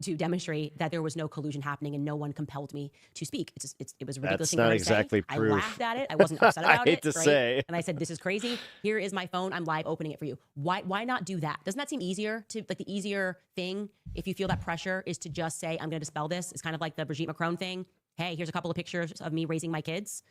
to demonstrate that there was no collusion happening and no one compelled me to speak. It was a ridiculous That's thing not for me to exactly say. proof. I laughed at it. I wasn't upset I about hate it. to right? say. And I said, this is crazy. Here is my phone. I'm live opening it for you. Why not do that? Doesn't that seem easier to, like, the easier thing if you feel that pressure is to just say, I'm going to dispel this? It's kind of like the Brigitte Macron thing. Hey, here's a couple of pictures of me raising my kids.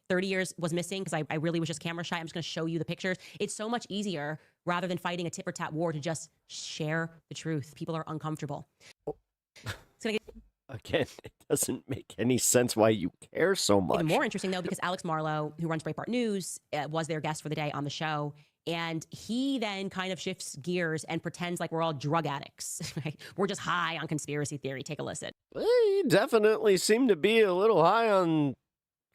30 years was missing because I really was just camera shy. I'm just going to show you the pictures. It's so much easier rather than fighting a tit for tat war to just share the truth. People are uncomfortable. It's gonna get Again, it doesn't make any sense why you care so much. even more interesting though, because Alex Marlowe, who runs Breitbart News, was their guest for the day on the show. And he then kind of shifts gears and pretends like we're all drug addicts. Right? We're just high on conspiracy theory. Take a listen. Well, you definitely seem to be a little high on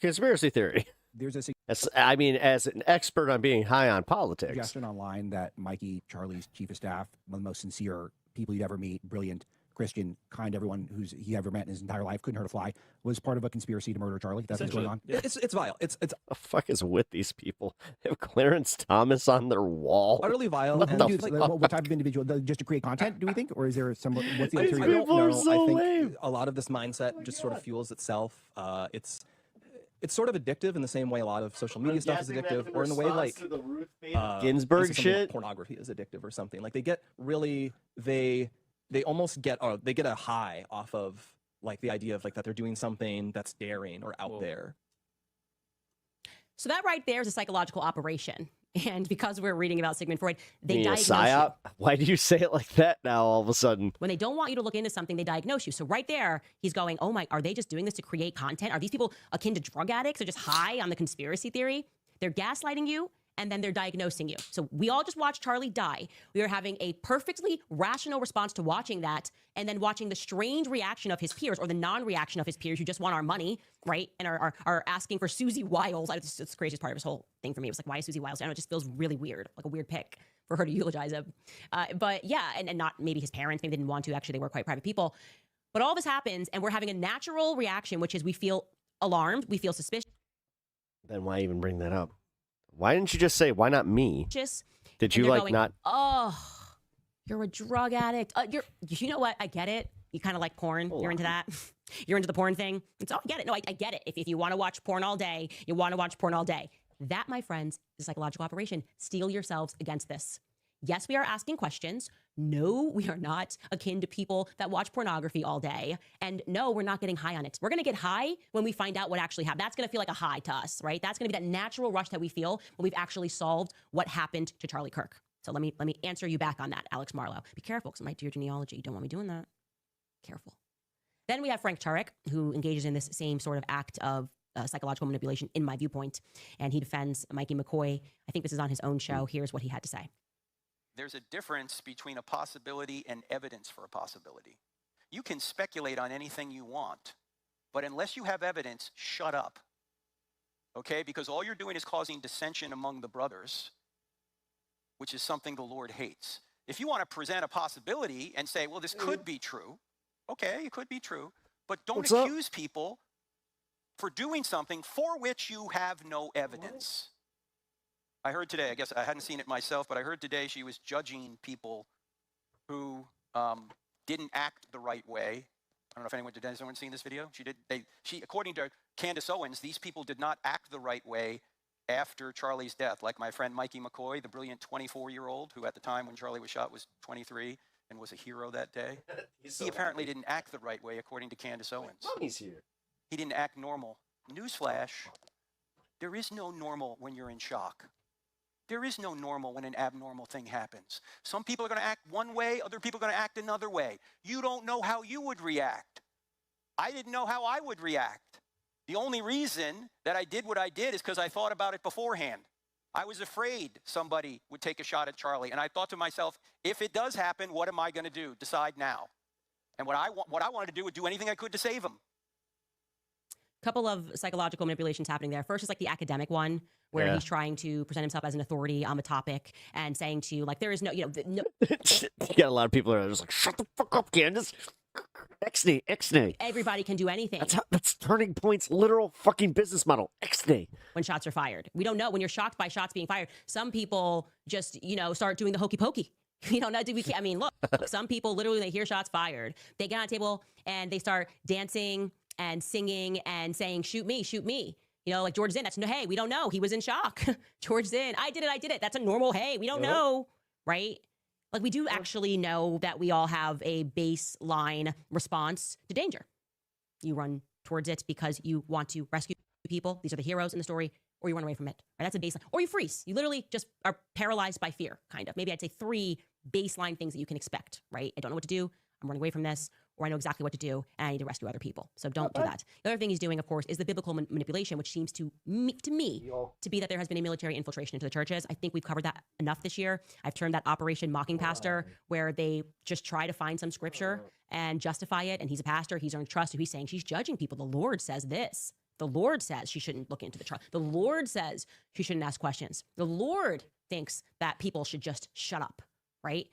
conspiracy theory. There's a As an expert on being high on politics. suggestion online that Mikey, Charlie's chief of staff, one of the most sincere people you'd ever meet, brilliant, Christian, kind, everyone he ever met in his entire life, couldn't hurt a fly, was part of a conspiracy to murder Charlie. That's what's going on. It's vile. It's What the fuck is with these people? They have Clarence Thomas on their wall. utterly vile. What and the dude, fuck? What type of individual? Just to create content, do we think, or is there some? What's the These ulterior? people are so I think lame. a lot of this mindset just sort of fuels itself. It's sort of addictive in the same way a lot of social media stuff is addictive, or in the way like Ginsburg let's say something like shit? pornography is addictive or something. Like they get really they almost get they get a high off of like the idea of like that they're doing something that's daring or out there. So that right there is a psychological operation. And because we're reading about Sigmund Freud, they You mean a diagnose you. psyop? Why do you say it like that now all of a sudden? When they don't want you to look into something, they diagnose you. So right there, he's going, oh my, are they just doing this to create content? Are these people akin to drug addicts? They're just high on the conspiracy theory. They're gaslighting you, and then they're diagnosing you. So we all just watched Charlie die. We are having a perfectly rational response to watching that, and then watching the strange reaction of his peers, or the non-reaction of his peers who just want our money, right? And are asking for Susie Wiles. It's the craziest part of his whole thing for me. It was like, why is Susie Wiles? I don't know, it just feels really weird, like a weird pick for her to eulogize him. But yeah, and not maybe his parents, maybe they didn't want to. Actually, they were quite private people. But all this happens, and we're having a natural reaction, which is we feel alarmed, we feel suspicious. Then why even bring that up? Why didn't you just say, why not me? Did And you they're like going, not? Oh, you're a drug addict. You know what? I get it. You kind of like porn. You're into that. You're into the porn thing. It's I get it. No, I get it. If you want to watch porn all day, you want to watch porn all day. That, my friends, is a psychological operation. Steel yourselves against this. Yes, we are asking questions. No, we are not akin to people that watch pornography all day. And no, we're not getting high on it. We're going to get high when we find out what actually happened. That's going to feel like a high to us, right? That's going to be that natural rush that we feel when we've actually solved what happened to Charlie Kirk. So let me answer you back on that, Alex Marlowe. Be careful, because it might do your genealogy. You don't want me doing that. Careful. Then we have Frank Turek, who engages in this same sort of act of psychological manipulation, in my viewpoint, and he defends Mikey McCoy. I think this is on his own show. Here's what he had to say. There's a difference between a possibility and evidence for a possibility. You can speculate on anything you want, but unless you have evidence, shut up. Okay? Because all you're doing is causing dissension among the brothers, which is something the Lord hates. If you want to present a possibility and say, well, this could be true, okay, it could be true, but don't accuse people for doing something for which you have no evidence. I heard today, I guess I hadn't seen it myself, but I heard today she was judging people who didn't act the right way. I don't know if anyone seen this video? She, according to Candace Owens, these people did not act the right way after Charlie's death, like my friend Mikey McCoy, the brilliant 24-year-old who at the time when Charlie was shot was 23 and was a hero that day. He apparently didn't act the right way, according to Candace Owens. Mommy's here. He didn't act normal. Newsflash, there is no normal when you're in shock. There is no normal when an abnormal thing happens. Some people are going to act one way, other people are going to act another way. You don't know how you would react. I didn't know how I would react. The only reason that I did what I did is because I thought about it beforehand. I was afraid somebody would take a shot at Charlie, and I thought to myself, if it does happen, what am I going to do? Decide now. And what I wanted to do was do anything I could to save him. Couple of psychological manipulations happening there. First is like the academic one, where he's trying to present himself as an authority on the topic and saying to you, like, there is no, no. You got a lot of people that are just like, shut the fuck up, Candace. X-nay, X-nay. Everybody can do anything. That's Turning Point's literal fucking business model. X-nay. When shots are fired. We don't know. When you're shocked by shots being fired, some people just, start doing the hokey pokey. We don't know. I mean, look, some people literally, they hear shots fired. They get on a table and they start dancing and singing and saying, shoot me, shoot me. Like George Zinn, that's no, hey, we don't know. He was in shock. George Zinn, I did it. That's a normal, hey, we don't know, right? Like we do actually know that we all have a baseline response to danger. You run towards it because you want to rescue people. These are the heroes in the story, or you run away from it. Right? That's a baseline. Or you freeze. You literally just are paralyzed by fear, kind of. Maybe I'd say 3 baseline things that you can expect, right? I don't know what to do. I'm running away from this, or I know exactly what to do, and I need to rescue other people. So don't do that. The other thing he's doing, of course, is the biblical manipulation, which seems to me to be that there has been a military infiltration into the churches. I think we've covered that enough this year. I've termed that Operation Mocking Pastor, where they just try to find some scripture and justify it, and he's a pastor, he's earned trust, so he's saying she's judging people. The Lord says this. The Lord says she shouldn't look into the trial. The Lord says she shouldn't ask questions. The Lord thinks that people should just shut up, right?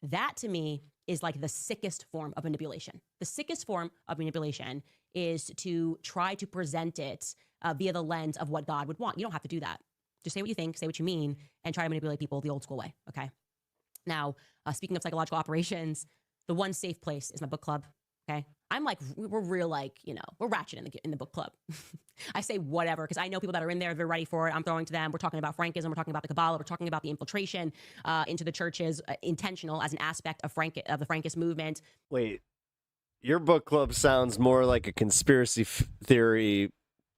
That, to me, is like the sickest form of manipulation. The sickest form of manipulation is to try to present it via the lens of what God would want. You don't have to do that. Just say what you think, say what you mean, and try to manipulate people the old school way, okay? Now, speaking of psychological operations, the one safe place is my book club, okay? I'm like, we're real like, we're ratchet in the book club. I say whatever, because I know people that are in there, they're ready for it. I'm throwing to them. We're talking about Frankism. We're talking about the Kabbalah. We're talking about the infiltration into the churches, intentional as an aspect of the Frankist movement. Wait, your book club sounds more like a conspiracy theory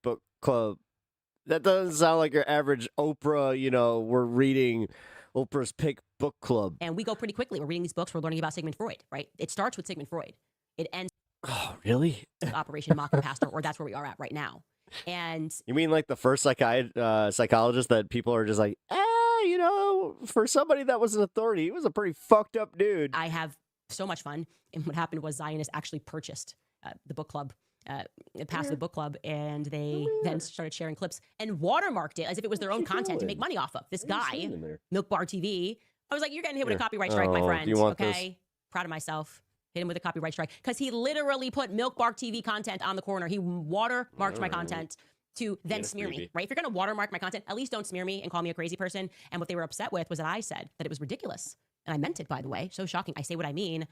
book club. That doesn't sound like your average Oprah, we're reading Oprah's Pick book club. And we go pretty quickly. We're reading these books. We're learning about Sigmund Freud, right? It starts with Sigmund Freud. It ends Oh, really? Operation Mocking Pastor, or that's where we are at right now. And you mean like the first psychologist that people are just like, for somebody that was an authority, he was a pretty fucked up dude. I have so much fun. And what happened was Zionists actually purchased the book club, passed the book club, and they then started sharing clips and watermarked it as if it was their own content to make money off of. This guy, Milk Bar TV, I was like, you're getting hit with a copyright strike, my friend. Okay? Proud of myself. Hit him with a copyright strike because he literally put Milk Bar TV content on the corner. He watermarked my content to then smear me, right? If you're going to watermark my content, at least don't smear me and call me a crazy person. And what they were upset with was that I said that it was ridiculous. And I meant it, by the way. So shocking. I say what I mean.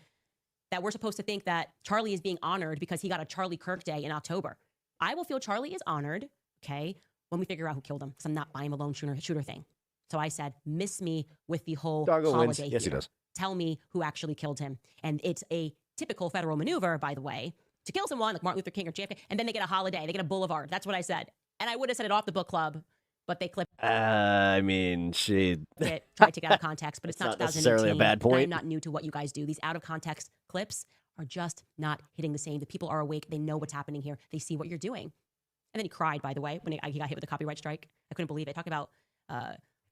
that we're supposed to think that Charlie is being honored because he got a Charlie Kirk Day in October. I will feel Charlie is honored, okay, when we figure out who killed him, because I'm not buying a lone shooter thing. So I said, miss me with the whole Doggo wins. holiday Yes, he here. does. Tell me who actually killed him. And it's a typical federal maneuver, by the way, to kill someone like Martin Luther King or JFK, and then they get a holiday, they get a boulevard. That's what I said. And I would have said it off the book club, but they clipped I mean, she it, tried to take it out of context, but it's not necessarily a 2018. bad And point. I'm not new to what you guys do. These out of context clips are just not hitting the same. The people are awake. They know what's happening here. They see what you're doing. And then he cried, by the way, when he got hit with a copyright strike. I couldn't believe it. Talk about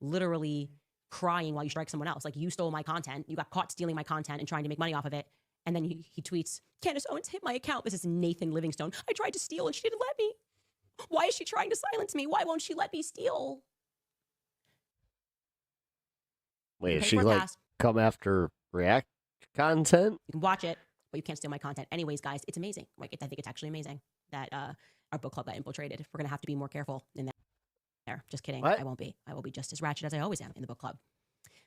literally crying while you strike someone else. Like, you stole my content. You got caught stealing my content and trying to make money off of it. And then he tweets, Candace Owens hit my account. This is Nathan Livingstone. I tried to steal and she didn't let me. Why is she trying to silence me? Why won't she let me steal? Wait, is Pay she for a like pass. come after React content? You can watch it, but you can't steal my content. Anyways, guys, it's amazing. Like, I think it's actually amazing that our book club got infiltrated. We're going to have to be more careful in there. Just kidding. What? I won't be. I will be just as ratchet as I always am in the book club.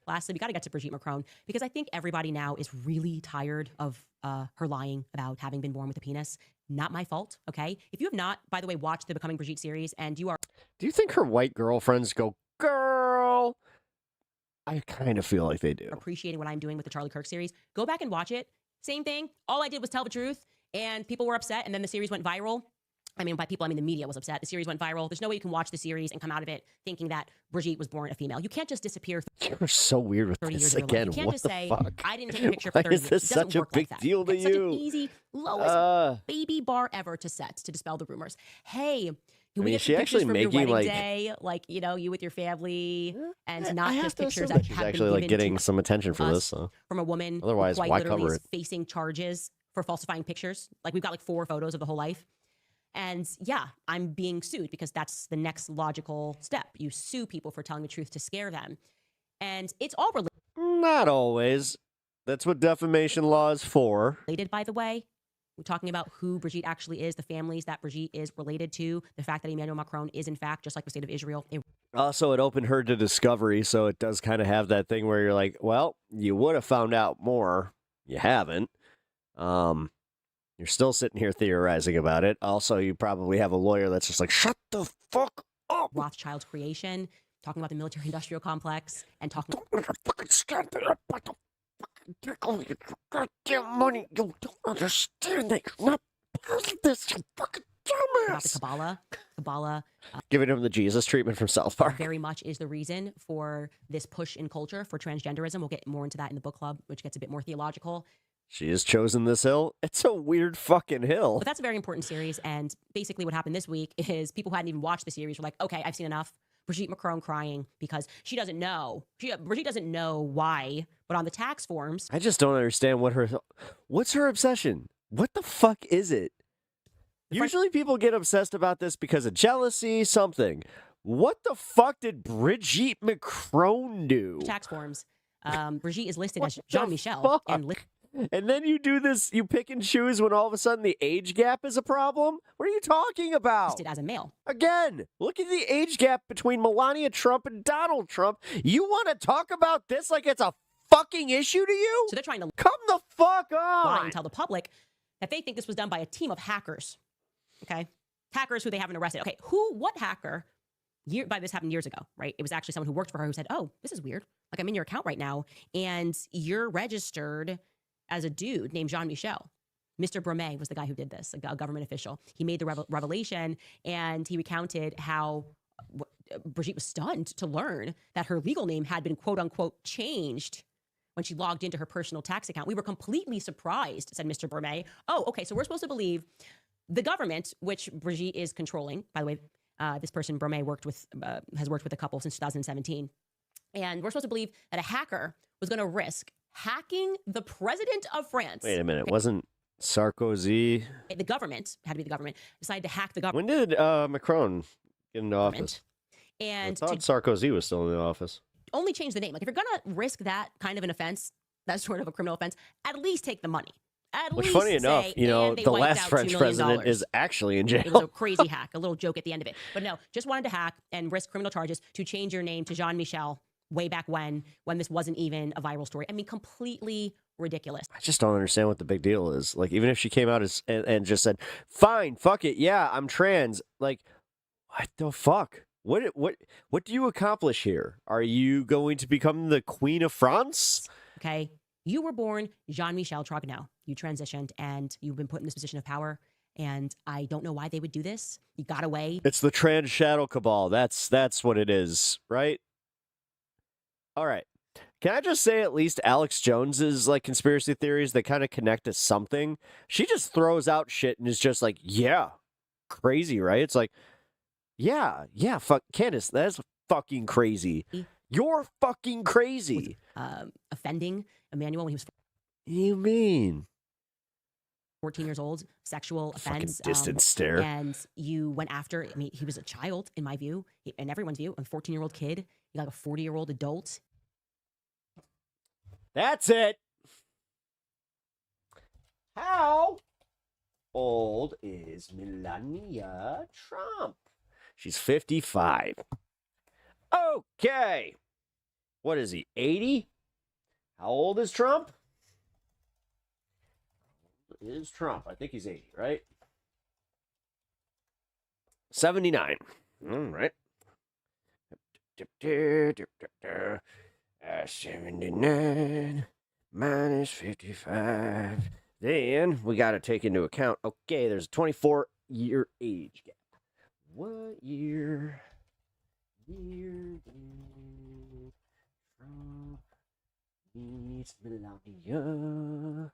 Lastly, we got to get to Brigitte Macron, because I think everybody now is really tired of her lying about having been born with a penis. Not my fault, okay? If you have not, by the way, watched the Becoming Brigitte series and you are... Do you think her white girlfriends go, girl? I kind of feel like they do. appreciating what I'm doing with the Charlie Kirk series, go back and watch it. Same thing. All I did was tell the truth, and people were upset, and then the series went viral. I mean, by people, I mean the media was upset. The series went viral. There's no way you can watch the series and come out of it thinking that Brigitte was born a female. You can't just disappear. You're so weird with 30 this years of your life. again. You can't What just the say, fuck? I didn't take a picture for Why 30 is years. this It doesn't such a work big like that. deal to It's such you? an easy, lowest baby bar ever to set to dispel the rumors. Hey, can we mean, get is some she actually pictures from your making, wedding like- day? Like, you know, you with your family, and not I have just to pictures assume that she's have actually been like given getting to some attention for us this. So. from a woman Otherwise, who quite why literally cover is it? facing charges for falsifying pictures. Like, we've got like 4 photos of the whole life. And yeah, I'm being sued because that's the next logical step. You sue people for telling the truth to scare them. And it's all Not always. That's what defamation law is for. related, by the way. We're talking about who Brigitte actually is, the families that Brigitte is related to, the fact that Emmanuel Macron is, in fact, just like the state of Israel. Also, it opened her to discovery, so it does kind of have that thing where you're like, well, you would have found out more. You haven't. You're still sitting here theorizing about it. Also, you probably have a lawyer that's just like, shut the fuck up. Rothschild's creation, talking about the military-industrial complex, and talking Goddamn money. You don't understand that. You're not part of this. You fucking about the dumbass. Kabbalah. Giving him the Jesus treatment from South Park. Very much is the reason for this push in culture for transgenderism. We'll get more into that in the book club, which gets a bit more theological. She has chosen this hill. It's a weird fucking hill. But that's a very important series. And basically what happened this week is people who hadn't even watched the series were like, okay, I've seen enough. Brigitte Macron crying because she doesn't know. Brigitte doesn't know why, but on the tax forms. I just don't understand what's her obsession? What the fuck is it? Usually people get obsessed about this because of jealousy, something. What the fuck did Brigitte Macron do? Tax forms. Brigitte is listed as Jean-Michel. And then you do this, you pick and choose when all of a sudden the age gap is a problem? What are you talking about? Listed as a male. Again, look at the age gap between Melania Trump and Donald Trump. You want to talk about this like it's a fucking issue to you? So they're trying to come the fuck lie on and tell the public that they think this was done by a team of hackers. Okay? Hackers who they haven't arrested. Okay, what hacker? This happened years ago, right? It was actually someone who worked for her who said, oh, this is weird. Like, I'm in your account right now, and you're registered as a dude named Jean-Michel. Mr. Bremet was the guy who did this, a government official. He made the revelation, and he recounted how Brigitte was stunned to learn that her legal name had been, quote unquote, changed when she logged into her personal tax account. We were completely surprised, said Mr. Bremet. Oh, okay, so we're supposed to believe the government, which Brigitte is controlling. By the way, this person, Bremet, has worked with a couple since 2017. And we're supposed to believe that a hacker was going to risk hacking the president of France. Wait a minute, wasn't Sarkozy? The government, had to be the government, decided to hack the government. When did Macron get into office? And I thought Sarkozy was still in the office. only change the name. Like, if you're going to risk that kind of an offense, that sort of a criminal offense, at least take the money. Which, funny enough, say, you know, and they the wiped last out French $2 million. president is actually in jail. It was a crazy hack, a little joke at the end of it. But no, just wanted to hack and risk criminal charges to change your name to Jean-Michel way back when this wasn't even a viral story. I mean, completely ridiculous. I just don't understand what the big deal is. Like, even if she came out and just said, fine, fuck it, yeah, I'm trans. Like, what the fuck? What do you accomplish here? Are you going to become the Queen of France? Okay. You were born Jean-Michel Trogneux. You transitioned and you've been put in this position of power. And I don't know why they would do this. You got away. It's the trans shadow cabal. That's what it is, right? All right. Can I just say at least Alex Jones's like conspiracy theories that kind of connect to something? She just throws out shit and is just like, yeah, crazy, right? It's like, yeah, fuck, Candace, that's fucking crazy. You're fucking crazy. Offending Emmanuel when he was. You mean? 14 years old, sexual offense. Distant stare. And you went after, I mean, he was a child, in my view, in everyone's view, a 14-year-old kid. You got a 40-year-old adult. That's it. How old is Melania Trump? She's 55. Okay. What is he, 80? How old is Trump? Is Trump? I think he's 80, right? 79. All right. 79 minus 55. Then we got to take into account, okay, there's a 24-year age gap. What year did Trump meet Melania?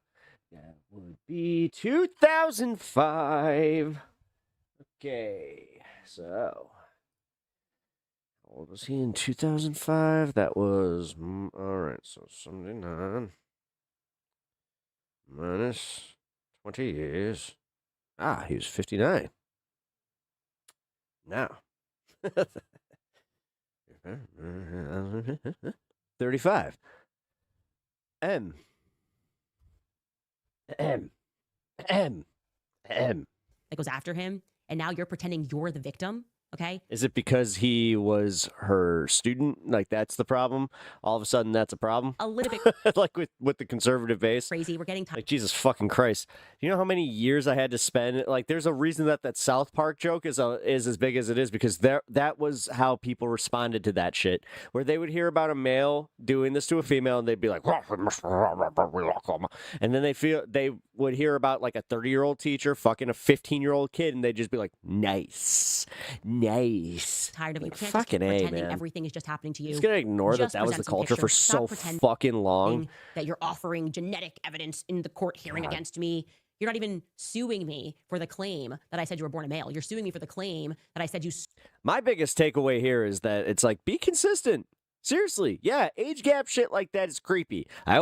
That would be 2005. Okay, so how old was he in 2005? That was, all right, so 79 minus 20 years. Ah, he was 59. Now, 35. M. That goes after him, and now you're pretending you're the victim. Okay. Is it because he was her student? Like, that's the problem? All of a sudden, that's a problem? A little bit. Like with the conservative base? Crazy. We're getting tired. Like, Jesus fucking Christ. You know how many years I had to spend? Like, there's a reason that South Park joke is as big as it is, because that was how people responded to that shit. Where they would hear about a male doing this to a female, and they'd be like, and then they would hear about like a 30-year-old teacher fucking a 15-year-old kid, and they'd just be like, nice. Tired of you. Can't Fucking just keep A, pretending man. everything is just happening to you. Just gonna ignore that was the present some culture for pictures. so Stop pretending fucking long. that you're offering genetic evidence in the court hearing God. against me. You're not even suing me for the claim that I said you were born a male. You're suing me for the claim that I said you. My biggest takeaway here is that it's like, be consistent. Seriously, yeah, age gap shit like that is creepy. I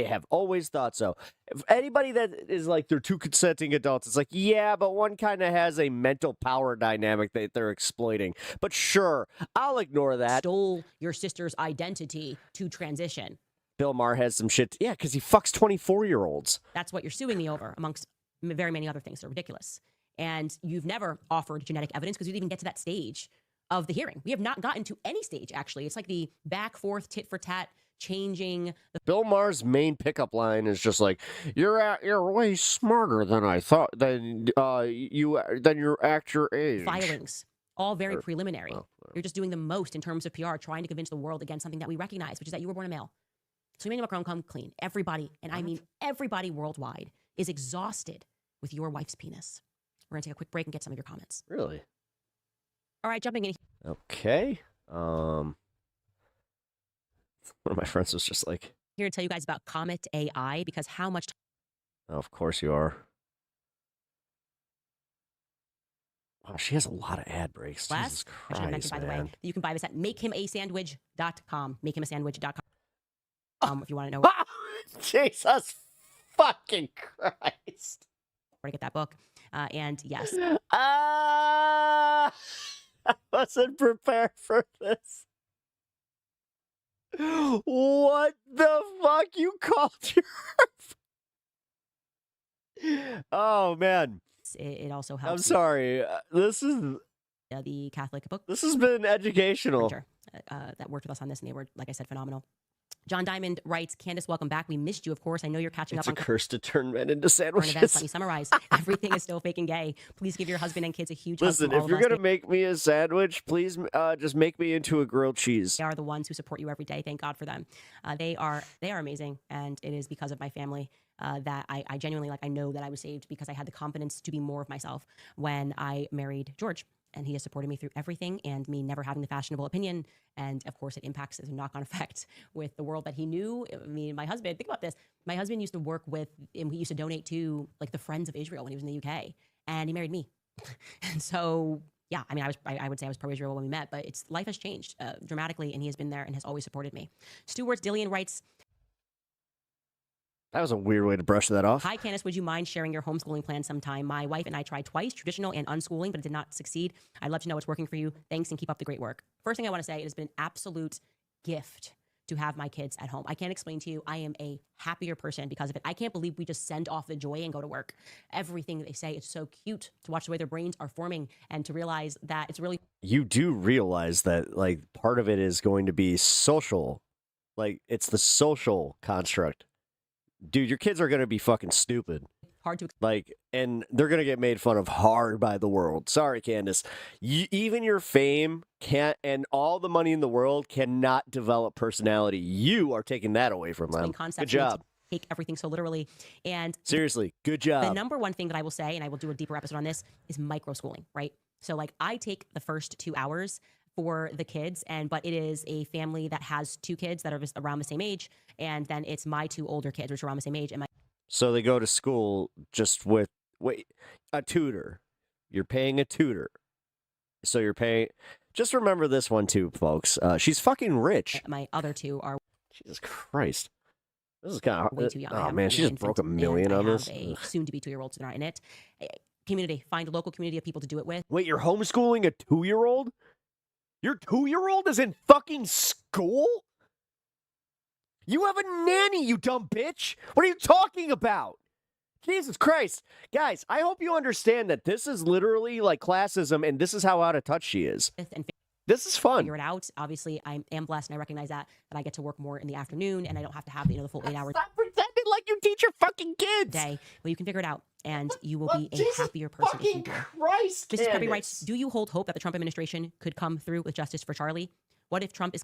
have always thought so. If anybody that is like they're two consenting adults, it's like, yeah, but one kind of has a mental power dynamic that they're exploiting. But sure, I'll ignore that. Stole your sister's identity to transition. Bill Maher has some shit. Yeah, because he fucks 24-year-olds. That's what you're suing me over, amongst very many other things that are ridiculous. And you've never offered genetic evidence because you didn't even get to that stage of the hearing. We have not gotten to any stage, actually. It's like the back forth, tit for tat, changing. Bill Maher's main pickup line is just like, you're way smarter than I thought, than you're at your age. Filings, all very preliminary. You're just doing the most in terms of PR, trying to convince the world against something that we recognize, which is that you were born a male. So Emmanuel Macron, come clean. Everybody, and I mean everybody worldwide, is exhausted with your wife's penis. We're going to take a quick break and get some of your comments. Really? All right, jumping in. Okay. One of my friends was just like, Here to tell you guys about Comet AI, because how much... oh, of course you are. Wow, she has a lot of ad breaks. Jesus I should have mentioned, Christ, by the way, man. that you can buy this at makehimasandwich.com. Makehimasandwich.com. If you want to know. Jesus fucking Christ. Where to get that book. And yes. I wasn't prepared for this. What the fuck you called your... Oh, man. It also helps. I'm sorry. This is... the Catholic book. This has been educational. that worked with us on this, and they were, like I said, phenomenal. John Diamond writes, Candace, welcome back. We missed you, of course. I know you're catching It's up a on curse to turn men into current events. Let me sandwiches. summarize. Everything is still fake and gay. Please give your husband and kids a huge hug Listen, from all if of you're us. gonna make me a sandwich, please just make me into a grilled cheese. They are the ones who support you every day. Thank God for them. They are amazing, and it is because of my family that I genuinely, like, I know that I was saved because I had the confidence to be more of myself when I married George. And he has supported me through everything, and me never having the fashionable opinion. And of course, it impacts as a knock-on effect with the world that he knew. I mean, my husband, think about this. My husband used to work with, and he used to donate to, like, the Friends of Israel when he was in the UK, and he married me. And so, yeah, I mean, I would say I was pro-Israel when we met, but life has changed dramatically, and he has been there and has always supported me. Stuart Dillian writes, That was a weird way to brush that off. hi, Candace, would you mind sharing your homeschooling plan sometime? My wife and I tried twice, traditional and unschooling, but it did not succeed. I'd love to know what's working for you. Thanks, and keep up the great work. First thing I want to say, it has been an absolute gift to have my kids at home. I can't explain to you, I am a happier person because of it. I can't believe we just send off the joy and go to work. Everything they say, it's so cute to watch the way their brains are forming and to realize that it's really... You do realize that, like, part of it is going to be social. Like, it's the social construct. Dude, your kids are going to be fucking stupid. Hard to... Like, and they're going to get made fun of hard by the world. Sorry, Candace. Even your fame can't, and all the money in the world cannot develop personality. You are taking that away from them. Good job. Take everything so literally. And seriously, good job. The number one thing that I will say, and I will do a deeper episode on this, is micro-schooling, right? So, like, I take the first 2 hours for the kids, but it is a family that has 2 kids that are just around the same age, and then it's my 2 older kids, which are around the same age, and my... So they go to school just with a tutor. You're paying a tutor. So you're paying. Just remember this one too, folks. She's fucking rich. My other 2 are... Jesus Christ. This is kind of way too young. Oh man, she just broke $1 million on this. A soon-to-be 2-year-old, so they're not in it. Community. Find a local community of people to do it with. Wait, you're homeschooling a 2-year-old? Your 2-year-old is in fucking school? You have a nanny, you dumb bitch. What are you talking about? Jesus Christ. Guys, I hope you understand that this is literally like classism, and this is how out of touch she is. This is fun. Figure it out. Obviously, I am blessed, and I recognize that I get to work more in the afternoon, and I don't have to have the full 8 hours. Stop pretending like you teach your fucking kids. Day. Well, you can figure it out, and you will be a happier person if you do. Christ, Mrs. Kirby writes, do you hold hope that the Trump administration could come through with justice for Charlie? What if Trump is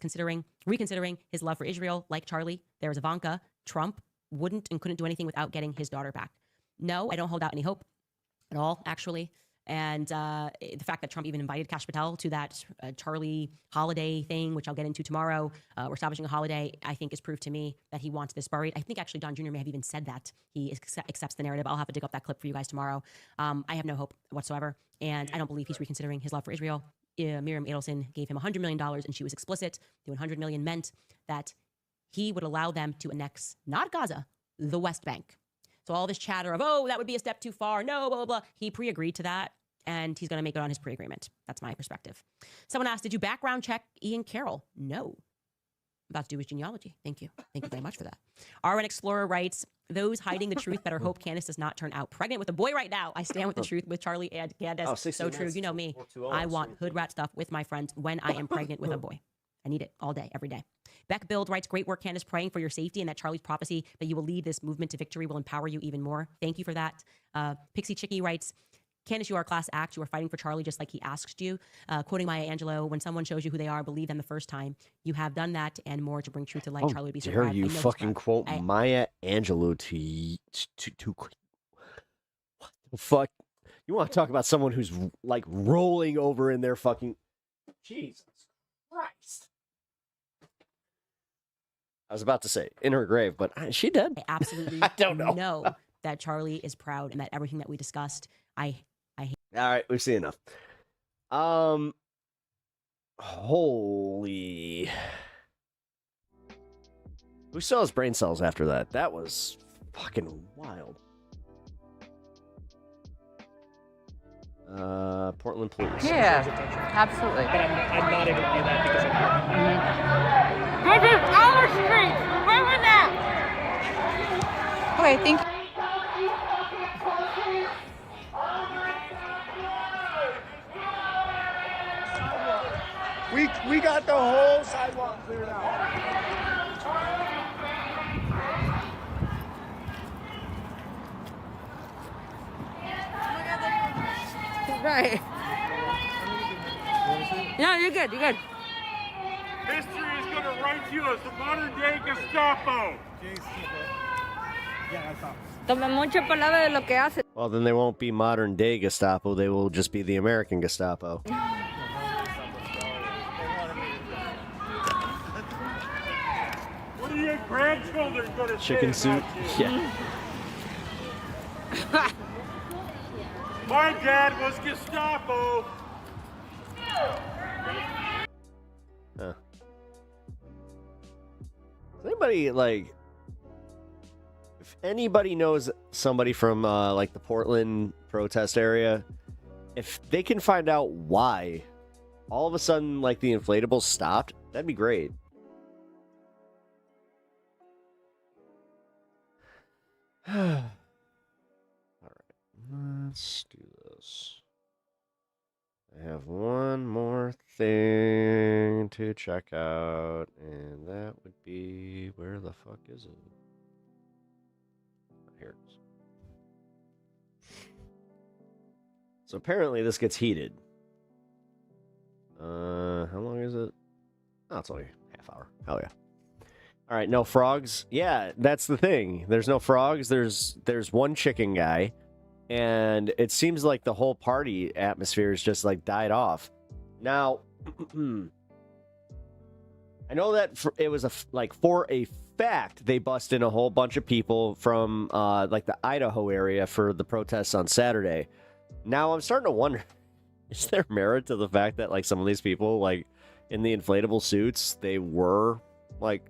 reconsidering his love for Israel like Charlie? There's Ivanka. Trump wouldn't and couldn't do anything without getting his daughter back. No, I don't hold out any hope at all, actually. And the fact that Trump even invited Kash Patel to that Charlie holiday thing, which I'll get into tomorrow, we're establishing a holiday, I think is proof to me that he wants this buried. I think actually Don Jr. may have even said that. He accepts the narrative. I'll have to dig up that clip for you guys tomorrow. I have no hope whatsoever, and I don't believe he's reconsidering his love for Israel. Miriam Adelson gave him $100 million, and she was explicit. The $100 million meant that he would allow them to annex, not Gaza, the West Bank. So all this chatter of, oh, that would be a step too far. No, blah, blah, blah. He pre-agreed to that, and he's going to make it on his pre-agreement. That's my perspective. Someone asked, did you background check Ian Carroll? No. I'm about to do his genealogy. Thank you. Thank you very much for that. RN Explorer writes, those hiding the truth better hope Candace does not turn out pregnant with a boy right now. I stand with the truth with Charlie and Candace. Oh, so true. You know me. I want hood rat stuff with my friends when I am pregnant with a boy. I need it all day, every day. Beck Build writes, great work, Candace, praying for your safety and that Charlie's prophecy that you will lead this movement to victory will empower you even more. Thank you for that. Pixie Chicky writes, Candace, you are a class act. You are fighting for Charlie just like he asked you. Quoting Maya Angelou, when someone shows you who they are, believe them the first time. You have done that and more to bring truth to light. Charlie would be so dare proud. you fucking quote Maya Angelou to what the fuck? You want to talk about someone who's like rolling over in their fucking... Jesus Christ. I was about to say in her grave, but she dead. I absolutely I don't know. That Charlie is proud and that everything that we discussed, I hate. All right, we've seen enough. Holy. Who sells brain cells after that? That was fucking wild. Portland police. Yeah, absolutely. But I'm not able to do that because of her. This is our street. Remember that. Okay, thank you. We got the whole sidewalk cleared out. Right. No, you're good. You're good. History is going to write you as the modern-day Gestapo. Toma mucha palabra de lo que hace. Well, then they won't be modern day Gestapo. They will just be the American Gestapo. What are your grandchildren going to say? Chicken soup. Yeah. My dad was Gestapo. Huh. Does anybody like? If anybody knows somebody from like the Portland protest area, if they can find out why all of a sudden like the inflatables stopped, that'd be great. All right, let's do this. I have one more thing to check out, and that would be, where the fuck is it? Here it is. So apparently this gets heated. How long is it? Oh, it's only half hour. Hell yeah. All right, no frogs. Yeah, that's the thing. There's no frogs. There's one chicken guy, and it seems like the whole party atmosphere is just like died off. Now, I know that it was for a fact they bust in a whole bunch of people from like the Idaho area for the protests on Saturday. Now I'm starting to wonder, is there merit to the fact that like some of these people like in the inflatable suits, they were like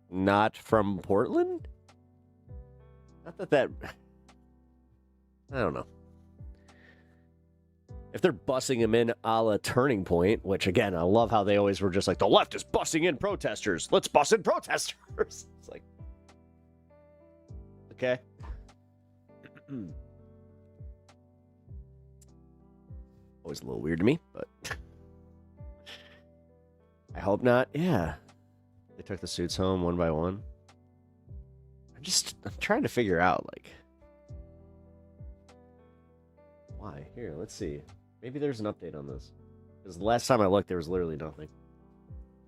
not from Portland? Not that I don't know. If they're bussing him in a la Turning Point, which again, I love how they always were just like, the left is bussing in protesters. Let's bus in protesters. It's like, okay. Always a little weird to me, but I hope not. Yeah. They took the suits home one by one. I'm trying to figure out, like, why? Here, let's see. Maybe there's an update on this. Because the last time I looked, there was literally nothing.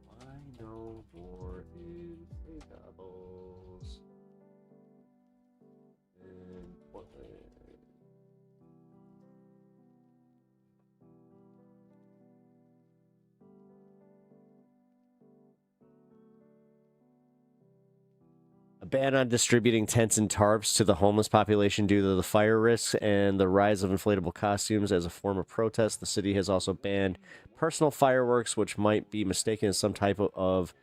Why no more inflatables in Portland? A ban on distributing tents and tarps to the homeless population due to the fire risks and the rise of inflatable costumes as a form of protest. The city has also banned personal fireworks, which might be mistaken as some type of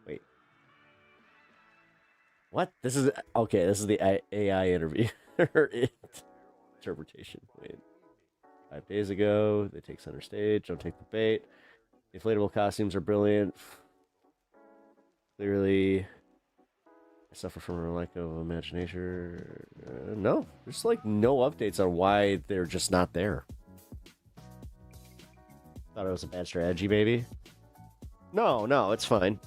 wait. What? This is okay. This is the AI interview interpretation. Wait. 5 days ago, they take center stage. Don't take the bait. The inflatable costumes are brilliant. Clearly, I suffer from a lack of imagination. No, there's like no updates on why they're just not there. Thought it was a bad strategy, maybe. No, it's fine.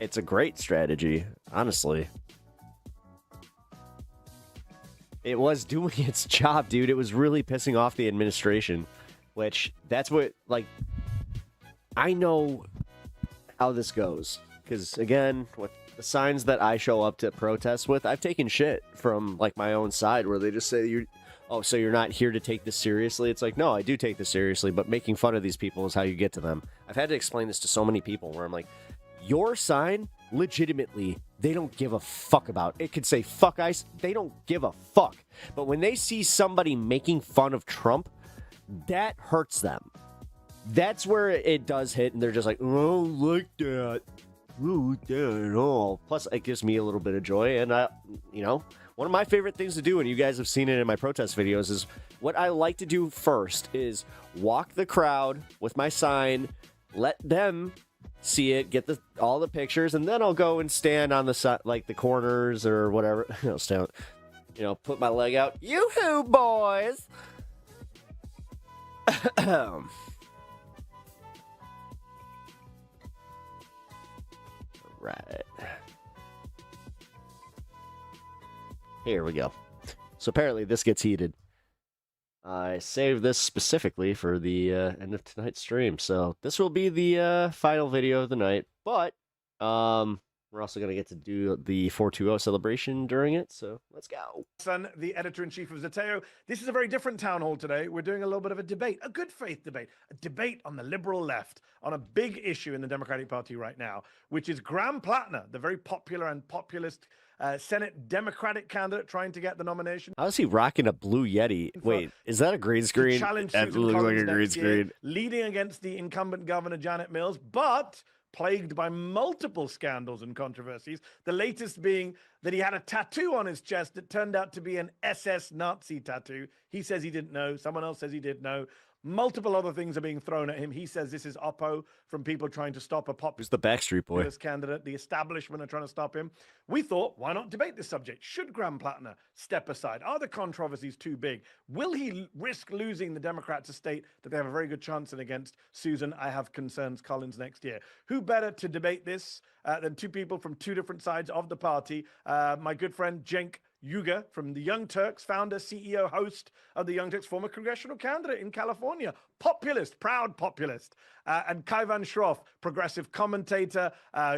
It's a great strategy, honestly. It was doing its job, dude. It was really pissing off the administration, which that's what, like, I know how this goes. Because, again, with the signs that I show up to protests with, I've taken shit from, like, my own side where they just say, so you're not here to take this seriously? It's like, no, I do take this seriously, but making fun of these people is how you get to them. I've had to explain this to so many people where I'm like, your sign, legitimately, they don't give a fuck about. It could say, fuck ICE, they don't give a fuck. But when they see somebody making fun of Trump, that hurts them. That's where it does hit, and they're just like, oh, like that. Oh, that at all. Plus, it gives me a little bit of joy, and one of my favorite things to do, and you guys have seen it in my protest videos, is what I like to do first is walk the crowd with my sign, let them see it, get all the pictures, and then I'll go and stand on the side, like the corners or whatever. Stand you know, put my leg out. Yoo-hoo, boys! Right. Here we go. So apparently this gets heated. I saved this specifically for the end of tonight's stream. So this will be the final video of the night. But we're also going to get to do the 420 celebration during it. So let's go. Son, the editor-in-chief of Zeteo. This is a very different town hall today. We're doing a little bit of a debate, a good faith debate, a debate on the liberal left on a big issue in the Democratic Party right now, which is Graham Plattner, the very popular and populist Senate Democratic candidate trying to get the nomination. How is he rocking a blue Yeti? Wait, is that a green screen? Challenge That Susan looks like Collins a green next year, screen. leading against the incumbent governor Janet Mills, but plagued by multiple scandals and controversies. The latest being that he had a tattoo on his chest that turned out to be an SS Nazi tattoo. He says he didn't know. Someone else says he did know. Multiple other things are being thrown at him. He says this is Oppo from people trying to stop a Who's the Backstreet Boy? candidate. The establishment are trying to stop him. We thought, why not debate this subject? Should Graham Plattner step aside? Are the controversies too big? Will he risk losing the Democrats a state that they have a very good chance in against Susan, I have concerns, Collins next year? Who better to debate this than two people from two different sides of the party? My good friend Cenk Uygur from the Young Turks, founder, CEO, host of the Young Turks, former congressional candidate in California, populist, proud populist, and Kaivan Shroff, progressive commentator.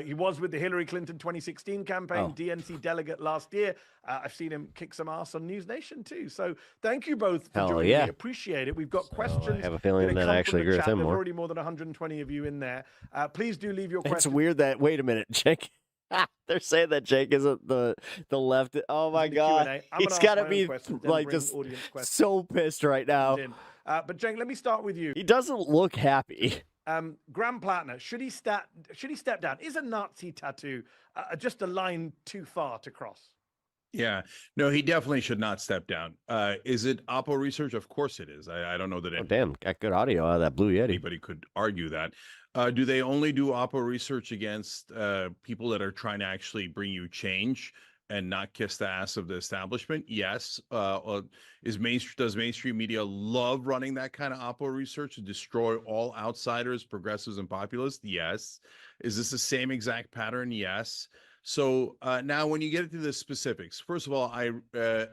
He was with the Hillary Clinton 2016 campaign, DNC delegate last year. I've seen him kick some ass on News Nation too. So thank you both for joining me. Appreciate it. We've got questions. I have a feeling that I actually agree with him There's more. already more than 120 of you in there. Please do leave your questions. It's weird that, wait a minute, Jake. They're saying that Jake isn't the left. Oh my God. He's got to be like just so pissed right now. But Cenk, let me start with you. He doesn't look happy. Graham Plattner, should he step down? Is a Nazi tattoo just a line too far to cross? Yeah, no, he definitely should not step down. Is it Oppo research? Of course it is. I don't know that. Oh, damn, got good audio out of that Blue Yeti. Anybody could argue that. Do they only do Oppo research against people that are trying to actually bring you change and not kiss the ass of the establishment? Yes. Does mainstream media love running that kind of Oppo research to destroy all outsiders, progressives, and populists? Yes. Is this the same exact pattern? Yes. So now when you get into the specifics, first of all, I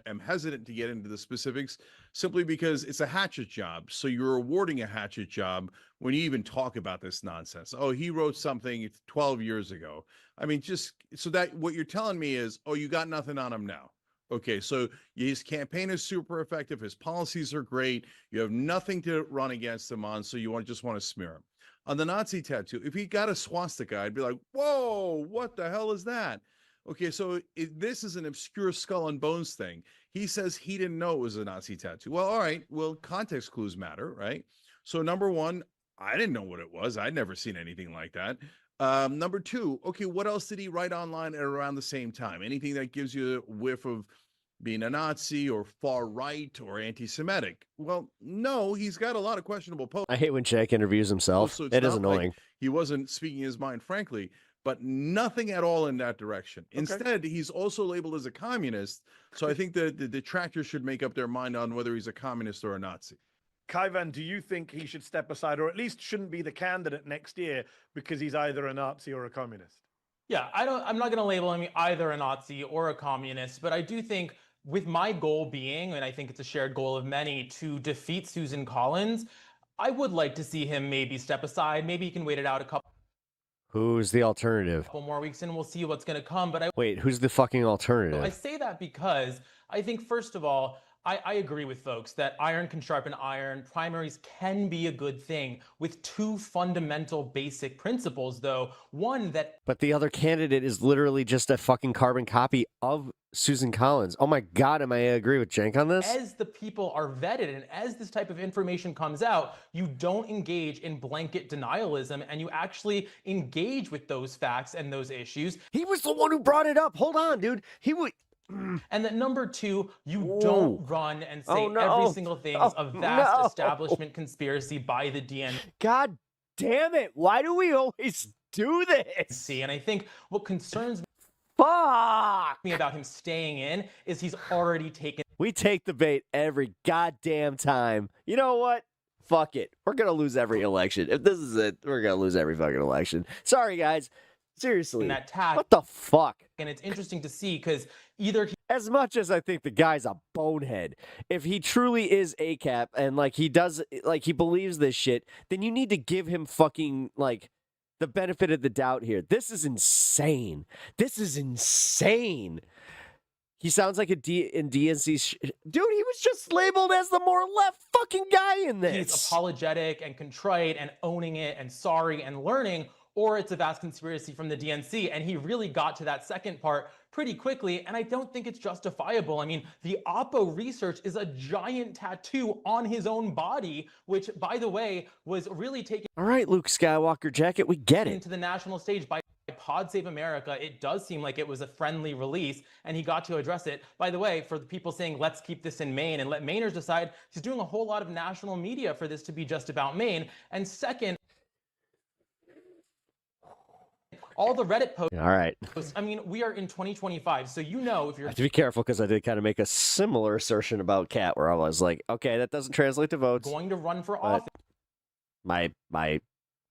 am hesitant to get into the specifics simply because it's a hatchet job. So you're awarding a hatchet job when you even talk about this nonsense. Oh, he wrote something 12 years ago. I mean, just so that what you're telling me is, oh, you got nothing on him now. Okay, so his campaign is super effective. His policies are great. You have nothing to run against him on, so you just want to smear him. On the Nazi tattoo, if he got a swastika, I'd be like, whoa, what the hell is that? Okay, so this is an obscure skull and bones thing. He says he didn't know it was a Nazi tattoo. Well, all right, well, context clues matter, right? So number one, I didn't know what it was. I'd never seen anything like that. Number two, okay, what else did he write online at around the same time? Anything that gives you a whiff of being a Nazi or far right or anti-Semitic? Well, no, he's got a lot of questionable posts. I hate when Jake interviews himself. So It is annoying. Like he wasn't speaking his mind, frankly, but nothing at all in that direction. Okay. Instead, he's also labeled as a communist. So I think the detractors should make up their mind on whether he's a communist or a Nazi. Kaivan, do you think he should step aside, or at least shouldn't be the candidate next year because he's either a Nazi or a communist? Yeah, I'm not going to label him either a Nazi or a communist, but I do think with my goal being, and I think it's a shared goal of many, to defeat Susan Collins, I would like to see him maybe step aside. Maybe he can wait it out a couple Who's the alternative? more weeks and we'll see what's going to come. But Wait, who's the fucking alternative? I say that because I think, first of all, I agree with folks that iron can sharpen iron. Primaries can be a good thing with two fundamental basic principles, though. One, that But the other candidate is literally just a fucking carbon copy of Susan Collins. Oh my God, am I agree with Cenk on this? as the people are vetted and as this type of information comes out, you don't engage in blanket denialism and you actually engage with those facts and those issues. He was the one who brought it up. Hold on, dude. He would. And that number two, you don't run and say every single thing is a vast establishment conspiracy by the DNC. God damn it. Why do we always do this? And I think what concerns Fuck! Me about him staying in is he's already taken. We take the bait every goddamn time. You know what? Fuck it. We're going to lose every election. If this is it, we're going to lose every fucking election. Sorry, guys. Seriously. That tack. What the fuck? And it's interesting to see because either as much as I think the guy's a bonehead, if he truly is ACAP and like he does, like he believes this shit, then you need to give him fucking like the benefit of the doubt here. This is insane. This is insane. He sounds like in DNC. Dude, he was just labeled as the more left fucking guy in this. he's apologetic and contrite and owning it and sorry and learning, or it's a vast conspiracy from the DNC. And he really got to that second part pretty quickly, and I don't think it's justifiable. I mean, the Oppo research is a giant tattoo on his own body, which, by the way, was really taken All right, Luke Skywalker jacket, we get it. into the national stage by Pod Save America. It does seem like it was a friendly release, and he got to address it. By the way, for the people saying, let's keep this in Maine and let Mainers decide, he's doing a whole lot of national media for this to be just about Maine. And second, all the Reddit posts. All right. I mean, we are in 2025, so you know if I you're have to be careful because I did kind of make a similar assertion about Cat where I was like, okay, that doesn't translate to votes. going to run for But office, my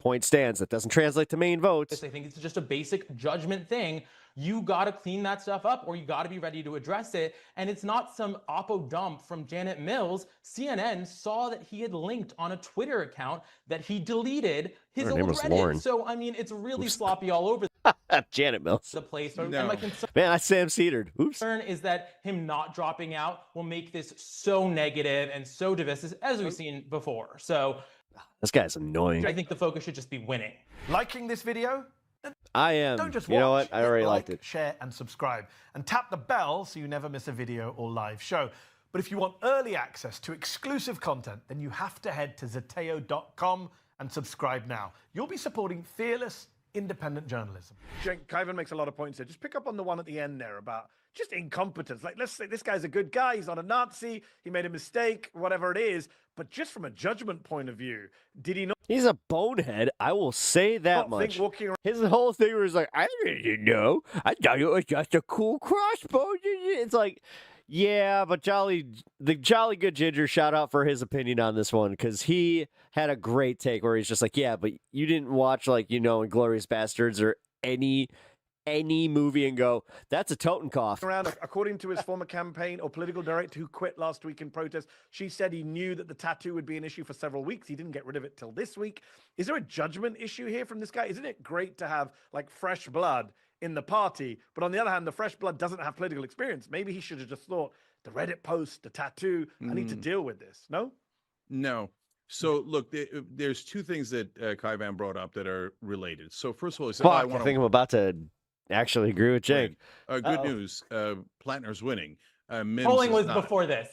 point stands. That doesn't translate to Maine votes. I think it's just a basic judgment thing. You got to clean that stuff up, or you got to be ready to address it. And it's not some Oppo dump from Janet Mills. CNN saw that he had linked on a Twitter account that he deleted his Her old name was Reddit. Lauren. So, I mean, it's really sloppy all over Janet Mills. the place. No. And my concern Man, I Sam Cedered. Oops. is that him not dropping out will make this so negative and so divisive, as we've seen before. So This guy's annoying. I think the focus should just be winning. Liking this video? I am. Don't just You know watch, what? I hit already like, liked it. share, and subscribe. And tap the bell so you never miss a video or live show. But if you want early access to exclusive content, then you have to head to Zateo.com and subscribe now. You'll be supporting fearless, independent journalism. Kyvan makes a lot of points there. Just pick up on the one at the end there about just incompetence. Like, let's say this guy's a good guy. He's not a Nazi. He made a mistake, whatever it is. But just from a judgment point of view, did he not? He's a bonehead. I will say that much. His whole thing was like, I didn't know. I thought it was just a cool crossbow. It's like, yeah, but the Jolly Good Ginger, shout out for his opinion on this one, because he had a great take where he's just like, yeah, but you didn't watch, like, Inglourious Bastards or any movie and go, that's a Totenkopf. Around, according to his former campaign or political director who quit last week in protest, she said he knew that the tattoo would be an issue for several weeks. He didn't get rid of it till this week. Is there a judgment issue here from this guy? Isn't it great to have like fresh blood in the party? But on the other hand, the fresh blood doesn't have political experience. Maybe he should have just thought, the Reddit post, the tattoo, I need to deal with this. No? No. So look, there's two things that Kyvan brought up that are related. So first of all, he said, Fuck, I think I'm about to actually agree with Jake. Good news. Plattner's winning. Mims Polling is was not. before this.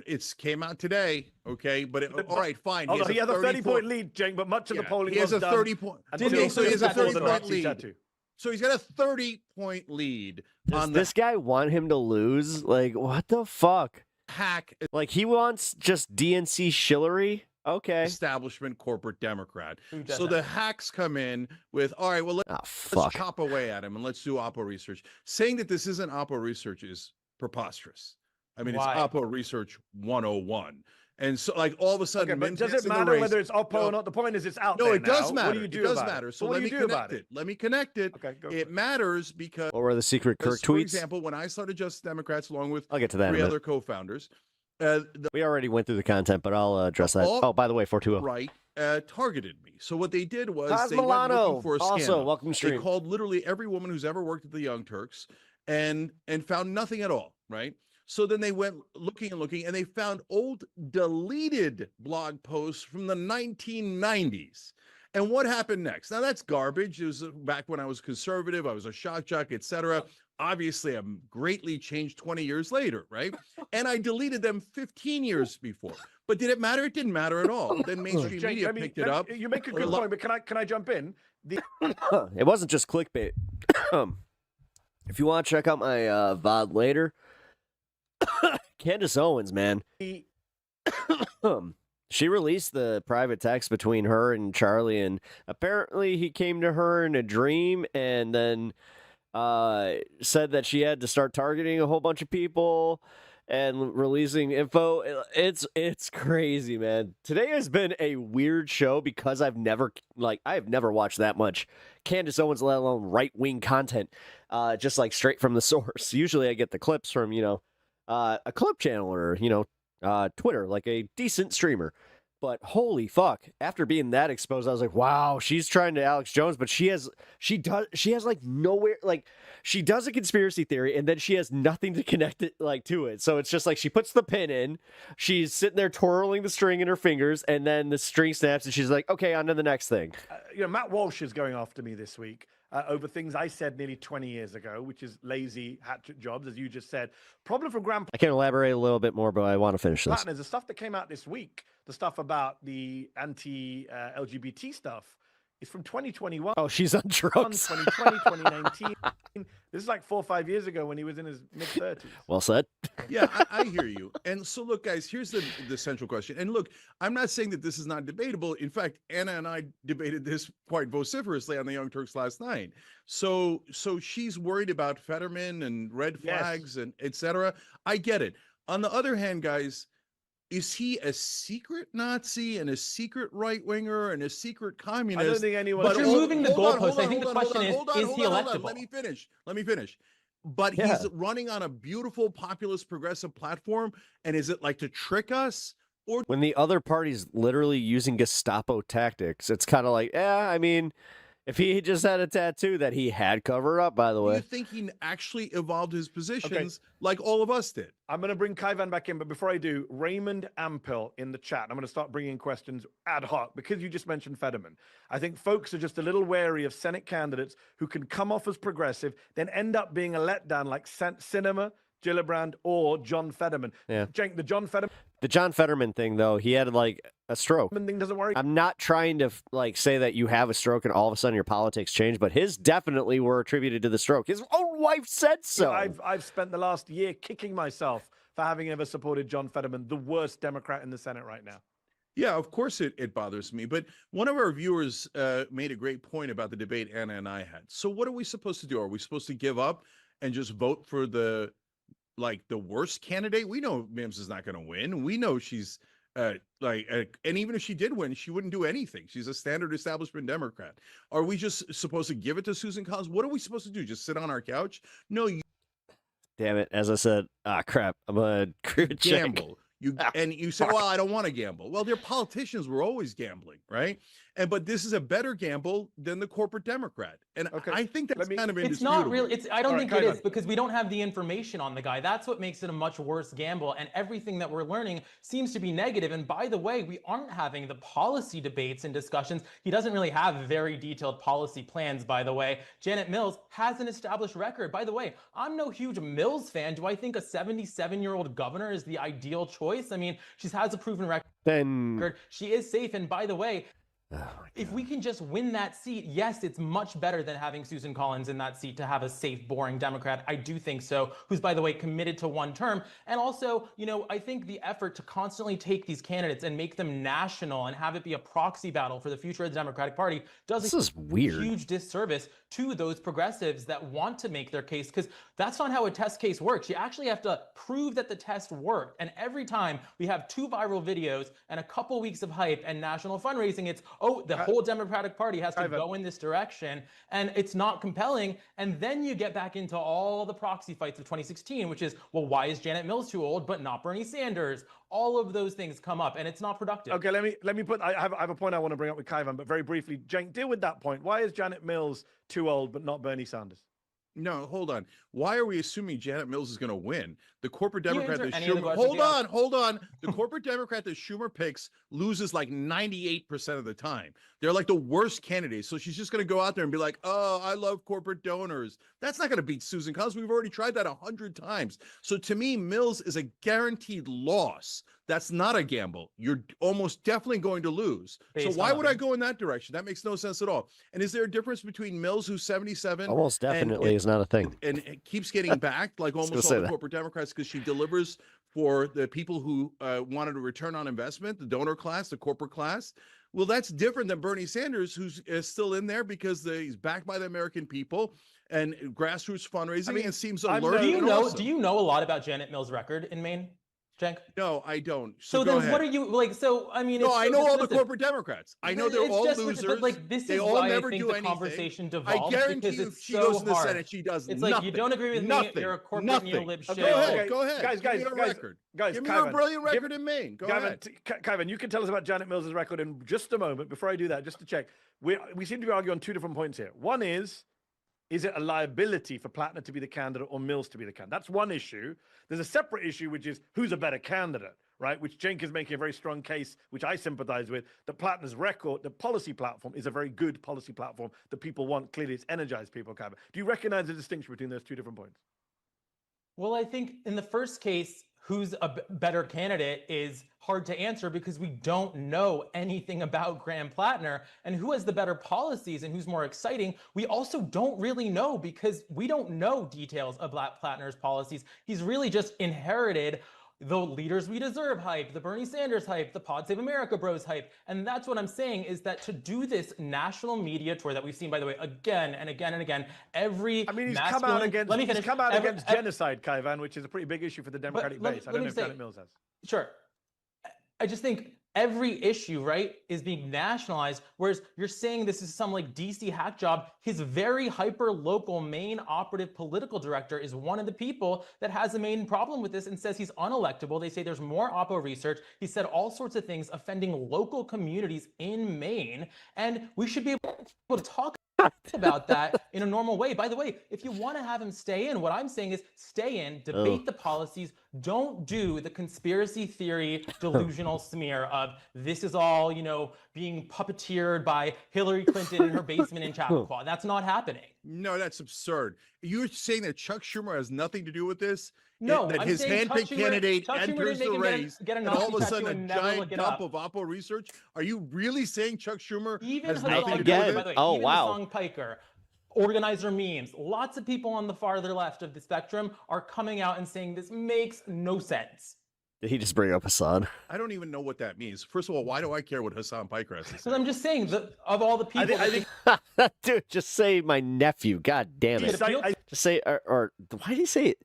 It's came out today, okay? But all right, fine. Although he has a 30-point lead, Jake, but much of the polling he has was a done 30-point. until Okay, so he has a before the 30-point Nazi lead. tattoo. So he's got a 30-point lead Does on this guy want him to lose? Like, what the fuck? hack. Like, he wants just DNC shillery? Okay. Establishment corporate Democrat. does So that? the hacks come in with, all right, well, let's fuck. chop away at him and let's do Oppo research. Saying that this isn't Oppo research is preposterous. I mean, Why? it's Oppo research 101. And so, like, all of a sudden, Okay, but Mims does gets it in the matter race. whether it's Oppo No. or not? The point is it's out No, there it does now. matter. What do you do it does about matter. it? So what let do me you do connect about it? Let me connect it. Okay, go It matters because, What were the secret Kirk for tweets? example, when I started Justice Democrats along with I'll get to that in a three minute. other co-founders, We already went through the content, but I'll address that. all- Oh, by the way, 420. right, targeted me. So what they did was Cos they went Milano, looking for a also, scandal. welcome to They stream. called literally every woman who's ever worked at the Young Turks and found nothing at all, right? So then they went looking and looking, and they found old deleted blog posts from the 1990s. And what happened next? Now that's garbage. It was back when I was conservative. I was a shock jock, etc. Obviously, I'm greatly changed 20 years later, right? And I deleted them 15 years before. But did it matter? It didn't matter at all. Then mainstream Jake, media picked it up. You make a good point, but can I jump in? It wasn't just clickbait. If you want to check out my VOD later, Candace Owens, man. She released the private text between her and Charlie, and apparently he came to her in a dream, and then said that she had to start targeting a whole bunch of people and releasing info. It's crazy, man. Today has been a weird show because I've never watched that much Candace Owens, let alone right-wing content, just like straight from the source. Usually I get the clips from, a clip channel or, Twitter, like a decent streamer. But holy fuck, after being that exposed, I was like, wow, she's trying to Alex Jones, but she has like nowhere, like she does a conspiracy theory and then she has nothing to connect it like to it. So it's just like she puts the pin in, she's sitting there twirling the string in her fingers, and then the string snaps and she's like, okay, on to the next thing. Matt Walsh is going after me this week. Over things I said nearly 20 years ago, which is lazy hat-trick jobs, as you just said. Problem for Grand I can elaborate a little bit more, but I want to finish this. Platinum, the stuff that came out this week, the stuff about the anti-LGBT stuff, is from 2021. Oh, she's on drugs. 2020, 2019. This is like 4 or 5 years ago when he was in his mid-30s. Well said. Yeah, I hear you. And so, look, guys, here's the central question. And look, I'm not saying that this is not debatable. In fact, Anna and I debated this quite vociferously on the Young Turks last night. So she's worried about Fetterman and red flags and et cetera. I get it. On the other hand, guys, is he a secret Nazi and a secret right-winger and a secret communist? I don't think anyone... But you're moving the goalpost. I think the question is he electable? Let me finish. But he's running on a beautiful populist progressive platform. And is it like to trick us? Or when the other party's literally using Gestapo tactics, it's kind of like, I mean, if he just had a tattoo that he had covered up, by the way. Do you think he actually evolved his positions like all of us did? I'm going to bring Kaivan back in, but before I do, Raymond Ampel in the chat. I'm going to start bringing questions ad hoc because you just mentioned Fetterman. I think folks are just a little wary of Senate candidates who can come off as progressive, then end up being a letdown like Sinema, Gillibrand, or John Fetterman. Yeah. Cenk, the John Fetterman thing, though, he had like a stroke. Thing doesn't worry. I'm not trying to like say that you have a stroke and all of a sudden your politics change, but his definitely were attributed to the stroke. His own wife said so. I've spent the last year kicking myself for having ever supported John Fetterman, the worst Democrat in the Senate right now. Yeah, of course it bothers me. But one of our viewers made a great point about the debate Anna and I had. So what are we supposed to do? Are we supposed to give up and just vote for the worst candidate? We know Mims is not going to win. We know she's and even if she did win, she wouldn't do anything. She's a standard establishment Democrat. Are we just supposed to give it to Susan Collins? What are we supposed to do? Just sit on our couch? No. Damn it. As I said, crap. I'm going to gamble. And you say, well, I don't want to gamble. Well, their politicians were always gambling, right? But this is a better gamble than the corporate Democrat. And I think that's kind of indisputable. It's not real. I don't think it is because we don't have the information on the guy. That's what makes it a much worse gamble. And everything that we're learning seems to be negative. And by the way, we aren't having the policy debates and discussions. He doesn't really have very detailed policy plans, by the way. Janet Mills has an established record. By the way, I'm no huge Mills fan. Do I think a 77-year-old governor is the ideal choice? I mean, she has a proven record. She is safe. And by the way, if we can just win that seat, yes, it's much better than having Susan Collins in that seat to have a safe, boring Democrat. I do think so, who's, by the way, committed to one term. And also, I think the effort to constantly take these candidates and make them national and have it be a proxy battle for the future of the Democratic Party does a huge disservice to those progressives that want to make their case, because that's not how a test case works. You actually have to prove that the test worked. And every time we have 2 viral videos and a couple weeks of hype and national fundraising, it's, the whole Democratic Party has to go in this direction, and it's not compelling. And then you get back into all the proxy fights of 2016, which is, well, why is Janet Mills too old, but not Bernie Sanders? All of those things come up, and it's not productive. Okay, let me put. I have a point I want to bring up with Kaivan, but very briefly, Cenk, deal with that point. Why is Janet Mills too old, but not Bernie Sanders? No, hold on. Why are we assuming Janet Mills is going to win? The corporate Democrat that Schumer... Hold on. The corporate Democrat that Schumer picks loses like 98% of the time. They're like the worst candidates. So she's just going to go out there and be like, oh, I love corporate donors. That's not going to beat Susan Collins. We've already tried that 100 times. So to me, Mills is a guaranteed loss. That's not a gamble. You're almost definitely going to lose. So why would I go in that direction? That makes no sense at all. And is there a difference between Mills, who's 77? Almost definitely is not a thing. And it keeps getting backed like almost all the corporate Democrats because she delivers for the people who wanted a return on investment, the donor class, the corporate class. Well, that's different than Bernie Sanders, who's still in there because he's backed by the American people. and grassroots fundraising. I mean, and seems I'm alert. Do you and know? awesome. Do you know a lot about Janet Mills' record in Maine, Cenk? No, I don't. So go then, ahead. what are you like? So I mean, No, it's I so know all the dismissive. corporate Democrats. I know they're It's all just losers. but like this they is all why never I think do the anything. conversation I devolves guarantee because you, it's she so goes in the hard. Senate, she does It's nothing. like you don't agree with nothing. me, you're a corporate nothing. neo-lib Go shill. ahead. Go ahead. Guys, Give me a record. guys, Give me your Kaivan, brilliant record in Maine. Go ahead. Kaivan, you can tell us about Janet Mills' record in just a moment. Before I do that, just to check, we seem to be arguing on two different points here. One is it a liability for Plattner to be the candidate or Mills to be the candidate? That's one issue. There's a separate issue, which is who's a better candidate, right? Which Cenk is making a very strong case, which I sympathize with, that Plattner's record, the policy platform, is a very good policy platform that people want. Clearly, it's energized people, Kaivan. Do you recognize the distinction between those two different points? Well, I think in the first case, who's a better candidate is hard to answer because we don't know anything about Graham Plattner and who has the better policies and who's more exciting. We also don't really know because we don't know details about Plattner's policies. He's really just inherited the Leaders We Deserve hype, the Bernie Sanders hype, the Pod Save America Bros hype. And that's what I'm saying is that to do this national media tour that we've seen, by the way, again and again and again, he's come out against, he's come out against genocide, Kaivan, which is a pretty big issue for the Democratic base. I don't know if Janet Mills has. Sure. I just think every issue, right, is being nationalized, whereas you're saying this is some like DC hack job. His very hyper-local Maine operative political director is one of the people that has a main problem with this and says he's unelectable. They say there's more Oppo research. He said all sorts of things offending local communities in Maine, and we should be able to talk about that in a normal way. By the way, if you want to have him stay in, what I'm saying is stay in, debate the policies, don't do the conspiracy theory delusional smear of this is all, being puppeteered by Hillary Clinton in her basement in Chappaqua. That's not happening. No, that's absurd. You're saying that Chuck Schumer has nothing to do with this? No, that I'm his saying handpicked candidate Chuck Schumer enters didn't the make him race, get a and all Nazi of a sudden tattoo a and never giant look it dump up. of Oppo research? Are you really saying Chuck Schumer Even has nothing to do Hassan, with by it? the way, even Hassan Piker, organizer memes, lots of people on the farther left of the spectrum are coming out and saying this makes no sense. Did he just bring up Hassan? I don't even know what that means. First of all, why do I care what Hassan Piker has to say? Because I'm just saying that of all the people, I think Dude, just say my nephew. God damn it. Just say, or why did he say it?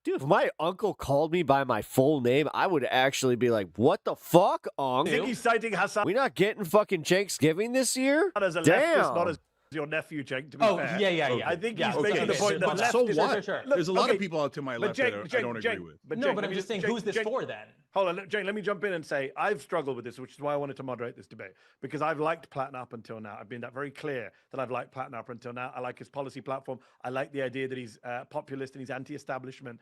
Dude, if my uncle called me by my full name, I would actually be like, what the fuck, Ong? I think he's citing Hassan. We not getting fucking Thanksgiving this year? Not as a Damn. leftist, not as your nephew, Cenk, to be fair. yeah. I think he's Okay. making the point that But left so is... what? Sure. There's a lot Okay, of people out to my but left Cenk, that I don't agree with. No, Cenk, but I'm just saying, who's this for then? Hold on, Jane, let me jump in and say I've struggled with this, which is why I wanted to moderate this debate, because I've liked Plattner up until now. I've been that very clear that I've liked Plattner up until now. I like his policy platform. I like the idea that he's populist and he's anti-establishment.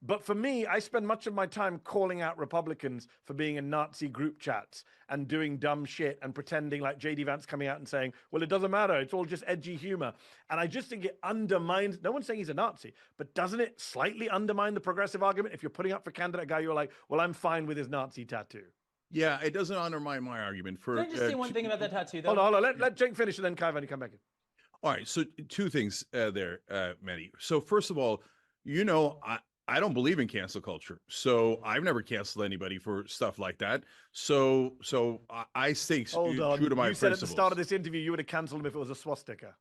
But for me, I spend much of my time calling out Republicans for being in Nazi group chats and doing dumb shit and pretending like J.D. Vance coming out and saying, well, it doesn't matter. It's all just edgy humor. And I just think it undermines, no one's saying he's a Nazi, but doesn't it slightly undermine the progressive argument if you're putting up for candidate guy, you're like, well, I'm fine with his Nazi tattoo. Yeah, it doesn't undermine my argument. Can I just say one thing about that tattoo, though? Hold on. Let Jake finish and then Kaivan, you come back in. All right, so two things there, Mehdi. So first of all, I don't believe in cancel culture. So I've never canceled anybody for stuff like that. So I stay true to my principles. You said at the start of this interview you would have canceled him if it was a swastika.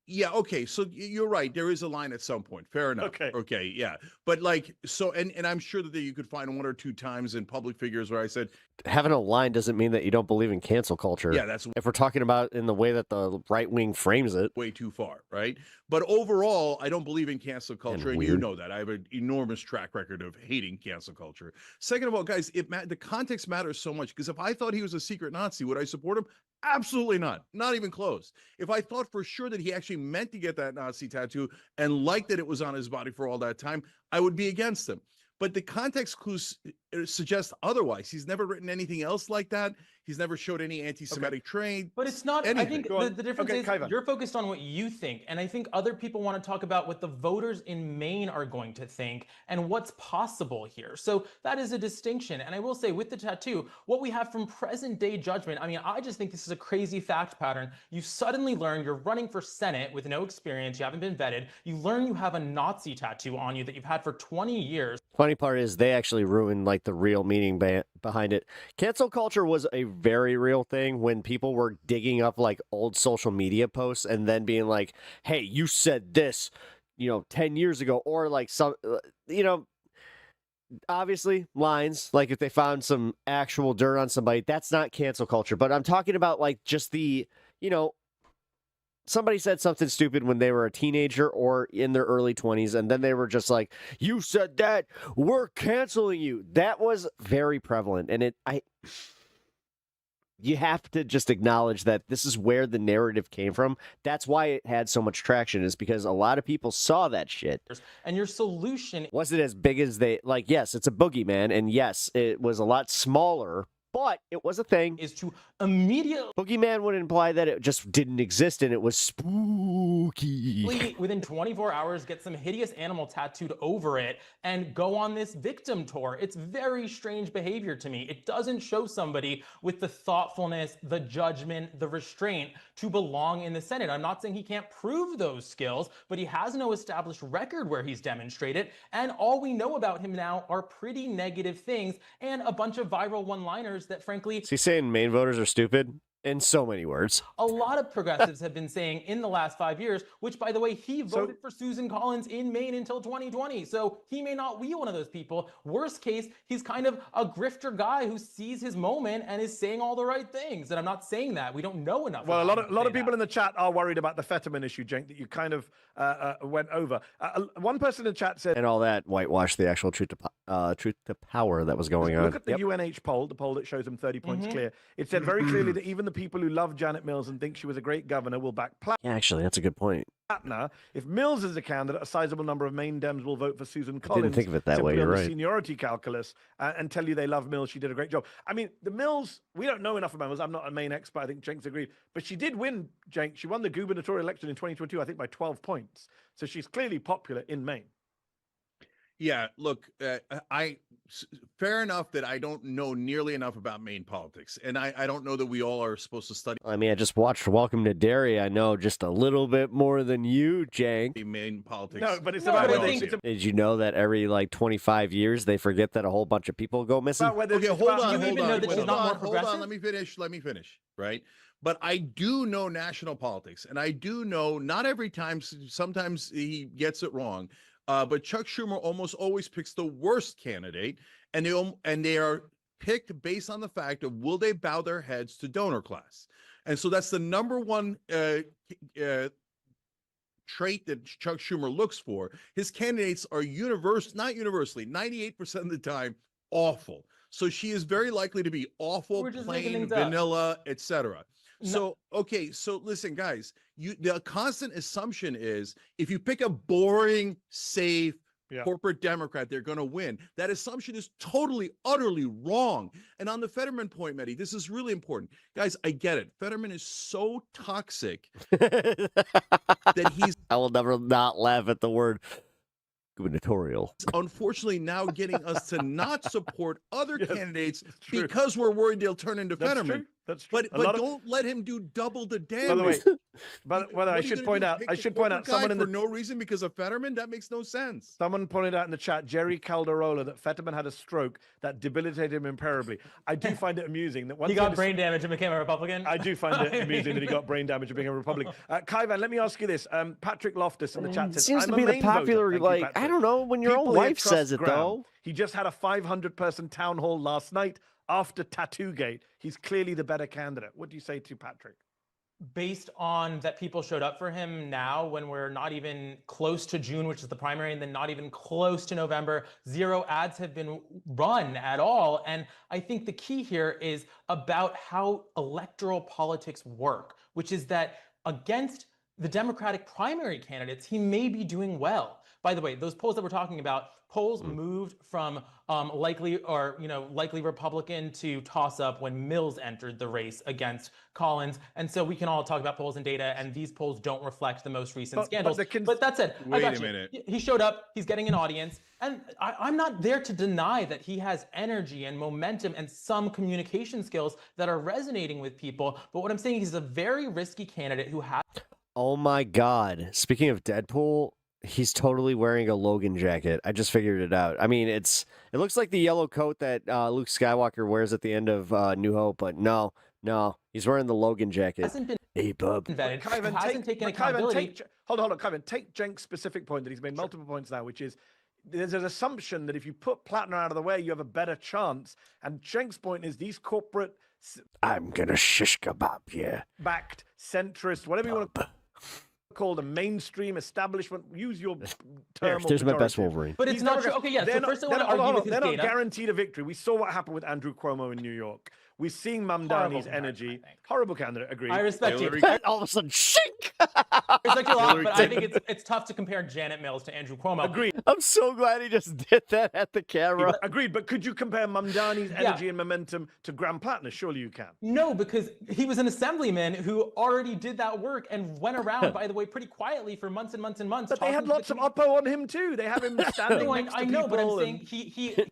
Yeah, okay. So you're right. There is a line at some point. Fair enough. Okay, yeah. But and I'm sure that you could find one or two times in public figures where I said having a line doesn't mean that you don't believe in cancel culture. Yeah, that's if we're talking about in the way that the right wing frames it. Way too far, right? But overall, I don't believe in cancel culture, and you know that. I have an enormous track record of hating cancel culture. Second of all, guys, the context matters so much, because if I thought he was a secret Nazi, would I support him? Absolutely not. Not even close. If I thought for sure that he actually meant to get that Nazi tattoo and liked that it was on his body for all that time, I would be against him. But the context clues suggest otherwise. He's never written anything else like that. He's never showed any anti-Semitic trait. But it's not, anything. I think the difference is Kaivan. you're focused on what you think. And I think other people want to talk about what the voters in Maine are going to think and what's possible here. So that is a distinction. And I will say with the tattoo, what we have from present day judgment, I mean, I just think this is a crazy fact pattern. You suddenly learn you're running for Senate with no experience. You haven't been vetted. You learn you have a Nazi tattoo on you that you've had for 20 years. Funny part is they actually ruined like the real meaning behind it. Cancel culture was a very real thing when people were digging up like old social media posts and then being like, hey, you said this, 10 years ago, or like some, obviously lines, like if they found some actual dirt on somebody, that's not cancel culture. But I'm talking about like just the, somebody said something stupid when they were a teenager or in their early 20s, and then they were just like, you said that, we're canceling you. That was very prevalent. And you have to just acknowledge that this is where the narrative came from. That's why it had so much traction, is because a lot of people saw that shit. And your solution wasn't as big as they, like, yes, it's a boogeyman, and yes, it was a lot smaller, but it was a thing. Is to immediately... Boogeyman would imply that it just didn't exist and it was spooky. Within 24 hours, get some hideous animal tattooed over it and go on this victim tour. It's very strange behavior to me. It doesn't show somebody with the thoughtfulness, the judgment, the restraint to belong in the Senate. I'm not saying he can't prove those skills, but he has no established record where he's demonstrated. And all we know about him now are pretty negative things and a bunch of viral one-liners that, frankly... Is he saying Maine voters are stupid? In so many words. A lot of progressives have been saying in the last 5 years, which, by the way, he voted for Susan Collins in Maine until 2020. So he may not be one of those people. Worst case, he's kind of a grifter guy who sees his moment and is saying all the right things. And I'm not saying that. We don't know enough. Well, a lot of people in the chat are worried about the Fetterman issue, Cenk, that you kind of went over. One person in the chat said... And all that whitewashed the actual truth to power that was going on. Look at the UNH poll, the poll that shows them 30 points clear. It said very clearly that even the people who love Janet Mills and think she was a great governor will back Yeah, actually, that's a good point. Plattner. If Mills is a candidate, a sizable number of Maine Dems will vote for Susan Collins. Didn't think of it that way, simply you're on the right. Seniority calculus and tell you they love Mills. She did a great job. I mean, the Mills, we don't know enough about Mills. I'm not a Maine expert. I think Cenk's agreed. But she did win, Cenk. She won the gubernatorial election in 2022, I think, by 12 points. So she's clearly popular in Maine. Yeah, look, fair enough that I don't know nearly enough about Maine politics, and I don't know that we all are supposed to study. I mean, I just watched Welcome to Derry. I know just a little bit more than you, Cenk. Maine politics. No, but it's about whether Did you know that every 25 years they forget that a whole bunch of people go missing? Okay, hold on. Hold on. Let me finish. Right. But I do know national politics, and I do know not every time. Sometimes he gets it wrong. But Chuck Schumer almost always picks the worst candidate, and they are picked based on the fact of will they bow their heads to donor class, and so that's the number one trait that Chuck Schumer looks for. His candidates are not universally, 98% of the time awful. So she is very likely to be awful, plain, vanilla, etc. So, okay, so listen, guys, the constant assumption is if you pick a boring, safe, corporate Democrat, they're going to win. That assumption is totally, utterly wrong. And on the Fetterman point, Mehdi, this is really important. Guys, I get it. Fetterman is so toxic that he's... I will never not laugh at the word gubernatorial. Unfortunately, now getting us to not support other candidates because we're worried they'll turn into Fetterman. That's true. But don't let him do double the damage. By the way, I should point out someone in for no reason because of Fetterman, that makes no sense. Someone pointed out in the chat, Jerry Calderola, that Fetterman had a stroke that debilitated him irreparably. I do find it amusing that once he got brain damage and became a Republican. I do find it amusing that he got brain damage and became a Republican. Kaivan, let me ask you this. Patrick Loftus in the chat says, seems to be the popular, I don't know, when your own wife says it, though. He just had a 500-person town hall last night after Tattoogate. He's clearly the better candidate. What do you say to Patrick? Based on that people showed up for him now when we're not even close to June, which is the primary, and then not even close to November, 0 ads have been run at all. And I think the key here is about how electoral politics work, which is that against the Democratic primary candidates, he may be doing well. By the way, those polls that we're talking about, polls moved from likely Republican to toss up when Mills entered the race against Collins. And so we can all talk about polls and data, and these polls don't reflect the most recent scandals. But that said, wait a minute. He showed up, he's getting an audience, and I'm not there to deny that he has energy and momentum and some communication skills that are resonating with people. But what I'm saying is he's a very risky candidate who has... Oh my God. Speaking of Deadpool, He's totally wearing a Logan jacket. I just figured it out. I mean, it looks like the yellow coat that Luke Skywalker wears at the end of New Hope, but no, he's wearing the Logan jacket. Hasn't been hey, bub. vetted. Kyvan, Hasn't taken accountability. Hold on, Kyvan. Take Cenk's specific point that he's made multiple points now, which is there's an assumption that if you put Plattner out of the way, you have a better chance. And Cenk's point is these corporate, I'm gonna shish kebab you. backed, centrist, whatever you want to call the mainstream establishment. Use your term. There's my best Wolverine. But it's not true. Okay, yeah. So first I want to argue with his They're not data. guaranteed a victory. We saw what happened with Andrew Cuomo in New York. We're seeing Mamdani's energy. Horrible candidate, agreed. I respect you. All of a sudden, shink! I respect you a lot, but I think it's tough to compare Janet Mills to Andrew Cuomo. Agreed. I'm so glad he just did that at the camera. Agreed, but could you compare Mamdani's energy and momentum to Graham Plattner? Surely you can. No, because he was an assemblyman who already did that work and went around, by the way, pretty quietly for months and months and months. But they had lots of oppo on him too. They have him standing next to I know, but I'm people saying he It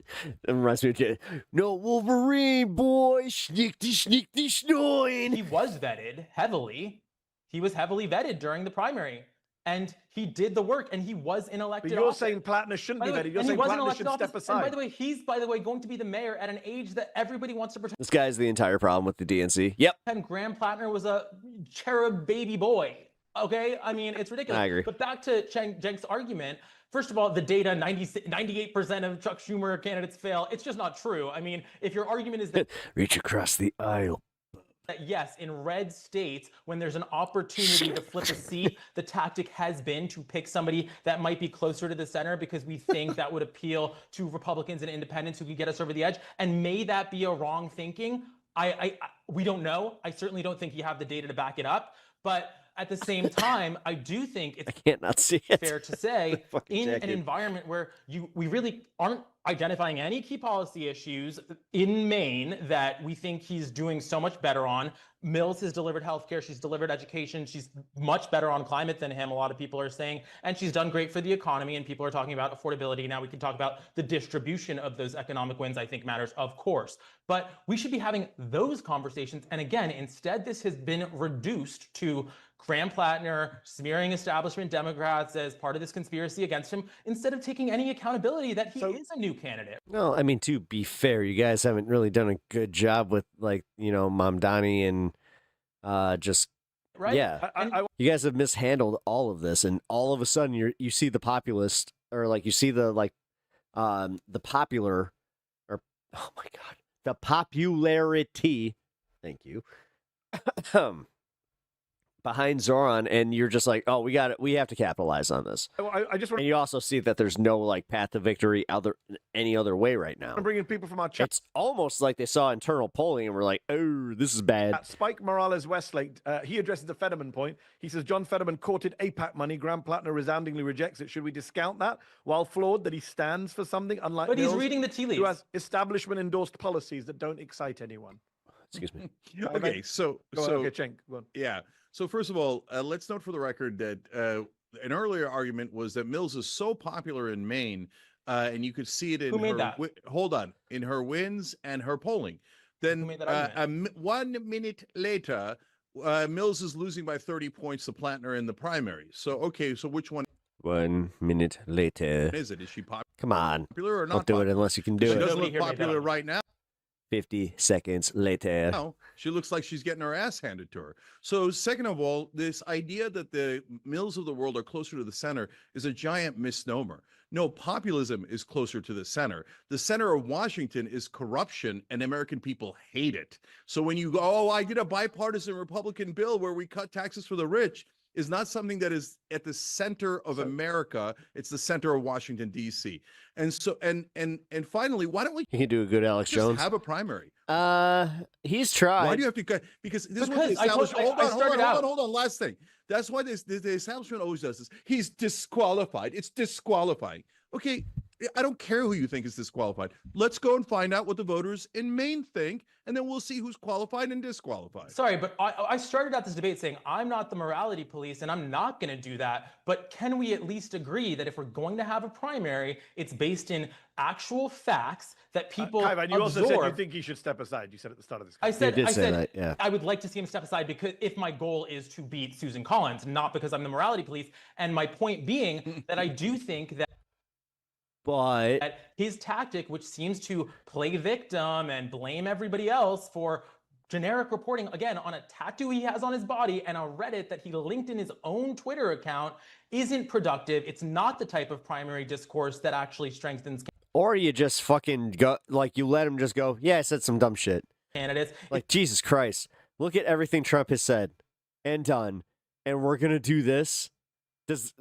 reminds me of no Wolverine, boy. Sneaky, snoring. He was vetted heavily. He was heavily vetted during the primary. And he did the work, and he was in elected But you're office. saying Plattner shouldn't be By the way, vetted. You're and he saying was in Plattner elected should step office. aside. And by the way, he's going to be the mayor at an age that everybody wants to protect. This guy's the entire problem with the DNC. Yep. And Graham Plattner was a cherub baby boy. Okay? I mean, it's ridiculous. I agree. But back to Cenk's argument. First of all, the data, 98% of Chuck Schumer candidates fail. It's just not true. I mean, if your argument is that Reach across the aisle. yes, in red states, when there's an opportunity to flip a seat, the tactic has been to pick somebody that might be closer to the center because we think that would appeal to Republicans and independents who could get us over the edge. And may that be a wrong thinking? We don't know. I certainly don't think you have the data to back it up. But at the same time, I do think it's Can't not see it. fair to say Fucking in jacket. an environment where we really aren't identifying any key policy issues in Maine that we think he's doing so much better on. Mills has delivered healthcare, she's delivered education, she's much better on climate than him, a lot of people are saying, and she's done great for the economy, and people are talking about affordability. Now we can talk about the distribution of those economic wins, I think matters, of course. But we should be having those conversations, and again, instead this has been reduced to Graham Plattner smearing establishment Democrats as part of this conspiracy against him, instead of taking any accountability that he is a new candidate. No, I mean, to be fair, you guys haven't really done a good job with, like, Mamdani and just, Right. yeah. You guys have mishandled all of this, and all of a sudden you see the populist, or like you see the popular, or oh my God, the popularity, thank you, behind Zoran, and you're just like, oh, we have to capitalize on this. I just want And you also see that there's no like path to victory any other way right now. to bring in people from our chat. It's almost like they saw internal polling and were like, oh, this is bad. Spike Morales Westlake, he addresses the Fetterman point. He says John Fetterman courted AIPAC money. Graham Plattner resoundingly rejects it. Should we discount that? While flawed that he stands for something, unlike But he's Mills, reading the tea leaves. who has establishment-endorsed policies that don't excite anyone. Excuse me. Okay, so Go on, okay, Cenk, go on. yeah. So first of all, let's note for the record that an earlier argument was that Mills is so popular in Maine, and you could see it in Who made her. that? Hold on, in her wins and her polling. Then made that argument? 1 minute later, Mills is losing by 30 points to Plattner in the primary. So okay, so which one 1 minute later. is it? Is she popular Come on. or not? Don't do it unless you can do She it. doesn't Nobody look here made that popular argument. right now. 50 seconds later. No, she looks like she's getting her ass handed to her. So, second of all, this idea that the Mills of the world are closer to the center is a giant misnomer. No, populism is closer to the center. The center of Washington is corruption, and American people hate it. So when you go, oh, I did a bipartisan Republican bill where we cut taxes for the rich, is not something that is at the center of America. It's the center of Washington, D.C. And so, and finally, why don't we You can do a good Alex just Jones. have a primary? He's tried. Why do you have to cut? Because this is what the Because I told- establishment. I started out- Hold on. Last thing. That's why the establishment always does this. He's disqualified. It's disqualifying. Okay, I don't care who you think is disqualified. Let's go and find out what the voters in Maine think, and then we'll see who's qualified and disqualified. Sorry, but I started out this debate saying I'm not the morality police and I'm not going to do that. But can we at least agree that if we're going to have a primary, it's based in actual facts that people Kaivan, you also absorb. said you think he should step aside. You said at the start of this. I said, that, yeah. I would like to see him step aside because if my goal is to beat Susan Collins, not because I'm the morality police. And my point being that I do think that his tactic, which seems to play victim and blame everybody else for generic reporting, again, on a tattoo he has on his body and a Reddit that he linked in his own Twitter account, isn't productive. It's not the type of primary discourse that actually strengthens Or you just fucking go, like, you let him just go, yeah, I said some dumb shit. candidates. Like, Jesus Christ. Look at everything Trump has said and done, and we're going to do this. This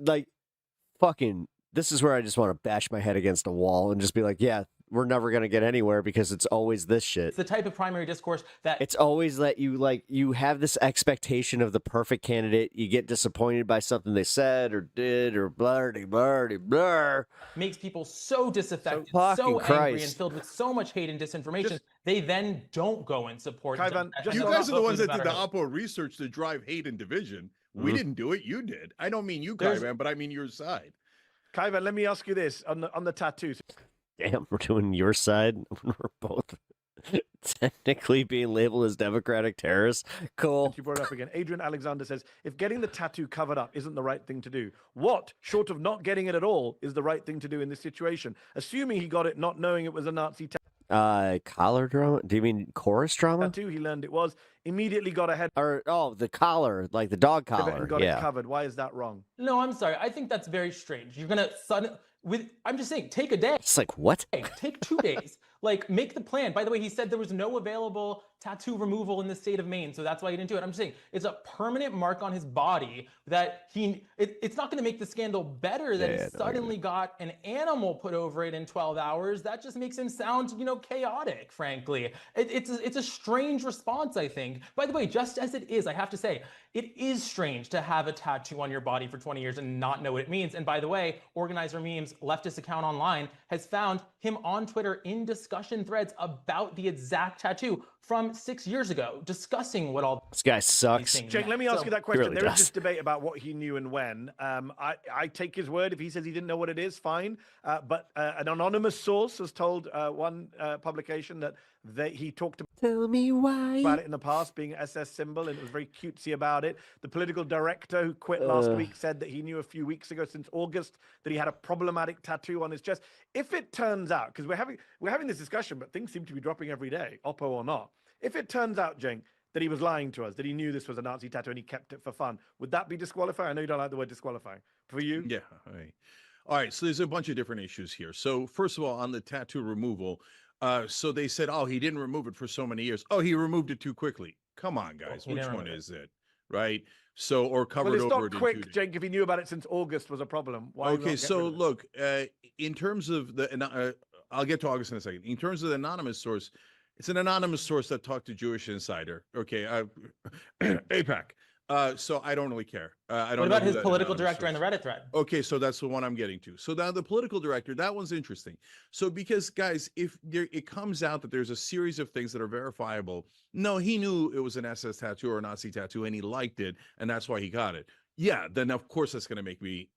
is where I just want to bash my head against a wall and just be like, yeah, we're never going to get anywhere because it's always this shit. It's the type of primary discourse that it's always that you have this expectation of the perfect candidate. You get disappointed by something they said or did or blur. Makes people so disaffected, So so angry, Christ. and filled with so much hate and disinformation. They then don't go and support. Kaivan, You guys are the ones that did the Oppo research to drive hate and division. We didn't do it. You did. I don't mean you, Kaivan, but I mean your side. Kaivan, let me ask you this on the tattoos. Damn, we're doing your side. We're both technically being labeled as Democratic terrorists. Cool. You brought it up again. Adrian Alexander says, if getting the tattoo covered up isn't the right thing to do, what, short of not getting it at all, is the right thing to do in this situation? Assuming he got it not knowing it was a Nazi Collar drama? Do you mean chorus drama? tattoo, he learned it was, immediately got ahead The collar, like the dog of it collar. and got Yeah. it covered. Why is that wrong? No, I'm sorry. I think that's very strange. You're gonna I'm just saying, take a day. It's like, what? Take 2 days. Like, make the plan. By the way, he said there was no available tattoo removal in the state of Maine, so that's why he didn't do it. I'm just saying, it's a permanent mark on his body that it's not going to make the scandal better that he suddenly got an animal put over it in 12 hours. That just makes him sound, chaotic, frankly. It's a strange response, I think. By the way, just as it is, I have to say, it is strange to have a tattoo on your body for 20 years and not know what it means. And by the way, Organizer Memes leftist account online has found him on Twitter in discussion threads about the exact tattoo from 6 years ago, discussing what all This guy sucks. Jake, let me ask you that question. really There is does. this debate about what he knew and when. I take his word. If he says he didn't know what it is, fine. But an anonymous source has told one publication that he talked Tell me why. about it in the past, being SS symbol, and it was very cutesy about it. The political director who quit last week said that he knew a few weeks ago, since August, that he had a problematic tattoo on his chest. If it turns out, because we're having this discussion, but things seem to be dropping every day, Oppo or not. If it turns out, Cenk, that he was lying to us, that he knew this was a Nazi tattoo and he kept it for fun, would that be disqualifying? I know you don't like the word disqualifying. For you? Yeah. All right. So there's a bunch of different issues here. So first of all, on the tattoo removal, so they said, oh, he didn't remove it for so many years. Oh, he removed it too quickly. Come on, guys. Which one is it? Right? So, or covered Well, it's over not it quick, Cenk, if he knew about it since August was a problem. Why are we not Okay, getting so rid of it? look, in terms of I'll get to August in a second. In terms of the anonymous source, it's an anonymous source that talked to Jewish Insider. Okay, APAC. So I don't really care. I don't. What know about who his that political anonymous director in the Reddit thread? Okay, so that's the one I'm getting to. So now the political director, that one's interesting. So because guys, if it comes out that there's a series of things that are verifiable, no, he knew it was an SS tattoo or a Nazi tattoo and he liked it and that's why he got it. Yeah, then of course that's going to make me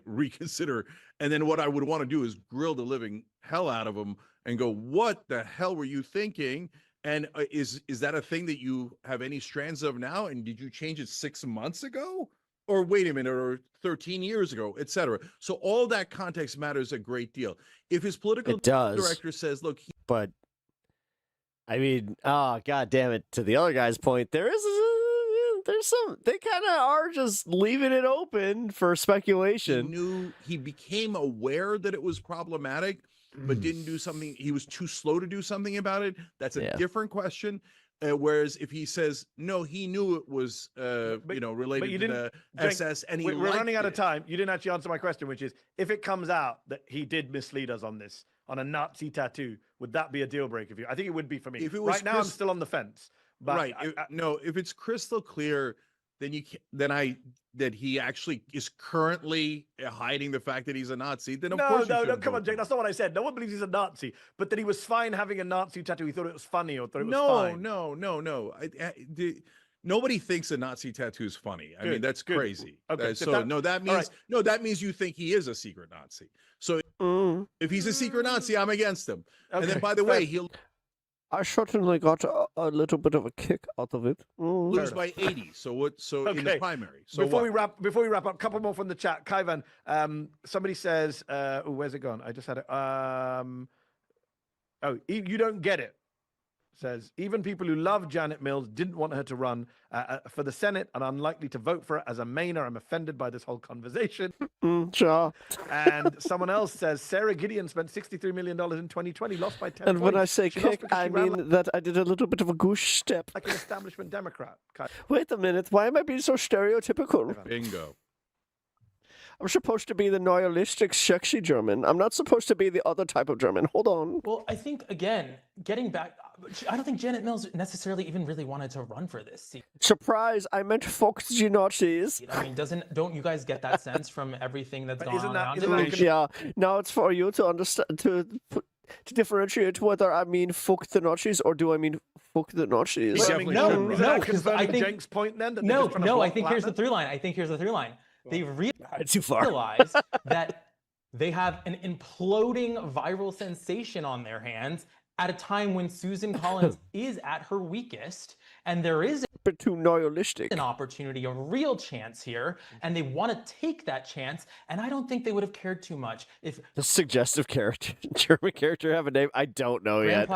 reconsider. And then what I would want to do is grill the living hell out of him and go, what the hell were you thinking? And is that a thing that you have any strands of now? And did you change it 6 months ago? Or wait a minute, or 13 years ago, et cetera. So all that context matters a great deal. If his political director says, look, but I mean, oh, God damn it. To the other guy's point, there's some, they kind of are just leaving it open for speculation. He became aware that it was problematic, but didn't do something. He was too slow to do something about it. That's a different question. Whereas if he says, no, he knew it was, related to the SS and he we're running out of time. You didn't actually answer my question, which is, if it comes out that he did mislead us on this, on a Nazi tattoo, would that be a deal breaker for you? I think it would be for me. If it was right now, I'm still on the fence. But right. No, if it's crystal clear then that he actually is currently hiding the fact that he's a Nazi, then of course no, come on, Jake. That's not what I said. No one believes he's a Nazi, but that he was fine having a Nazi tattoo. He thought it was funny or thought it was fine. No. Nobody thinks a Nazi tattoo is funny. I mean, that's crazy. Okay, that means you think he is a secret Nazi. So if he's a secret Nazi, I'm against him. And then, by the way, he'll I certainly got a little bit of a kick out of it. lose by 80. So what? So in the primary. So before what? we wrap up, a couple more from the chat. Kaivan, somebody says, where's it gone? I just had it. You don't get it. Says even people who love Janet Mills didn't want her to run for the Senate and unlikely to vote for it. As a Mainer, I'm offended by this whole conversation. Sure. And someone else says Sarah Gideon spent $63 million in 2020, lost by 10 And when I points. say She lost kick, because I she ran mean that I did a little bit of a goose step. like an establishment Democrat. Wait a minute, why am I being so stereotypical? Bingo. I'm supposed to be the nihilistic, sexy German. I'm not supposed to be the other type of German. Hold on. Well, I think, again, getting back, I don't think Janet Mills necessarily even really wanted to run for this seat. Surprise, I meant fuck the Nazis. I mean, don't you guys get that sense from everything that's gone on? Yeah, now it's for you to understand, to differentiate whether I mean fuck the Nazis or do I mean fuck the Nazis. Is that because confirming I think Jake's point then? That I think here's the through line. They too far. realize that they have an imploding viral sensation on their hands at a time when Susan Collins is at her weakest, and there is bit too nihilistic. An opportunity, a real chance here, and they want to take that chance, and I don't think they would have cared too much if the suggestive character, German character have a name. I don't know yet.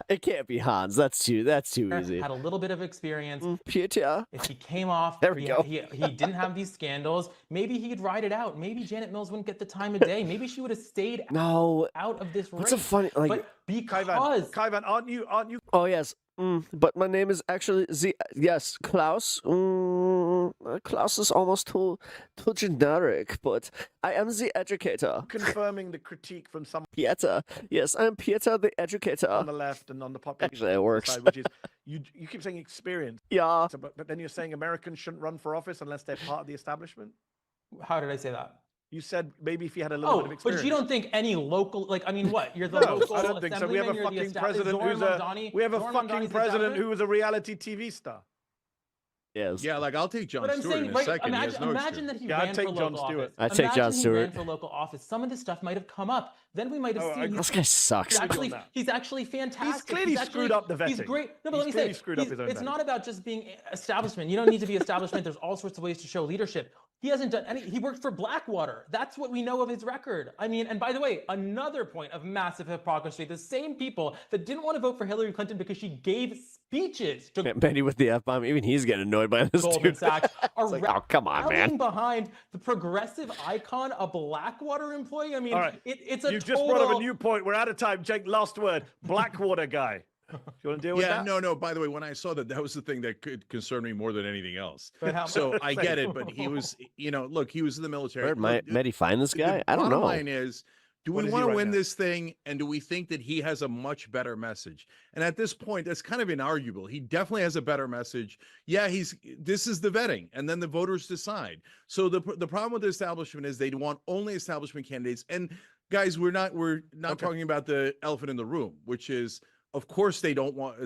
It can't be Hans. That's too easy. Had a little bit of experience. Peter. If he came off, there we go. He didn't have these scandals. Maybe he'd ride it out. Maybe Janet Mills wouldn't get the time of day. Maybe she would have stayed out of this race. What's a funny like? But because Kaivan, aren't you? Oh yes. But my name is actually Klaus. Klaus is almost too generic, but I am the educator. Confirming the critique from some Pieter. Yes, I'm Pieter the educator. on the left and on the popular Actually, it works. side, which is you keep saying experience. Yeah. So, but then you're saying Americans shouldn't run for office unless they're part of the establishment? How did I say that? You said maybe if you had a little bit of experience. But you don't think any local, like, I mean, what? You're the No, local I don't think so. We have a fucking president who's a reality TV star. Yes. Yeah, like I'll take Jon But I'm Stewart saying, in a second. He has no imagine that experience. he ran for local office. I'd take Jon Imagine he Stewart. ran for local office. Some of this stuff might have come up. Then we might have seen. This guy sucks. He's actually fantastic. He's clearly screwed up the vetting. He's great. No, but let me clearly say, screwed up his own it's vetting. not about just being establishment. You don't need to be establishment. There's all sorts of ways to show leadership. He hasn't done any. He worked for Blackwater. That's what we know of his record. I mean, and by the way, another point of massive hypocrisy. The same people that didn't want to vote for Hillary Clinton because she gave speeches to Benny with the F-bomb. Even he's getting annoyed by this Goldman dude. Sachs are It's like, oh, come on, man. rallying behind the progressive icon, a Blackwater employee. I mean, All right. it's a You total. just brought up a new point. We're out of time. Jake, last word. Blackwater guy. Do you want to deal with that? No. By the way, when I saw that was the thing that could concern me more than anything else. But how- So I get it, but he was, look, he was in the military. Where might he find this guy? I don't Bottom know. line is, do What we is he want to right win now? this thing, and do we think that he has a much better message? And at this point, that's kind of inarguable. He definitely has a better message. Yeah, this is the vetting, and then the voters decide. So the problem with the establishment is they want only establishment candidates. And guys, we're not talking about the elephant in the room, which is, of course, they don't want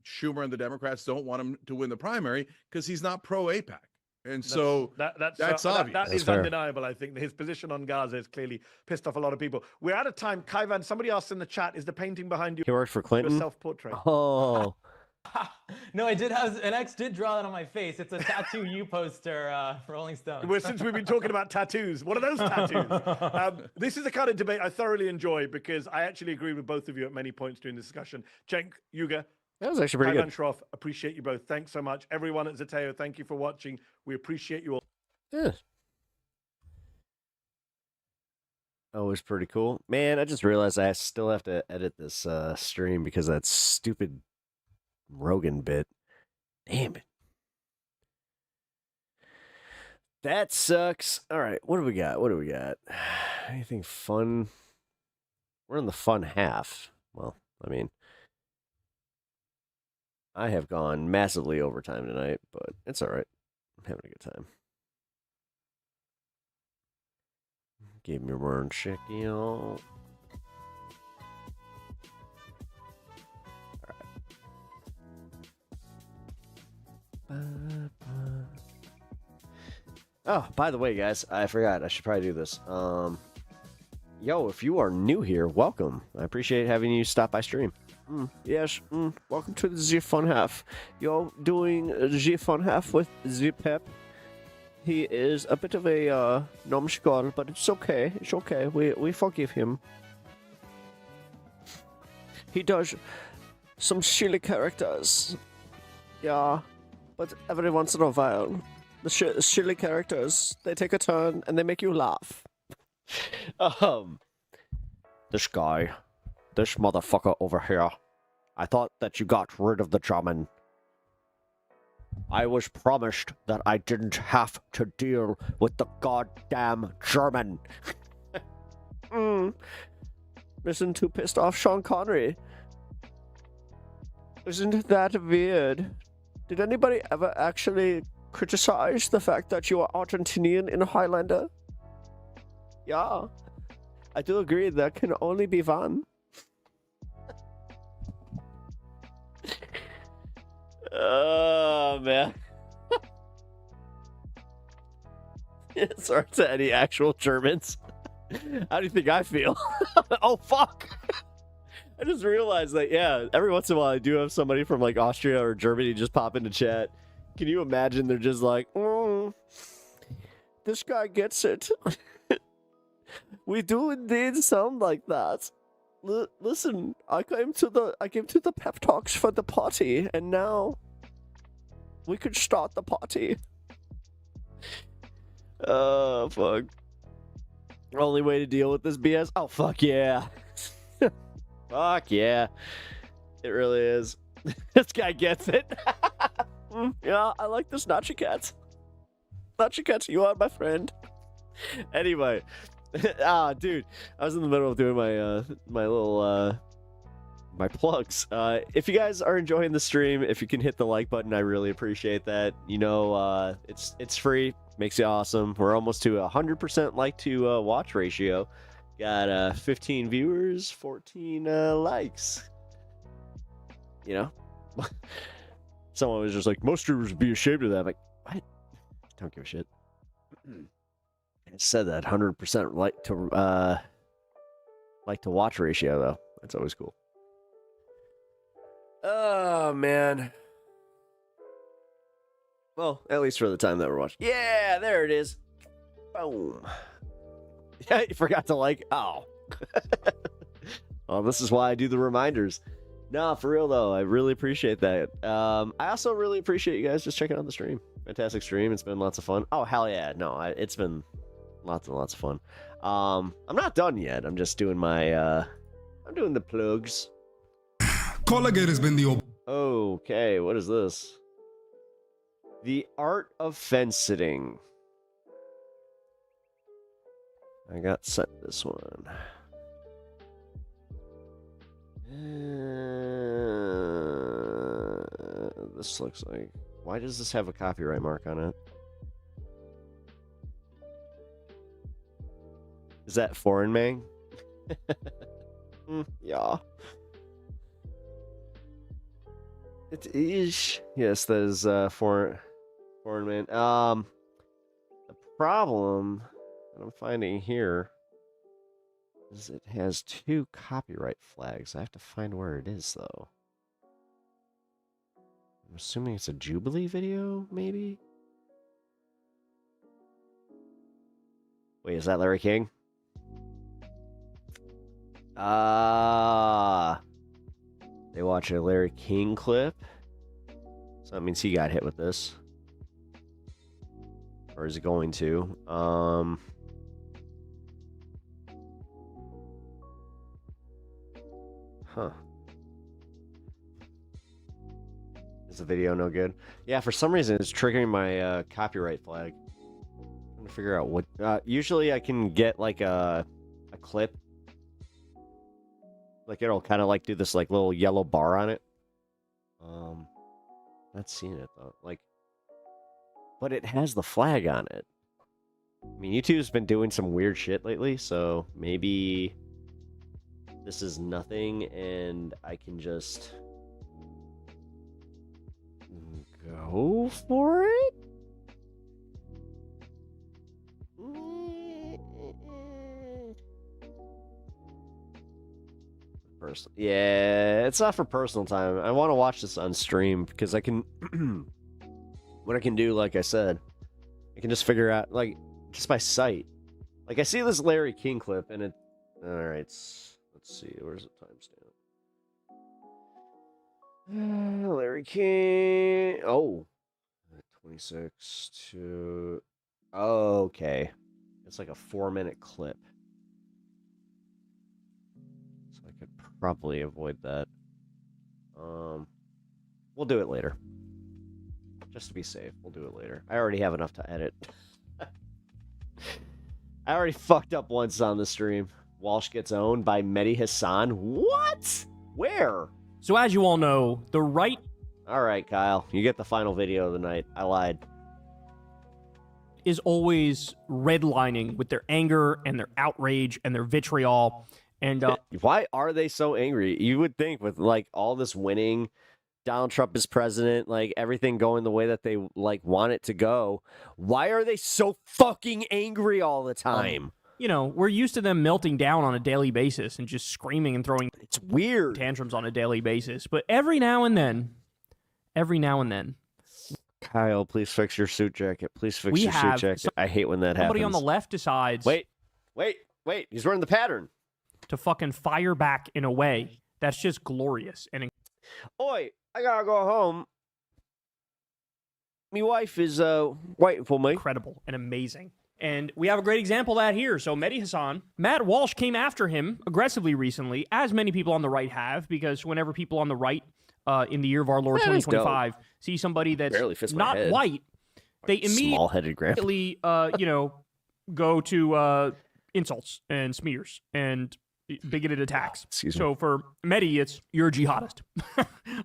Schumer and the Democrats don't want him to win the primary because he's not pro AIPAC. And so that's obvious. That is undeniable. I think his position on Gaza has clearly pissed off a lot of people. We're out of time. Kaivan, somebody asked in the chat, is the painting behind you He worked for Clinton. a self-portrait? Oh. No, I did have an ex did draw that on my face. It's a tattoo you poster for Rolling Stone. Well, since we've been talking about tattoos, what are those tattoos? This is the kind of debate I thoroughly enjoy because I actually agree with both of you at many points during the discussion. Cenk, Yuga, That was actually pretty Kaivan good. Shroff, appreciate you both. Thanks so much. Everyone at Zateo, thank you for watching. We appreciate you all. Yeah. That was pretty cool. Man, I just realized I still have to edit this stream because of that stupid Rogan bit. Damn it. That sucks. All right, what do we got? Anything fun? We're in the fun half. Well, I mean, I have gone massively overtime tonight, but it's all right. having a good time. Give me one second. All right. Oh, by the way, guys, I forgot. I should probably do this. Yo, if you are new here, welcome. I appreciate having you stop by stream. Yes, welcome to the Fun Half. You're doing the Fun Half with the Pep. He is a bit of a numbskull, but it's okay. It's okay. We forgive him. He does some silly characters. Yeah, but every once in a while, the silly characters, they take a turn and they make you laugh. This guy, this motherfucker over here. I thought that you got rid of the German. I was promised that I didn't have to deal with the goddamn German. Isn't too pissed off Sean Connery. Isn't that weird? Did anybody ever actually criticize the fact that you are Argentinian in Highlander? Yeah. I do agree that can only be one. Oh, man. Sorry to any actual Germans. How do you think I feel? Oh, fuck. I just realized that, yeah, every once in a while I do have somebody from, like, Austria or Germany just pop into chat. Can you imagine they're just like, this guy gets it. We do indeed sound like that. Listen, I came to the pep talks for the party, and now we could start the party. Oh, fuck. Only way to deal with this BS? Oh, fuck yeah. Fuck yeah. It really is. This guy gets it. Yeah, I like this Nachi Cat. Nachi Cat, you are my friend. Anyway. Dude, I was in the middle of doing my little my plugs. If you guys are enjoying the stream, if you can hit the like button, I really appreciate that. You know, it's free, makes you awesome. We're almost to 100% like to watch ratio. Got 15 viewers, 14 likes. You know, someone was just like, most streamers would be ashamed of that. I'm like, what? Don't give a shit. I said that 100% like to watch ratio though. That's always cool. Oh man. Well, at least for the time that we're watching. Yeah, there it is. Boom. Yeah, you forgot to like. Oh. Well, this is why I do the reminders. No, for real though, I really appreciate that. I also really appreciate you guys just checking out the stream. Fantastic stream. It's been lots of fun. Oh hell yeah! No, it's been lots and lots of fun. I'm not done yet. I'm just doing my I'm doing the plugs. Colgate has been the okay, what is this? The Art of Fence Sitting. I got sent this one. This looks like, why does this have a copyright mark on it? Is that foreign man? Yeah. It is. Yes, that is foreign man. The problem that I'm finding here is it has 2 copyright flags. I have to find where it is though. I'm assuming it's a Jubilee video, maybe? Wait, is that Larry King? They watch a Larry King clip. So that means he got hit with this. Or is it going to? Huh. Is the video no good? Yeah, for some reason it's triggering my copyright flag. I'm trying to figure out what. Usually I can get like a clip. Like it'll kind of like do this like little yellow bar on it. Not seeing it though. Like but it has the flag on it. I mean, YouTube's been doing some weird shit lately, so maybe this is nothing and I can just go for it? Yeah, it's not for personal time. I want to watch this on stream because I can what I can do, like I said, I can just figure out, like, just by sight. Like, I see this Larry King clip and it, all right, let's see, where's the timestamp? Larry King, 26 to, okay, it's like a 4-minute clip. So I could probably avoid that. We'll do it later. Just to be safe, we'll do it later. I already have enough to edit. I already fucked up once on the stream. Walsh gets owned by Mehdi Hasan. What? Where? So as you all know, the right... All right, Kyle. You get the final video of the night. I lied. ...is always redlining with their anger and their outrage and their vitriol. And why are they so angry? You would think with, like, all this winning... Donald Trump is president, like everything going the way that they like want it to go. Why are they so fucking angry all the time? You know, we're used to them melting down on a daily basis and just screaming and throwing it's weird tantrums on a daily basis. But every now and then, Kyle, please fix your suit jacket. Please fix your suit jacket. I hate when that happens. Somebody on the left decides. Wait. He's running the pattern. To fucking fire back in a way that's just glorious and. Oi. I gotta go home. My wife is waiting for me. Incredible and amazing. And we have a great example of that here. So Mehdi Hasan, Matt Walsh came after him aggressively recently, as many people on the right have, because whenever people on the right in the year of our Lord 2025 see somebody that's not white, they immediately go to insults and smears and bigoted attacks. So for Mehdi, it's you're a jihadist.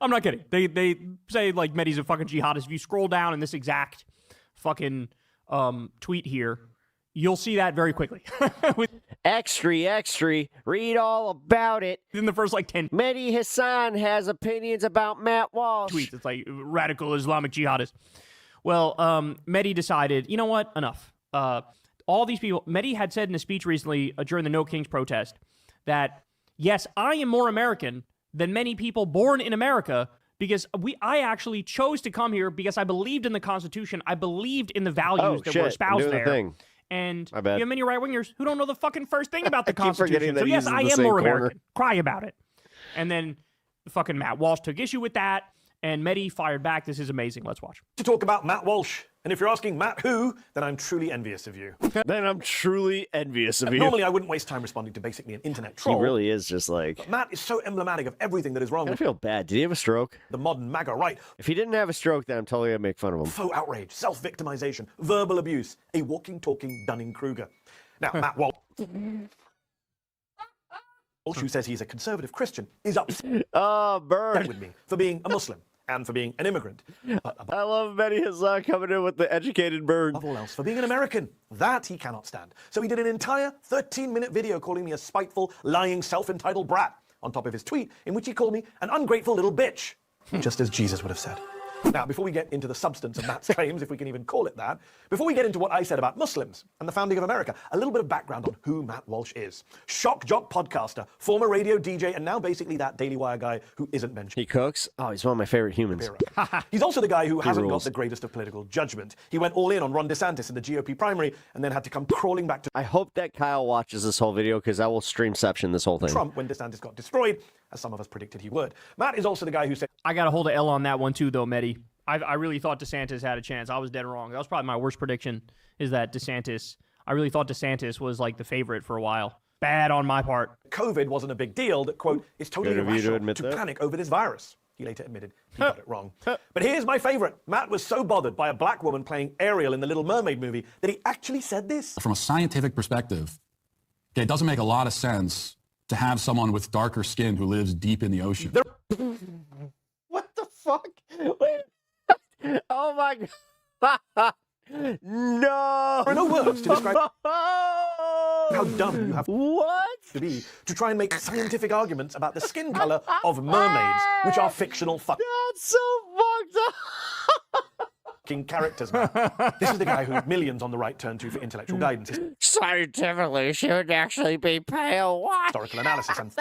I'm not kidding. They say like Mehdi's a fucking jihadist. If you scroll down in this exact fucking tweet here, you'll see that very quickly. Extra, read all about it. In the first like 10 Mehdi Hasan has opinions about Matt Walsh. Tweets. It's like radical Islamic jihadist. Well, Mehdi decided, you know what? Enough. All these people. Mehdi had said in a speech recently during the No Kings protest that, yes, I am more American than many people born in America because I actually chose to come here because I believed in the Constitution. I believed in the values that were espoused there. And you have many right-wingers who don't know the fucking first thing about the Constitution. So yes, I am more American. Cry about it. And then fucking Matt Walsh took issue with that, and Mehdi fired back. This is amazing. Let's watch. To talk about Matt Walsh. And if you're asking Matt who, then I'm truly envious of you. Normally, I wouldn't waste time responding to basically an internet troll. He really is just like... But Matt is so emblematic of everything that is wrong. I feel bad. Did he have a stroke? The modern MAGA right. If he didn't have a stroke, then I'm totally going to make fun of him. Faux outrage, self-victimization, verbal abuse, a walking, talking Dunning-Kruger. Now, Matt Walsh, who says he's a conservative Christian, is upset with me for being a Muslim. And for being an immigrant. I love Mehdi Hasan coming in with the educated bird. Above all else, for being an American. That he cannot stand. So he did an entire 13-minute video calling me a spiteful, lying, self-entitled brat, on top of his tweet, in which he called me an ungrateful little bitch. Just as Jesus would have said. Now, before we get into the substance of Matt's claims, if we can even call it that, before we get into what I said about Muslims and the founding of America, a little bit of background on who Matt Walsh is. Shock jock podcaster, former radio DJ, and now basically that Daily Wire guy who isn't mentioned. He cooks? Oh, he's one of my favorite humans. He's also the guy who hasn't got the greatest of political judgment. He went all in on Ron DeSantis in the GOP primary and then had to come crawling back to... I hope that Kyle watches this whole video because I will streamception this whole thing. Trump when DeSantis got destroyed, as some of us predicted he would. Matt is also the guy who said... I got to hold an L on that one too, though, Mehdi. I really thought DeSantis had a chance. I was dead wrong. That was probably my worst prediction, is that DeSantis... I really thought DeSantis was like the favorite for a while. Bad on my part. COVID wasn't a big deal, that, quote, it's totally irrational to panic over this virus. He later admitted he got it wrong. But here's my favorite. Matt was so bothered by a black woman playing Ariel in the Little Mermaid movie that he actually said this. From a scientific perspective, it doesn't make a lot of sense to have someone with darker skin who lives deep in the ocean. What the fuck? Wait. Oh my God. No. There are no words to describe how dumb you have to be to try and make scientific arguments about the skin color of mermaids, which are fictional That's so fucked up. fucking characters, man. This is the guy who millions on the right turn to for intellectual guidance. Scientifically, she would actually be pale. What? Historical analysis and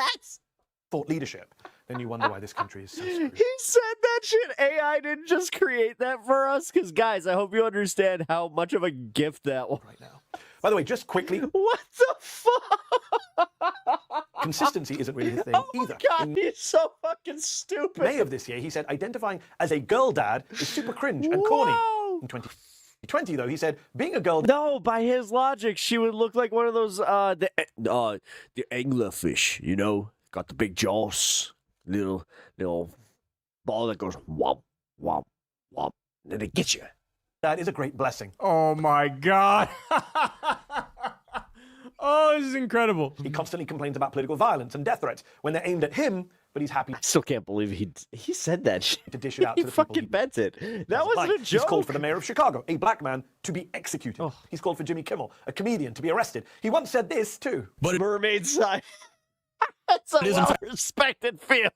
thought leadership. Then you wonder why this country is so screwed. He said that shit. AI didn't just create that for us. Because, guys, I hope you understand how much of a gift that was. Right now. By the way, just quickly. What the fuck? Consistency isn't really his thing either. God, he's so fucking stupid. May of this year, he said identifying as a girl dad is super cringe and corny. In 2020, though, he said being a girl. No, by his logic, she would look like one of those the anglerfish. You know, got the big jaws, little ball that goes womp womp womp, and then it gets you. That is a great blessing. Oh my God. Oh, this is incredible. He constantly complains about political violence and death threats when they're aimed at him, but he's happy. I still can't believe he said that shit. To dish it out to the fucking people. bent it. That wasn't a joke. He's called for the mayor of Chicago, a black man, to be executed. Oh. He's called for Jimmy Kimmel, a comedian, to be arrested. He once said this too. But mermaid side. That's a well-respected field.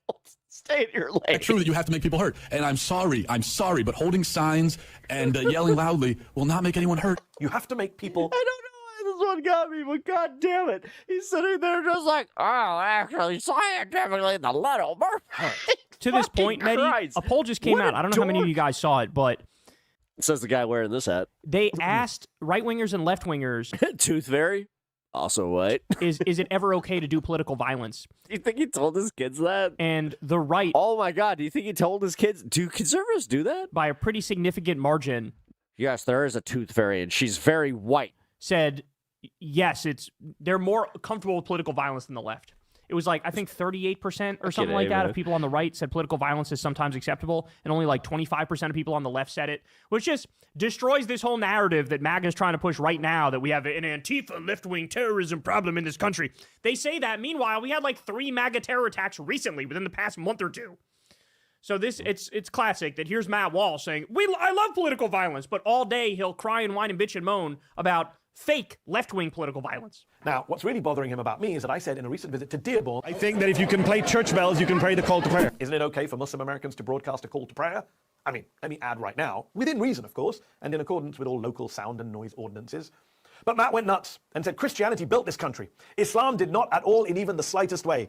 Stay in your lane. It's true that you have to make people hurt. And I'm sorry, but holding signs and yelling loudly will not make anyone hurt. You have to make people. I don't know why this one got me, but god damn it. He's sitting there just like, oh, actually, scientifically, the little mermaid. To this point, Mehdi, a poll just came out. I don't know how many of you guys saw it, but says the guy wearing this hat. They asked right-wingers and left-wingers. Tooth Fairy? Also white. Is it ever okay to do political violence? Do you think he told his kids that? And the right... Oh my God, do you think he told his kids? Do conservatives do that? By a pretty significant margin. Yes, there is a Tooth Fairy, and she's very white. Said, yes, they're more comfortable with political violence than the left. It was like, I think 38% or something like that of people on the right said political violence is sometimes acceptable, and only like 25% of people on the left said it, which just destroys this whole narrative that MAGA is trying to push right now, that we have an Antifa left-wing terrorism problem in this country. They say that. Meanwhile, we had like 3 MAGA terror attacks recently within the past month or two. So it's classic that here's Matt Walsh saying, I love political violence, but all day he'll cry and whine and bitch and moan about fake left-wing political violence. Now, what's really bothering him about me is that I said in a recent visit to Dearborn, I think that if you can play church bells, you can pray the call to prayer. Isn't it okay for Muslim Americans to broadcast a call to prayer? I mean, let me add right now, within reason, of course, and in accordance with all local sound and noise ordinances. But Matt went nuts and said Christianity built this country. Islam did not at all in even the slightest way.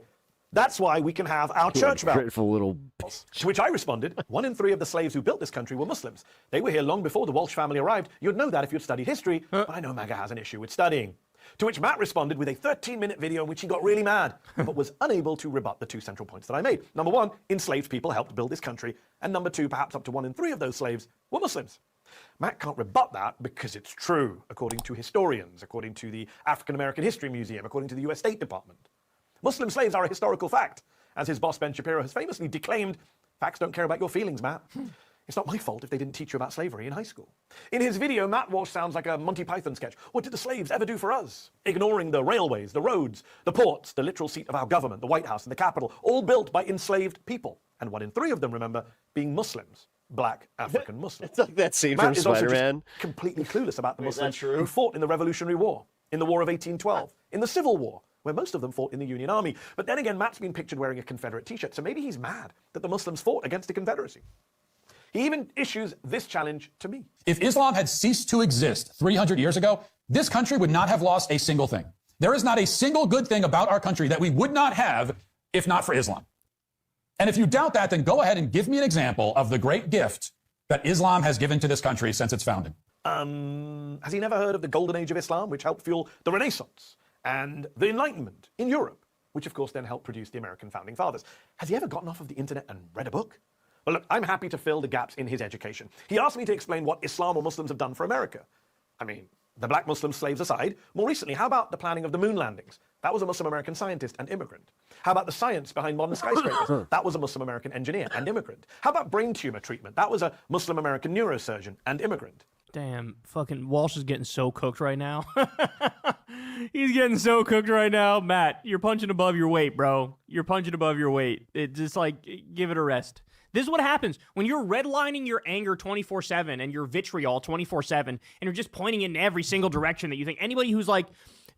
That's why we can have our church bells. Grateful little. To which I responded, 1 in 3 of the slaves who built this country were Muslims. They were here long before the Walsh family arrived. You'd know that if you'd studied history, but I know MAGA has an issue with studying. To which Matt responded with a 13-minute video in which he got really mad, but was unable to rebut the 2 central points that I made. Number 1, enslaved people helped build this country. And number 2, perhaps up to 1 in 3 of those slaves were Muslims. Matt can't rebut that because it's true, according to historians, according to the African American History Museum, according to the US State Department. Muslim slaves are a historical fact. As his boss Ben Shapiro has famously declaimed, facts don't care about your feelings, Matt. It's not my fault if they didn't teach you about slavery in high school. In his video, Matt Walsh sounds like a Monty Python sketch. What did the slaves ever do for us? Ignoring the railways, the roads, the ports, the literal seat of our government, the White House and the Capitol, all built by enslaved people. And 1 in 3 of them, remember, being Muslims. Black African Muslims. It's like that scene Matt from is also Spider-Man. just completely clueless about the Muslims who fought in the Revolutionary War, in the War of 1812, in the Civil War, where most of them fought in the Union Army. But then again, Matt's been pictured wearing a Confederate t-shirt, so maybe he's mad that the Muslims fought against the Confederacy. He even issues this challenge to me. If Islam had ceased to exist 300 years ago, this country would not have lost a single thing. There is not a single good thing about our country that we would not have if not for Islam. And if you doubt that, then go ahead and give me an example of the great gift that Islam has given to this country since its founding. Has he never heard of the Golden Age of Islam, which helped fuel the Renaissance and the Enlightenment in Europe, which of course then helped produce the American Founding Fathers? Has he ever gotten off of the internet and read a book? Well, look, I'm happy to fill the gaps in his education. He asked me to explain what Islam or Muslims have done for America. I mean, the black Muslim slaves aside, more recently, how about the planning of the moon landings? That was a Muslim American scientist and immigrant. How about the science behind modern skyscrapers? That was a Muslim American engineer and immigrant. How about brain tumor treatment? That was a Muslim American neurosurgeon and immigrant. Damn, fucking Walsh is getting so cooked right now. He's getting so cooked right now. Matt, you're punching above your weight, bro. You're punching above your weight. It just like, give it a rest. This is what happens when you're redlining your anger 24/7 and your vitriol 24/7, and you're just pointing in every single direction that you think. Anybody who's like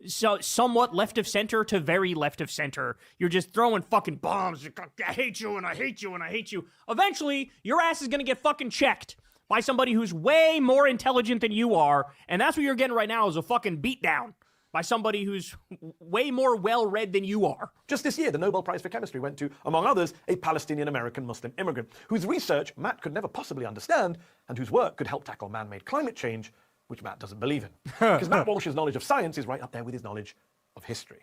somewhat left of center to very left of center, you're just throwing fucking bombs. I hate you and I hate you and I hate you. Eventually, your ass is gonna get fucking checked by somebody who's way more intelligent than you are, and that's what you're getting right now is a fucking beatdown by somebody who's way more well-read than you are. Just this year, the Nobel Prize for Chemistry went to, among others, a Palestinian-American Muslim immigrant whose research Matt could never possibly understand and whose work could help tackle man-made climate change, which Matt doesn't believe in. Because Matt Walsh's knowledge of science is right up there with his knowledge of history.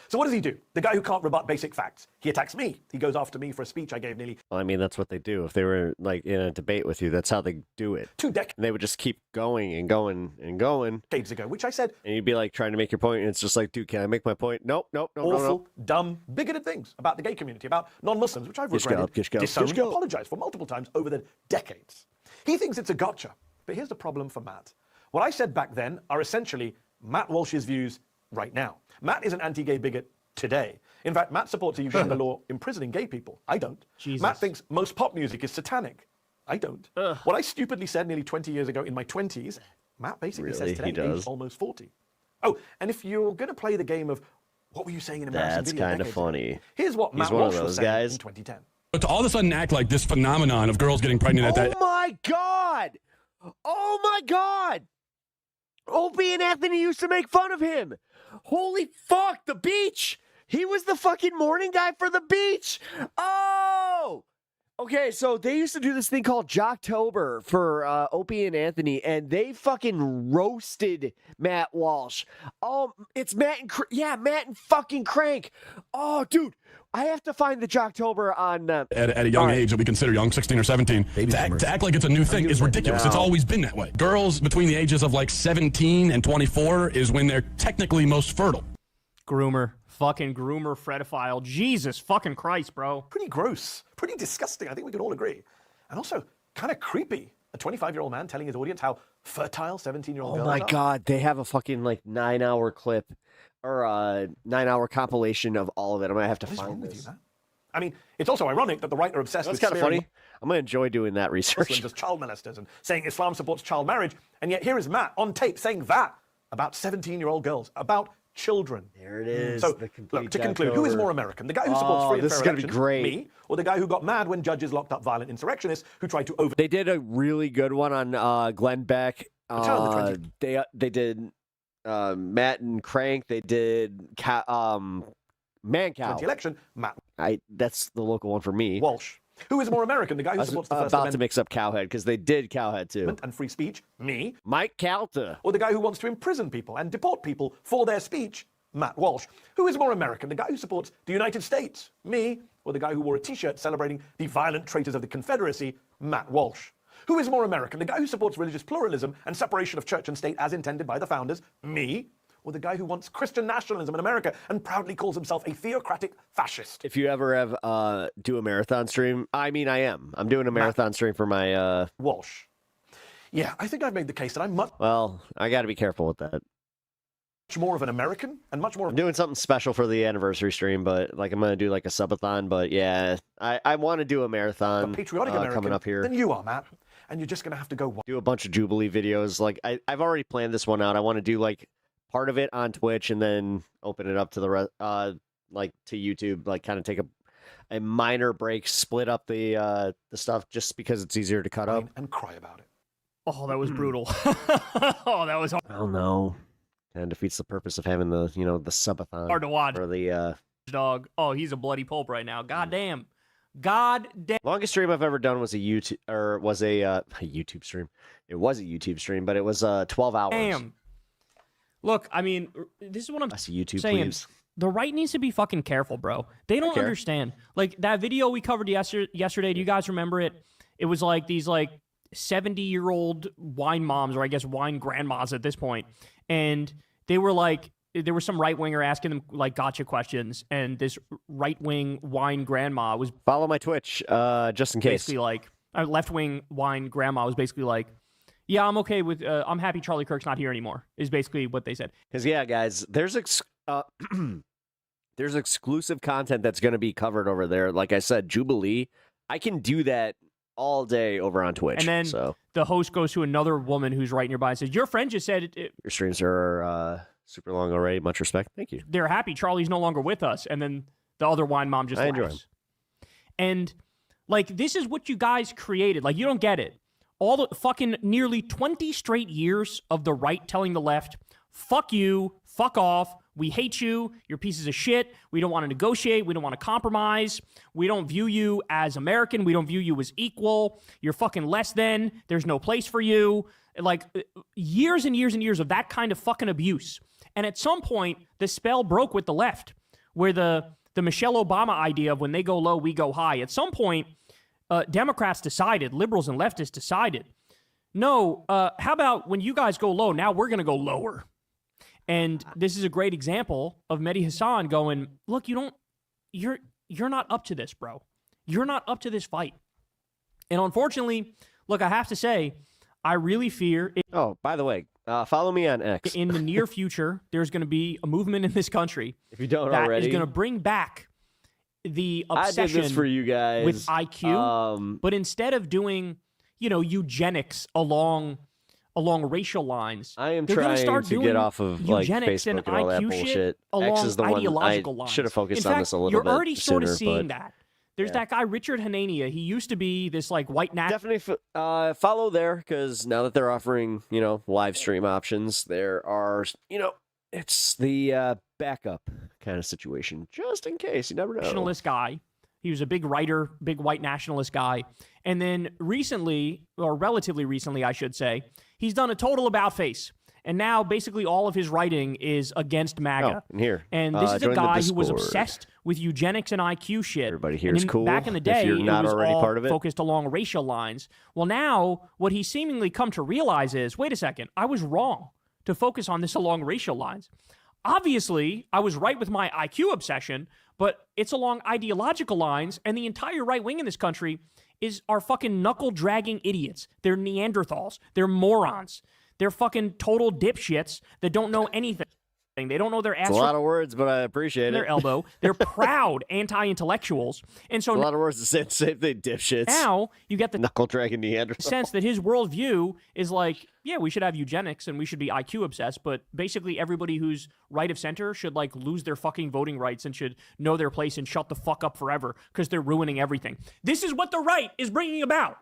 So what does he do? The guy who can't rebut basic facts. He attacks me. He goes after me for a speech I gave nearly... Well, I mean, that's what they do. If they were like in a debate with you, that's how they do it. 2 decades. They would just keep going and going and going. Decades ago, which I said... And you'd be like trying to make your point, and it's just like, dude, can I make my point? Nope, nope, no, awful, no, no. dumb, bigoted things about the gay community, about non-Muslims, which I've regretted, disowned, apologized for multiple times over the decades. He thinks it's a gotcha. But here's the problem for Matt. What I said back then are essentially Matt Walsh's views right now. Matt is an anti-gay bigot today. In fact, Matt supports a Uganda law imprisoning gay people. I don't. Jesus. Matt thinks most pop music is satanic. I don't. What I stupidly said nearly 20 years ago in my 20s, Matt basically says today, aged almost 40. Oh, and if you're going to play the game of what were you saying in embarrassing That's video kind of decades funny. ago, here's what Matt He's one Walsh of those was saying guys. in 2010. But to all of a sudden act like this phenomenon of girls getting pregnant at that... Oh my God! Oh my God! Opie and Anthony used to make fun of him. Holy fuck, the beach! He was the fucking morning guy for the beach! Oh! Okay, so they used to do this thing called Jocktober for Opie and Anthony, and they fucking roasted Matt Walsh. Oh, it's Matt and Matt and fucking Crank. Oh, dude, I have to find the Jocktober on at a young age that we consider young, 16 or 17, to act like it's a new thing is ridiculous. It's always been that way. Girls between the ages of like 17 and 24 is when they're technically most fertile. Groomer. Fucking groomer, fredophile. Jesus fucking Christ, bro. Pretty gross. Pretty disgusting. I think we can all agree. And also kind of creepy. A 25-year-old man telling his audience how fertile 17-year-old girls are. Oh my God, they have a fucking like 9-hour clip or a 9-hour compilation of all of it. I'm gonna have to find this. I mean, it's also ironic that the right are obsessed That's with kind of funny. I'm gonna enjoy doing that research. Muslims as child molesters and saying Islam supports child marriage, and yet here is Matt on tape saying that about 17-year-old girls, about children. There it is. So, look, to conclude, who is more American? The guy who supports free and this fair is gonna be elections, great. me, or the guy who got mad when judges locked up violent insurrectionists who tried to over... They did a really good one on Glenn Beck. They did Matt and Crank. They did Man Cow. 20 election, Matt That's the local one for me. Walsh. Who is more American? The guy who supports the First about Amendment to mix up Cowhead because they did Cowhead too. and free speech, me. Mike Calta. Or the guy who wants to imprison people and deport people for their speech, Matt Walsh. Who is more American? The guy who supports the United States, me. Or the guy who wore a t-shirt celebrating the violent traitors of the Confederacy, Matt Walsh. Who is more American? The guy who supports religious pluralism and separation of church and state as intended by the founders, me. Or the guy who wants Christian nationalism in America and proudly calls himself a theocratic fascist. If you ever have do a marathon stream, I mean, I'm doing a marathon stream for my Walsh. Yeah, I think I've made the case that I'm much I got to be careful with that. more of an American and much more. I'm doing something special for the anniversary stream, but like I'm gonna do like a subathon. But yeah, I want to do a marathon. Patriotic American coming up here. than you are, Matt. And you're just gonna have to go do a bunch of Jubilee videos. Like I've already planned this one out. I want to do like part of it on Twitch and then open it up to the rest, like to YouTube. Like kind of take a minor break, split up the stuff just because it's easier to cut up and cry about it. Oh, that was brutal. Oh, that was hard. I don't know. And defeats the purpose of having the the subathon. Hard to watch. For the dog. Oh, he's a bloody pulp right now. God damn. God damn. Longest stream I've ever done was a YouTube YouTube stream. It was a YouTube stream, but it was 12 hours. Damn. Look, I mean, this is what I'm YouTube, saying. please. The right needs to be fucking careful, bro. They don't understand. Like that video we covered yesterday. Do you guys remember it? It was like these 70-year-old wine moms, or I guess wine grandmas at this point, and they were like, there was some right winger asking them like gotcha questions, and this right wing wine grandma was follow my Twitch, just in case. Basically, like a left wing wine grandma was basically like, yeah, I'm okay with, I'm happy Charlie Kirk's not here anymore. Is basically what they said. Because yeah, guys, there's there's exclusive content that's going to be covered over there. Like I said, Jubilee. I can do that all day over on Twitch. And then so the host goes to another woman who's right nearby and says, "Your friend just said your streams are super long already. Much respect. Thank you." They're happy Charlie's no longer with us. And then the other wine mom just enjoy laughs. And like, this is what you guys created. Like, you don't get it. All the fucking nearly 20 straight years of the right telling the left, fuck you, fuck off, we hate you, you're pieces of shit, we don't want to negotiate, we don't want to compromise, we don't view you as American, we don't view you as equal, you're fucking less than, there's no place for you. Like, years and years and years of that kind of fucking abuse. And at some point, the spell broke with the left, where the Michelle Obama idea of when they go low, we go high. At some point, Democrats decided, liberals and leftists decided, no, how about when you guys go low, now we're going to go lower. And this is a great example of Mehdi Hasan going, look, you're not up to this, bro. You're not up to this fight. And unfortunately, look, I have to say, I really fear. Oh, by the way, follow me on X. In the near future, there's going to be a movement in this country if you don't that already, is going to bring back the obsession I did this for you guys with IQ, but instead of doing, eugenics along racial lines, I am they're trying start to doing get off of like eugenics Facebook and and all that IQ bullshit. shit along X is the one ideological I lines. should have focused In on fact, this a little you're bit already sort of sooner, seeing but- that. There's that guy Richard Hanania. He used to be this like white Definitely follow there, because now that they're offering, live stream options, there are, it's the backup kind of situation, just in case. You never know. nationalist guy. He was a big writer, big white nationalist guy. And then recently, or relatively recently, I should say, he's done a total about face. And now basically all of his writing is against MAGA. Oh, and here. And this is a join the guy who was Discord. obsessed with eugenics and IQ shit. Everybody here And is cool. Back in the if day, you're not it was already all part of it. focused along racial lines. Well, now what he's seemingly come to realize is, wait a second, I was wrong to focus on this along racial lines. Obviously, I was right with my IQ obsession, but it's along ideological lines, and the entire right wing in this country are fucking knuckle-dragging idiots. They're Neanderthals. They're morons. They're fucking total dipshits that don't know anything. They don't know their ass It's a lot of words, but I appreciate it. their elbow. They're proud anti-intellectuals. And so a lot of words to say the same thing, dipshits. now you get the knuckle dragging Neanderthal. sense that his worldview is like, yeah, we should have eugenics and we should be IQ obsessed, but basically everybody who's right of center should like lose their fucking voting rights and should know their place and shut the fuck up forever because they're ruining everything. This is what the right is bringing about.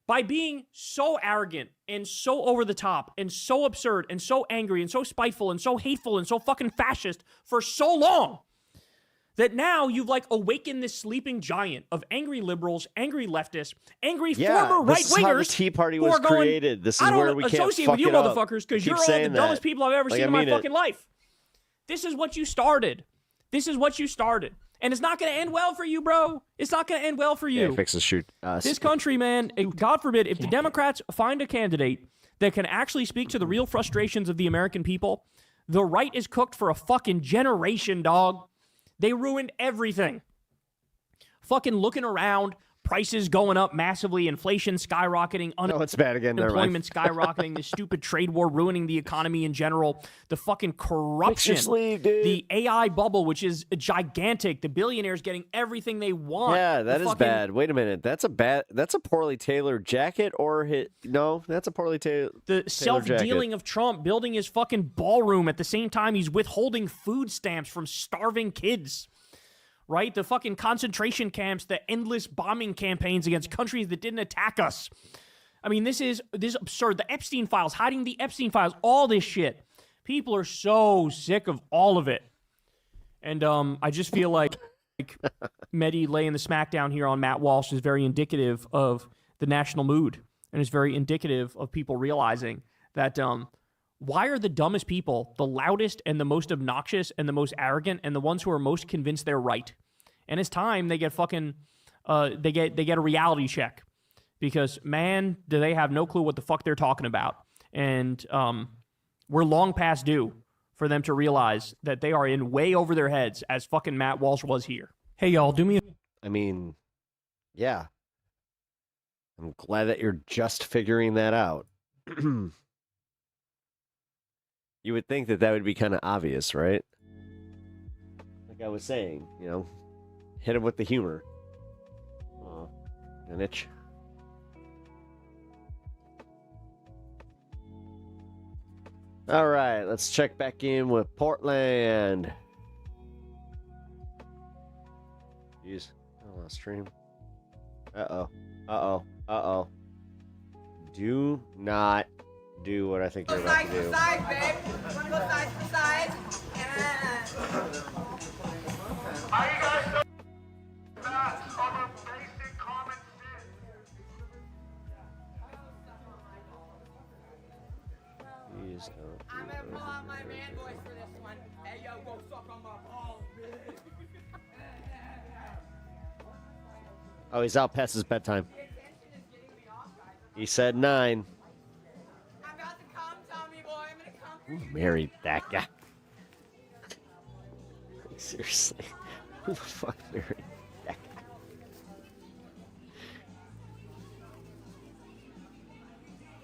By being so arrogant and so over the top and so absurd and so angry and so spiteful and so hateful and so fucking fascist for so long, that now you've like awakened this sleeping giant of angry liberals, angry leftists, angry former right this is how the wingers. Tea Party who was are going, created. This is I don't where we can't associate fuck with you it up. motherfuckers because Keep you're all the saying dumbest that. people I've ever Like, seen I in my mean it. fucking life. This is what you started. This is what you started. And it's not going to end well for you, bro. It's not going to end well for you. Yeah, fix the shoot. This country, man, God forbid, if the Democrats find a candidate that can actually speak to the real frustrations of the American people, the right is cooked for a fucking generation, dog. They ruined everything. Fucking looking around, prices going up massively, inflation skyrocketing, it's bad again. Never mind. unemployment skyrocketing, the stupid trade war ruining the economy in general, the fucking corruption, sleeve, dude. the AI bubble, which is gigantic, the billionaires getting everything they want. Yeah, that The is fucking- bad. Wait a minute. That's a poorly tailored jacket no, that's a poorly tailored The self-dealing of Trump, building his fucking ballroom at the same time he's withholding food stamps from starving kids. Right? The fucking concentration camps, the endless bombing campaigns against countries that didn't attack us. I mean, this is absurd. The Epstein files, hiding the Epstein files, all this shit. People are so sick of all of it. And I just feel like Mehdi laying the smackdown here on Matt Walsh is very indicative of the national mood. And it's very indicative of people realizing that why are the dumbest people the loudest and the most obnoxious and the most arrogant and the ones who are most convinced they're right? And it's time they get fucking they get a reality check, because man, do they have no clue what the fuck they're talking about. And we're long past due for them to realize that they are in way over their heads, as fucking Matt Walsh was here. Hey y'all, do me a I mean, yeah. I'm glad that you're just figuring that out. You would think that would be kind of obvious, right? Like I was saying, hit him with the humor. An itch. All right, let's check back in with Portland. Jeez, I lost stream. Uh-oh. Uh-oh. Uh-oh. Do not do what I think you're about to do. Side, babe. You wanna go side to side? Are you guys so fast over basic common sense? Please don't. I'm gonna pull out my man voice for this one. Hey, yo, go suck on my balls, bitch. Oh, he's out past his bedtime. He said 9. I'm about to come, Tommy boy. I'm gonna come. Who married that guy? Seriously. Who the fuck married that guy?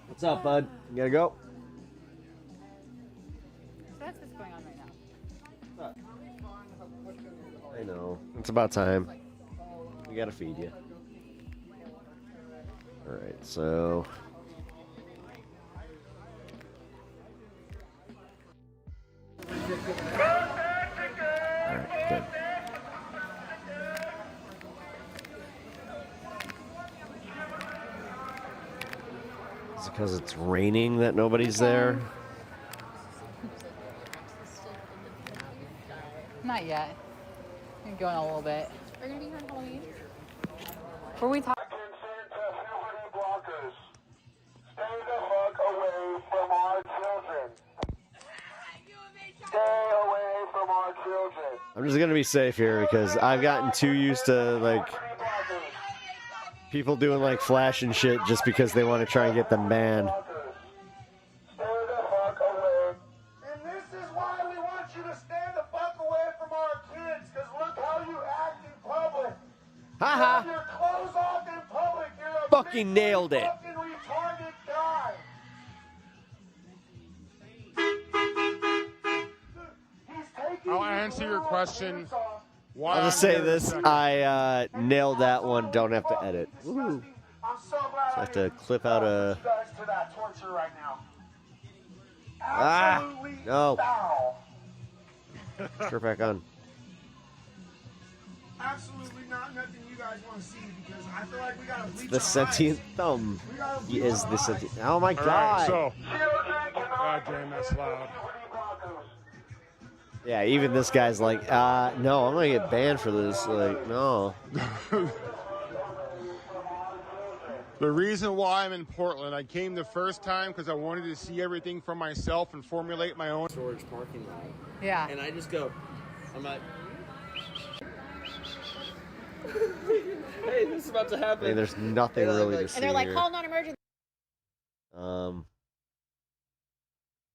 What's up, bud? You gotta go? So that's what's going on right now. I know. It's about time. We gotta feed you. Alright, so... Alright, good. Is it because it's raining that nobody's there? Not yet. I'm going a little bit. We're gonna be here on Halloween. Were we talking? Stay the fuck away from our children. Stay away from our children. I'm just gonna be safe here because I've gotten too used to, like, people doing, like, flash and shit just because they want to try and get them banned. Stay the fuck away. And this is why we want you to stay the fuck away from our kids, because look how you act in public. Haha. You have your clothes off in public. You're a Fucking big nailed it. fucking retarded guy. I'll answer your question. Why I'll just say this: I nailed that one. Don't have to edit. Woo. I'm so glad So I have to clip out a. you guys to that torture right now. Ah! Absolutely No. foul. Turn back on. Absolutely not nothing you guys want to see, because I feel like we gotta bleach The our sentient eyes. thumb. He is the sentient. Oh my All god. right, so. God damn, that's loud. Yeah, even this guy's like, no, I'm gonna get banned for this. Like, no. The reason why I'm in Portland, I came the first time because I wanted to see everything for myself and formulate my own storage parking lot. Yeah. And I just go, I'm like, hey, this is about to happen. I mean, there's nothing And I'm really like- to see And they're like, here. call non-emergency.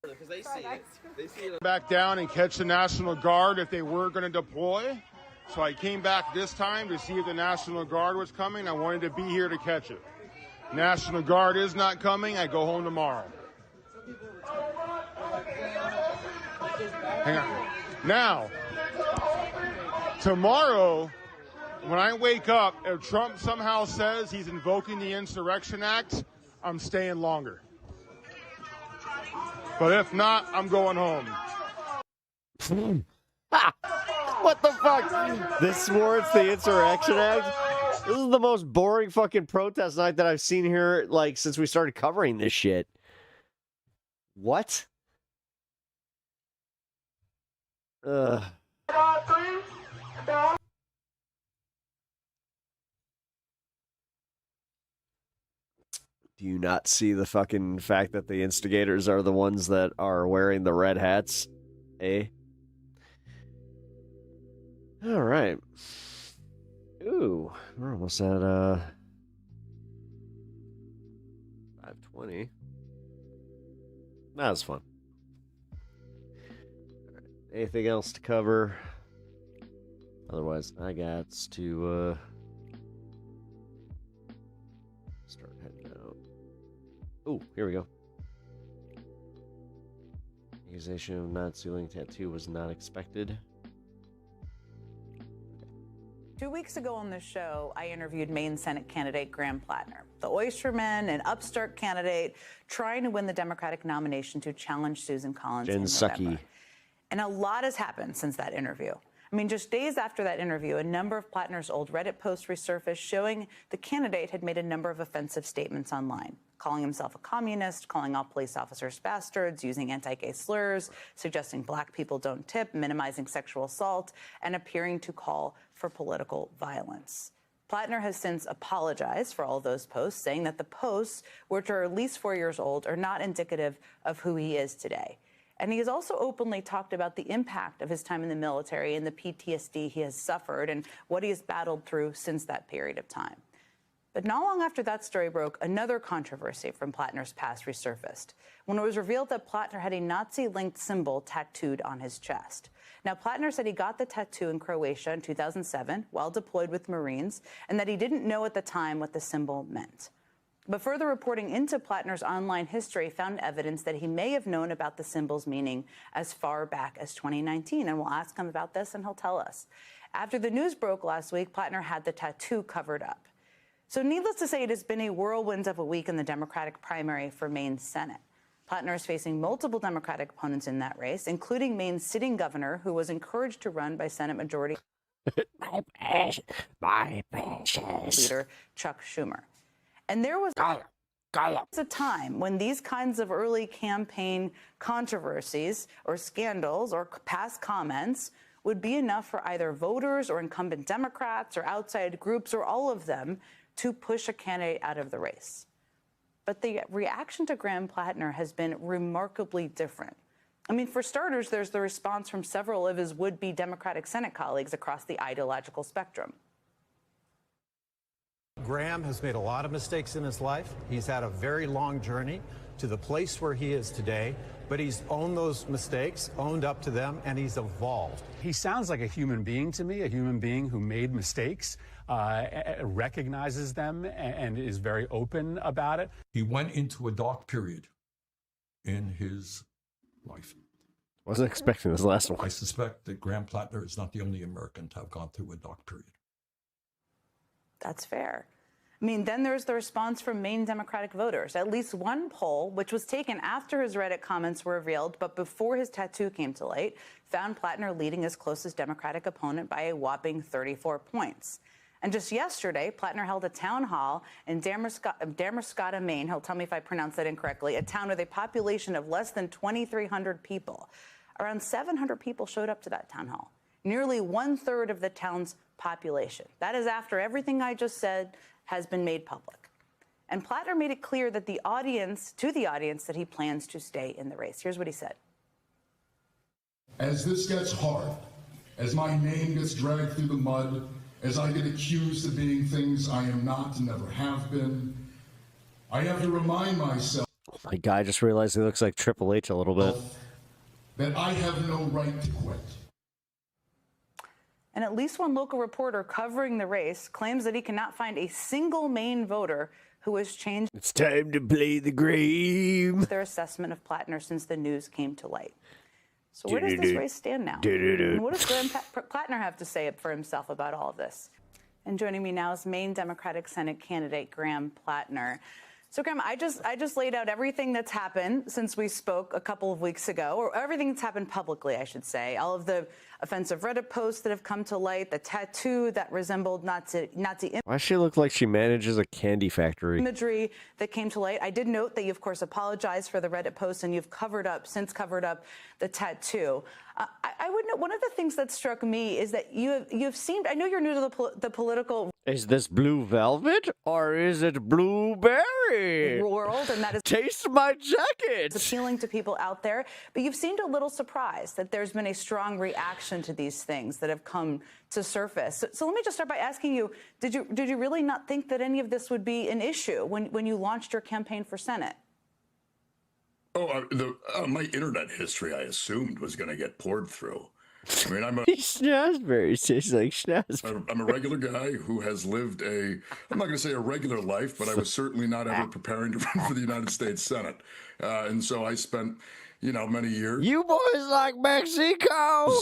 Because they see it. They see it. back down and catch the National Guard if they were going to deploy. So I came back this time to see if the National Guard was coming. I wanted to be here to catch it. National Guard is not coming. I go home tomorrow. Hang on. Now, tomorrow, when I wake up, if Trump somehow says he's invoking the Insurrection Act, I'm staying longer. But if not, I'm going home. What the fuck? This warrants the Insurrection Act? This is the most boring fucking protest night that I've seen here, like, since we started covering this shit. What? Ugh. Do you not see the fucking fact that the instigators are the ones that are wearing the red hats? Eh? All right. Ooh, we're almost at 5:20. That was fun. All right. Anything else to cover? Otherwise, I got to start heading out. Oh, here we go. Accusation of not suing tattoo was not expected. 2 weeks ago on this show, I interviewed Maine Senate candidate Graham Plattner, the oysterman and upstart candidate trying to win the Democratic nomination to challenge Susan Collins in November. And a lot has happened since that interview. I mean, just days after that interview, a number of Plattner's old Reddit posts resurfaced showing the candidate had made a number of offensive statements online, calling himself a communist, calling all police officers bastards, using anti-gay slurs, suggesting black people don't tip, minimizing sexual assault, and appearing to call for political violence. Plattner has since apologized for all those posts, saying that the posts, which are at least 4 years old, are not indicative of who he is today. And he has also openly talked about the impact of his time in the military and the PTSD he has suffered and what he has battled through since that period of time. But not long after that story broke, another controversy from Plattner's past resurfaced, when it was revealed that Plattner had a Nazi-linked symbol tattooed on his chest. Now, Plattner said he got the tattoo in Croatia in 2007 while deployed with Marines, and that he didn't know at the time what the symbol meant. But further reporting into Plattner's online history found evidence that he may have known about the symbol's meaning as far back as 2019. And we'll ask him about this, and he'll tell us. After the news broke last week, Plattner had the tattoo covered up. So needless to say, it has been a whirlwind of a week in the Democratic primary for Maine's Senate. Plattner is facing multiple Democratic opponents in that race, including Maine's sitting governor, who was encouraged to run by Senate Majority Leader Chuck Schumer. And there was a time when these kinds of early campaign controversies or scandals or past comments would be enough for either voters or incumbent Democrats or outside groups or all of them to push a candidate out of the race. But the reaction to Graham Plattner has been remarkably different. I mean, for starters, there's the response from several of his would-be Democratic Senate colleagues across the ideological spectrum. Graham has made a lot of mistakes in his life. He's had a very long journey to the place where he is today, but he's owned those mistakes, owned up to them, and he's evolved. He sounds like a human being to me, a human being who made mistakes, recognizes them, and is very open about it. He went into a dark period in his life. Wasn't expecting this last one. I suspect that Graham Plattner is not the only American to have gone through a dark period. That's fair. I mean, then there's the response from Maine Democratic voters. At least one poll, which was taken after his Reddit comments were revealed, but before his tattoo came to light, found Plattner leading his closest Democratic opponent by a whopping 34 points. And just yesterday, Plattner held a town hall in Damascotta, Maine. He'll tell me if I pronounce that incorrectly, a town with a population of less than 2,300 people. Around 700 people showed up to that town hall, nearly 1/3 of the town's population. That is after everything I just said has been made public. And Plattner made it clear that to the audience that he plans to stay in the race. Here's what he said. As this gets hard, as my name gets dragged through the mud, as I get accused of being things I am not and never have been, I have to remind myself. My guy just realized he looks like Triple H a little bit. That I have no right to quit. And at least one local reporter covering the race claims that he cannot find a single Maine voter who has changed It's time to play the game. their assessment of Plattner since the news came to light. So where does this race stand now? And what does Graham Plattner have to say for himself about all of this? And joining me now is Maine Democratic Senate candidate Graham Plattner. So, Graham, I just laid out everything that's happened since we spoke a couple of weeks ago, or everything that's happened publicly, I should say. All of the offensive Reddit posts that have come to light, the tattoo that resembled Nazi Why does she look like she manages a candy factory? imagery that came to light. I did note that you, of course, apologized for the Reddit post, and you've since covered up the tattoo. I would note one of the things that struck me is that you've seemed. I know you're new to the political. Is this blue velvet or is it blueberry? World, and that is taste my jacket. It's appealing to people out there, but you've seemed a little surprised that there's been a strong reaction to these things that have come to surface. So let me just start by asking you: Did you really not think that any of this would be an issue when you launched your campaign for Senate? Oh, my internet history, I assumed, was going to get poured through. I mean, I'm a Schnozberry tastes like schnozberry. I'm a regular guy who has lived I'm not going to say a regular life, but I was certainly not ever preparing to run for the United States Senate. And so I spent, many years. You boys like Mexico?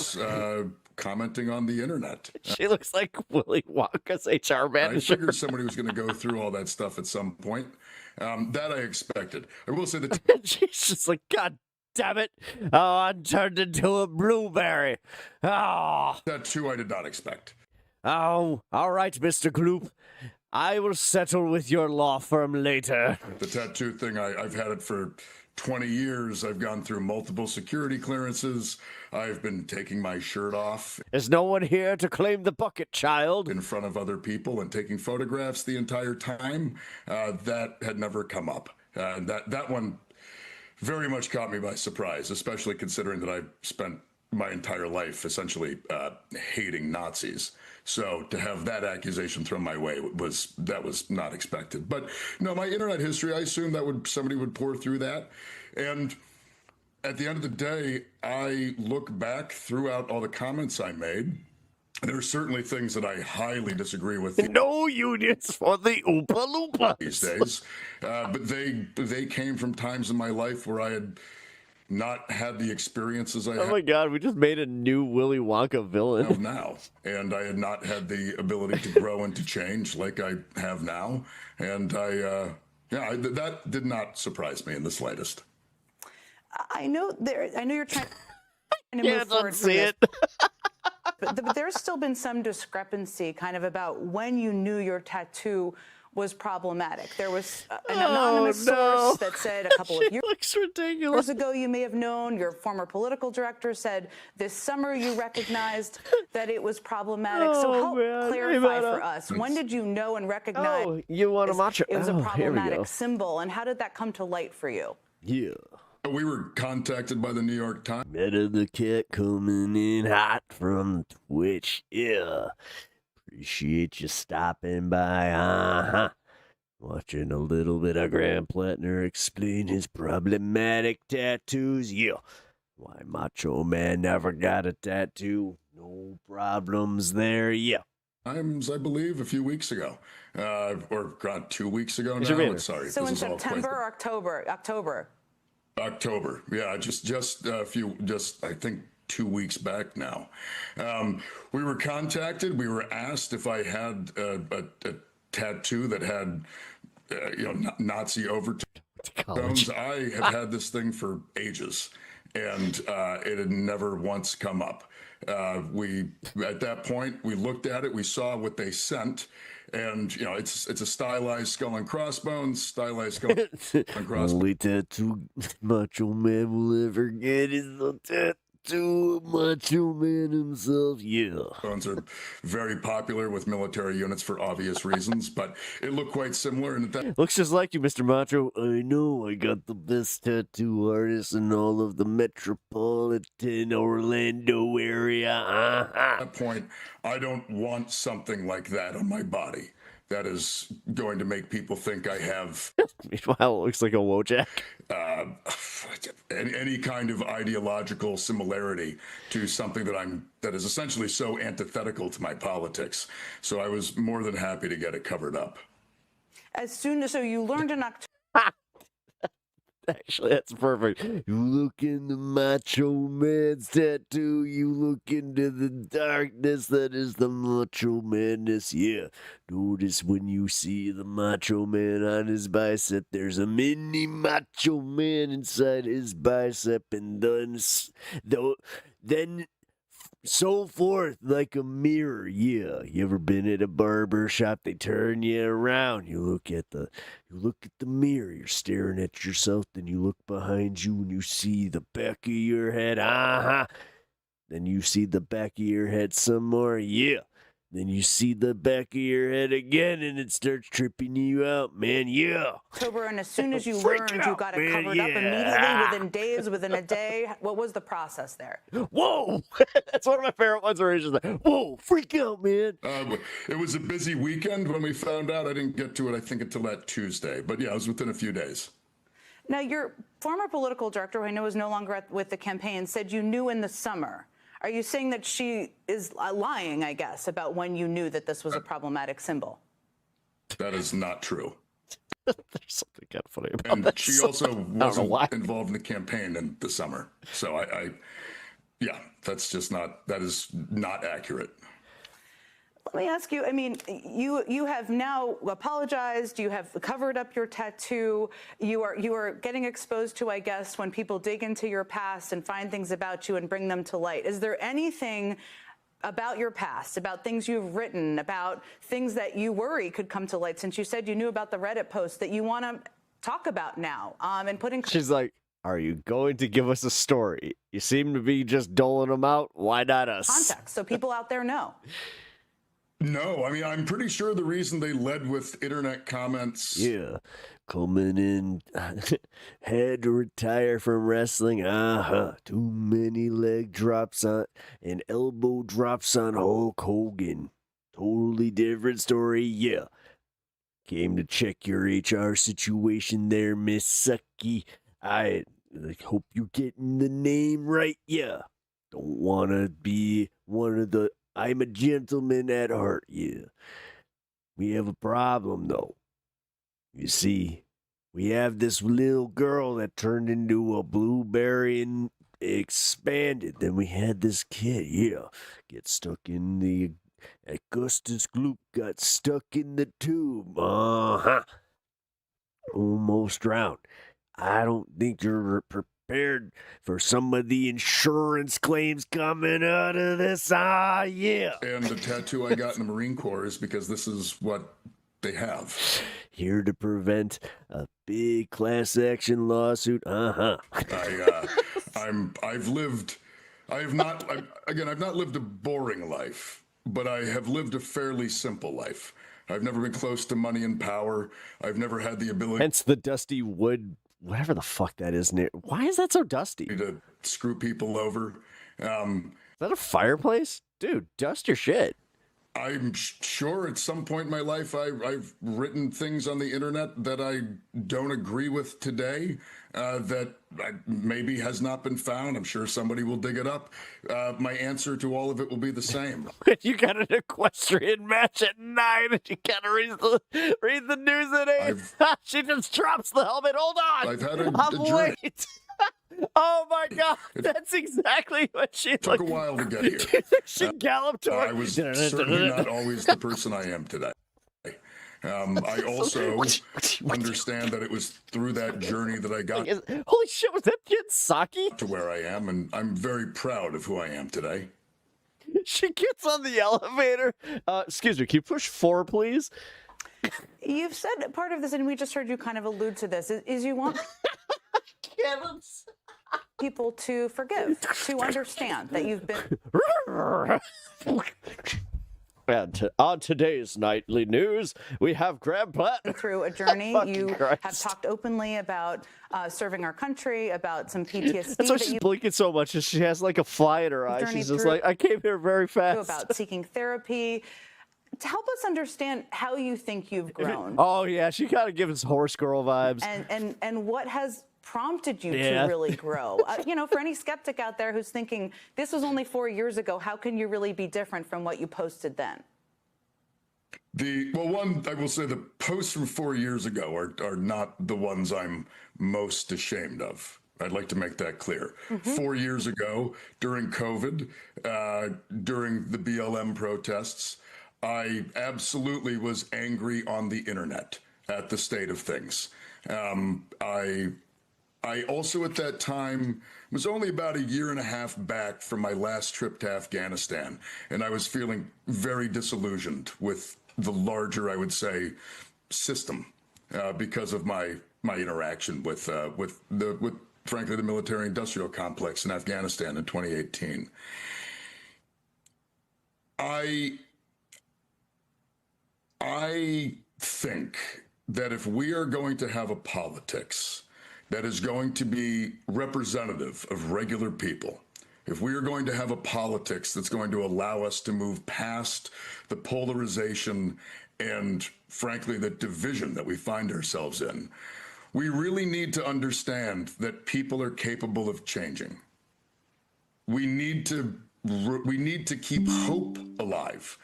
commenting on the internet. She looks like Willy Wonka's HR manager. I figured somebody was going to go through all that stuff at some point. That I expected. I will say that she's just like, God damn it. Oh, I'm turned into a blueberry. Oh. Tattoo I did not expect. Oh, all right, Mr. Gloop. I will settle with your law firm later. The tattoo thing, I've had it for 20 years. I've gone through multiple security clearances. I've been taking my shirt off. There's no one here to claim the bucket, child. In front of other people and taking photographs the entire time. That had never come up. That one very much caught me by surprise, especially considering that I spent my entire life essentially hating Nazis. So to have that accusation thrown my way was not expected. But no, my internet history, I assumed that somebody would pour through that. And at the end of the day, I look back throughout all the comments I made. There are certainly things that I highly disagree with. No unions for the Oompa Loompas these days, but they came from times in my life where I had not had the experiences I Oh my God, we just made a new Willy Wonka villain. have now, and I had not had the ability to grow and to change like I have now, and that did not surprise me in the slightest. I know you're trying to Yeah, move forward don't from see this. it. But there's still been some discrepancy kind of about when you knew your tattoo was problematic. There was an anonymous source that said a couple of years ago you may have known. Your former political director said this summer you recognized that it was problematic. So help clarify for us. When did you know and recognize you want a macho? it was a Here we go. problematic symbol, and how did that come to light for you? Yeah. We were contacted by the New York Times. Better the cat coming in hot from Twitch. Yeah. Appreciate you stopping by. Watching a little bit of Graham Plattner explain his problematic tattoos. Yeah. Why Macho Man never got a tattoo. No problems there. Yeah. Times, I believe, a few weeks ago, or God, 2 weeks ago now. Sorry. So in September or October? October. Yeah, just I think 2 weeks back now. We were contacted. We were asked if I had a tattoo that had, Nazi overtones. I have had this thing for ages, and it had never once come up. At that point, we looked at it. We saw what they sent. And, it's a stylized skull and crossbones, stylized skull and crossbones. Only tattoo Macho Man will ever get is the tattoo of Macho Man himself. Yeah. Bones are very popular with military units for obvious reasons, but it looked quite similar. And that looks just like you, Mr. Macho. I know I got the best tattoo artist in all of the metropolitan Orlando area. At that point, I don't want something like that on my body. That is going to make people think I have. Meanwhile, it looks like a Wojak. Any kind of ideological similarity to something that is essentially so antithetical to my politics. So I was more than happy to get it covered up. So you learned in October. Actually, that's perfect. You look into Macho Man's tattoo. You look into the darkness that is the Macho Madness. Yeah. Notice when you see the Macho Man on his bicep, there's a mini Macho Man inside his bicep, and then so forth like a mirror. Yeah. You ever been at a barber shop? They turn you around. You look at the mirror. You're staring at yourself. Then you look behind you and you see the back of your head. Then you see the back of your head some more. Yeah. Then you see the back of your head again, and it starts tripping you out, man. Yeah. October, and as soon as you learned, you got it covered up immediately, within days, within a day. What was the process there? Whoa! That's one of my favorite ones where he's just like, whoa, freak out, man. It was a busy weekend when we found out. I didn't get to it, I think, until that Tuesday. But yeah, it was within a few days. Now, your former political director, who I know is no longer with the campaign, said you knew in the summer. Are you saying that she is lying, I guess, about when you knew that this was a problematic symbol? That is not true. There's something kind of funny about and that. she also wasn't involved in the campaign in the summer. So Yeah, that is not accurate. Let me ask you, I mean, you have now apologized, you have covered up your tattoo, you are getting exposed to, I guess, when people dig into your past and find things about you and bring them to light. Is there anything about your past, about things you've written, about things that you worry could come to light, since you said you knew about the Reddit post, that you want to talk about now and put in... She's like, are you going to give us a story? You seem to be just doling them out. Why not us? Context, so people out there know. No, I mean, I'm pretty sure the reason they led with internet comments. Yeah, coming in, had to retire from wrestling. Too many leg drops on and elbow drops on Hulk Hogan. Totally different story. Yeah. Came to check your HR situation there, Miss Sucky. I hope you're getting the name right. Yeah. Don't want to be one of the I'm a gentleman at heart, yeah. We have a problem, though. You see, we have this little girl that turned into a blueberry and expanded. Then we had this kid, yeah, get stuck in the... Augustus Gloop got stuck in the tube. Almost drowned. I don't think you're prepared for some of the insurance claims coming out of this. Yeah. And the tattoo I got in the Marine Corps is because this is what they have. Here to prevent a big class action lawsuit. I've not lived a boring life, but I have lived a fairly simple life. I've never been close to money and power. I've never had the ability. Hence the dusty wood, whatever the fuck that is. Why is that so dusty? To screw people over. Is that a fireplace? Dude, dust your shit. I'm sure at some point in my life I've written things on the internet that I don't agree with today, that maybe has not been found. I'm sure somebody will dig it up. My answer to all of it will be the same. You got an equestrian match at 9 and you gotta read the news at 8. She just drops the helmet. Hold on. I've had a journey. Late. Oh my god, that's exactly what she took a while to get here. She galloped to I was certainly not always the person I am today. I also understand that it was through that journey that I got. Holy shit, was that kid Saki? To where I am, and I'm very proud of who I am today. She gets on the elevator. Excuse me, can you push 4, please? You've said part of this, and we just heard you kind of allude to this, is you want people to forgive, to understand that you've been... And on today's nightly news, we have Graham Platt. Through a journey, you have talked openly about serving our country, about some PTSD. That's why she's blinking so much, is she has like a fly in her eye. She's just like, I came here very fast. About seeking therapy. To help us understand how you think you've grown. Oh, yeah, she kind of gives us horse girl vibes. And what has prompted you to really grow? For any skeptic out there who's thinking, this was only 4 years ago, how can you really be different from what you posted then? I will say the posts from 4 years ago are not the ones I'm most ashamed of. I'd like to make that clear. 4 years ago, during COVID, during the BLM protests, I absolutely was angry on the internet at the state of things. I also at that time was only about a year and a half back from my last trip to Afghanistan, and I was feeling very disillusioned with the larger, I would say, system because of my interaction with frankly the military-industrial complex in Afghanistan in 2018. I think that if we are going to have a politics that is going to be representative of regular people, if we are going to have a politics that's going to allow us to move past the polarization and, frankly, the division that we find ourselves in, we really need to understand that people are capable of changing. We need to keep hope alive.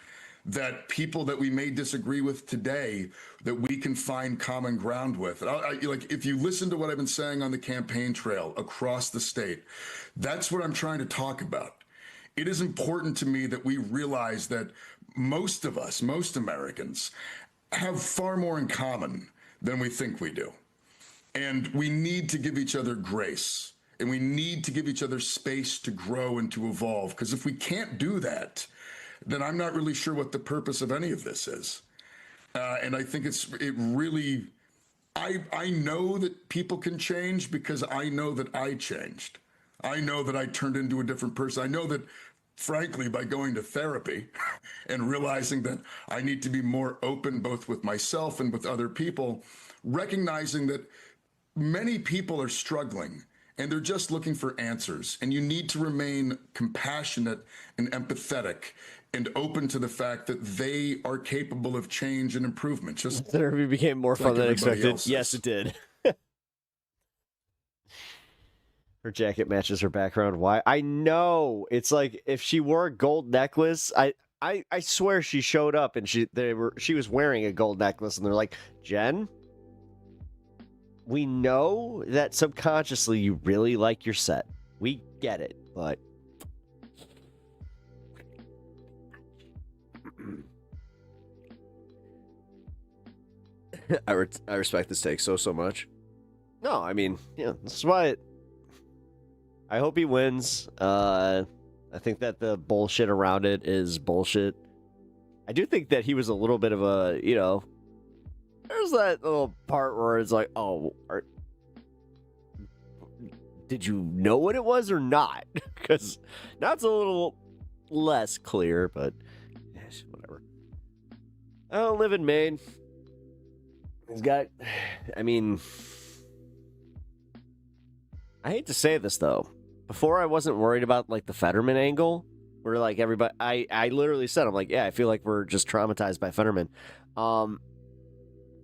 that people that we may disagree with today, that we can find common ground with. Like, if you listen to what I've been saying on the campaign trail across the state, that's what I'm trying to talk about. It is important to me that we realize that most of us, most Americans, have far more in common than we think we do. And we need to give each other grace. And we need to give each other space to grow and to evolve. Because if we can't do that, then I'm not really sure what the purpose of any of this is. And I think I know that people can change because I know that I changed. I know that I turned into a different person. I know that, frankly, by going to therapy and realizing that I need to be more open both with myself and with other people, recognizing that many people are struggling and they're just looking for answers. And you need to remain compassionate and empathetic and open to the fact that they are capable of change and improvement. Just therapy became more fun than expected. Yes, it did. Her jacket matches her background. Why? I know. It's like if she wore a gold necklace, I swear she showed up and she was wearing a gold necklace and they're like, Jen, we know that subconsciously you really like your set. We get it, but I respect this take so much. No, I mean, yeah, this is why I hope he wins. I think that the bullshit around it is bullshit. I do think that he was a little bit of a, there's that little part where it's like, oh, did you know what it was or not? Because that's a little less clear, but whatever. I don't live in Maine. He's got, I hate to say this though. Before I wasn't worried about like the Fetterman angle, where like everybody, I literally said, I'm like, yeah, I feel like we're just traumatized by Fetterman.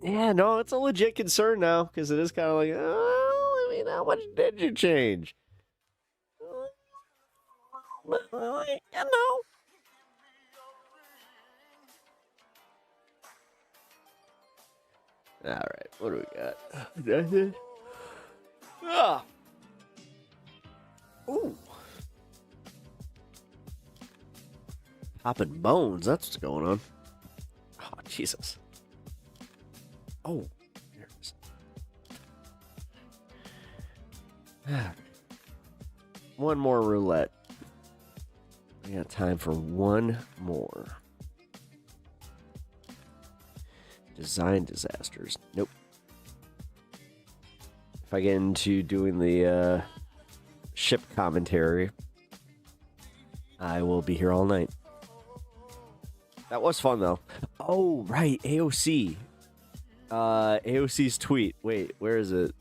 Yeah, no, it's a legit concern now because it is kind of like, how much did you change? All right, what do we got? That's it. Ah. Ooh. Popping bones. That's what's going on. Oh, Jesus. Oh, there it is. One more roulette. I got time for one more. Design disasters. Nope. If I get into doing the ship commentary, I will be here all night. That was fun, though. Oh, right. AOC. AOC's tweet. Wait, where is it?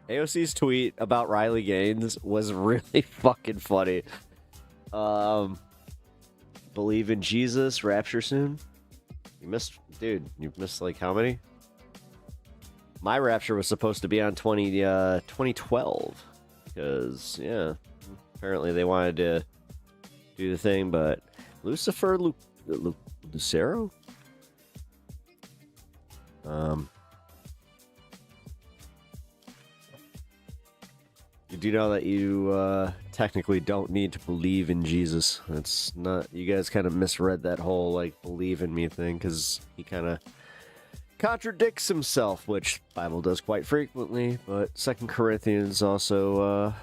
AOC's tweet about Riley Gaines was really fucking funny. Believe in Jesus, rapture soon. You missed like how many? My rapture was supposed to be on 2012 because apparently they wanted to do the thing, but Lucifer Lucero. You do know that you technically don't need to believe in Jesus. It's not. You guys kind of misread that whole like believe in me thing because he kind of contradicts himself, which the Bible does quite frequently. But 2 Corinthians also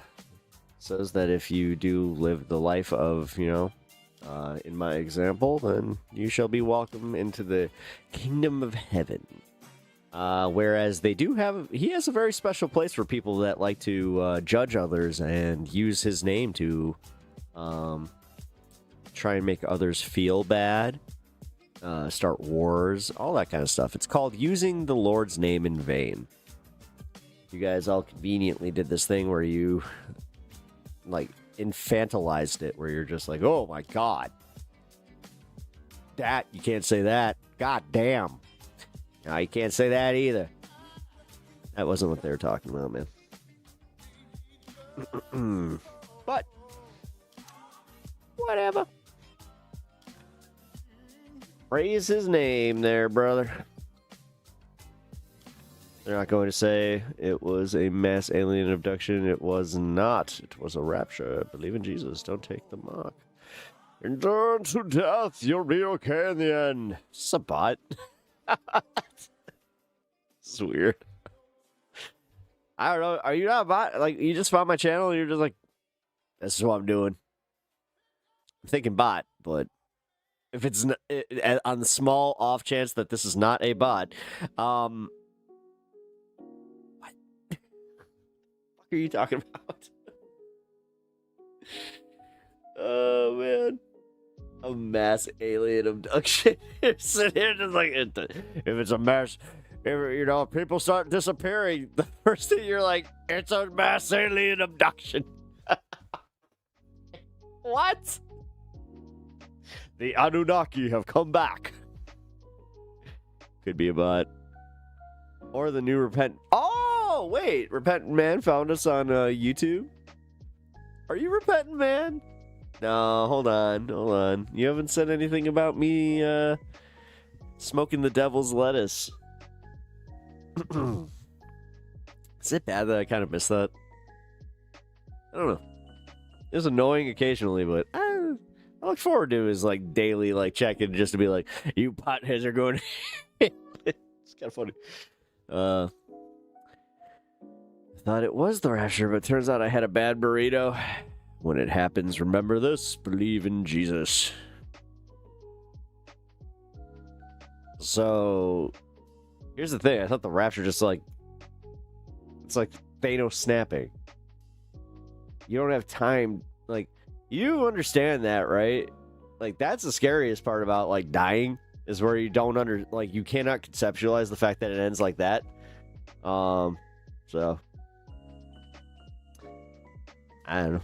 says that if you do live the life of, in my example, then you shall be welcome into the kingdom of heaven. Whereas he has a very special place for people that like to judge others and use his name to try and make others feel bad, start wars, all that kind of stuff. It's called using the Lord's name in vain. You guys all conveniently did this thing where you like infantilized it, where you're just like, oh my God, that you can't say that. God damn. No, you can't say that either. That wasn't what they were talking about, man. But whatever. Praise his name there, brother. They're not going to say it was a mass alien abduction. It was not. It was a rapture. Believe in Jesus. Don't take the mark. Endure to death. You'll be okay in the end. It's a bot. It's weird. I don't know. Are you not a bot? Like, you just found my channel and you're just like, this is what I'm doing. I'm thinking bot, but if it's on the small off chance that this is not a bot, what are you talking about? Oh, man. A mass alien abduction. Sitting here just like, if it's a mass, if people start disappearing, the first thing you're like, it's a mass alien abduction. What? The Anunnaki have come back. Could be a bot. Or the new Repentant. Oh, wait. Repentant Man found us on YouTube. Are you Repentant Man? No, hold on. You haven't said anything about me smoking the devil's lettuce. Is it bad that I kind of missed that? I don't know. It was annoying occasionally, but I look forward to his like daily like check-in just to be like, you potheads are going. It's kind of funny. I thought it was the rapture, but turns out I had a bad burrito. When it happens, remember this. Believe in Jesus. So, here's the thing. I thought the rapture just like, it's like Thanos snapping. You don't have time. Like, you understand that, right? Like, that's the scariest part about like dying is where you don't you cannot conceptualize the fact that it ends like that. So I don't know.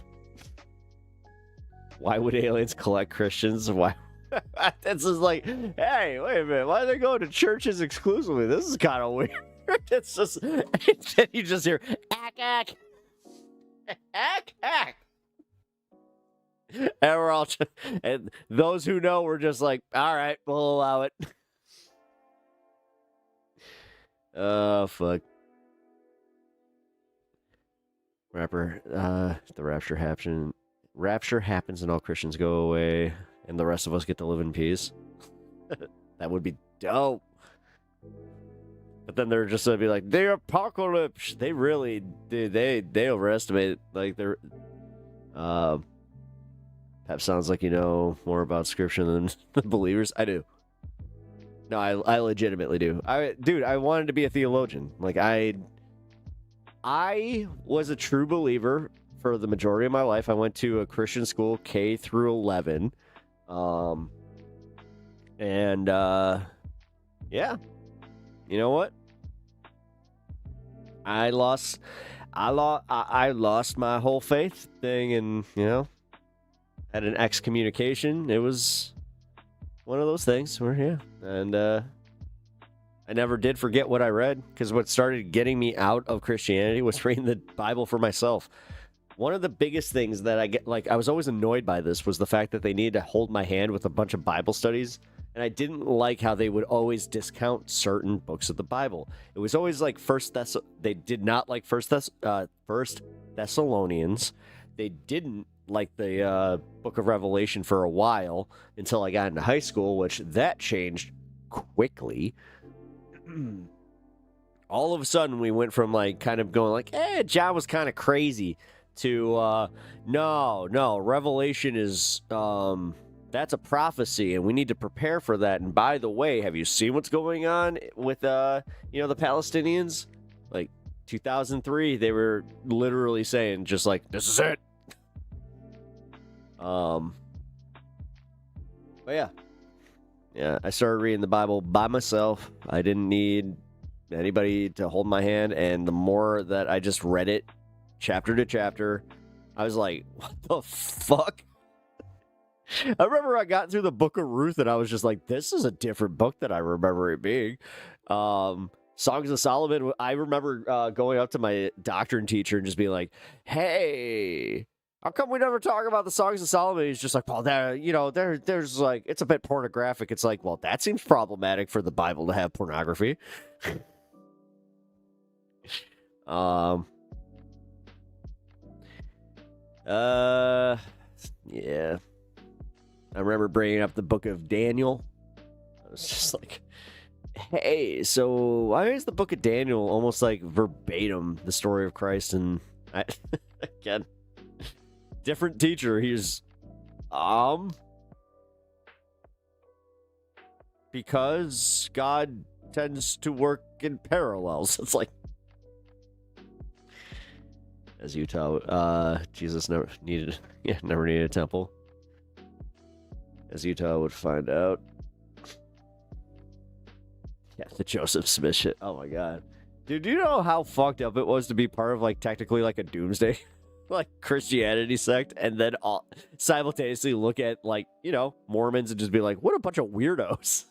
Why would aliens collect Christians? Why? That's just like, hey, wait a minute. Why are they going to churches exclusively? This is kind of weird. It's just, and then you just hear, ack. And we're all, and those who know, we're just like, all right, we'll allow it. Oh, fuck. The rapture happened. Rapture happens and all Christians go away and the rest of us get to live in peace. That would be dope. But then they're just gonna be like, the apocalypse. They really did. They overestimate like they're Pep sounds like you know more about scripture than the believers. I do. No, I legitimately do. I wanted to be a theologian. Like I was a true believer for the majority of my life. I went to a Christian school, K through 11. Yeah. You know what? I lost my whole faith thing and, had an excommunication. It was one of those things where, yeah. And, I never did forget what I read because what started getting me out of Christianity was reading the Bible for myself. One of the biggest things that I was always annoyed by this was the fact that they needed to hold my hand with a bunch of Bible studies. And I didn't like how they would always discount certain books of the Bible. It was always like they did not like First Thessalonians. They didn't like the book of Revelation for a while until I got into high school, which that changed quickly. All of a sudden we went from like kind of going like, John was kind of crazy to no, Revelation is that's a prophecy and we need to prepare for that. And by the way, have you seen what's going on with the Palestinians? Like 2003, they were literally saying just like, this is it. But yeah, I started reading the Bible by myself. I didn't need anybody to hold my hand, and the more that I just read it chapter to chapter, I was like, what the fuck? I remember I got through the book of Ruth and I was just like, this is a different book than I remember it being. Songs of Solomon, I remember going up to my doctrine teacher and just being like, hey, How come we never talk about the Songs of Solomon? He's just like, well, there's like, it's a bit pornographic. It's like, well, that seems problematic for the Bible to have pornography. Yeah. I remember bringing up the book of Daniel. I was just like, hey, so why is the book of Daniel almost like verbatim the story of Christ? And again, different teacher. He's, because God tends to work in parallels. It's like, as Utah, Jesus never needed a temple. As Utah would find out. Yeah, the Joseph Smith shit. Oh my god. Dude, do you know how fucked up it was to be part of, like, technically, like, a doomsday, like, Christianity sect, and then simultaneously look at, like, you know, Mormons and just be like, what a bunch of weirdos.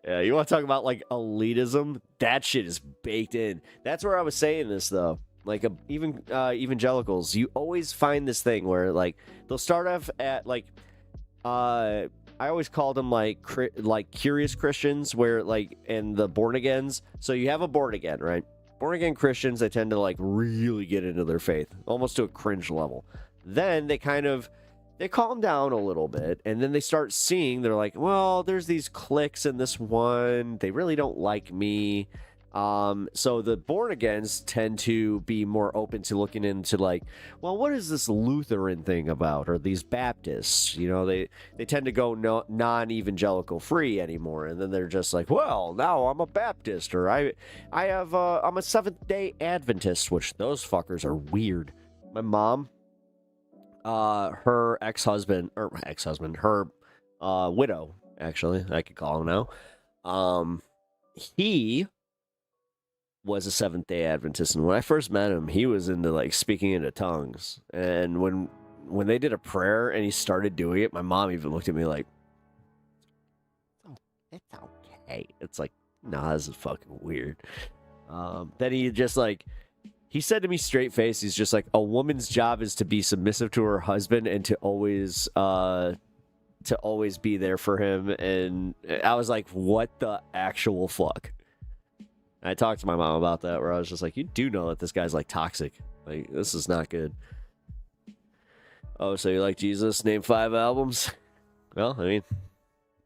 Yeah, you want to talk about, like, elitism? That shit is baked in. That's where I was saying this, though. Like, even evangelicals, you always find this thing where, like, they'll start off at, like, I always called them, like curious Christians, where, like, and the born-agains. So you have a born-again, right? Born-again Christians, they tend to, like, really get into their faith, almost to a cringe level. Then they calm down a little bit, and then they start seeing, they're like, well, there's these cliques in this one. They really don't like me. So the born-agains tend to be more open to looking into, like, well, what is this Lutheran thing about? Or these Baptists, you know, they tend to go non-evangelical free anymore. And then they're just like, well, now I'm a Baptist, or I'm a Seventh-day Adventist, which those fuckers are weird. My mom, her widow, actually, I could call him now. He was a Seventh-day Adventist, and when I first met him, he was into, like, speaking into tongues. And when they did a prayer and he started doing it, my mom even looked at me like, it's okay. It's like, nah, this is fucking weird. Then he just, like, he said to me straight face, he's just like, a woman's job is to be submissive to her husband and to always be there for him. And I was like, what the actual fuck? I talked to my mom about that, where I was just like, you do know that this guy's, like, toxic. Like, this is not good. Oh, so you like Jesus? Name 5 albums? Well, I mean,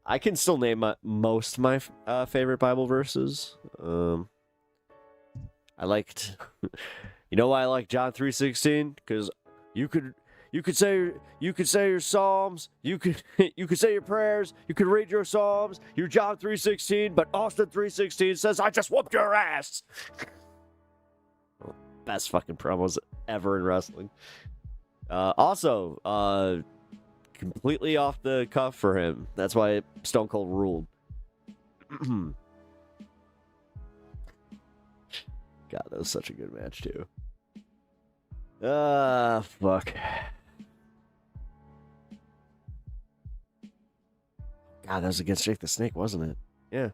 I can still name most of my favorite Bible verses. I liked, you know why I like John 3:16? Because you could say your psalms, you could say your prayers, you could read your psalms, your John 3:16, but Austin 3:16 says, I just whooped your ass. Best fucking promos ever in wrestling. Also, completely off the cuff for him. That's why Stone Cold ruled. God, that was such a good match, too. Fuck. God, that was against Jake the Snake, wasn't it? Yeah.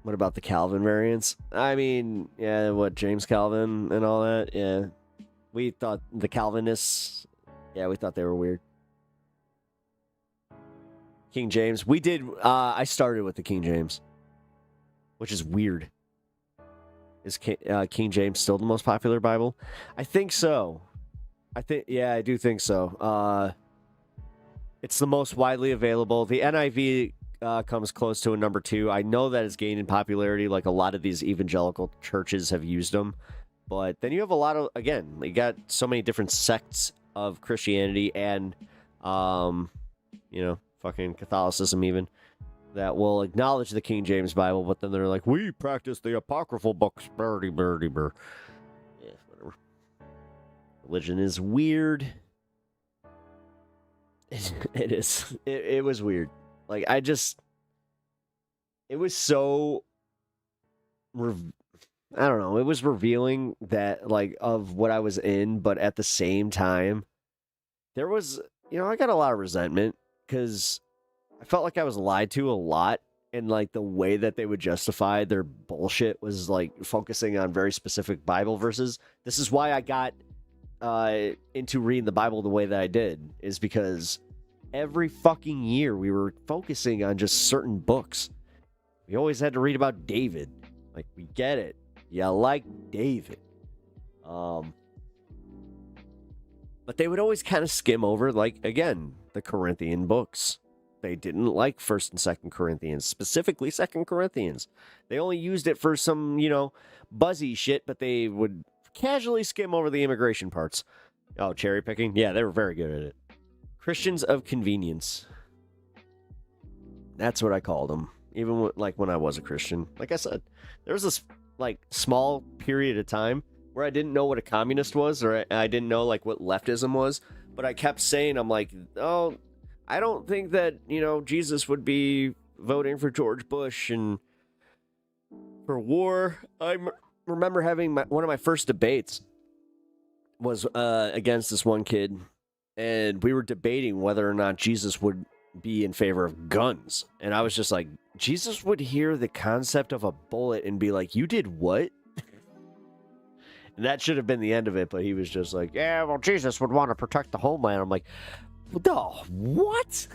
What about the Calvin variants? I mean, yeah, what, James Calvin and all that? Yeah. We thought the Calvinists, yeah, we thought they were weird. King James. We did, I started with the King James, which is weird. Is King James still the most popular Bible? I think so. I do think so. It's the most widely available. The NIV comes close to a number 2. I know that it's gained in popularity. Like, a lot of these evangelical churches have used them. But then you have a lot of, again, you got so many different sects of Christianity and, fucking Catholicism even, that will acknowledge the King James Bible, but then they're like, we practice the apocryphal books. Birdie. Yeah, whatever. Religion is weird. It is. It was weird. Like, it was so, I don't know, it was revealing that, like, of what I was in, but at the same time, there was, I got a lot of resentment, because I felt like I was lied to a lot, and like the way that they would justify their bullshit was like focusing on very specific Bible verses. This is why I got into reading the Bible the way that I did, is because every fucking year we were focusing on just certain books. We always had to read about David. Like, we get it. You like David. But they would always kind of skim over, like, again, the Corinthian books. They didn't like 1st and 2nd Corinthians, specifically 2nd Corinthians. They only used it for some, buzzy shit, but they would casually skim over the immigration parts. Oh, cherry picking? Yeah, they were very good at it. Christians of convenience. That's what I called them. Even when I was a Christian. Like I said, there was this small period of time where I didn't know what a communist was, or I didn't know what leftism was, but I kept saying, I'm like, oh, I don't think that, Jesus would be voting for George Bush and for war. I remember having one of my first debates was against this one kid, and we were debating whether or not Jesus would be in favor of guns. And I was just like, Jesus would hear the concept of a bullet and be like, you did what? And that should have been the end of it, but he was just like, yeah, well, Jesus would want to protect the homeland. I'm like, the what?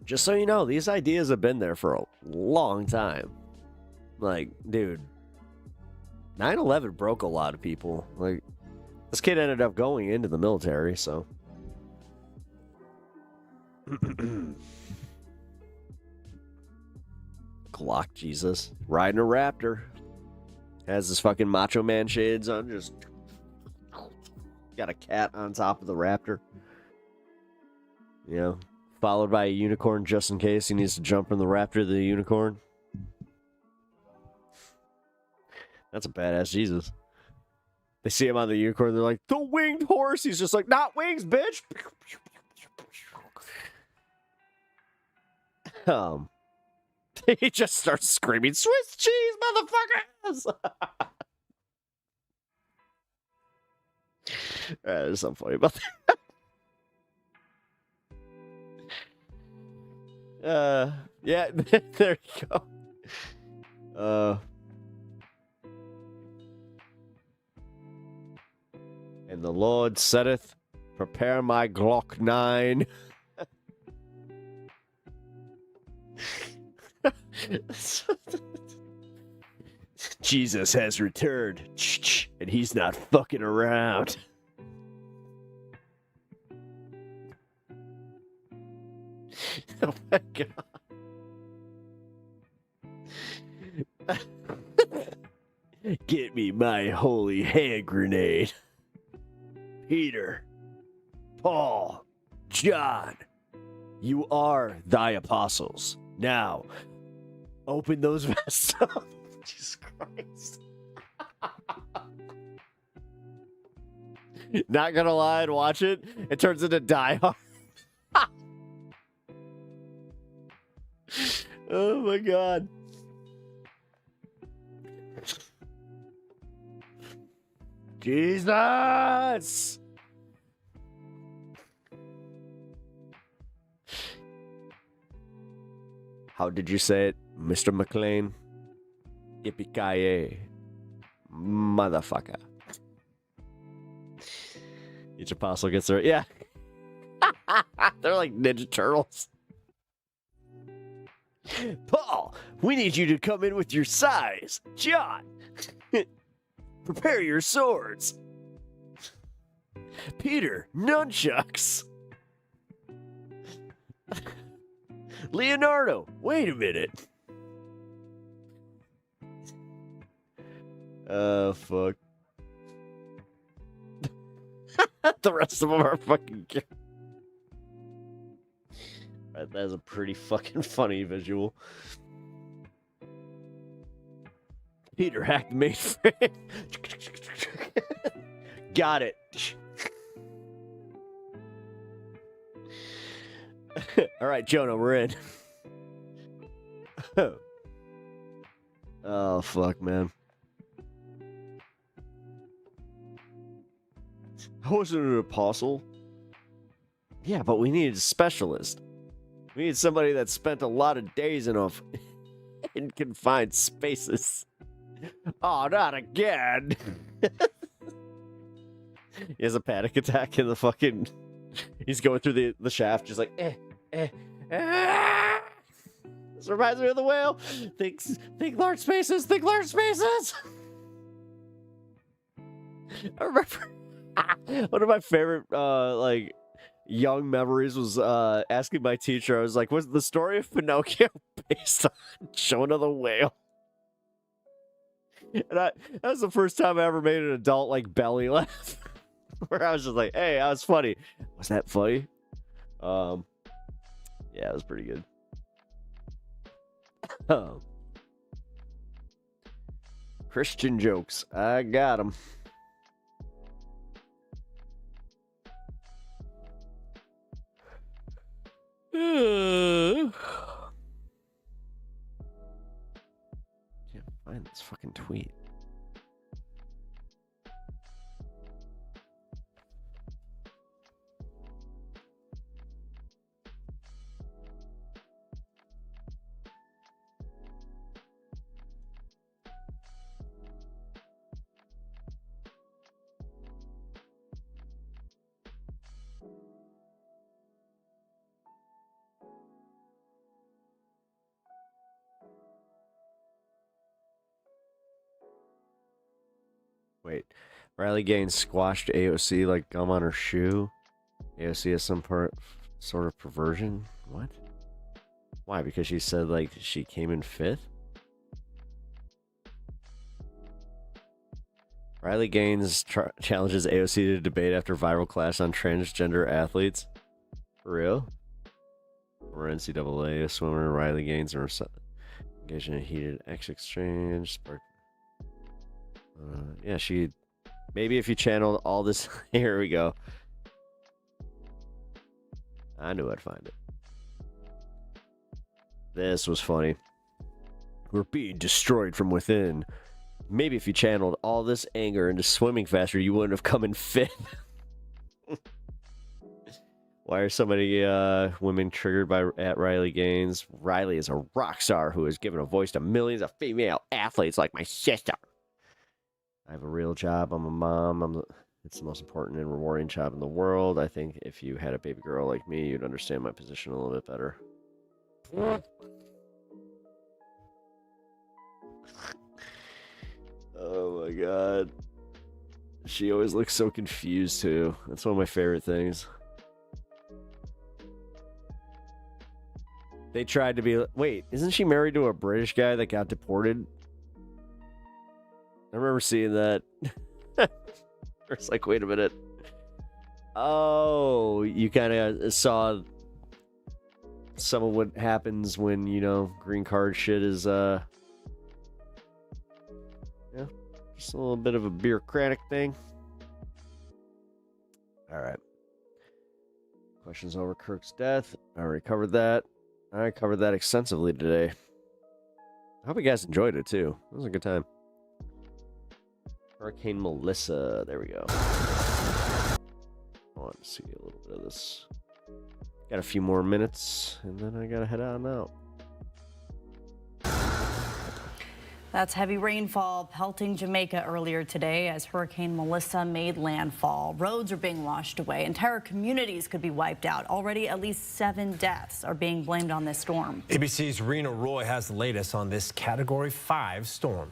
Just so you know, these ideas have been there for a long time. Like, dude, 9/11 broke a lot of people. Like, this kid ended up going into the military, so. Glock Jesus. Riding a Raptor. Has his fucking Macho Man shades on, just got a cat on top of the Raptor. Followed by a unicorn just in case he needs to jump from the Raptor to the unicorn. That's a badass Jesus. They see him on the unicorn, they're like, the winged horse! He's just like, not wings, bitch! He just starts screaming, Swiss cheese, motherfuckers! There's something funny about that. Yeah, there you go. And the Lord saith, prepare my Glock 9. Jesus has returned, and he's not fucking around. Oh my God. Get me my holy hand grenade. Peter, Paul, John, you are thy apostles. Now, open those vests up. Jesus Christ. Not gonna lie and watch it. It turns into Die Hard. Oh my God. Jesus! How did you say it, Mr. McLean? Yippee-ki-yay. Motherfucker. Each apostle gets their... Yeah. They're like Ninja Turtles. Paul, we need you to come in with your size. John, prepare your swords. Peter, nunchucks. Leonardo, wait a minute. Fuck. The rest of them are fucking... Right, that's a pretty fucking funny visual. Peter hacked the mainframe. Got it. All right, Jonah, we're in. Oh, fuck, man. I wasn't an apostle. Yeah, but we needed a specialist. We need somebody that spent a lot of days in confined spaces. Oh, not again. He has a panic attack in the fucking... He's going through the shaft, just like, This reminds me of the whale. Think large spaces, think large spaces. I remember one of my favorite, young memories was asking my teacher, I was like, was the story of Pinocchio based on Jonah the whale? And that was the first time I ever made an adult, belly laugh. Where I was just like, hey, that was funny. Was that funny? Yeah, it was pretty good. Christian jokes. I got them. Can't find this fucking tweet. Wait, Riley Gaines squashed AOC like gum on her shoe. AOC has some sort of perversion. What? Why? Because she said she came in 5th? Riley Gaines challenges AOC to debate after viral clash on transgender athletes. For real? Or NCAA, a swimmer, Riley Gaines, are engaged in a heated exchange. Yeah, she... Maybe if you channeled all this... Here we go. I knew I'd find it. This was funny. We're being destroyed from within. Maybe if you channeled all this anger into swimming faster, you wouldn't have come in 5th. Why are so many women triggered at Riley Gaines? Riley is a rock star who has given a voice to millions of female athletes like my sister. I have a real job. I'm a mom. It's the most important and rewarding job in the world. I think if you had a baby girl like me, you'd understand my position a little bit better. Oh my god. She always looks so confused too. That's one of my favorite things. They tried to be... Wait, isn't she married to a British guy that got deported? I remember seeing that. It's like, wait a minute. Oh, you kind of saw some of what happens when, green card shit is, yeah, just a little bit of a bureaucratic thing. All right. Questions over Kirk's death. I already covered that. I covered that extensively today. I hope you guys enjoyed it, too. It was a good time. Hurricane Melissa. There we go. I want to see a little bit of this. Got a few more minutes, and then I gotta head on out. That's heavy rainfall pelting Jamaica earlier today as Hurricane Melissa made landfall. Roads are being washed away. Entire communities could be wiped out. Already, at least 7 deaths are being blamed on this storm. ABC's Rena Roy has the latest on this Category 5 storm.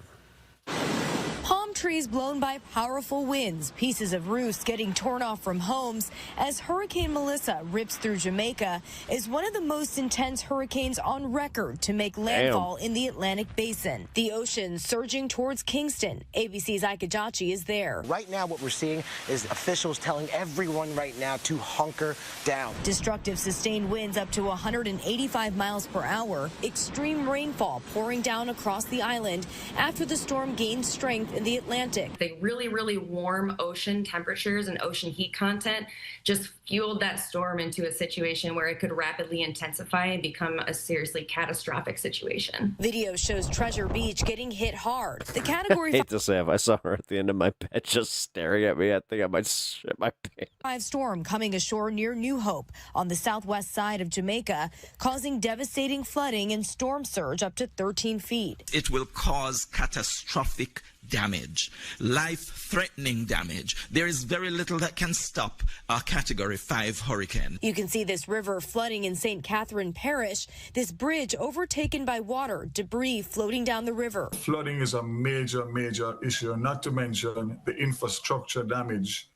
Palm trees blown by powerful winds, pieces of roofs getting torn off from homes as Hurricane Melissa rips through Jamaica is one of the most intense hurricanes on record to make landfall in the Atlantic Basin. The ocean surging towards Kingston. ABC's Ike Ajachi is there. Right now what we're seeing is officials telling everyone right now to hunker down. Destructive sustained winds up to 185 miles per hour. Extreme rainfall pouring down across the island after the storm gained strength in the Atlantic. The really, really warm ocean temperatures and ocean heat content just fueled that storm into a situation where it could rapidly intensify and become a seriously catastrophic situation. Video shows Treasure Beach getting hit hard. The category I hate to say, if I saw her at the end of my bed just staring at me, I think I might shit my pants. 5 storm coming ashore near New Hope on the southwest side of Jamaica, causing devastating flooding and storm surge up to 13 feet. It will cause catastrophic damage, life-threatening damage. There is very little that can stop a Category 5 hurricane. You can see this river flooding in St. Catherine Parish, this bridge overtaken by water, debris floating down the river. Flooding is a major issue, not to mention the infrastructure damage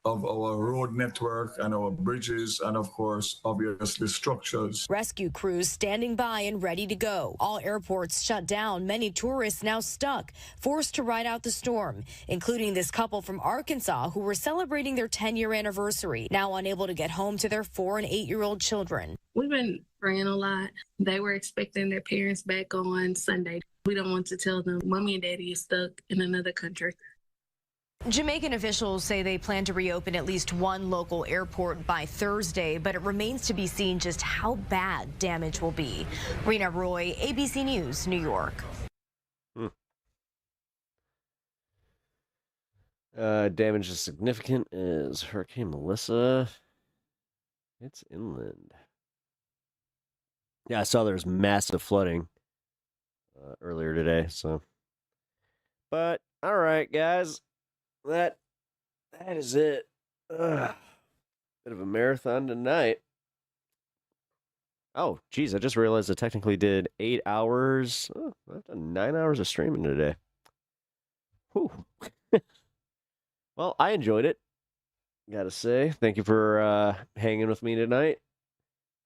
of our road network and our bridges and, of course, obviously structures. Rescue crews standing by and ready to go. All airports shut down. Many tourists now stuck, forced to ride out the storm, including this couple from Arkansas who were celebrating their 10-year anniversary, now unable to get home to their 4- and 8-year-old children. We've been praying a lot. They were expecting their parents back on Sunday. We don't want to tell them Mommy and Daddy is stuck in another country. Jamaican officials say they plan to reopen at least one local airport by Thursday, but it remains to be seen just how bad damage will be. Rena Roy, ABC News, New York. Damage is significant as Hurricane Melissa. It's inland. Yeah, I saw there was massive flooding earlier today. So, but all right, guys. That is it. Bit of a marathon tonight. Oh, geez, I just realized I technically did 8 hours. Oh, I've done 9 hours of streaming today. Whew. Well, I enjoyed it. Gotta say, thank you for hanging with me tonight.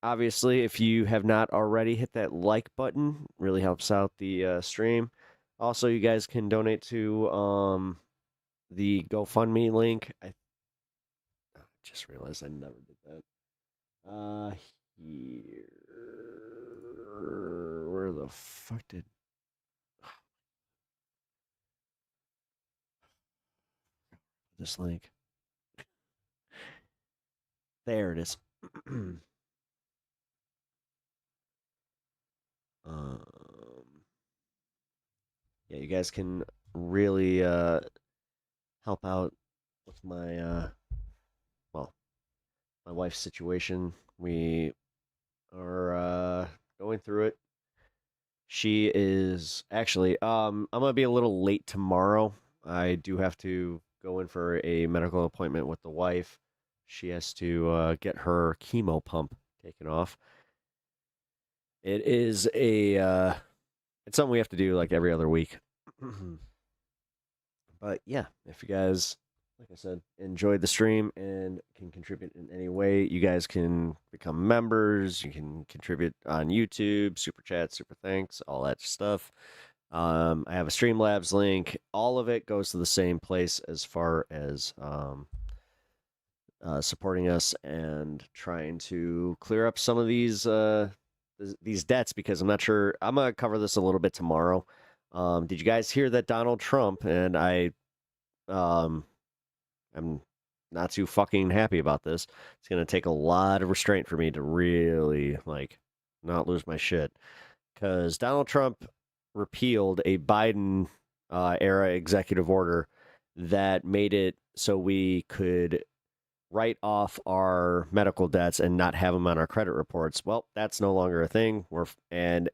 Obviously, if you have not already, hit that like button. Really helps out the stream. Also, you guys can donate to the GoFundMe link. I just realized I never did that. Here. Where the fuck did... this link? There it is. Yeah, you guys can really help out with my my wife's situation. We are going through it. She is actually I'm gonna be a little late tomorrow. I do have to go in for a medical appointment with the wife. She has to get her chemo pump taken off. It is it's something we have to do like every other week. But yeah, if you guys, like I said, enjoyed the stream and can contribute in any way, you guys can become members. You can contribute on YouTube, super chat, super thanks, all that stuff. I have a Streamlabs link. All of it goes to the same place as far as supporting us and trying to clear up some of these debts, because I'm not sure. I'm gonna cover this a little bit tomorrow. Did you guys hear that Donald Trump, and I'm not too fucking happy about this. It's going to take a lot of restraint for me to really, like, not lose my shit. Because Donald Trump repealed a Biden era executive order that made it so we could write off our medical debts and not have them on our credit reports. Well, that's no longer a thing. And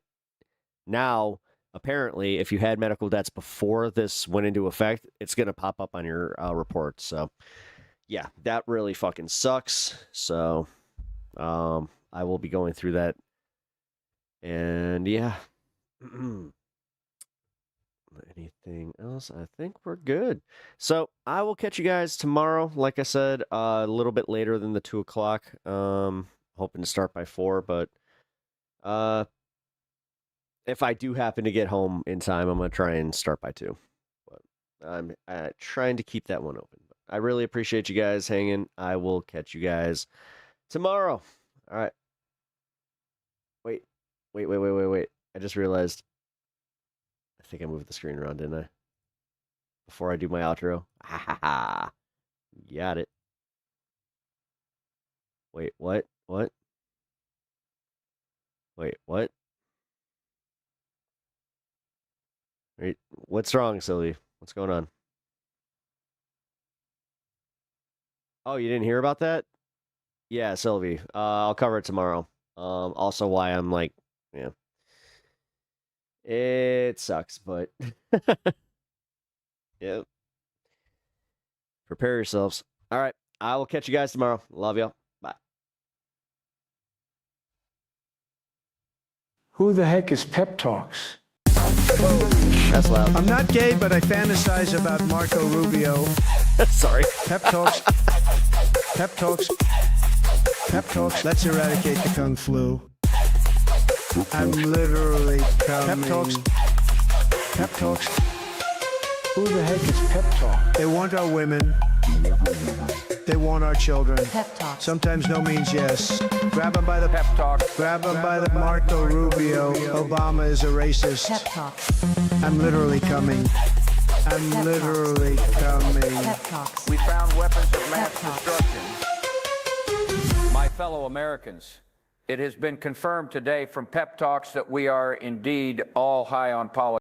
now, apparently, if you had medical debts before this went into effect, it's going to pop up on your report. So, yeah, that really fucking sucks. So, I will be going through that. And, yeah. Anything else? I think we're good. So, I will catch you guys tomorrow. Like I said, a little bit later than the 2 o'clock. Hoping to start by 4, but... if I do happen to get home in time, I'm going to try and start by 2. But I'm trying to keep that one open. But I really appreciate you guys hanging. I will catch you guys tomorrow. All right. Wait. I just realized. I think I moved the screen around, didn't I? Before I do my outro. Got it. Wait, what? What? Wait, what? Wait, what's wrong, Sylvie? What's going on? Oh, you didn't hear about that? Yeah, Sylvie. I'll cover it tomorrow. Also why I'm like, yeah. It sucks, but yeah. Prepare yourselves. All right. I will catch you guys tomorrow. Love y'all. Bye. Who the heck is Pep Talks? That's loud. I'm not gay, but I fantasize about Marco Rubio. Sorry. Pep Talks. Pep Talks. Pep Talks. Let's eradicate the Kung Flu. I'm literally coming. Pep Talks. Pep Talks. Who the heck is Pep Talk? They want our women. They want our children. Pep Talk. Sometimes no means yes. Grab them by the Pep Talk. Grab them by the Marco Rubio. Obama is a racist. Pep Talk. I'm literally coming. I'm Pep literally coming. Pep Talks. We found weapons of mass destruction. My fellow Americans, it has been confirmed today from Pep Talks that we are indeed all high on politics.